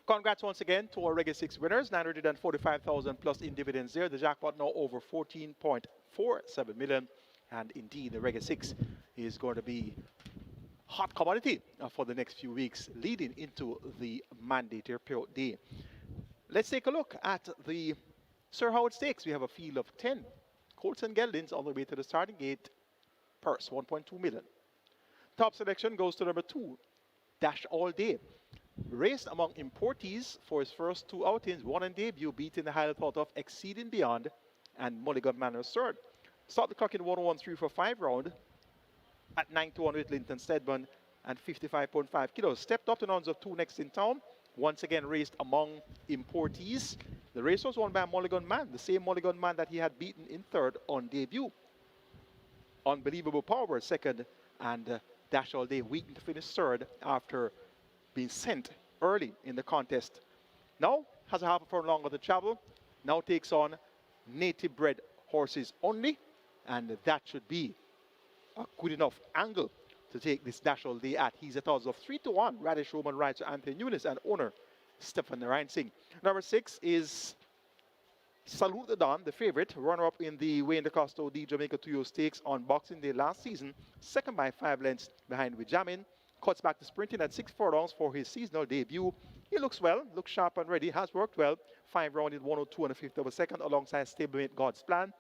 Congrats once again to our Regular 6 winners, 945,000 plus in dividends there. The jackpot now over 14.47 million. And indeed, the Regular 6 is going to be hot commodity for the next few weeks leading into the mandatory payout day. Let's take a look at the Sir Howard Stakes. We have a field of 10 Colts and Geldings all the way to the starting gate. Purse 1.2 million. Top selection goes to number 2, Dash All Day. Raced among importees for his first 2 outings, won on debut, beating the highly thought of Exceeding Beyond and Mulligan Manor's third. Start the clock in 101.3 for 5 round at 9-1 with Linton Stedman and 55.5 kilos. Stepped up to rounds of 2 next in town. Once again raced among importees. The race was won by Mulligan Man, the same Mulligan Man that he had beaten in third on debut. Unbelievable Power second, and Dash All Day weakened to finish third after being sent early in the contest. Now has a half a furlong longer to travel. Now takes on native bred horses only, and that should be a good enough angle to take this Dash All Day at. He's at odds of 3-1. Radish Roman rides to Anthony Nunes and owner Stefan Reinsing. Number 6 is Salute the Don, the favorite, runner-up in the Wayne DeCosto D Jamaica 2 Stakes on Boxing Day last season, second by 5 lengths behind Wijamin. Cuts back to sprinting at 6 furlongs for his seasonal debut. He looks well, looks sharp and ready, has worked well. 5 round in 102 and a fifth of a second alongside stablemate God's Plan.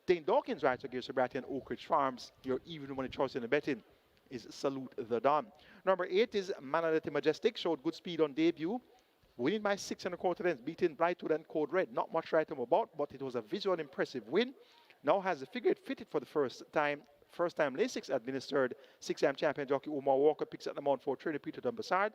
Dane Dawkins rides against Sobriety and Oak Ridge Farms. Your even money choice in the betting is Salute the Don. Number 8 is Manalete Majestic, showed good speed on debut. Winning by 6 1/4 lengths, beating Brightwood and Code Red. Not much right about, but it was a visual impressive win. Now has the figure fitted for the first time Lasix administered. 6-time champion jockey Omar Walker picks up the mount for trainer Peter Dumbassard.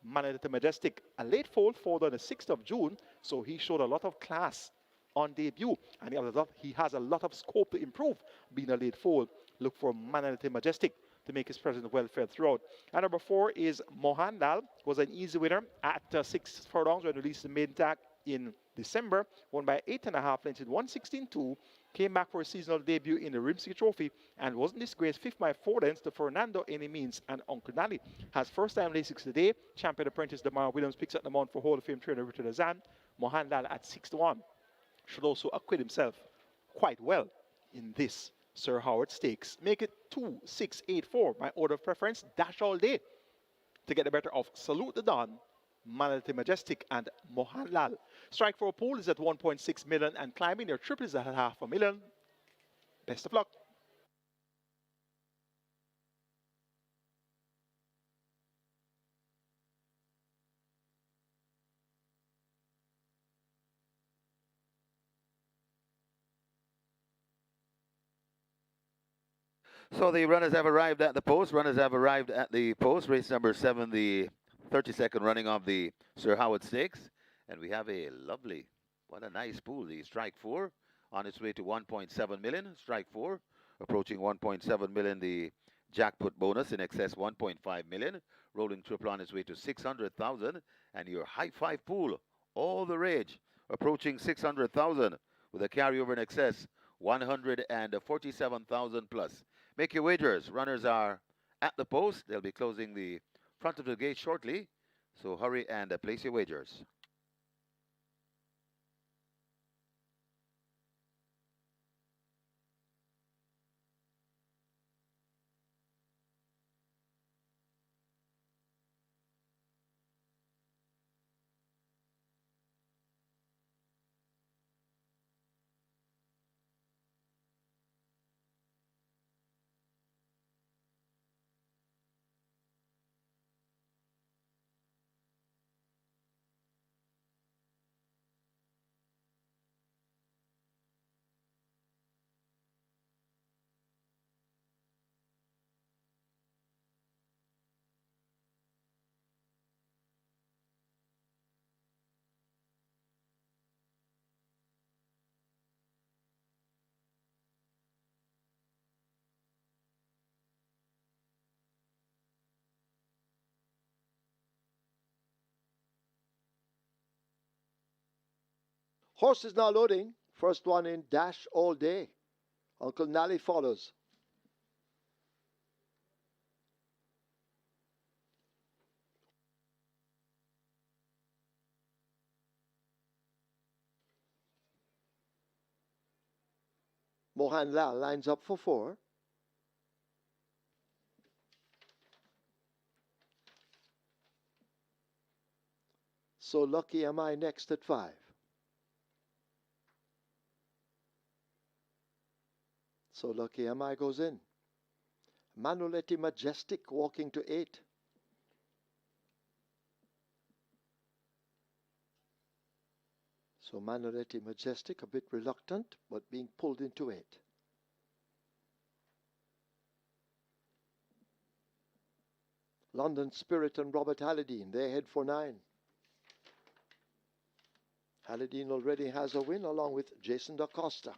Manalete Majestic, a late fold on the 6th of June, so he showed a lot of class on debut, and he has a lot of scope to improve being a late fold. Look for Manalete Majestic to make his presence well fed throughout. And number 4 is Mohanlal, was an easy winner at 6 furlongs when released the maiden tag in December, won by 8.5 lengths in 1:16.2, came back for a seasonal debut in the Rimsky Trophy and wasn't disgraced 5th by 4 lengths to Fernando Any Means and Uncle Nally. Has first time Lasix today. Champion apprentice Damar Williams picks up the mount for Hall of Fame trainer Richard Azan. Mohanlal at 6-1 should also acquit himself quite well in this Sir Howard Stakes. Make it 2, 6, 8, 4. My order of preference, Dash All Day to get the better of Salute the Don, Manalete Majestic, and Mohanlal. Strike for a pool is at 1.6 million and climbing. Your triple is at $500,000. Best of luck. So the runners have arrived at the post. Runners have arrived at the post. Race number 7, the 32nd running of the Sir Howard Stakes. And we have a lovely, what a nice pool. The strike 4 on its way to 1.7 million. Strike 4 approaching 1.7 million. The jackpot bonus in excess 1.5 million. Rolling triple on its way to 600,000. And your high five pool, all the rage, approaching 600,000 with a carryover in excess 147,000 plus. Make your wagers. Runners are at the post. They'll be closing the front of the gate shortly. So hurry and place your wagers. Horse is now loading. First one in, Dash All Day. Uncle Nally follows. Mohan Lal lines up for 4. So Lucky Am I next at 5. So Lucky Am I goes in. Manoletti Majestic walking to 8. So Manoletti Majestic a bit reluctant, but being pulled into 8. London Spirit and Robert Halladine, they head for 9. Halladine already has a win along with Jason Da Costa.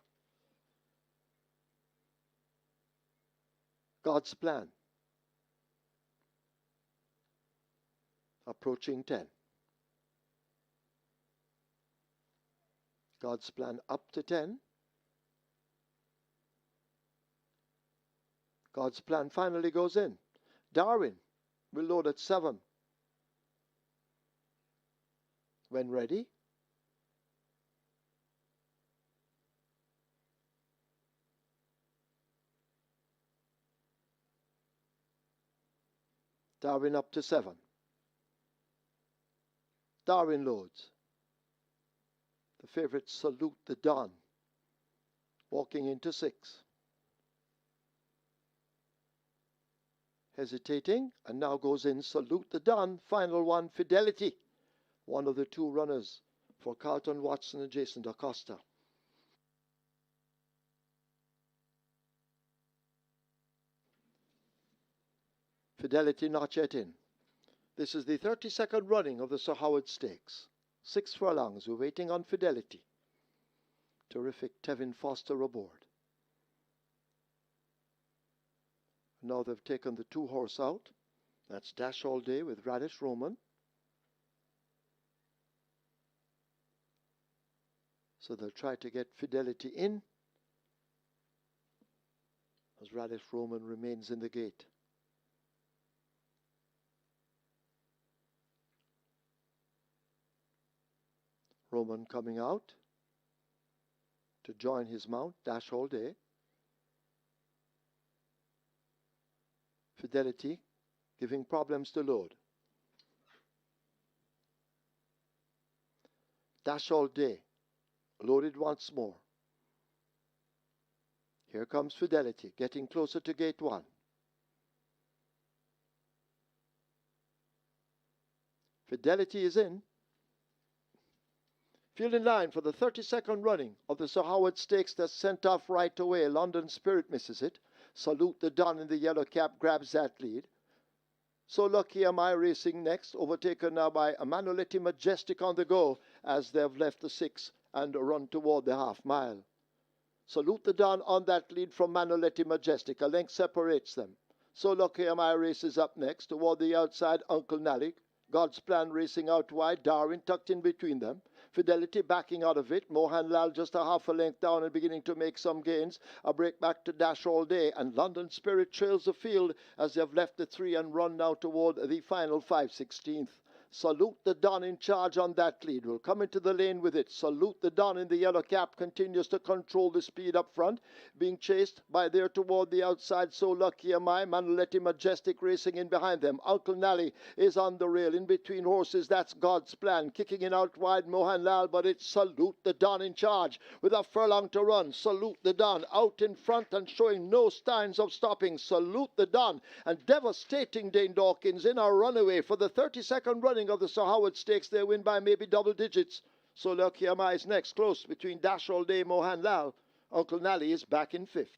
God's Plan. Approaching 10. God's Plan up to 10. God's Plan finally goes in. Darwin will load at 7. When ready, Darwin up to 7. Darwin loads. The favorite Salute the Don, walking into 6. Hesitating, and now goes in Salute the Don. Final one, Fidelity, one of the 2 runners for Carlton Watson and Jason Da Costa. Fidelity not yet in. This is the 32nd running of the Sir Howard Stakes. 6 furlongs. We're waiting on Fidelity. Terrific Tevin Foster aboard. Now they've taken the 2 horse out. That's Dash All Day with Radish Roman. So they'll try to get Fidelity in as Radish Roman remains in the gate. Roman coming out to join his mount, Dash All Day. Fidelity giving problems to load. Dash All Day loaded once more. Here comes Fidelity getting closer to gate 1. Fidelity is in. Field in line for the 32nd running of the Sir Howard Stakes that's sent off right away. London Spirit misses it. Salute the Don in the yellow cap grabs that lead. So Lucky Am I racing next, overtaken now by Manoletti Majestic on the go as they've left the 6 and run toward the half mile. Salute the Dawn on that lead from Manoletti Majestic. A length separates them. So Lucky Am I races up next toward the outside Uncle Nally. God's Plan racing out wide. Darwin tucked in between them. Fidelity backing out of it. Mohan Lal just a half a length down and beginning to make some gains. A break back to Dash All Day. And London Spirit trails the field as they have left the 3 and run now toward the final 5/16. Salute the Don in charge on that lead. Will come into the lane with it. Salute the Don in the yellow cap continues to control the speed up front. Being chased by there toward the outside. So Lucky Am I. Manoletti Majestic racing in behind them. Uncle Nally is on the rail in between horses. That's God's Plan. Kicking in out wide Mohan Lal, but it's Salute the Don in charge with a furlong to run. Salute the Don out in front and showing no signs of stopping. Salute the Don and devastating Dane Dawkins in a runaway for the 32nd running of the Sir Howard Stakes. They win by maybe double digits. So Lucky Am I is next, close between Dash All Day, Mohan Lal. Uncle Nally is back in 5th.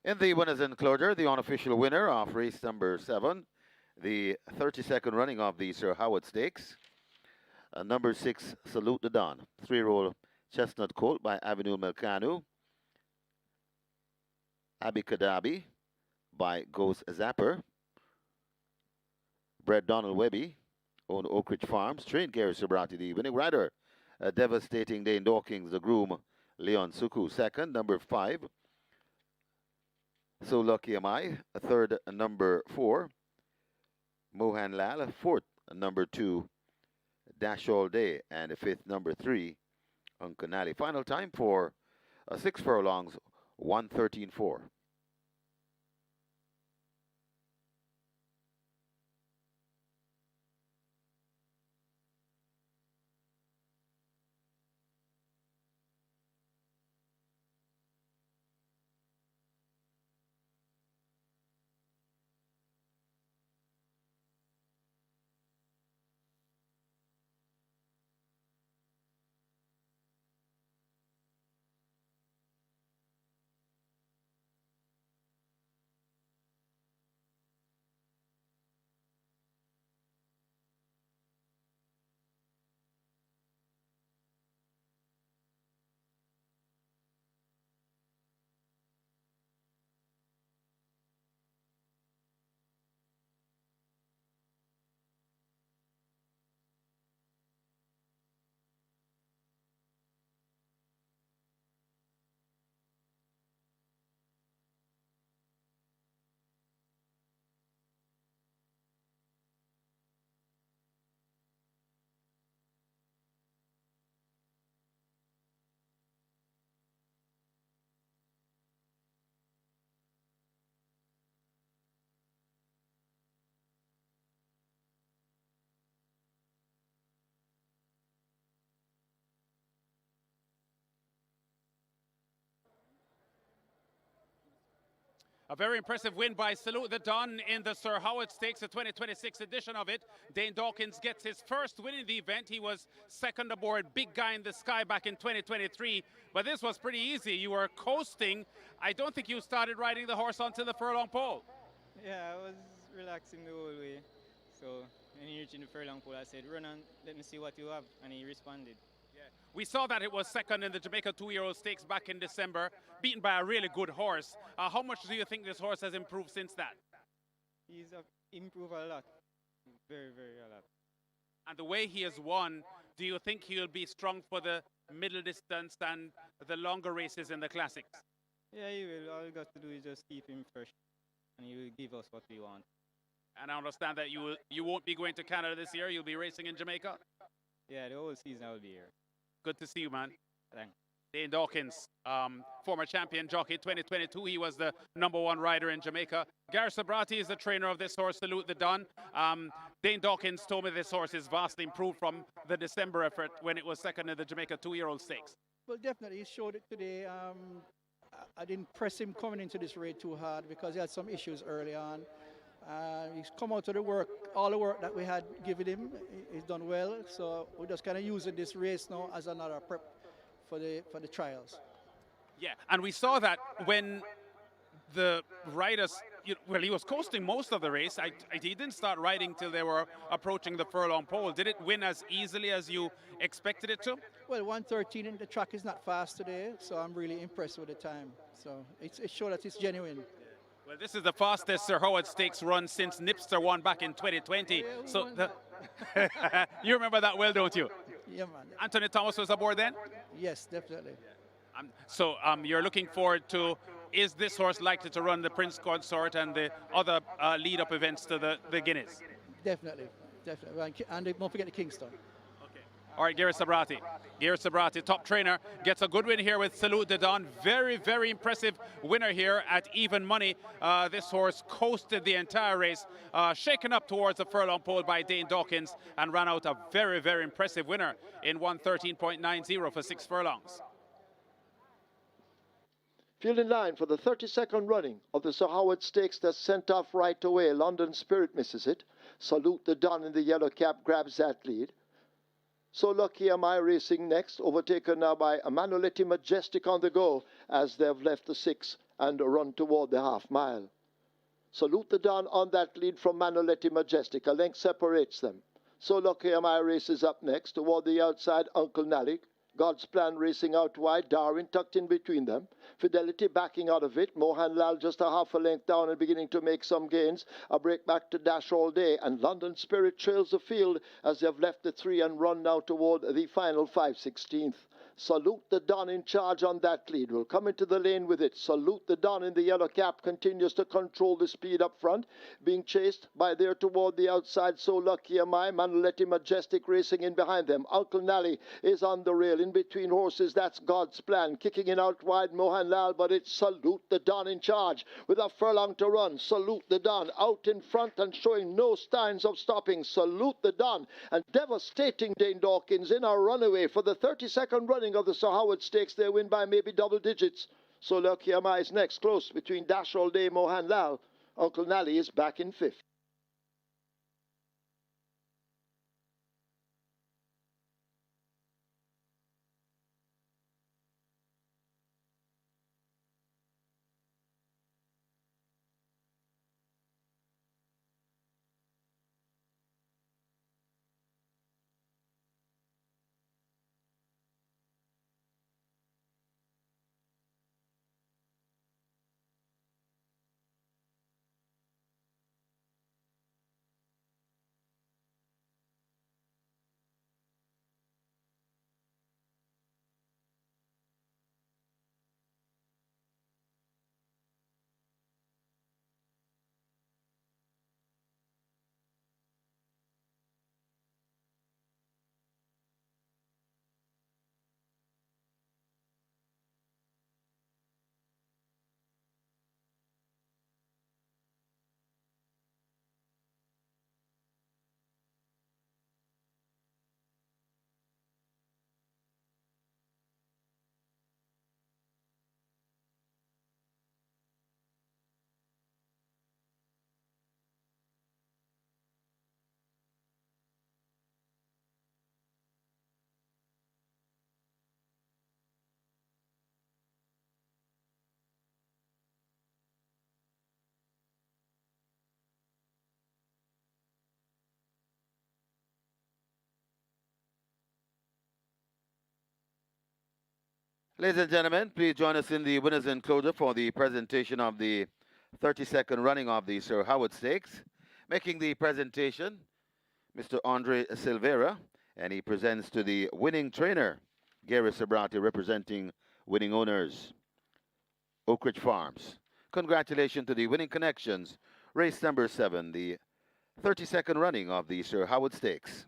In the winners enclosure, the unofficial winner of race number 7, the 32nd running of the Sir Howard Stakes, number 6, Salute the Don, 3-year-old Chestnut Colt by Avenue Melcanu, Abikadabi by Ghost Zapper, bred Donald Webby, owned Oak Ridge Farms, trained Gary Sobrati, the winning rider, devastating Dane Dawkins, the groom, Leon Suku, second, number 5, So Lucky Am I, a third, number 4, Mohan Lal, a fourth, number 2, Dash All Day, and a fifth, number 3, Uncanali. Final time for 6 furlongs, 1:13.4. A very impressive win by Salute the Don in the Sir Howard Stakes, the 2026 edition of it. Dane Dawkins gets his first win in the event. He was second aboard Big Guy in the Sky back in 2023. But this was pretty easy. You were coasting. I don't think you started riding the horse onto the furlong pole. Yeah, I was relaxing the whole way. So when he reached in the furlong pole, I said, run on, let me see what you have. And he responded. We saw that it was second in the Jamaica 2-year-old stakes back in December, beaten by a really good horse. How much do you think this horse has improved since that? He's improved a lot. Very, very a lot. And the way he has won, do you think he'll be strong for the middle distance and the longer races in the classics? Yeah, he will. All you got to do is just keep him fresh, and he will give us what we want. And I understand that you won't be going to Canada this year. You'll be racing in Jamaica? Yeah, the whole season I will be here. Good to see you, man. Thanks. Dane Dawkins, former champion jockey 2022. He was the #1 rider in Jamaica. Gary Sobrati is the trainer of this horse, Salute the Don. Dane Dawkins told me this horse is vastly improved from the December effort when it was second in the Jamaica 2-year-old stakes. Well, definitely, he showed it today. I didn't press him coming into this race too hard because he had some issues early on. He's come out to the work, all the work that we had given him. He's done well, so we're just kind of using this race now as another prep for the trials. Yeah, and we saw that when the riders, well, he was coasting most of the race. He didn't start riding till they were approaching the furlong pole. Did it win as easily as you expected it to? Well, 1:13 in the track is not fast today, so I'm really impressed with the time. So it shows that it's genuine. Well, this is the fastest Sir Howard Stakes run since Nipster won back in 2020. So you remember that well, don't you? Yeah, man. Anthony Thomas was aboard then? Yes, definitely. So you're looking forward to, is this horse likely to run the Prince Consort and the other lead-up events to the Guinness? Definitely, definitely. And don't forget the Kingston. All right, Gary Sobrati. Gary Sobrati, top trainer, gets a good win here with Salute the Don. Very, very impressive winner here at even money. This horse coasted the entire race, shaken up towards the furlong pole by Dane Dawkins, and ran out a very, very impressive winner in 1:13.90 for 6 furlongs. Field in line for the 32nd running of the Sir Howard Stakes that's sent off right away. London Spirit misses it. Salute the Don in the yellow cap grabs that lead. So Lucky Am I racing next, overtaken now by Emanueletti Majestic on the go as they've left the 6 and run toward the half mile. Salute the Dawn on that lead from Manoletti Majestic. A length separates them. So Lucky Am I races up next toward the outside Uncle Nally. God's Plan racing out wide, Darwin tucked in between them. Fidelity backing out of it. Mohan Lal just a half a length down and beginning to make some gains. A break back to Dash All Day, and London Spirit trails the field as they've left the 3 and run now toward the final 5/16. Salute the Don in charge on that lead. Will come into the lane with it. Salute the Don in the yellow cap continues to control the speed up front. Being chased by there toward the outside. So Lucky Am I. Manoletti Majestic racing in behind them. Uncle Nally is on the rail in between horses. That's God's Plan. Kicking it out wide. Mohan Lal, but it's Salute the Don in charge with a furlong to run. Salute the Don out in front and showing no signs of stopping. Salute the Don and devastating Dane Dawkins in a runaway for the 32nd running of the Sir Howard Stakes. They win by maybe double digits. So Lucky Am I is next, close between Dash All Day, Mohan Lal. Uncle Nally is back in 5th. Ladies and gentlemen, please join us in the winner's enclosure for the presentation of the 32nd running of the Sir Howard Stakes. Making the presentation, Mr. Andre Silveira, and he presents to the winning trainer, Gary Sabrati, representing winning owners, Oak Ridge Farms. Congratulations to the winning connections, race number 7, the 32nd running of the Sir Howard Stakes.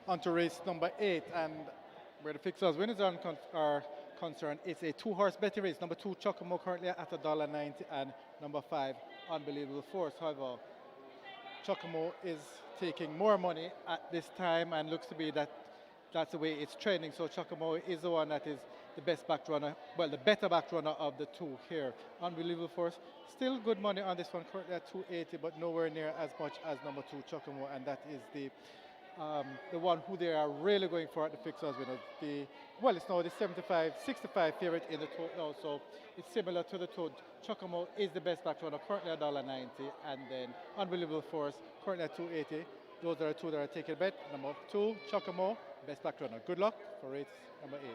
Onto race number 8, and where the fixers winners are concerned, it's a two-horse betting race. Number 2, Chocomo, currently at $1.90, and number 5, Unbelievable Force. However, Chocomo is taking more money at this time, and looks to be that that's the way it's trending. So Chocomo is the one that is the best back runner, well, the better back runner of the two here. Unbelievable Force, still good money on this one, currently at 280, but nowhere near as much as number 2, Chocomo, and that is the one who they are really going for at the fixers winner. It's now the 65 favorite in the tote now, so it's similar to the tote. Chocomo is the best back runner, currently at $1.90, and then Unbelievable Force, currently at 280. Those are the two that are taking a bet. Number 2, Chocomo, best back runner. Good luck for race number 8.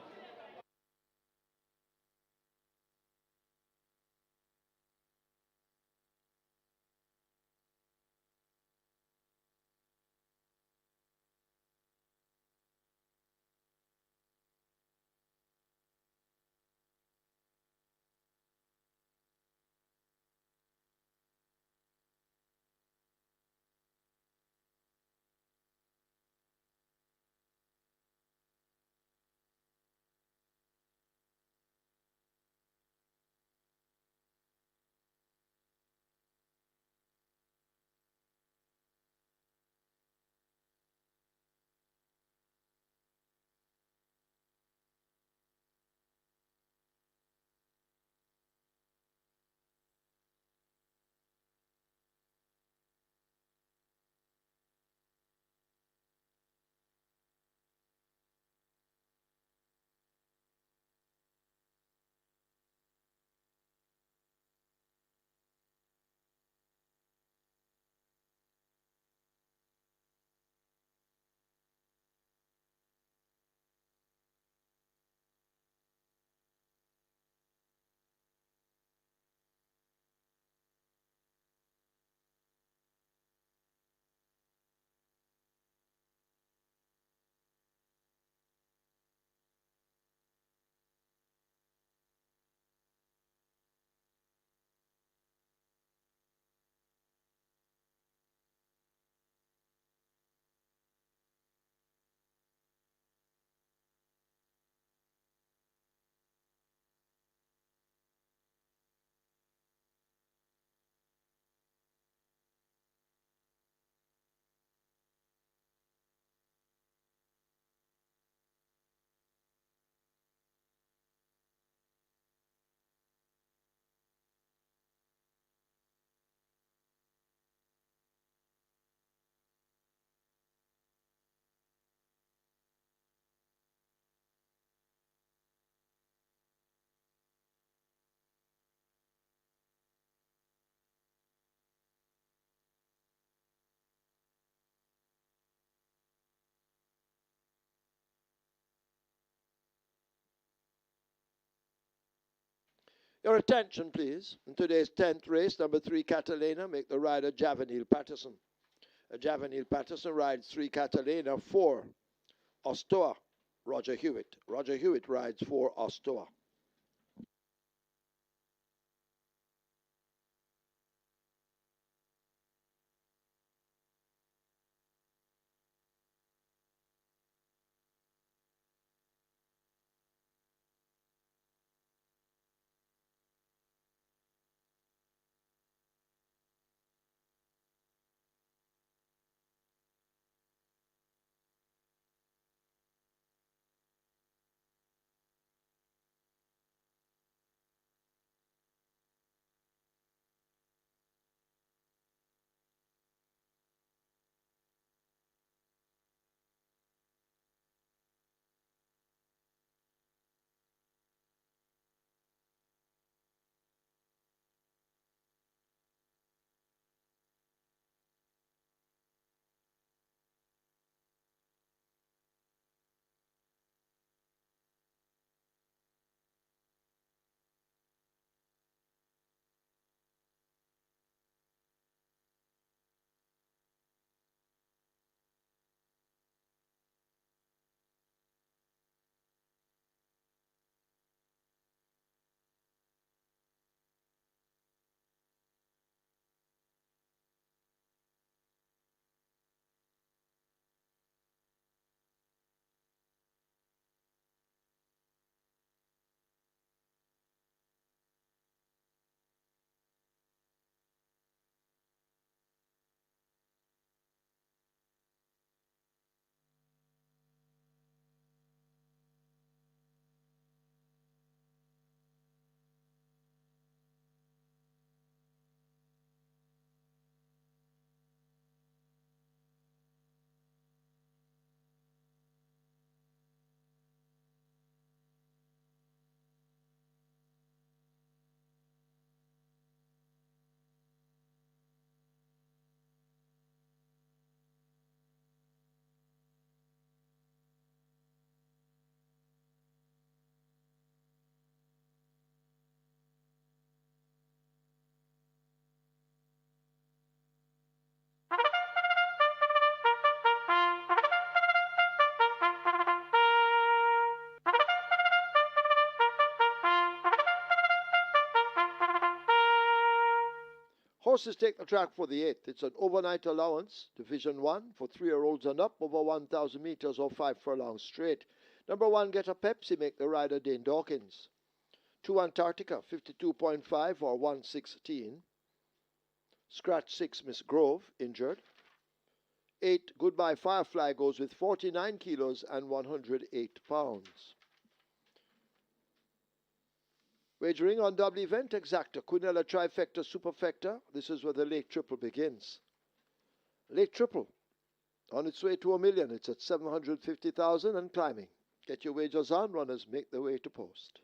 Your attention, please. In today's 10th race, number 3 Catalina, make the rider Javanil Patterson. Javanil Patterson rides 3 Catalina, 4 Ostoa, Roger Hewitt. Roger Hewitt rides 4 Ostoa. Horses take the track for the 8th. It's an overnight allowance, Division 1, for 3-year-olds and up, over 1,000 meters or 5 furlongs straight. Number 1, Get a Pepsi, make the rider Dane Dawkins. 2, Antarctica, 52.5 or 116. Scratch 6, Miss Grove, injured. 8, Goodbye Firefly, goes with 49 kilos and 108 pounds. Wagering on double event exacta, Quinella trifecta superfecta. This is where the late triple begins. Late triple, on its way to $1 million. It's at 750,000 and climbing. Get your wagers on, runners make their way to post.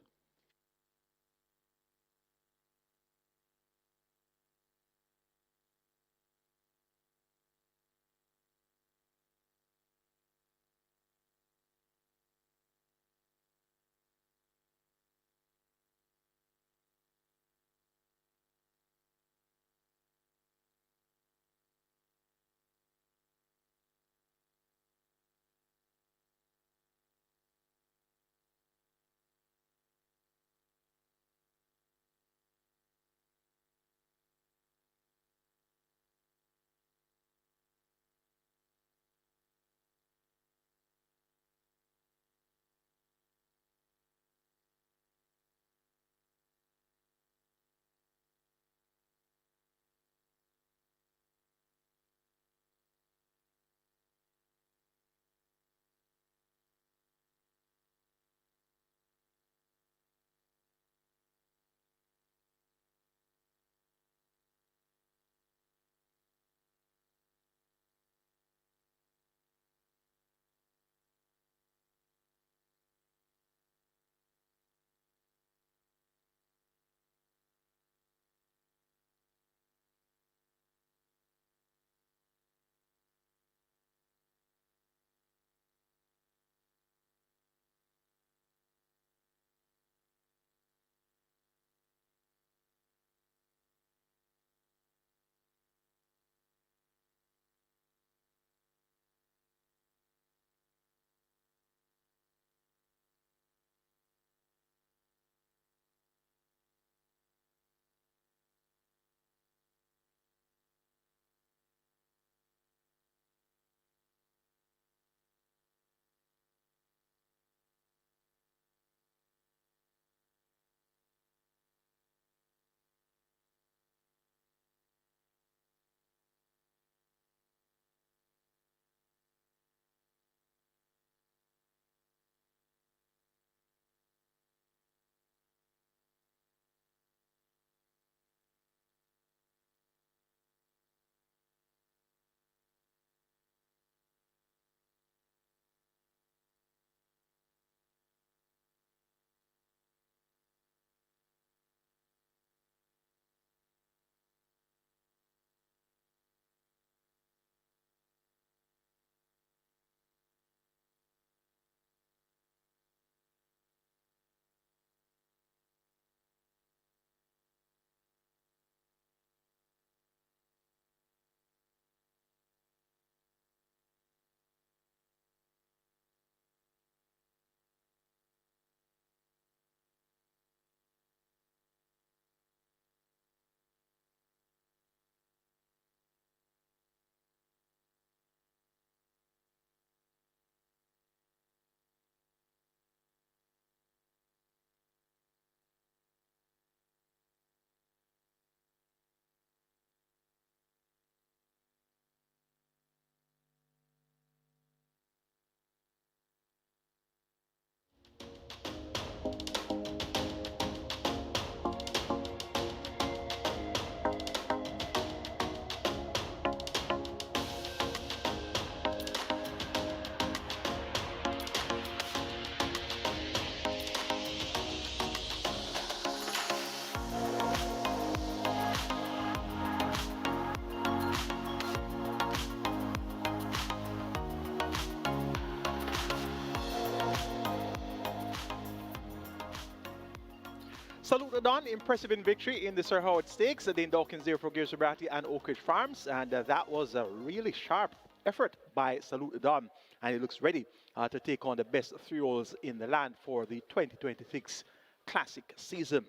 Don, impressive in victory in the Sir Howard Stakes. Dane Dawkins there for Gears Sobriety and Oak Ridge Farms. And that was a really sharp effort by Salute Don. And he looks ready to take on the best 3-year-olds in the land for the 2026 Classic season.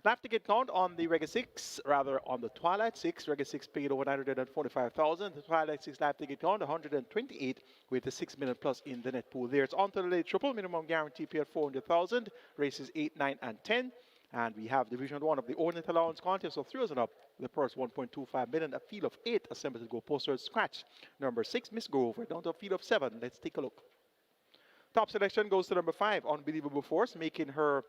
Live ticket count on the Reggae 6, rather on the Twilight 6. Reggae 6 paid over 945,000. The Twilight 6 live ticket count 128 with the 6 million plus in the net pool there. It's on to the late triple, minimum guarantee pay at 400,000. Races 8, 9, and 10. And we have Division 1 of the Ordinate Allowance contest of 3 and up. The purse 1.25 million, a field of 8 assembled to go posters scratch. Number 6, Miss Grove. We're down to a field of 7. Let's take a look. Top selection goes to number 5, Unbelievable Force, making her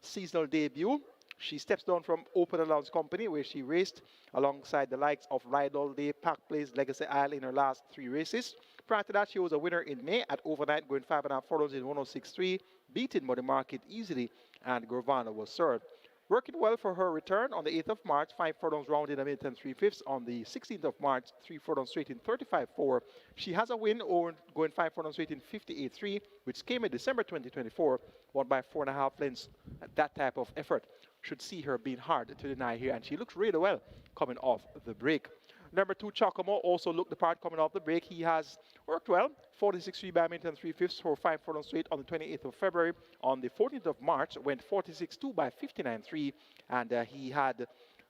seasonal debut. She steps down from Open Allowance Company, where she raced alongside the likes of Ride All Day, Park Place, Legacy Isle in her last 3 races. Prior to that, she was a winner in May at overnight, going 5.5 furlongs in 106.3, beating Muddy Market easily, and Gurvana was third. Working well for her return on the 8th of March, 5 furlongs round in a minute and 3/5. On the 16th of March, 3 furlongs straight in 35.4. She has a win going 5 furlongs straight in 58.3, which came in December 2024, won by 4.5 lengths. That type of effort should see her being hard to deny here, and she looks really well coming off the break. Number 2, Chocamo, also looked the part coming off the break. He has worked well. 46.3 by a minute and 3/5 for 5 furlongs straight on the 28th of February. On the 14th of March, went 46.2 by 59.3, and he had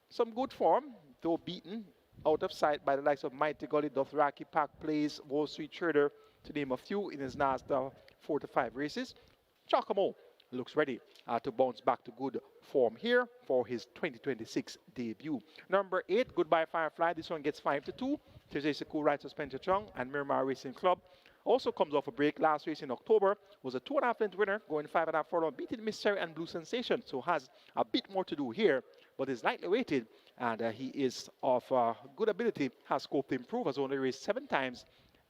some good form, though beaten out of sight by the likes of Mighty Gully, Dothraki, Park Place, Wall Street Trader, to name a few in his last 4 to 5 races. Chocamo looks ready to bounce back to good form here for his 2026 debut. Number 8, Goodbye Firefly. This one gets 5-2. Terzay Cool Ride Suspension Chung and Miramar Racing Club. Also comes off a break. Last race in October was a 2.5 length winner, going 5.5 furlong, beating Mystery and Blue Sensation. So has a bit more to do here, but is lightly weighted, and he is of good ability, has scope to improve, has only raced 7 times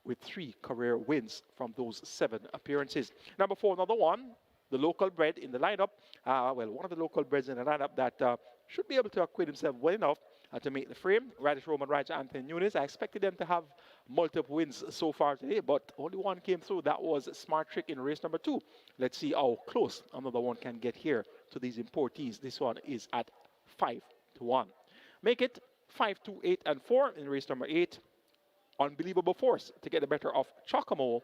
with 3 career wins from those 7 appearances. Number 4, another one, the local bred in the lineup. One of the local breds in the lineup that should be able to acquit himself well enough to make the frame. Radish Roman Raja, Anthony Nunes. I expected them to have multiple wins so far today, but only one came through. That was Smart Trick in race number 2. Let's see how close another one can get here to these importees. This one is at 5-1. Make it 5, 2, 8, and 4 in race number 8. Unbelievable Force to get the better of Chocamo,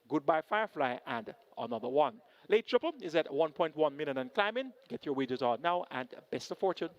Goodbye Firefly, and another one. Late triple is at 1.1 million and climbing. Get your wagers on now, and best of fortune.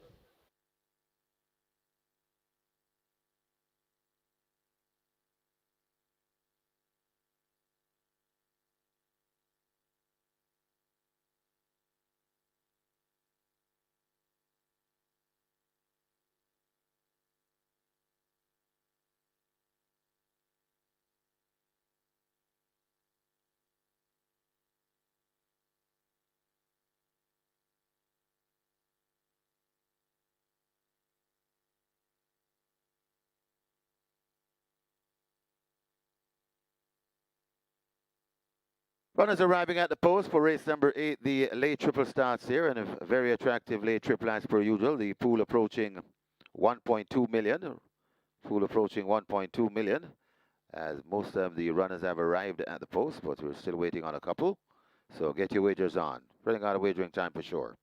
Runners arriving at the post for race number 8. The late triple starts here, and a very attractive late triple as per usual. The pool approaching 1.2 million. Pool approaching 1.2 million, as most of the runners have arrived at the post, but we're still waiting on a couple. So get your wagers on. Running out of wagering time for sure.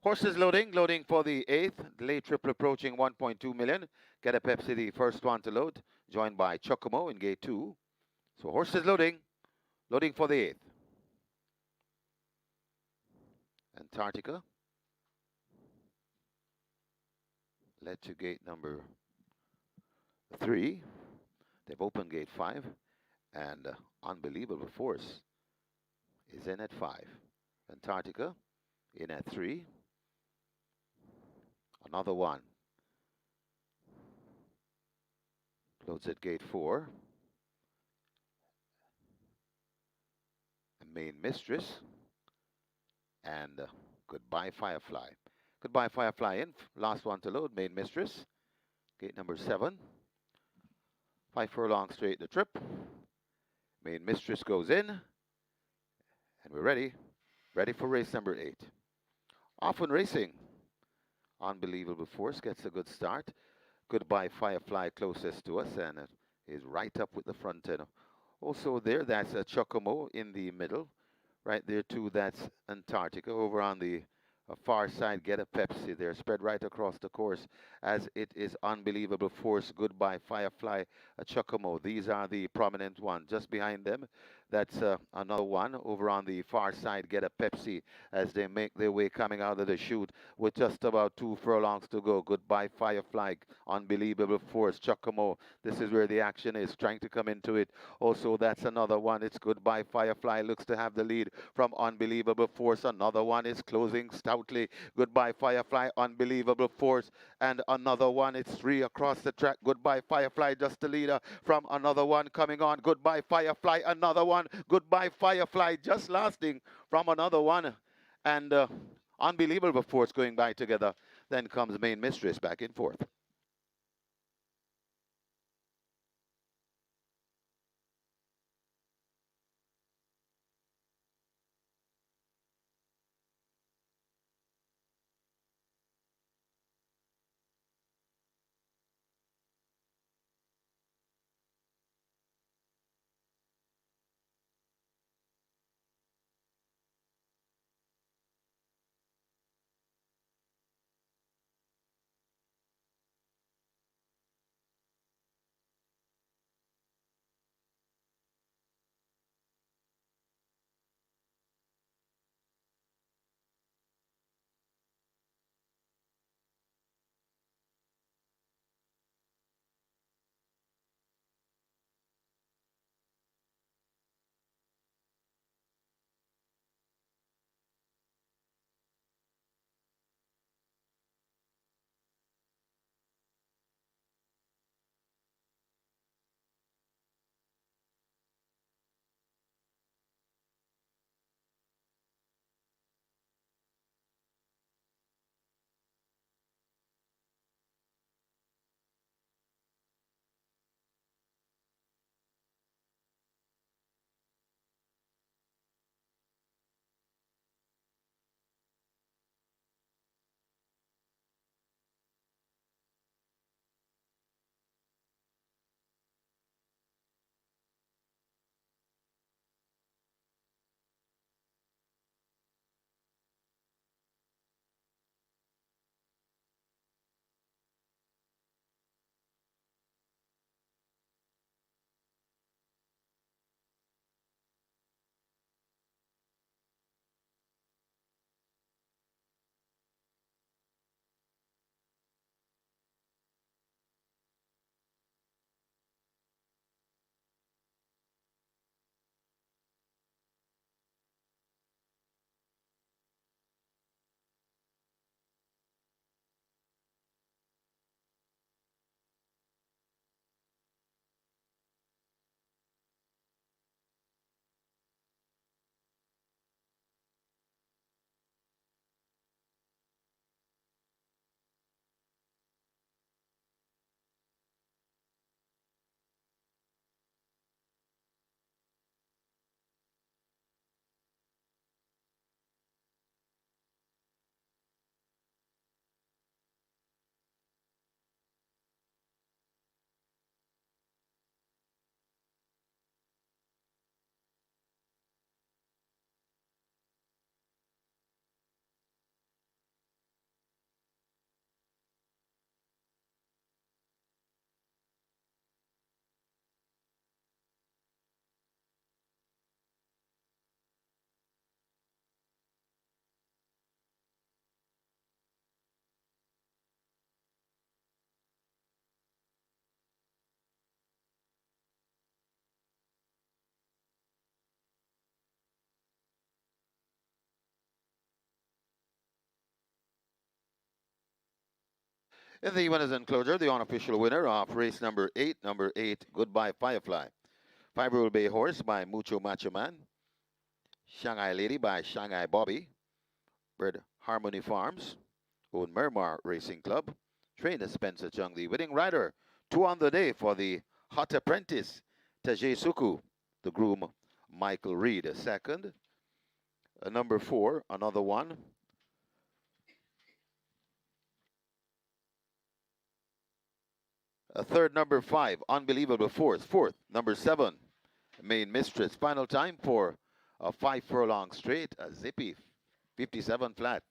Horses loading for the 8th. Late triple approaching 1.2 million. Get a Pepsi, the first one to load, joined by Chocomo in gate 2. So horses loading for the 8th. Antarctica led to gate number 3. They've opened gate 5, and Unbelievable Force is in at 5. Antarctica in at 3. Another one loads at gate 4. Main Mistress and Goodbye Firefly. Goodbye Firefly in, last one to load, Main Mistress, gate number 7. 5 furlong straight the trip. Main Mistress goes in, and we're ready for race number 8. Often Racing, Unbelievable Force gets a good start. Goodbye Firefly closest to us, and it is right up with the front end. Also there, that's a Chocomo in the middle. Right there too, that's Antarctica. Over on the far side, Get a Pepsi. They're spread right across the course, as it is Unbelievable Force, Goodbye Firefly, Chocomo. These are the prominent ones. Just behind them, that's another one. Over on the far side, Get a Pepsi, as they make their way coming out of the chute with just about 2 furlongs to go. Goodbye Firefly, Unbelievable Force, Chocomo. This is where the action is, trying to come into it. Also, that's another one. It's Goodbye Firefly, looks to have the lead from Unbelievable Force. Another one is closing stoutly. Goodbye Firefly, Unbelievable Force. And another one, it's 3 across the track. Goodbye Firefly, just the leader from another one coming on. Goodbye Firefly, another one. Goodbye Firefly, just lasting from another one. And Unbelievable Force going by together. Then comes Main Mistress back in 4th. In the winners enclosure, the unofficial winner of race number 8, Goodbye Firefly. 5 Rule Bay Horse by Mucho Macho Man. Shanghai Lady by Shanghai Bobby. Bred Harmony Farms. Own Mermar Racing Club. Trainer Spencer Chung, the winning rider. 2 on the day for the Hot Apprentice, Tajay Suku. The groom, Michael Reed, a second. Number 4, another one. A third, number 5, Unbelievable Force. Fourth, number 7, Main Mistress. Final time for a 5 furlong straight, a zippy 57 flat.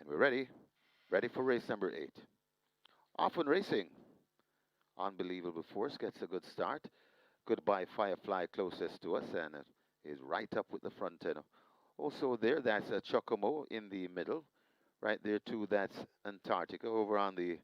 And we're ready for race number 8. Often Racing. Unbelievable Force gets a good start. Goodbye Firefly closest to us and is right up with the front end. Also there, that's a Chocomo in the middle. Right there too, that's Antarctica. Over on the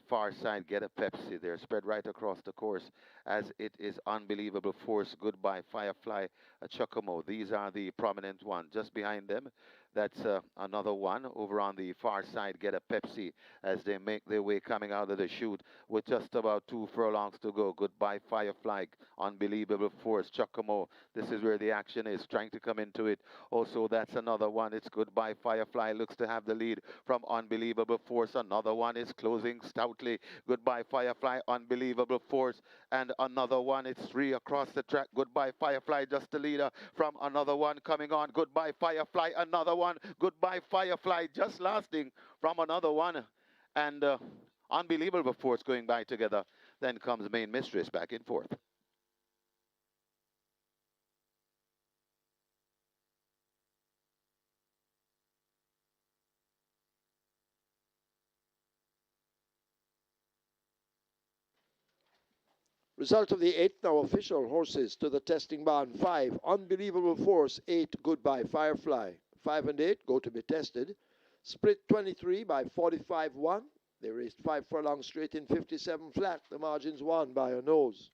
far side, Get a Pepsi. They're spread right across the course as it is Unbelievable Force, Goodbye Firefly, Chocomo. These are the prominent ones. Just behind them, that's another one. Over on the far side, Get a Pepsi as they make their way coming out of the chute with just about 2 furlongs to go. Goodbye Firefly, Unbelievable Force, Chocomo. This is where the action is, trying to come into it. Also, that's another one. It's Goodbye Firefly, looks to have the lead from Unbelievable Force. Another one is closing stoutly. Goodbye Firefly, Unbelievable Force. And another one, it's 3 across the track. Goodbye Firefly, just the leader from another one coming on. Goodbye Firefly, another one. Goodbye Firefly, just lasting from another one. And Unbelievable Force going by together. Then comes Main Mistress back in fourth. Result of the 8 now official horses to the testing barn. 5, Unbelievable Force. 8, Goodbye Firefly. 5 and 8 go to be tested. Split 23 by 45-1. They raced 5 furlongs straight in 57 flat. The margin's won by a nose.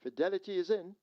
Fidelity is in.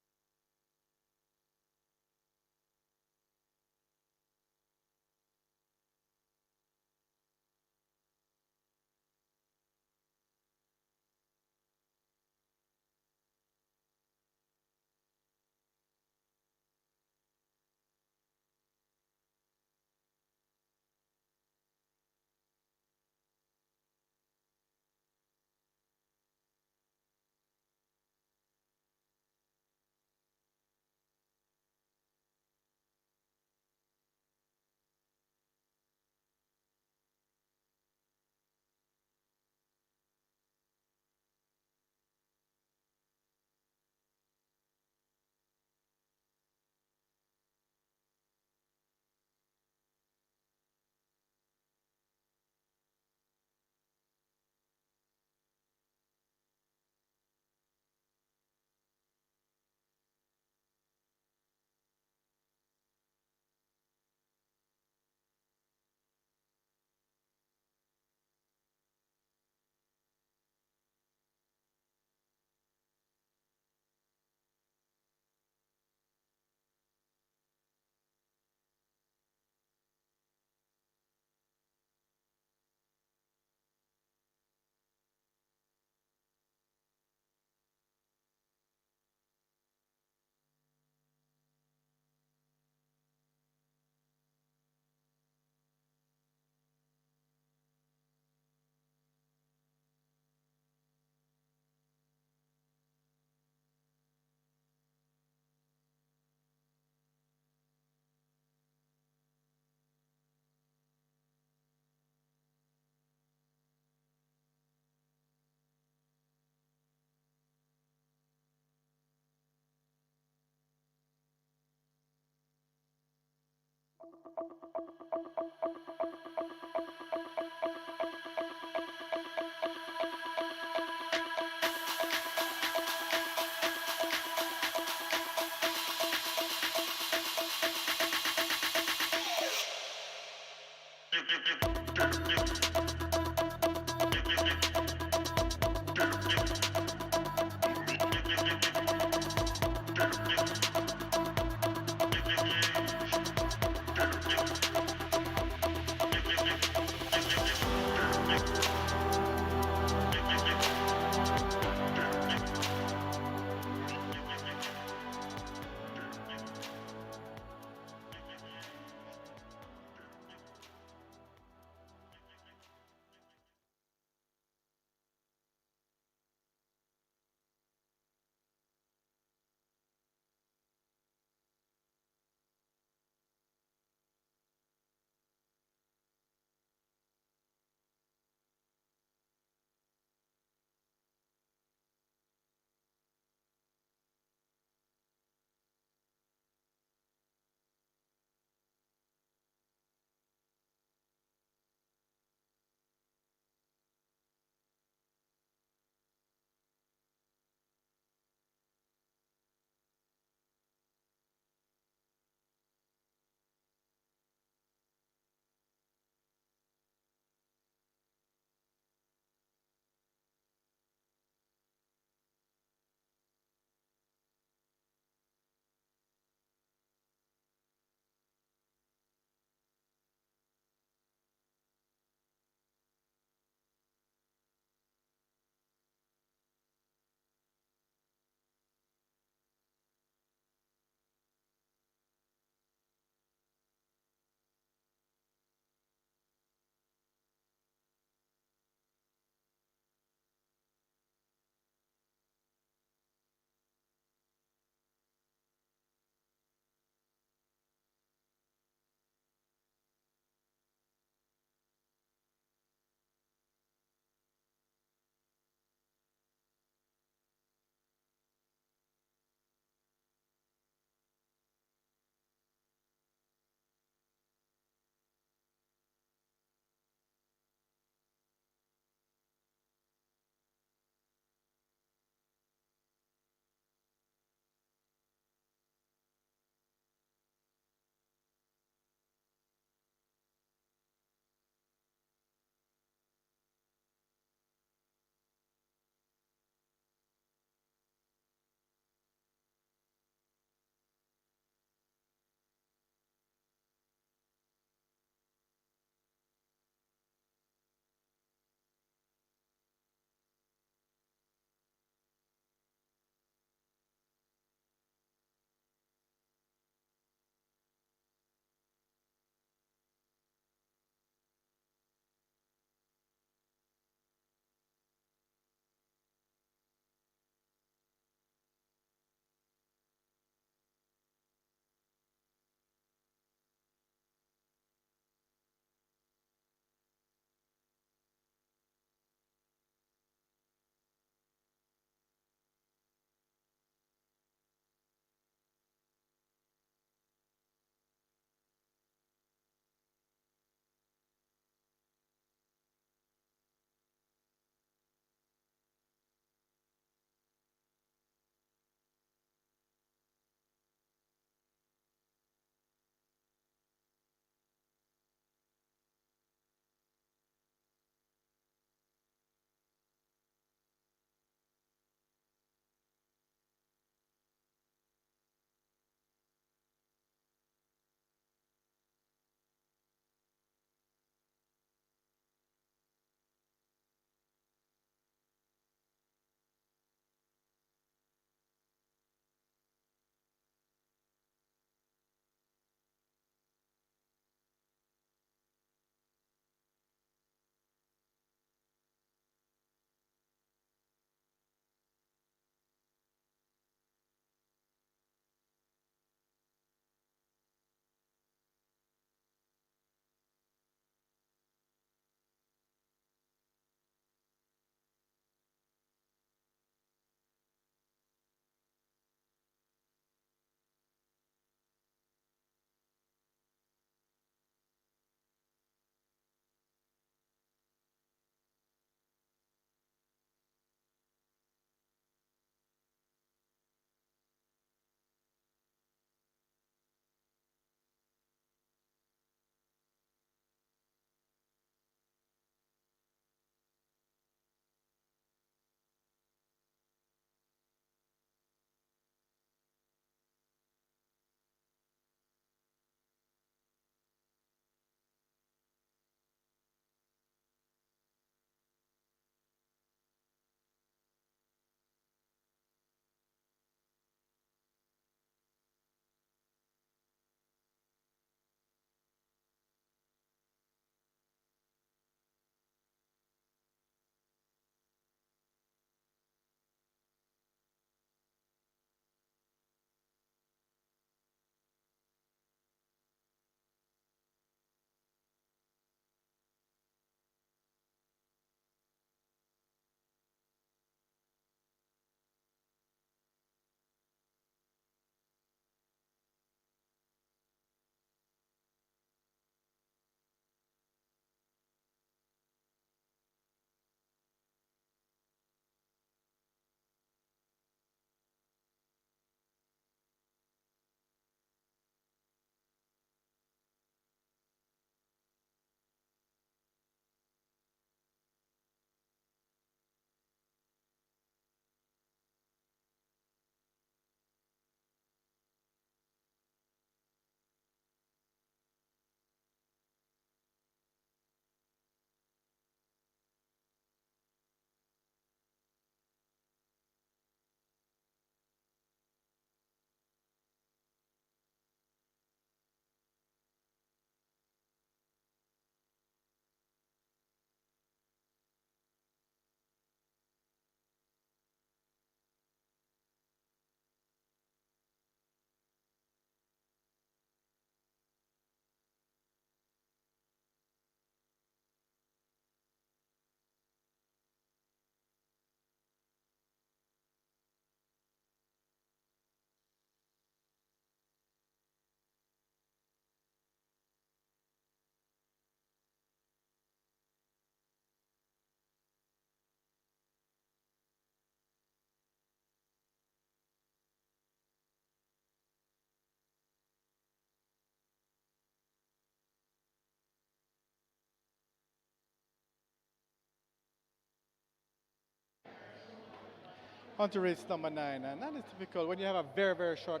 On to race number 9, and that is typical when you have a very, very short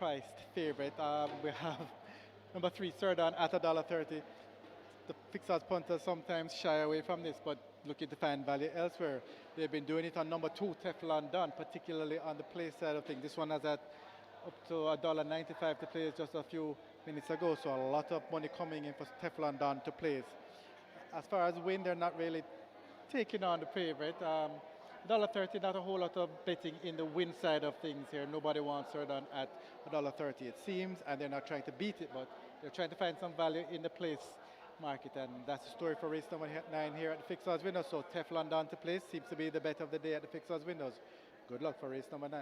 priced favorite. We have number 3, Cerdan at $1.30. The fixers punters sometimes shy away from this, but looking to find value elsewhere. They've been doing it on number 2, Teflon Don, particularly on the play side of things. This one has at up to $1.95 to place just a few minutes ago, so a lot of money coming in for Teflon Don to place. As far as win, they're not really taking on the favorite. $1.30, not a whole lot of betting in the win side of things here. Nobody wants Cerdan at $1.30, it seems, and they're not trying to beat it, but they're trying to find some value in the place market, and that's the story for race number 9 here at the Fixers Windows. So Teflon Don to place seems to be the bet of the day at the Fixers Windows. Good luck for race number 9.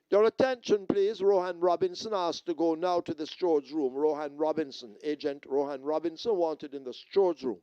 Your attention, please. Rohan Robinson asked to go now to the stewards room. Rohan Robinson, Agent Rohan Robinson, wanted in the stewards room.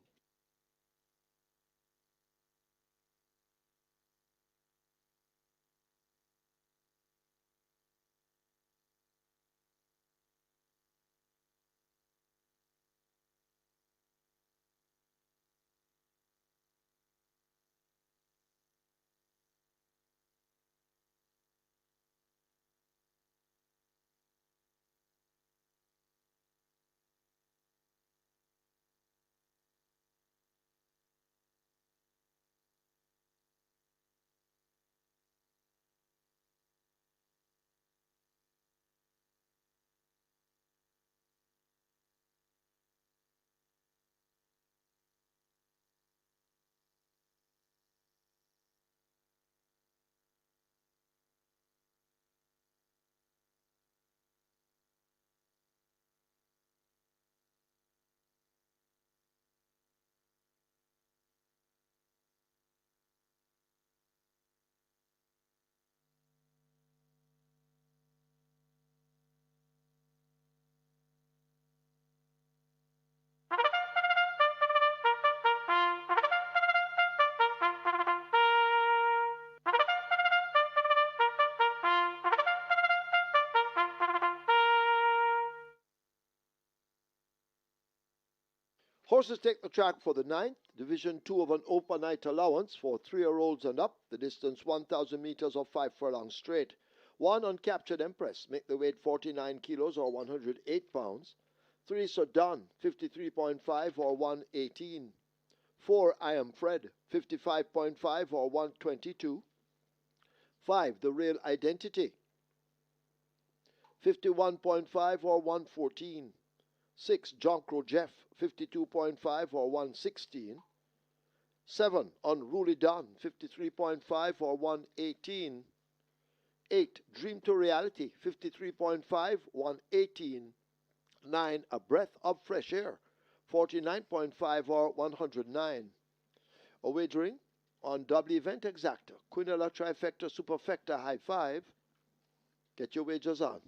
Horses take the track for the 9th, Division 2 of an open night allowance for 3-year-olds and up, the distance 1,000 meters or 5 furlongs straight. 1 Uncaptured Empress, make the weight 49 kilos or 108 pounds. 3 Sudan, 53.5 or 118. 4 I Am Fred, 55.5 or 122. 5 The Real Identity, 51.5 or 114. 6 Jonkro Jeff, 52.5 or 116. 7 Unruly Don, 53.5 or 118. 8 Dream to Reality, 53.5, 118. 9 A Breath of Fresh Air, 49.5 or 109. A wagering on double event exacta, Quinella Trifecta Superfecta High 5. Get your wagers on.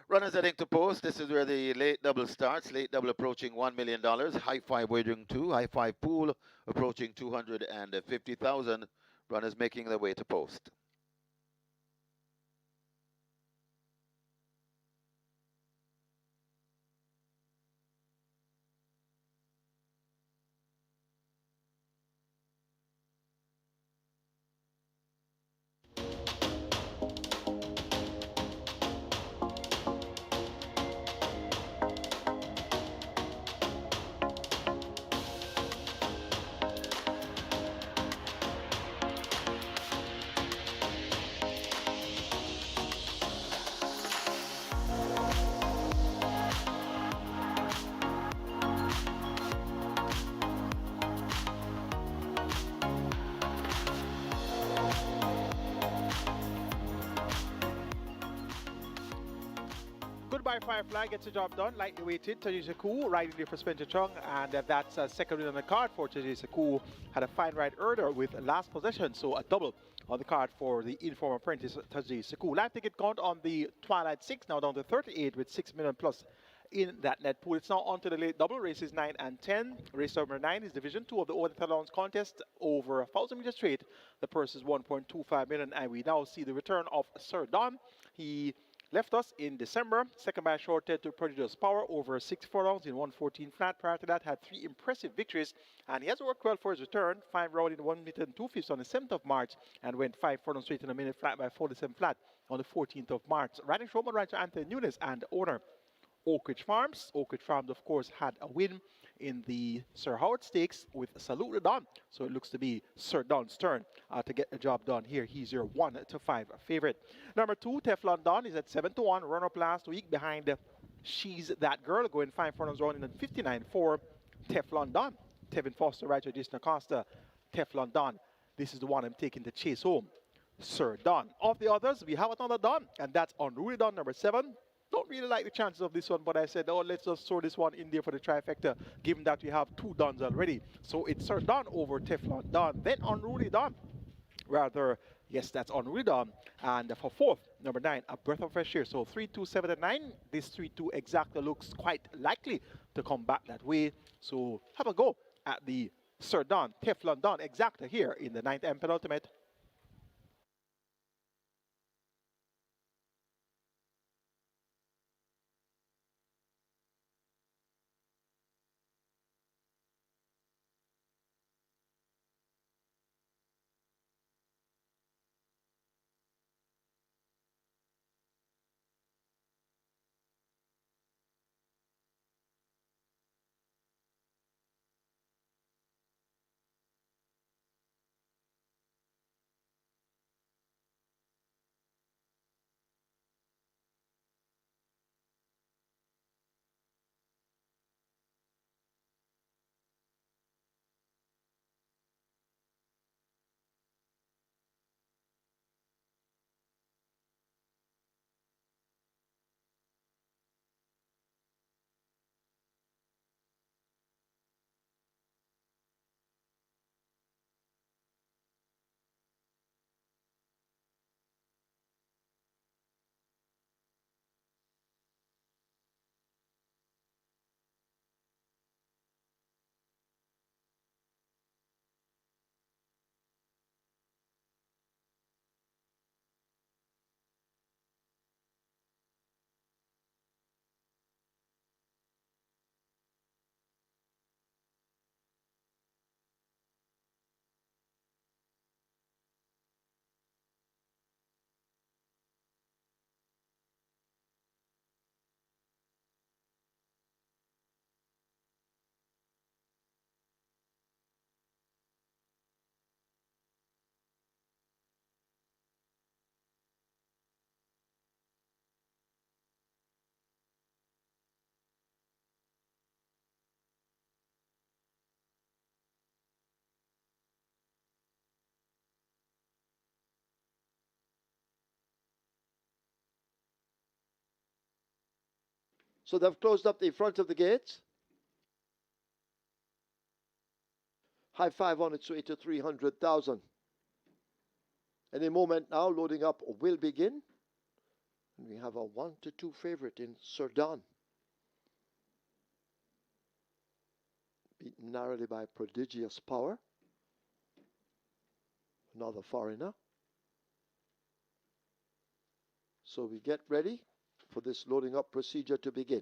Runners heading to post. This is where the late double starts. Late double approaching $1 million. High five wagering 2. High five pool approaching 250,000. Runners making their way to post. Goodbye Firefly gets the job done. Lightly weighted. Tajisa Koo riding there for Spencer Chung, and that's second win on the card for Tajisa Koo. Had a fine ride earlier with last possession, so a double on the card for the inform apprentice Tajisa Koo. Live ticket count on the Twilight 6 now down to 38 with 6 million plus in that net pool. It's now on to the late double races 9 and 10. Race number 9 is Division 2 of the Owen contest over 1,000 meters straight. The purse is 1.25 million, and we now see the return of Sir Don. He left us in December, second by a short head to Prodigious Power over 6 furlongs in 114 flat. Prior to that, had 3 impressive victories, and he has worked well for his return. 5 round in 1 minute and 2 fifths on the 7th of March, and went 5 furlongs straight in a minute flat by 47 flat on the 14th of March. Riding showman rider Anthony Nunes and owner Oak Ridge Farms. Oak Ridge Farms, of course, had a win in the Sir Howard Stakes with Salute Don. So it looks to be Sir Don's turn to get the job done here. He's your 1 to 5 favorite. Number 2, Teflon Don is at 7 to 1. Run up last week behind She's That Girl, going 5 furlongs round in at 59 for Teflon Don. Tevin Foster, right to Jason Acosta. Teflon Don. This is the one I'm taking to chase home. Sir Don. Of the others, we have another Don, and that's Unruly Don, number 7. Don't really like the chances of this one, but I said, oh, let's just throw this one in there for the trifecta, given that we have 2 Dons already. So it's Sir Don over Teflon Don, then Unruly Don. Rather, yes, that's Unruly Don. And for 4th, number 9, A Breath of Fresh Air. So 3, 2, 7, and 9. This 3, 2 exacta looks quite likely to come back that way. So have a go at the Sir Don, Teflon Don exacta here in the 9th and penultimate. So they've closed up the front of the gates. High 5 on its way to 300,000. Any moment now, loading up will begin. And we have a 1 to 2 favorite in Sir Don. Beaten narrowly by Prodigious Power. Another foreigner. So we get ready for this loading up procedure to begin.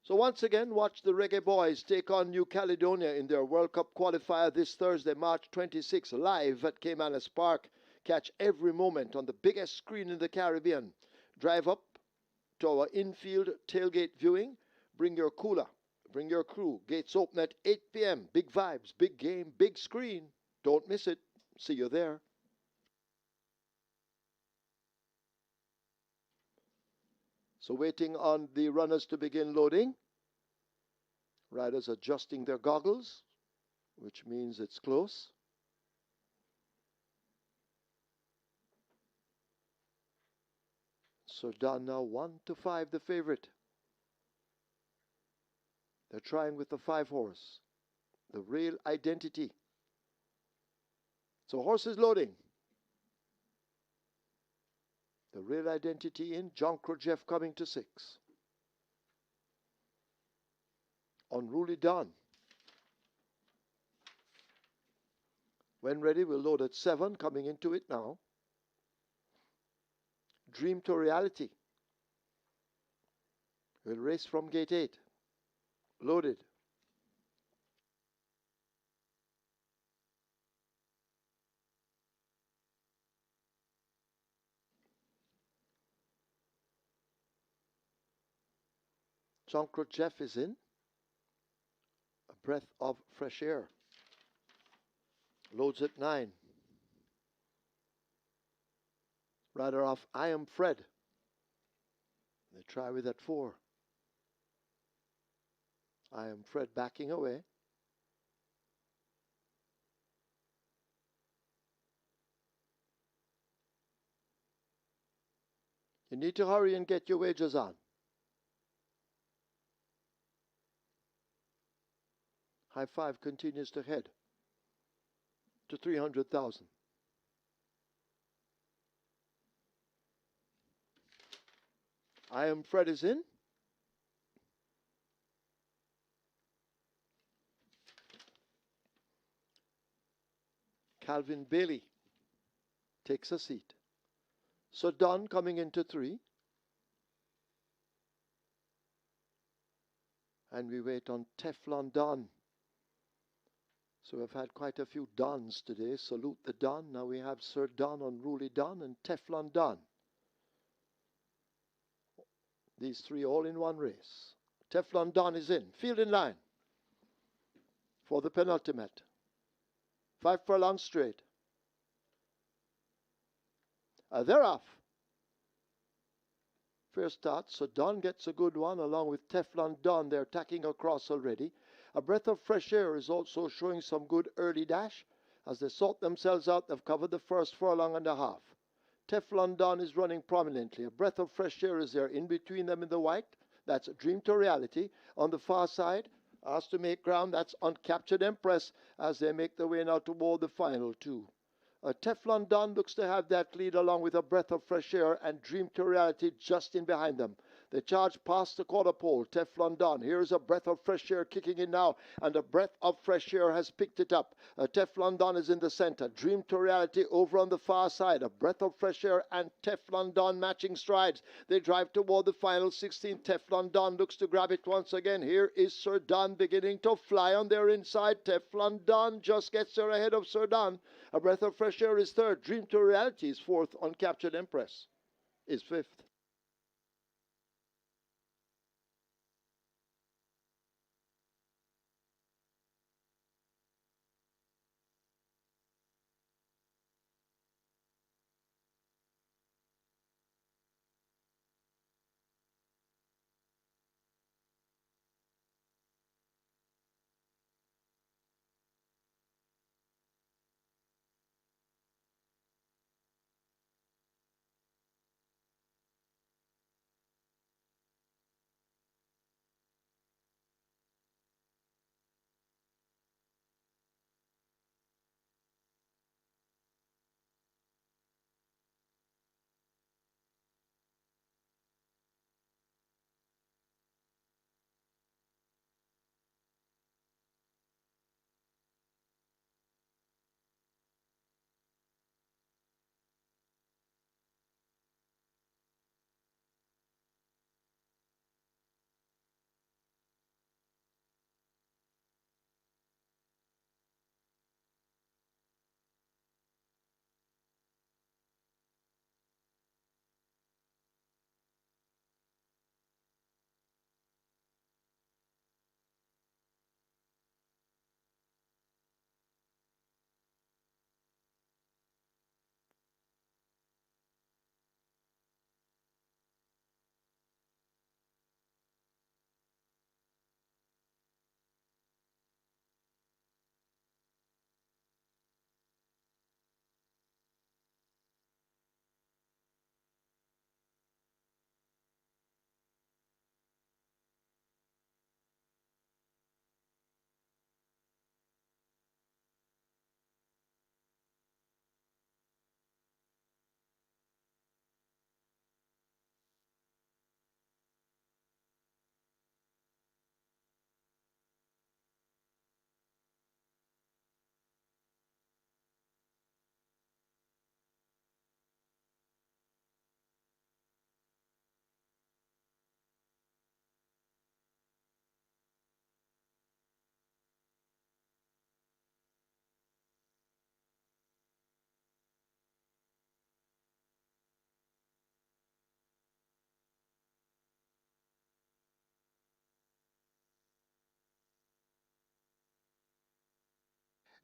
So once again, watch the Reggae Boys take on New Caledonia in their World Cup qualifier this Thursday, March 26, live at Caymanas Park. Catch every moment on the biggest screen in the Caribbean. Drive up to our infield tailgate viewing. Bring your cooler. Bring your crew. Gates open at 8 p.m. Big vibes, big game, big screen. Don't miss it. See you there. So waiting on the runners to begin loading. Riders adjusting their goggles, which means it's close. So Don now 1 to 5 the favorite. They're trying with the 5 horse. The real identity. So horses loading. The real identity in. John Jeff coming to 6. Unruly Dawn. When ready, we'll load at 7, coming into it now. Dream to Reality. We'll race from gate 8. Loaded. John Jeff is in. A breath of fresh air. Loads at 9. Rider off I Am Fred. They try with at 4. I Am Fred backing away. You need to hurry and get your wagers on. High Five continues to head to 300,000. I Am Fred is in. Calvin Bailey takes a seat. So Don coming into 3. And we wait on Teflon Don. So we've had quite a few Dons today. Salute the Don. Now we have Sir Don, Unruly Don, and Teflon Don. These 3 all in one race. Teflon Don is in. Field in line for the penultimate. 5 furlongs straight. They're off. Fair start. So Don gets a good one along with Teflon Don. They're tacking across already. A Breath of Fresh Air is also showing some good early dash. As they sort themselves out, they've covered the first furlong and a half. Teflon Don is running prominently. A Breath of Fresh Air is there in between them in the white. That's Dream to Reality. On the far side, asked to make ground. That's Uncaptured Empress as they make their way now toward the final 2. Teflon Don looks to have that lead along with A Breath of Fresh Air and Dream to Reality just in behind them. They charge past the quarter pole. Teflon Don. Here's A Breath of Fresh Air kicking in now, and A Breath of Fresh Air has picked it up. Teflon Don is in the center. Dream to Reality over on the far side. A Breath of Fresh Air and Teflon Don matching strides. They drive toward the final 16. Teflon Don looks to grab it once again. Here is Sir Don beginning to fly on their inside. Teflon Don just gets there ahead of Sir Don. A Breath of Fresh Air is 3rd. Dream to Reality is 4th. Uncaptured Empress is 5th.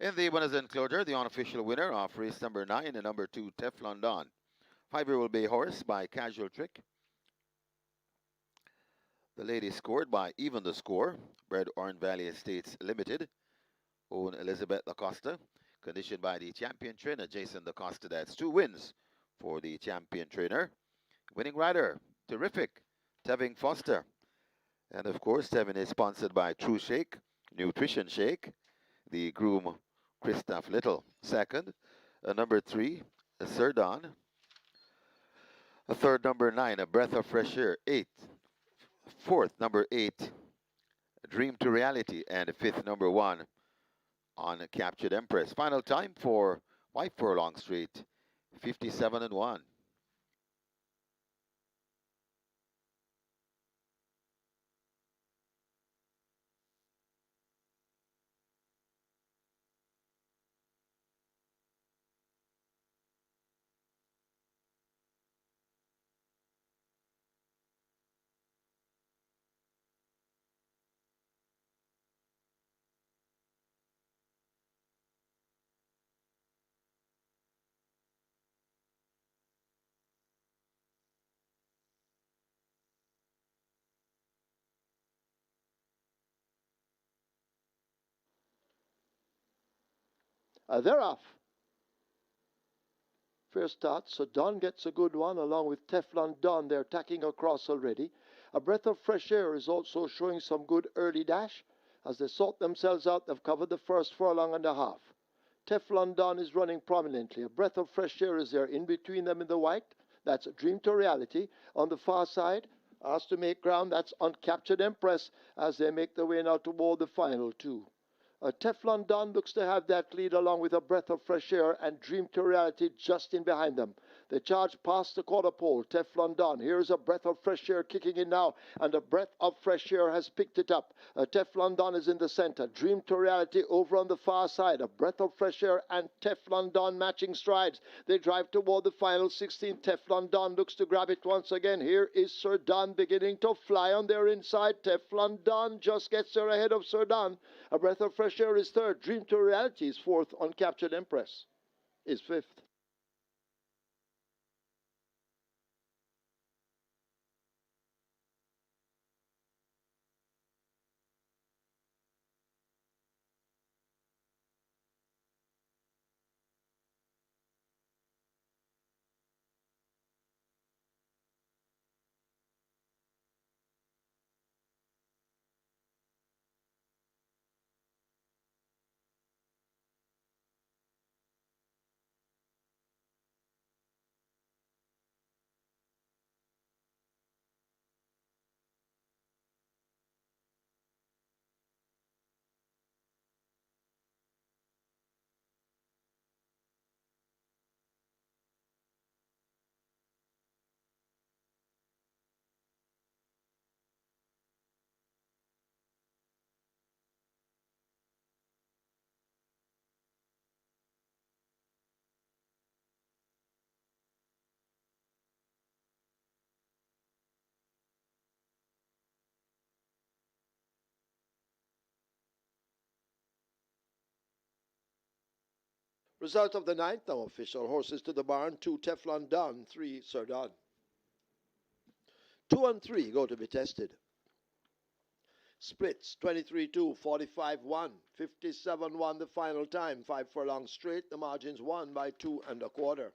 In the winners enclosure, the unofficial winner of race number 9 and number 2, Teflon Don. 5-year-old bay horse by Casual Trick. The lady scored by Even the Score, bred Orange Valley Estates Limited, owned Elizabeth Acosta, conditioned by the champion trainer Jason DaCosta. That's 2 wins for the champion trainer. Winning rider, terrific, Tevin Foster. And of course, Tevin is sponsored by True Shake, Nutrition Shake, the groom Christoph Little. Second, number 3, Sir Don. A third, number 9, A Breath of Fresh Air. Fourth, number 8, Dream to Reality. And fifth, number 1, On Captured Empress. Final time for 5 furlong straight, 57 and 1. They're off. Fair start, so Don gets a good one along with Teflon Don. They're tacking across already. A Breath of Fresh Air is also showing some good early dash. As they sort themselves out, they've covered the first furlong and a half. Teflon Don is running prominently. A Breath of Fresh Air is there in between them in the white. That's Dream to Reality. On the far side, asked to make ground, that's Uncaptured Empress as they make their way now toward the final 2. Teflon Don looks to have that lead along with A Breath of Fresh Air and Dream to Reality just in behind them. They charge past the quarter pole. Teflon Don. Here's A Breath of Fresh Air kicking in now, and A Breath of Fresh Air has picked it up. Teflon Don is in the center. Dream to Reality over on the far side. A Breath of Fresh Air and Teflon Don matching strides. They drive toward the final 16. Teflon Don looks to grab it once again. Here is Sir Don beginning to fly on their inside. Teflon Don just gets there ahead of Sir Don. A Breath of Fresh Air is third. Dream to Reality is fourth. Uncaptured Empress is fifth. Result of the ninth now official. Horses to the barn. 2 Teflon Don, 3 Sir Don. 2 and 3 go to be tested. Splits 23-2, 45-1, 57-1 the final time. 5 furlong straight. The margins 1 by 2 1/4.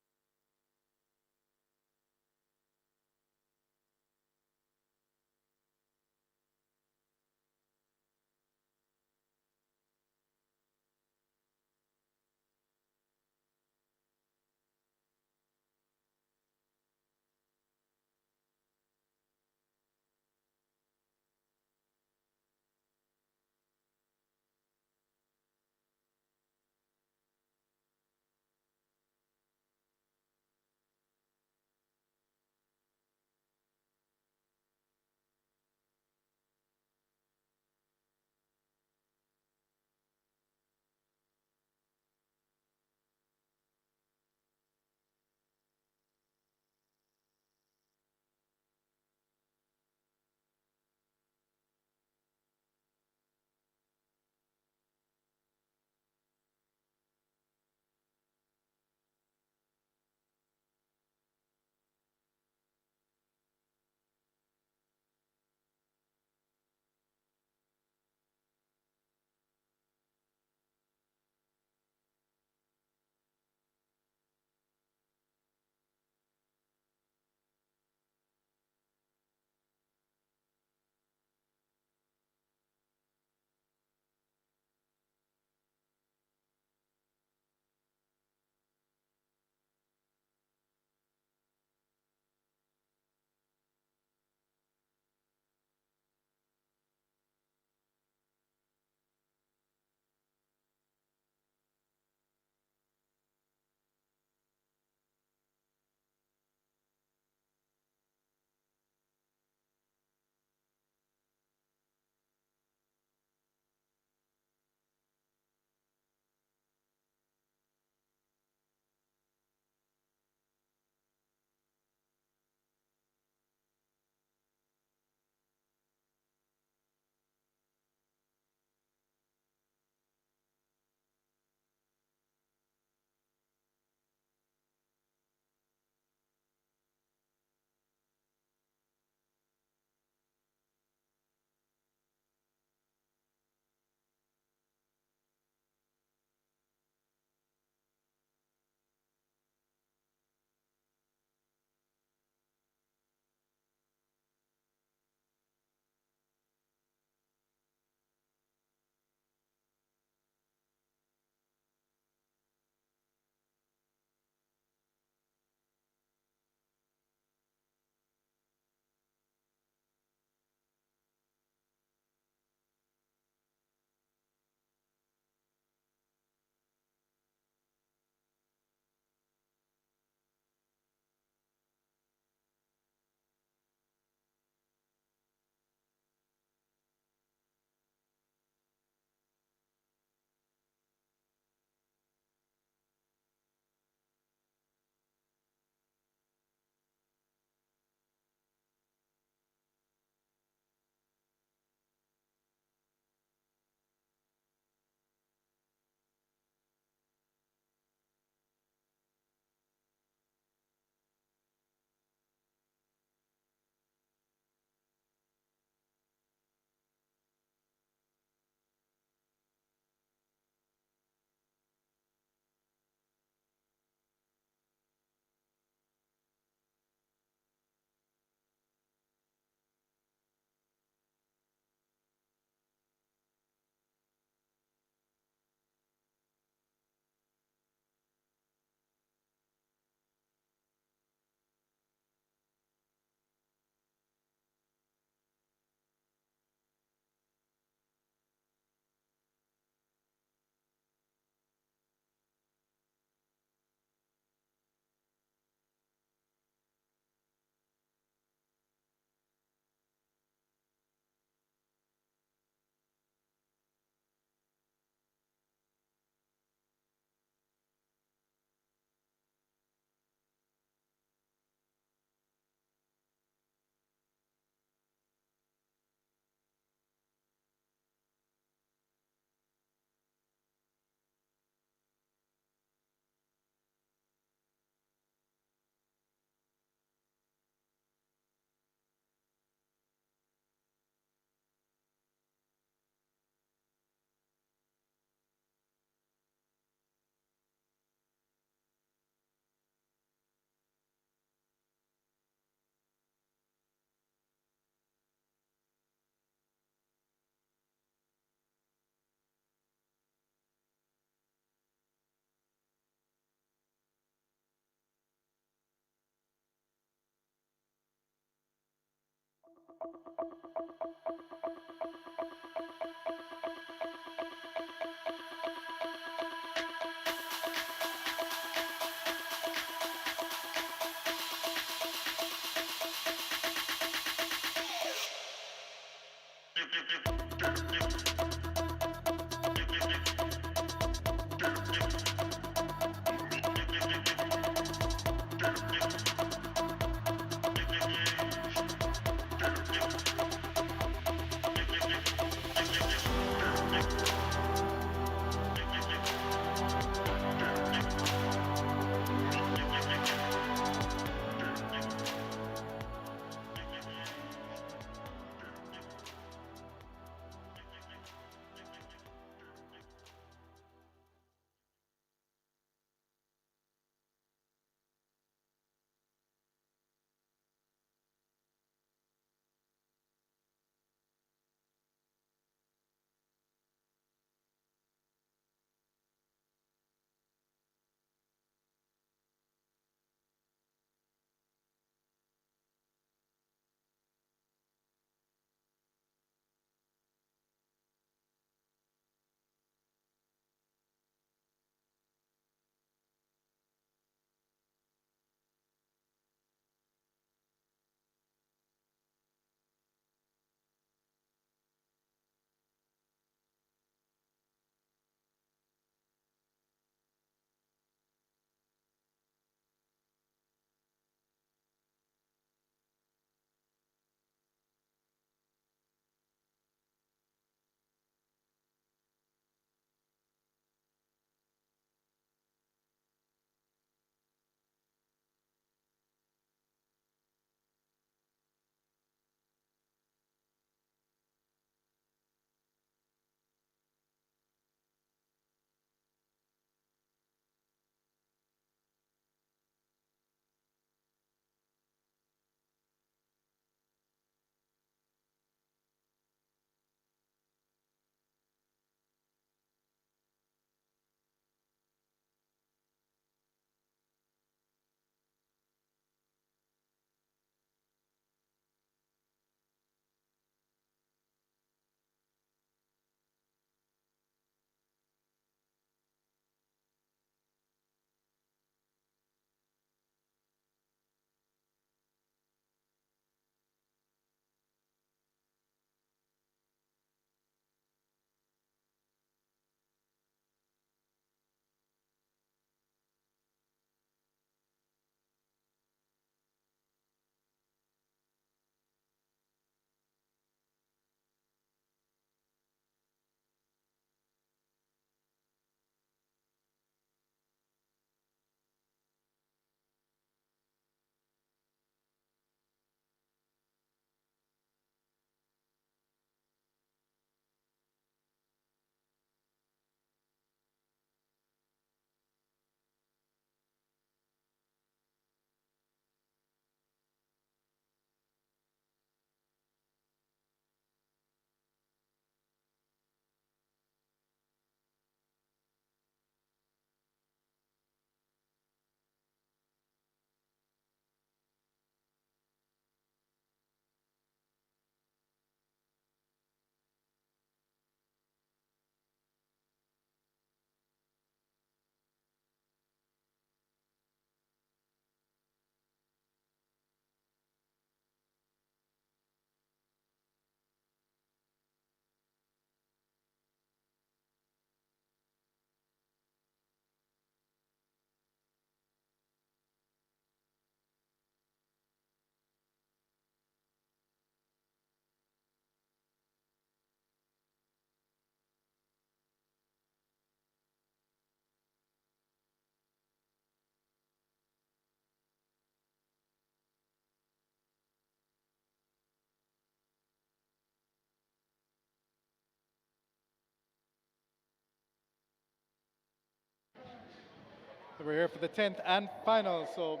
So we're here for the 10th and final. So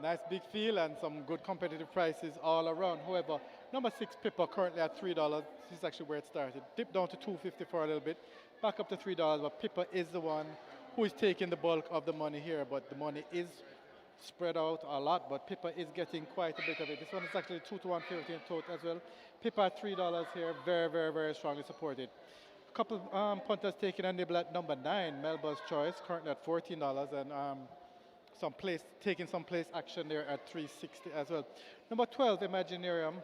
nice big field and some good competitive prices all around. However, number 6 Pippa currently at $3. This is actually where it started. Dipped down to $2.50 for a little bit. Back up to $3. But Pippa is the one who is taking the bulk of the money here. But the money is spread out a lot, but Pippa is getting quite a bit of it. This one is actually 2 to 1 favorite in total as well. Pippa at $3 here, very, very, very strongly supported. Couple punters taking a nibble at number 9, Melba's Choice, currently at $14, and taking some place action there at 360 as well. Number 12, Imaginarium,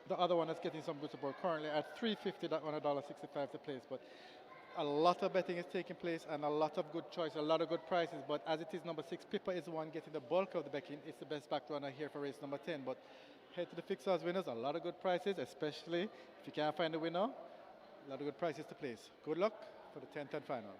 the other one is getting some good support, currently at 350, that one $1.65 to place, but a lot of betting is taking place and a lot of good choice, a lot of good prices, but as it is number 6, Pippa is the one getting the bulk of the betting. It's the best back runner here for race number 10, but head to the fixers winners, a lot of good prices, especially if you can't find a winner, a lot of good prices to place. Good luck for the 10-10 final.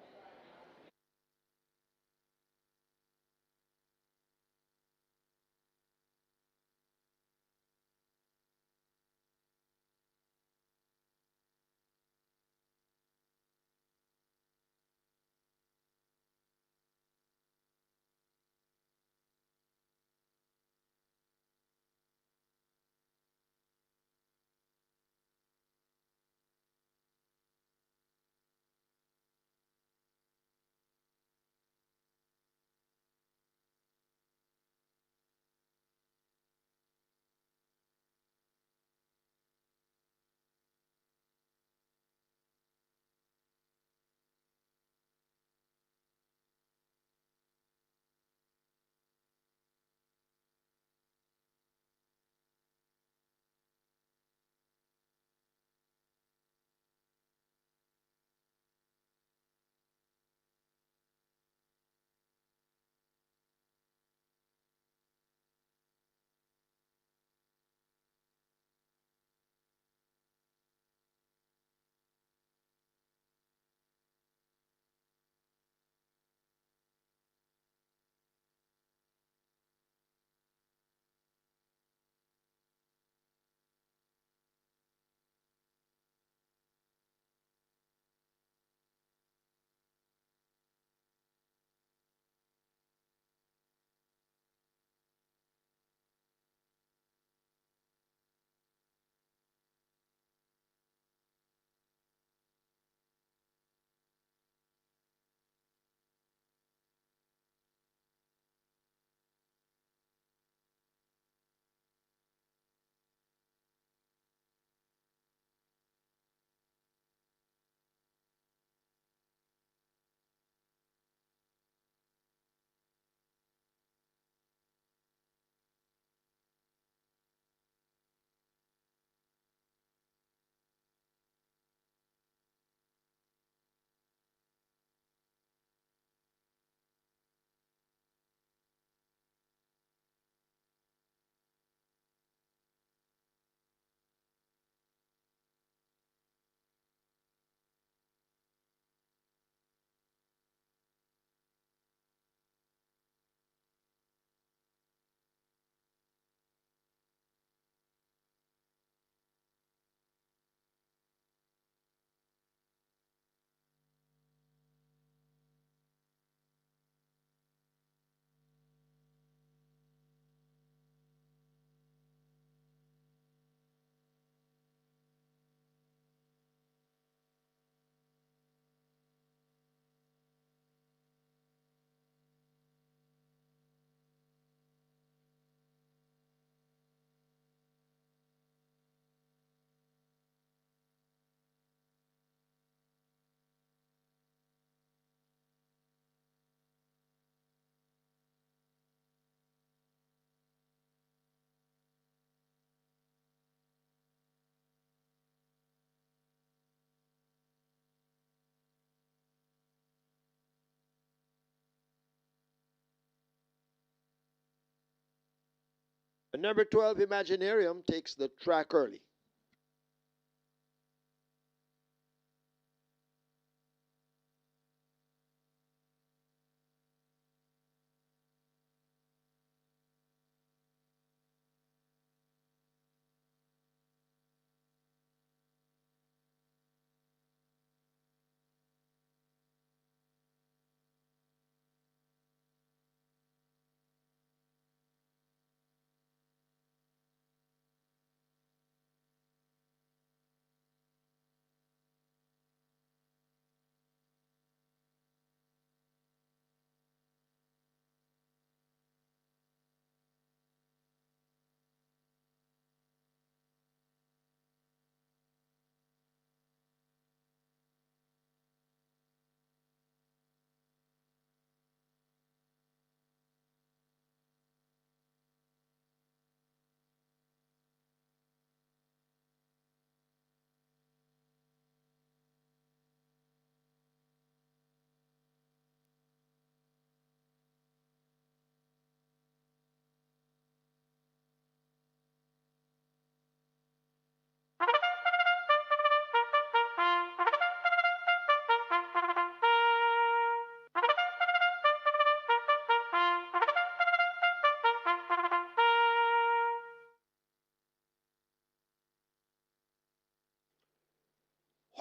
Number 12, Imaginarium, takes the track early.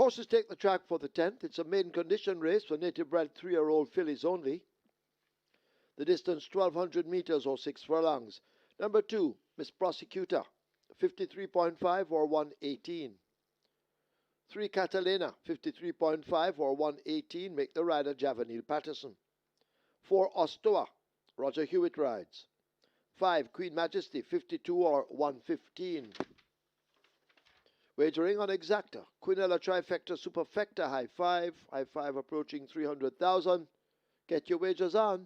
Horses take the track for the 10th. It's a maiden condition race for native bred 3-year-old fillies only. The distance 1,200 meters or 6 furlongs. Number 2, Miss Prosecutor, 53.5 or 118. 3, Catalina, 53.5 or 118, make the rider Javanil Patterson. 4, Ostoa, Roger Hewitt rides. 5, Queen Majesty, 52 or 115. Wagering on Exacta, Quinella Trifecta Superfecta, high five approaching 300,000. Get your wagers on.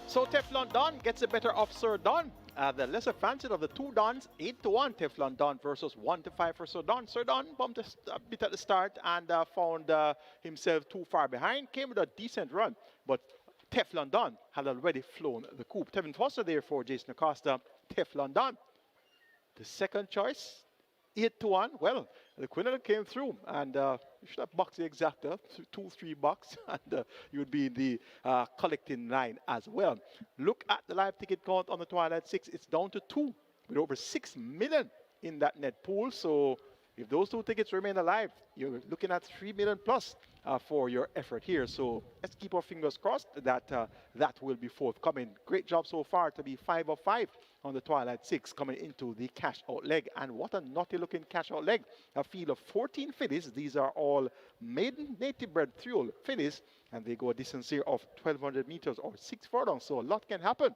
So Teflon Don gets the better of Sir Don. The lesser fancied of the two Dons, 8-1 Teflon Don versus 1-5 for Sir Don. Sir Don bumped a bit at the start and found himself too far behind. Came with a decent run, but Teflon Don had already flown the coop. Tevin Foster there for Jason Acosta. Teflon Don. The second choice, 8-1. Well, the Quinella came through, and you should have boxed the exacta, 2-3 bucks, and you would be in the collecting line as well. Look at the live ticket count on the Twilight 6. It's down to 2, with over 6 million in that net pool. So if those 2 tickets remain alive, you're looking at 3 million plus for your effort here. So let's keep our fingers crossed that that will be forthcoming. Great job so far to be 5 of 5 on the Twilight 6 coming into the cash out leg. And what a naughty looking cash out leg. A field of 14 fillies. These are all maiden native bred 3-year-old fillies, and they go a distance here of 1,200 meters or 6 furlongs. So a lot can happen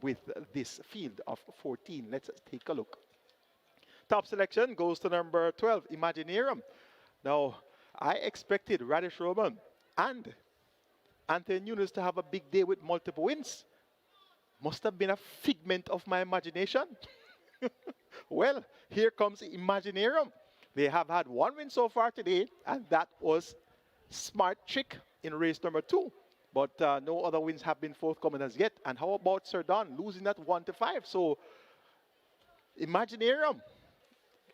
with this field of 14. Let's take a look. Top selection goes to number 12, Imagineerum. Now, I expected Radish Roman and Anthony Nunes to have a big day with multiple wins. Must have been a figment of my imagination. Well, here comes Imagineerum. They have had 1 win so far today, and that was smart trick in race number 2. But no other wins have been forthcoming as yet. And how about Sir Don losing that 1-5? So Imaginarium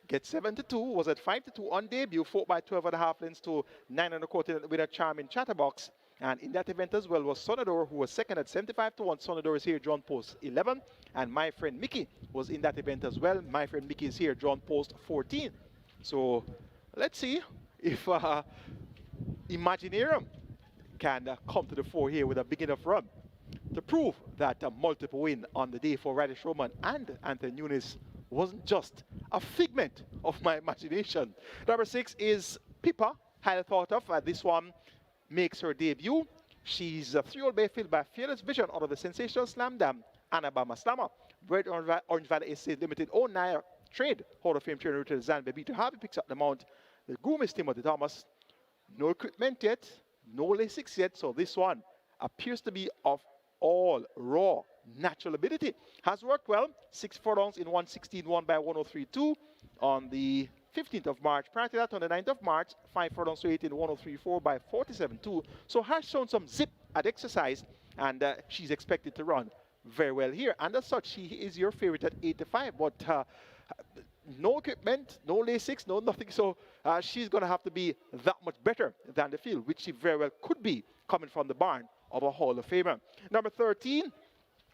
gets 7-2, was at 5-2 on debut, fought by 12.5 lengths to 9.25 with a charming chatterbox. And in that event as well was Sonador, who was second at 75-1. Sonador is here, drawn post 11. And My Friend Mickey was in that event as well. My Friend Mickey is here, drawn post 14. So let's see if Imaginarium can come to the fore here with a big enough run to prove that a multiple win on the day for Radish Roman and Anthony Nunes wasn't just a figment of my imagination. Number 6 is Pippa, highly thought of. This one makes her debut. She's a 3-year-old bay filled by Fearless Vision out of the sensational Slam Dam, Anabama Slammer. Bred Orange Valley Estate Limited, Naira Trade, Hall of Fame trainer to Zambia Beat to Harvey picks up the mount. The groom is Timothy Thomas. No equipment yet, no Lasix yet, so this one appears to be of all raw natural ability. Has worked well, 6 furlongs in 1:16.1 by 103.2 on the 15th of March. Prior to that, on the 9th of March, 5 furlongs to 8 in 103.4 by 47.2. So has shown some zip at exercise, and she's expected to run very well here. And as such, she is your favorite at 85, but no equipment, no Lasix, no nothing. So she's going to have to be that much better than the field, which she very well could be coming from the barn of a Hall of Famer. Number 13,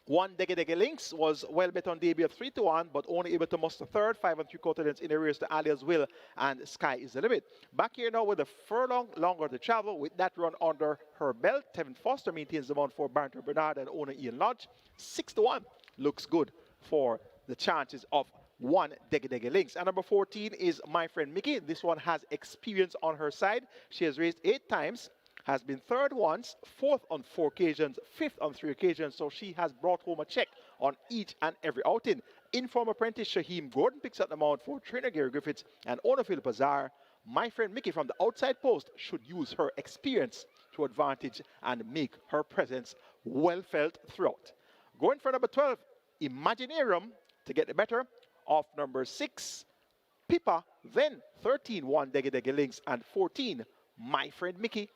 One Dege Dege Links was well bet on debut at 3-1, but only able to muster third, 5 3/4 lengths in arrears to Alia's Will and Sky is the Limit. Back here now with a furlong longer to travel with that run under her belt. Tevin Foster maintains the mount for Barrington Bernard and owner Ian Lodge. 6-1 looks good for the chances of One Dege Dege Links. And number 14 is My Friend Mickey. This one has experience on her side. She has raced 8 times, has been third once, fourth on 4 occasions, fifth on 3 occasions, so she has brought home a check on each and every outing. Inform apprentice Shaheem Gordon picks up the mount for trainer Gary Griffiths and owner Philip Azar. My Friend Mickey from the outside post should use her experience to advantage and make her presence well felt throughout. Going for number 12, Imaginarium to get the better of number 6, Pippa, then 13, One Dege Dege Links, and 14, My Friend Mickey.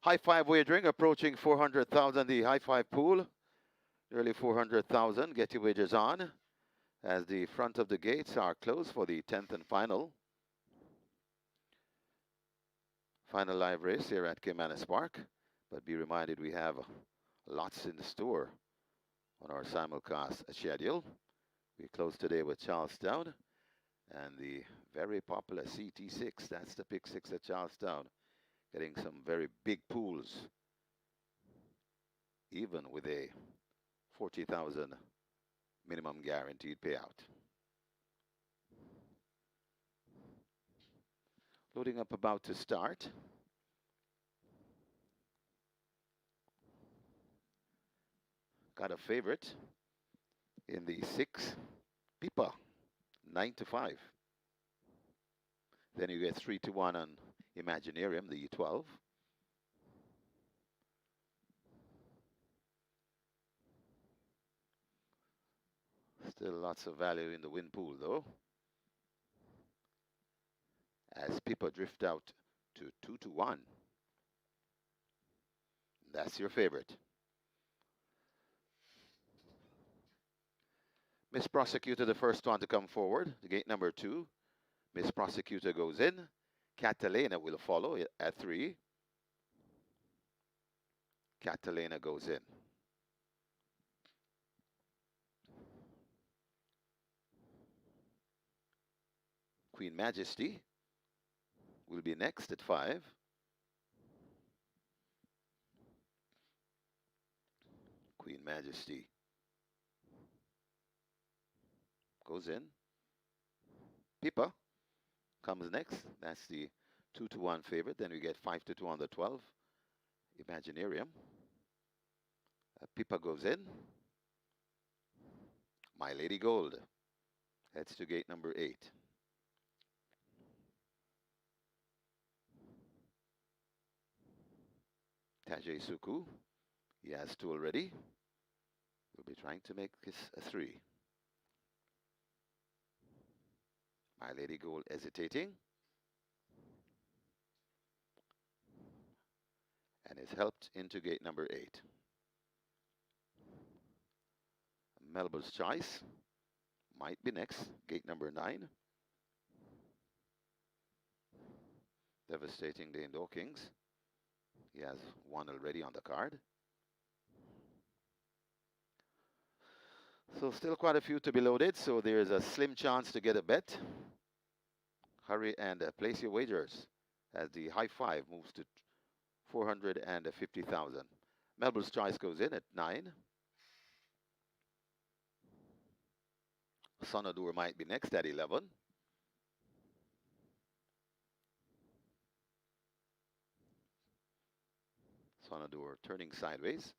High five wagering approaching 400,000. The high five pool, nearly 400,000. Get your wagers on as the front of the gates are closed for the 10th and final live race here at Caymanas Park. But be reminded we have lots in store on our simulcast schedule. We close today with Charlestown and the very popular CT6. That's the pick 6 at Charlestown. Getting some very big pools, even with a 40,000 minimum guaranteed payout. Loading up, about to start. Got a favorite in the 6, Pippa, 9-5. Then you get 3-1 on Imaginarium, the 12. Still lots of value in the win pool, though, as Pippa drift out to 2-1. That's your favorite. Miss Prosecutor, the first one to come forward. The gate number 2. Miss Prosecutor goes in. Catalina will follow at 3. Catalina goes in. Queen Majesty will be next at 5. Queen Majesty goes in. Pippa comes next. That's the 2-1 favorite. Then we get 5-2 on the 12. Imaginarium. Pippa goes in. My Lady Gold heads to gate number 8. Tajay Suku, he has 2 already. We'll be trying to make this a 3. My Lady Gold hesitating. And is helped into gate number 8. Melba's Choice might be next, gate number 9. Devastating the Indoor Kings. He has 1 already on the card. So still quite a few to be loaded, so there's a slim chance to get a bet. Hurry and place your wagers as the high 5 moves to 450,000. Melba's Choice goes in at 9. Sonador might be next at 11. Sonador turning sideways.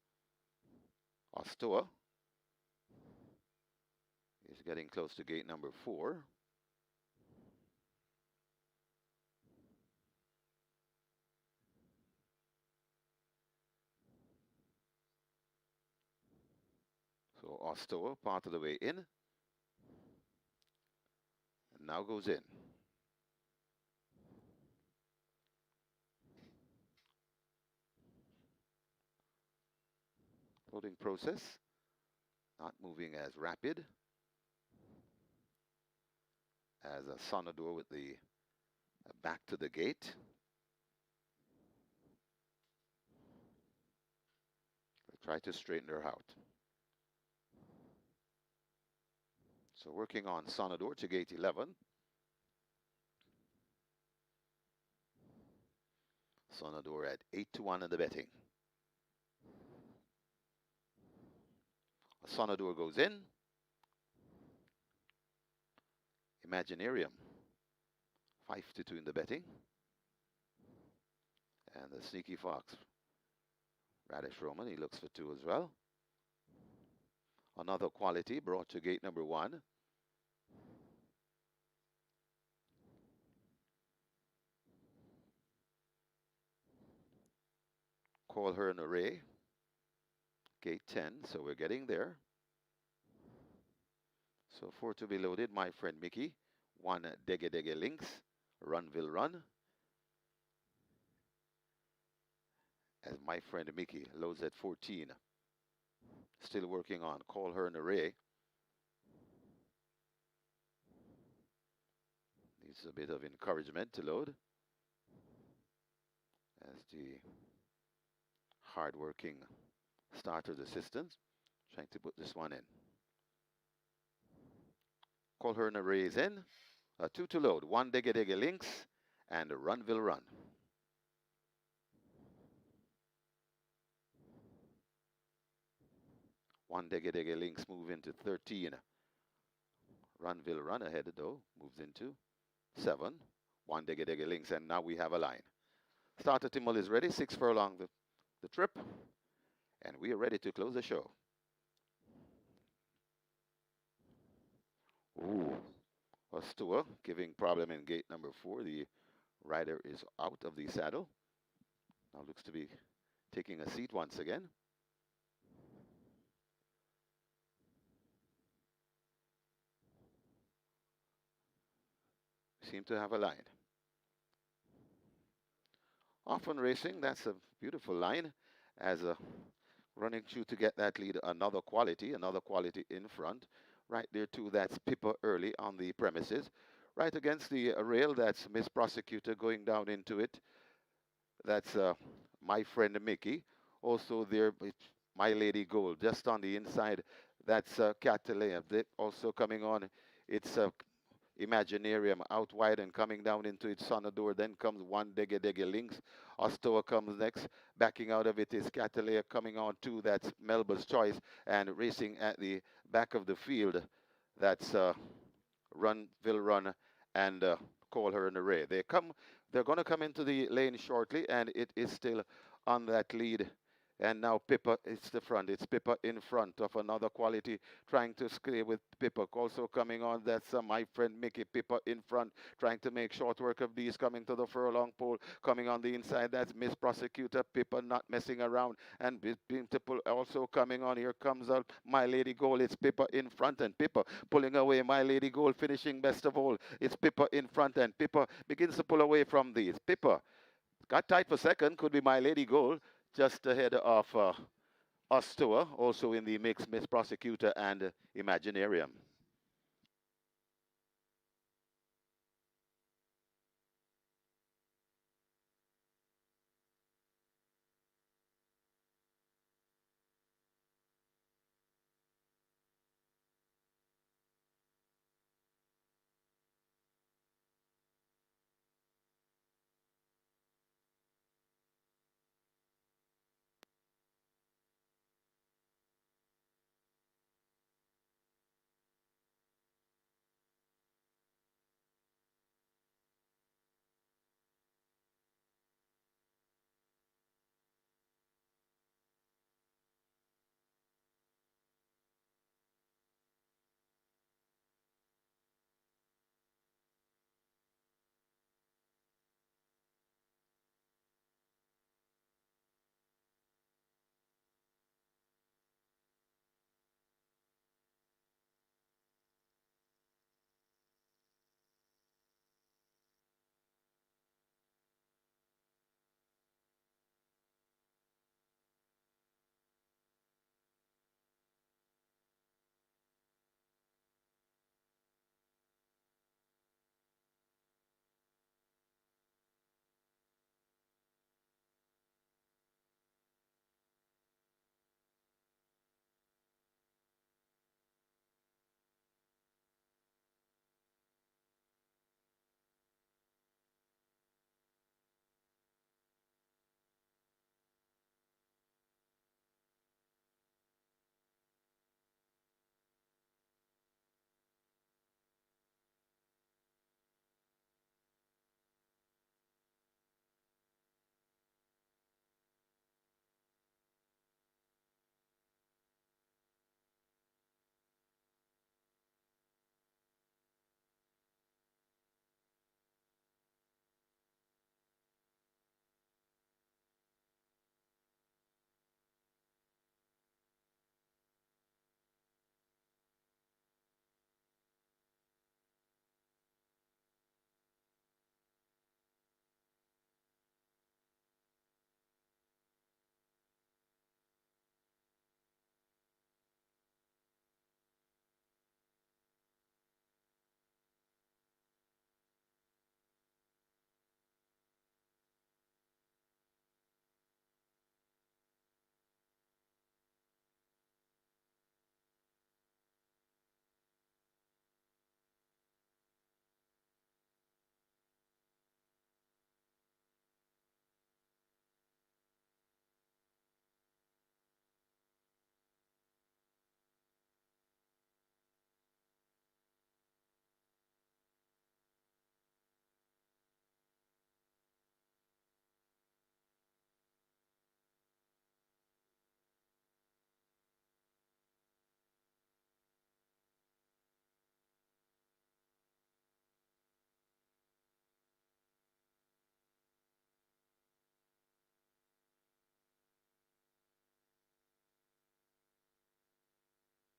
Ostoa is getting close to gate number 4. So Ostoa part of the way in. And now goes in. Loading process, not moving as rapid as a Sonador with the back to the gate. They'll try to straighten her out. So working on Sonador to gate 11. Sonador at 8-1 in the betting. Sonador goes in. Imaginarium 5-2 in the betting. And the Sneaky Fox, Radish Roman, he looks for 2 as well. Another Quality brought to gate number 1. Call her an array. Gate 10, so we're getting there. So 4 to be loaded, my friend Mickey. 1 Dege Dege Links, Runville Run. As my friend Mickey loads at 14. Still working on Call Her an Array. Needs a bit of encouragement to load. As the hard-working starter's assistant trying to put this one in. Call Her an Array is in. 2 to load. 1 Dege Dege Links and Runville Run. One Dege Dege Links move into 13. Runville Run ahead though, moves into 7. 1 Dege Dege Links, and now we have a line. Starter Timmel is ready, 6 furlong the trip, and we are ready to close the show. Ooh, Ostua giving problem in gate number 4. The rider is out of the saddle. Now looks to be taking a seat once again. Seem to have a line. Often Racing, that's a beautiful line as a running through to get that lead. Another quality in front. Right there too, that's Pippa early on the premises. Right against the rail, that's Miss Prosecutor going down into it. That's my friend Mickey. Also there, My Lady Gold. Just on the inside, that's Catalea. Also coming on, it's Imaginarium out wide and coming down into its Sonador. Then comes 1 Dege Dege Links. Ostoa comes next. Backing out of it is Catalea coming on too. That's Melba's Choice. And racing at the back of the field, that's Runville Run and call her an array. They're going to come into the lane shortly, and it is still on that lead. And now Pippa, it's the front. It's Pippa in front of another quality, trying to stay with Pippa. Also coming on, that's my friend Mickey. Pippa in front, trying to make short work of these, coming to the furlong pole. Coming on the inside, that's Miss Prosecutor. Pippa not messing around. And Beautiful also coming on. Here comes out My Lady Gold. It's Pippa in front, and Pippa pulling away. My Lady Gold finishing best of all. It's Pippa in front, and Pippa begins to pull away from these. Pippa got tight for second, could be My Lady Gold, just ahead of Ostua, also in the mix, Miss Prosecutor and Imaginarium.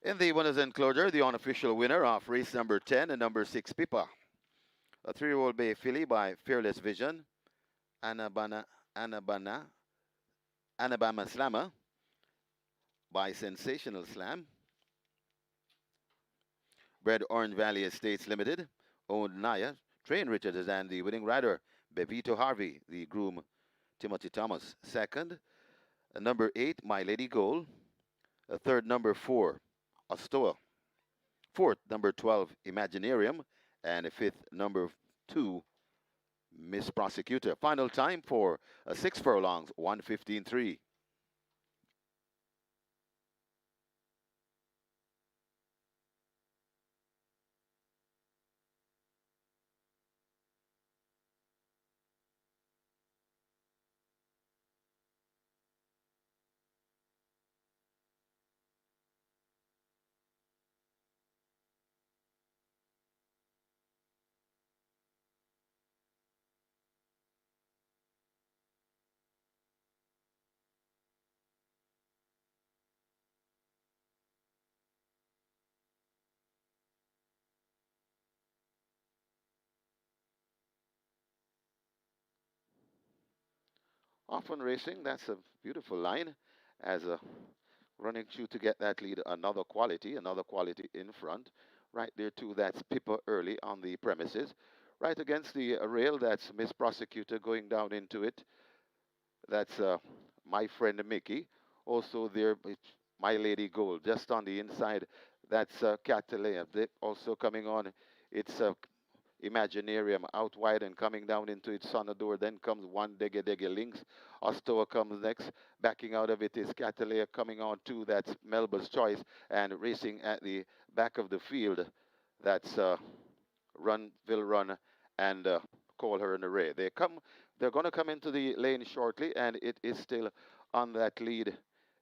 In the winners enclosure, the unofficial winner of race number 10 and number 6, Pippa. A 3-year-old bay filly by Fearless Vision, Anabana, Anabana, Anabama Slammer by Sensational Slam. Bred Orange Valley Estates Limited, owned Naya, trained Richards and the winning rider, Bevito Harvey, the groom, Timothy Thomas. Second, number 8, My Lady Gold. Third, number 4, Ostoa. Fourth, number 12, Imaginarium. And fifth, number 2, Miss Prosecutor. Final time for 6 furlongs, 1:15.3. Often Racing, that's a beautiful line as a running through to get that lead. Another quality in front. Right there too, that's Pippa early on the premises. Right against the rail, that's Miss Prosecutor going down into it. That's my friend Mickey. Also there, it's My Lady Gold just on the inside. That's Catalina. Also coming on, it's Imaginarium out wide and coming down into its Sonador. Then comes one Dege Dege Links. Ostoa comes next. Backing out of it is Catalina coming on too. That's Melba's Choice. And racing at the back of the field, that's Will Run and Call Her an Array. They're going to come into the lane shortly, and it is still on that lead.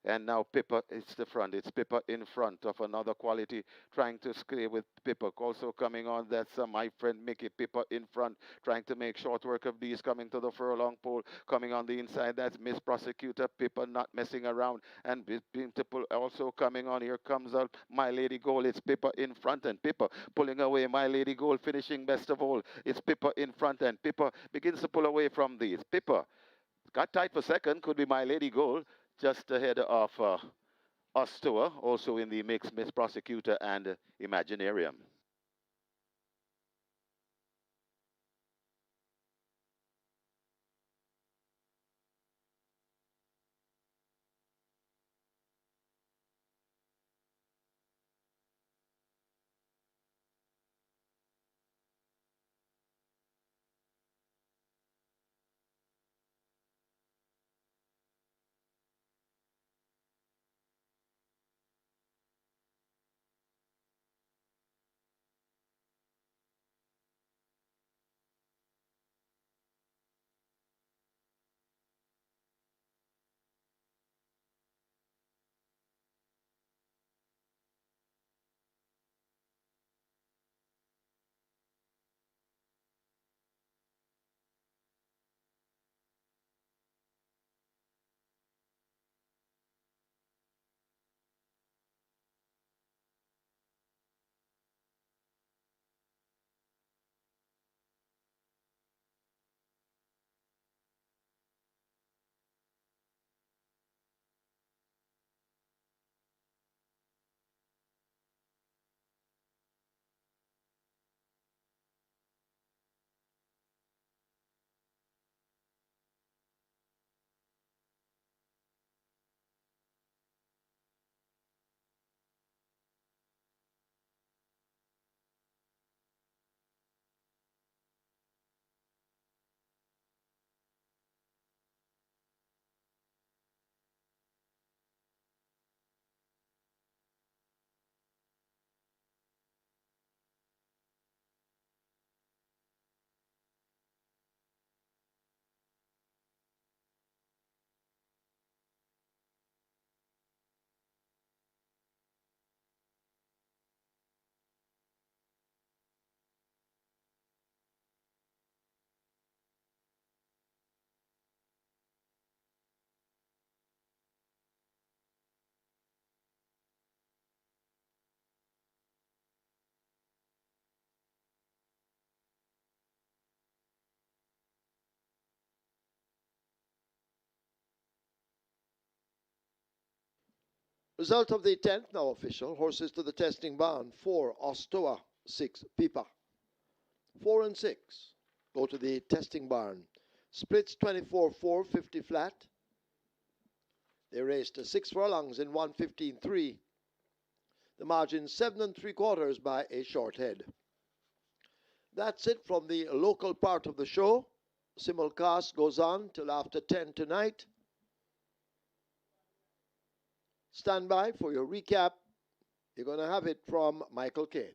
And now Pippa, it's the front. It's Pippa in front of another quality, trying to stay with Pippa. Also coming on, that's my friend Mickey. Pippa in front, trying to make short work of these, coming to the furlong pole. Coming on the inside, that's Miss Prosecutor. Pippa not messing around. And Beautiful also coming on. Here comes out My Lady Gold. It's Pippa in front, and Pippa pulling away. My Lady Gold finishing best of all. It's Pippa in front, and Pippa begins to pull away from these. Pippa got tight for second, could be My Lady Gold, just ahead of Ostoa, also in the mix, Miss Prosecutor and Imaginarium. Result of the 10th now official. Horses to the testing barn. 4 Ostoa, 6 Pipa. 4 and 6 go to the testing barn. Splits 24-4, 50 flat. They raced 6 furlongs in 1:15.3. The margin 7 3/4 by a short head. That's it from the local part of the show. Simulcast goes on till after 10 tonight. Stand by for your recap. You're going to have it from Michael Kane.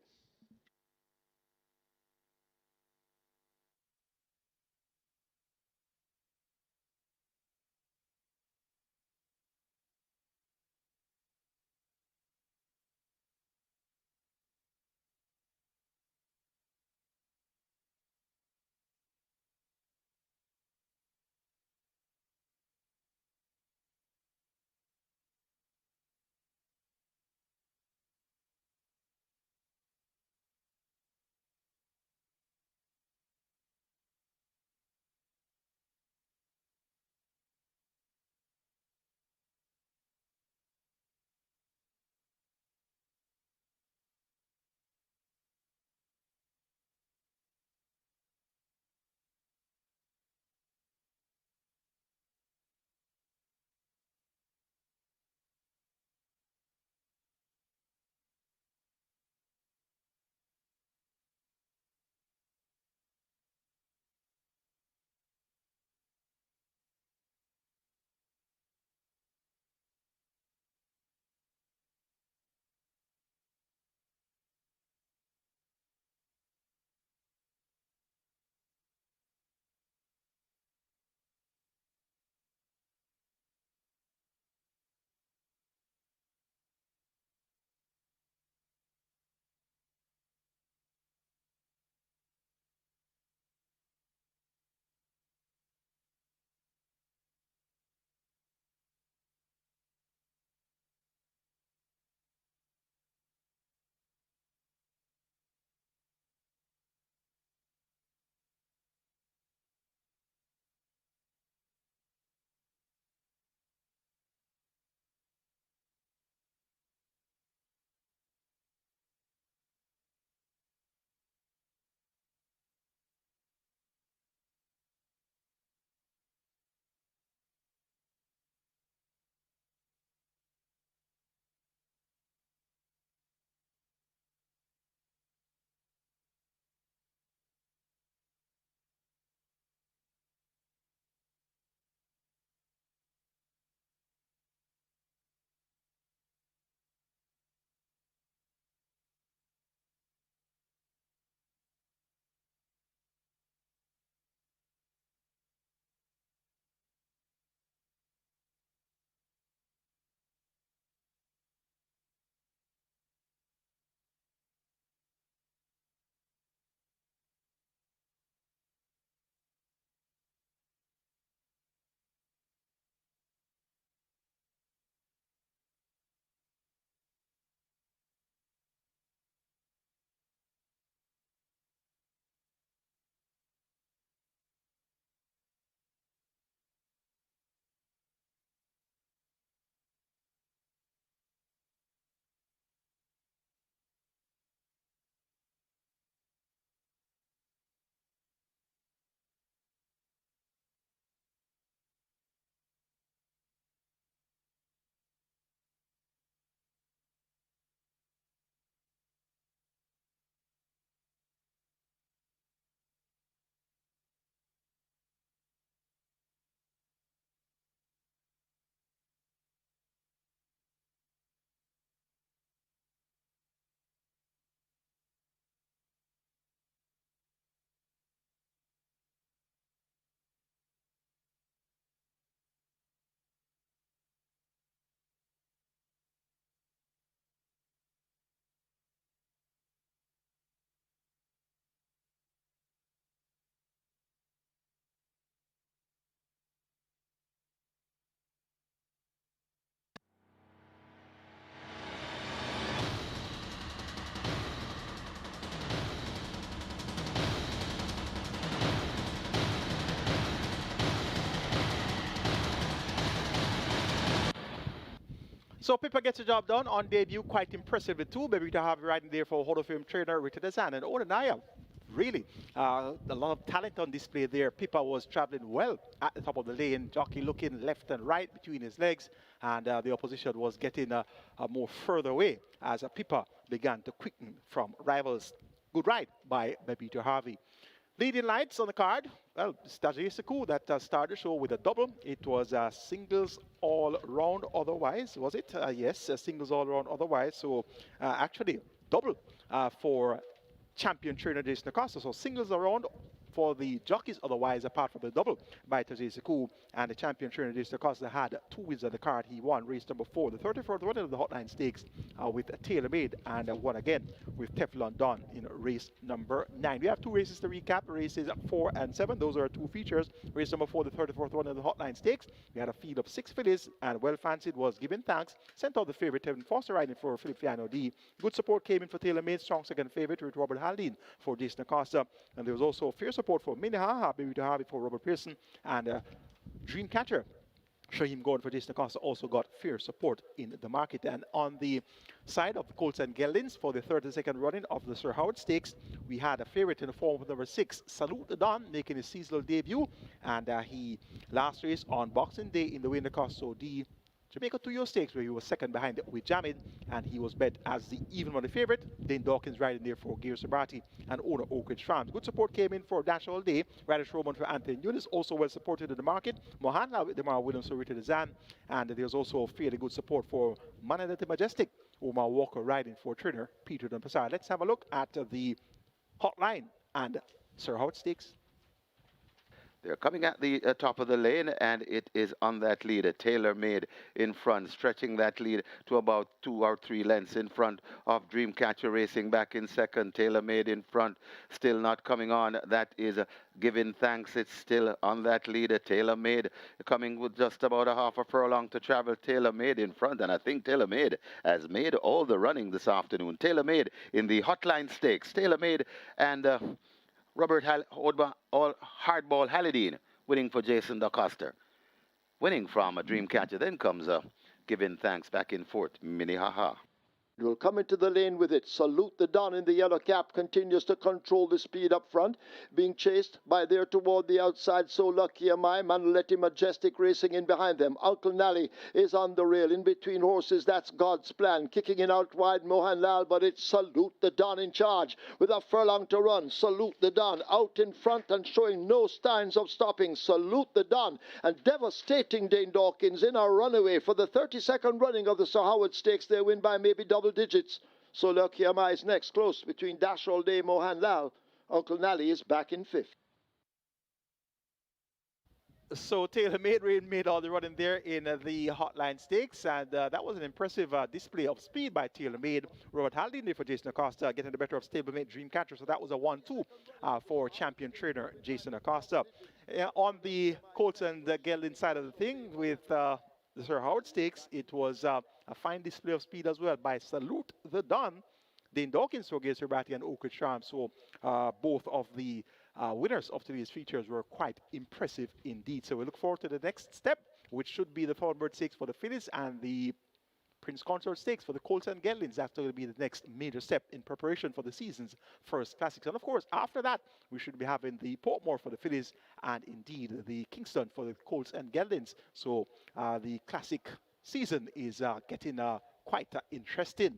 So Pippa gets the job done on debut, quite impressive with two. Maybe to have riding there for Hall of Fame trainer Richard Azan and Onanaya. Really, a lot of talent on display there. Pippa was traveling well at the top of the lane, jockey looking left and right between his legs, and the opposition was getting a more further away as Pippa began to quicken from rivals. Good ride by Babito Harvey. Leading lights on the card, well, Stajay Saku that started the show with a double. It was singles all round otherwise, was it? Yes, singles all round otherwise. So actually double for champion trainer Jason Acosta. So singles around for the jockeys otherwise, apart from the double by Tajay Saku, and the champion trainer Jason Acosta had 2 wins on the card. He won race number 4, the 34th one of the Hotline Stakes with TaylorMade, and won again with Teflon Don in race number 9. We have 2 races to recap, races 4 and 7. Those are 2 features. Race number 4, the 34th one of the Hotline Stakes. We had a field of 6 fillies, and Well Fancied was given thanks. Sent out the favorite, Tevin Foster, riding for Philip Fiano D. Good support came in for TaylorMade, strong second favorite with Robert Haldane for Jason Acosta. And there was also fierce support for Minnehaha, Baby to Harvey for Robert Pearson, and Dreamcatcher Shaheem Gordon for Jason Acosta also got fierce support in the market. And on the side of the Colts and Geldings for the 32nd running of the Sir Howard Stakes, we had a favorite in the form of number 6, Salute the Don, making his seasonal debut, and he last race on Boxing Day in the Winter Costo D Jamaica 2-year stakes, where he was second behind with Jamid, and he was bet as the even money favorite. Dane Dawkins riding there for Gear Sabrati and owner Oak Ridge Farms. Good support came in for Dash All Day. Radish Roman for Anthony Nunes, also well supported in the market. Mohanla with Demar Williams for Richard Zan, and there's also fairly good support for Manadati Majestic, Omar Walker riding for trainer Peter Dunpasar. Let's have a look at the Hotline and Sir Howard Stakes. They're coming at the top of the lane, and it is on that lead. A TaylorMade in front, stretching that lead to about 2 or 3 lengths in front of Dreamcatcher Racing back in second. TaylorMade in front, still not coming on. That is Giving Thanks. It's still on that lead. A TaylorMade coming with just about a half a furlong to travel. TaylorMade in front, and I think TaylorMade has made all the running this afternoon. TaylorMade in the Hotline Stakes. TaylorMade and Robert Hardball Hallidine winning for Jason DaCosta. Winning from a Dreamcatcher. Then comes Giving Thanks back in fourth. Minnehaha. Will come into the lane with it. Salute the Don in the yellow cap continues to control the speed up front, being chased by there toward the outside. So Lucky Am I. Manaletti Majestic racing in behind them. Uncle Nally is on the rail in between horses. That's God's Plan. Kicking in out wide, Mohan Lal, but it's Salute the Don in charge with a furlong to run. Salute the Don out in front and showing no signs of stopping. Salute the Don and devastating Dane Dawkins in a runaway for the 32nd running of the Sir Howard Stakes. They win by maybe double digits. So Lucky Am I is next, close between Dash All Day, Mohan Lal. Uncle Nally is back in 5th. So TaylorMade made all the running there in the Hotline Stakes, and that was an impressive display of speed by TaylorMade. Robert Haldane there for Jason Acosta, getting the better of stablemate Dreamcatcher, so that was a 1-2 for champion trainer Jason Acosta. On the Colts and the Gelding side of the thing, with the Sir Howard Stakes, it was a fine display of speed as well by Salute the Don, Dane Dawkins for Gear Sabrati and Oak Ridge Farm. So both of the winners of today's features were quite impressive indeed. So we look forward to the next step, which should be the Thornbird Stakes for the fillies and the Prince Consort Stakes for the Colts and Geldings. That's going to be the next major step in preparation for the season's first classics. And of course, after that, we should be having the Portmore for the fillies and indeed the Kingston for the Colts and Geldings. So the classic season is getting quite interesting.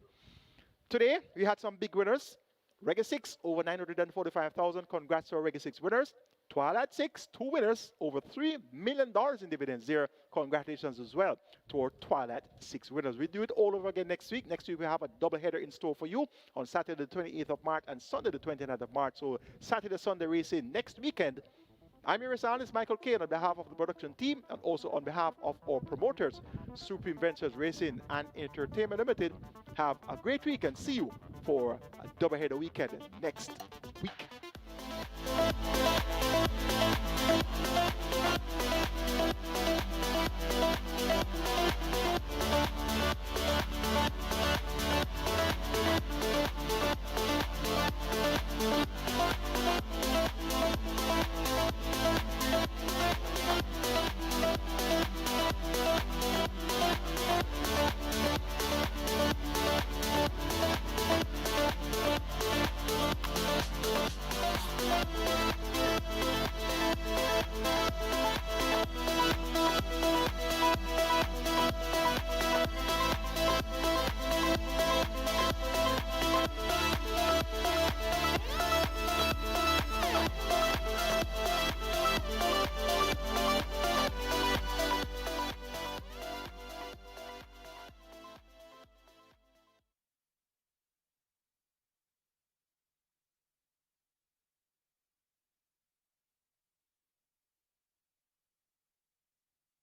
Today, we had some big winners. Reggae 6, over 945,000. Congrats to our Reggae 6 winners. Twilight 6, 2 winners, over $3 million in dividends there. Congratulations as well to our Twilight 6 winners. We do it all over again next week. Next week, we have a double header in store for you on Saturday the 28th of March and Sunday the 29th of March. So Saturday, Sunday racing next weekend. I'm your analyst, Michael Kane, on behalf of the production team and also on behalf of our promoters, Supreme Ventures Racing and Entertainment Limited. Have a great week and see you for a double header weekend next week.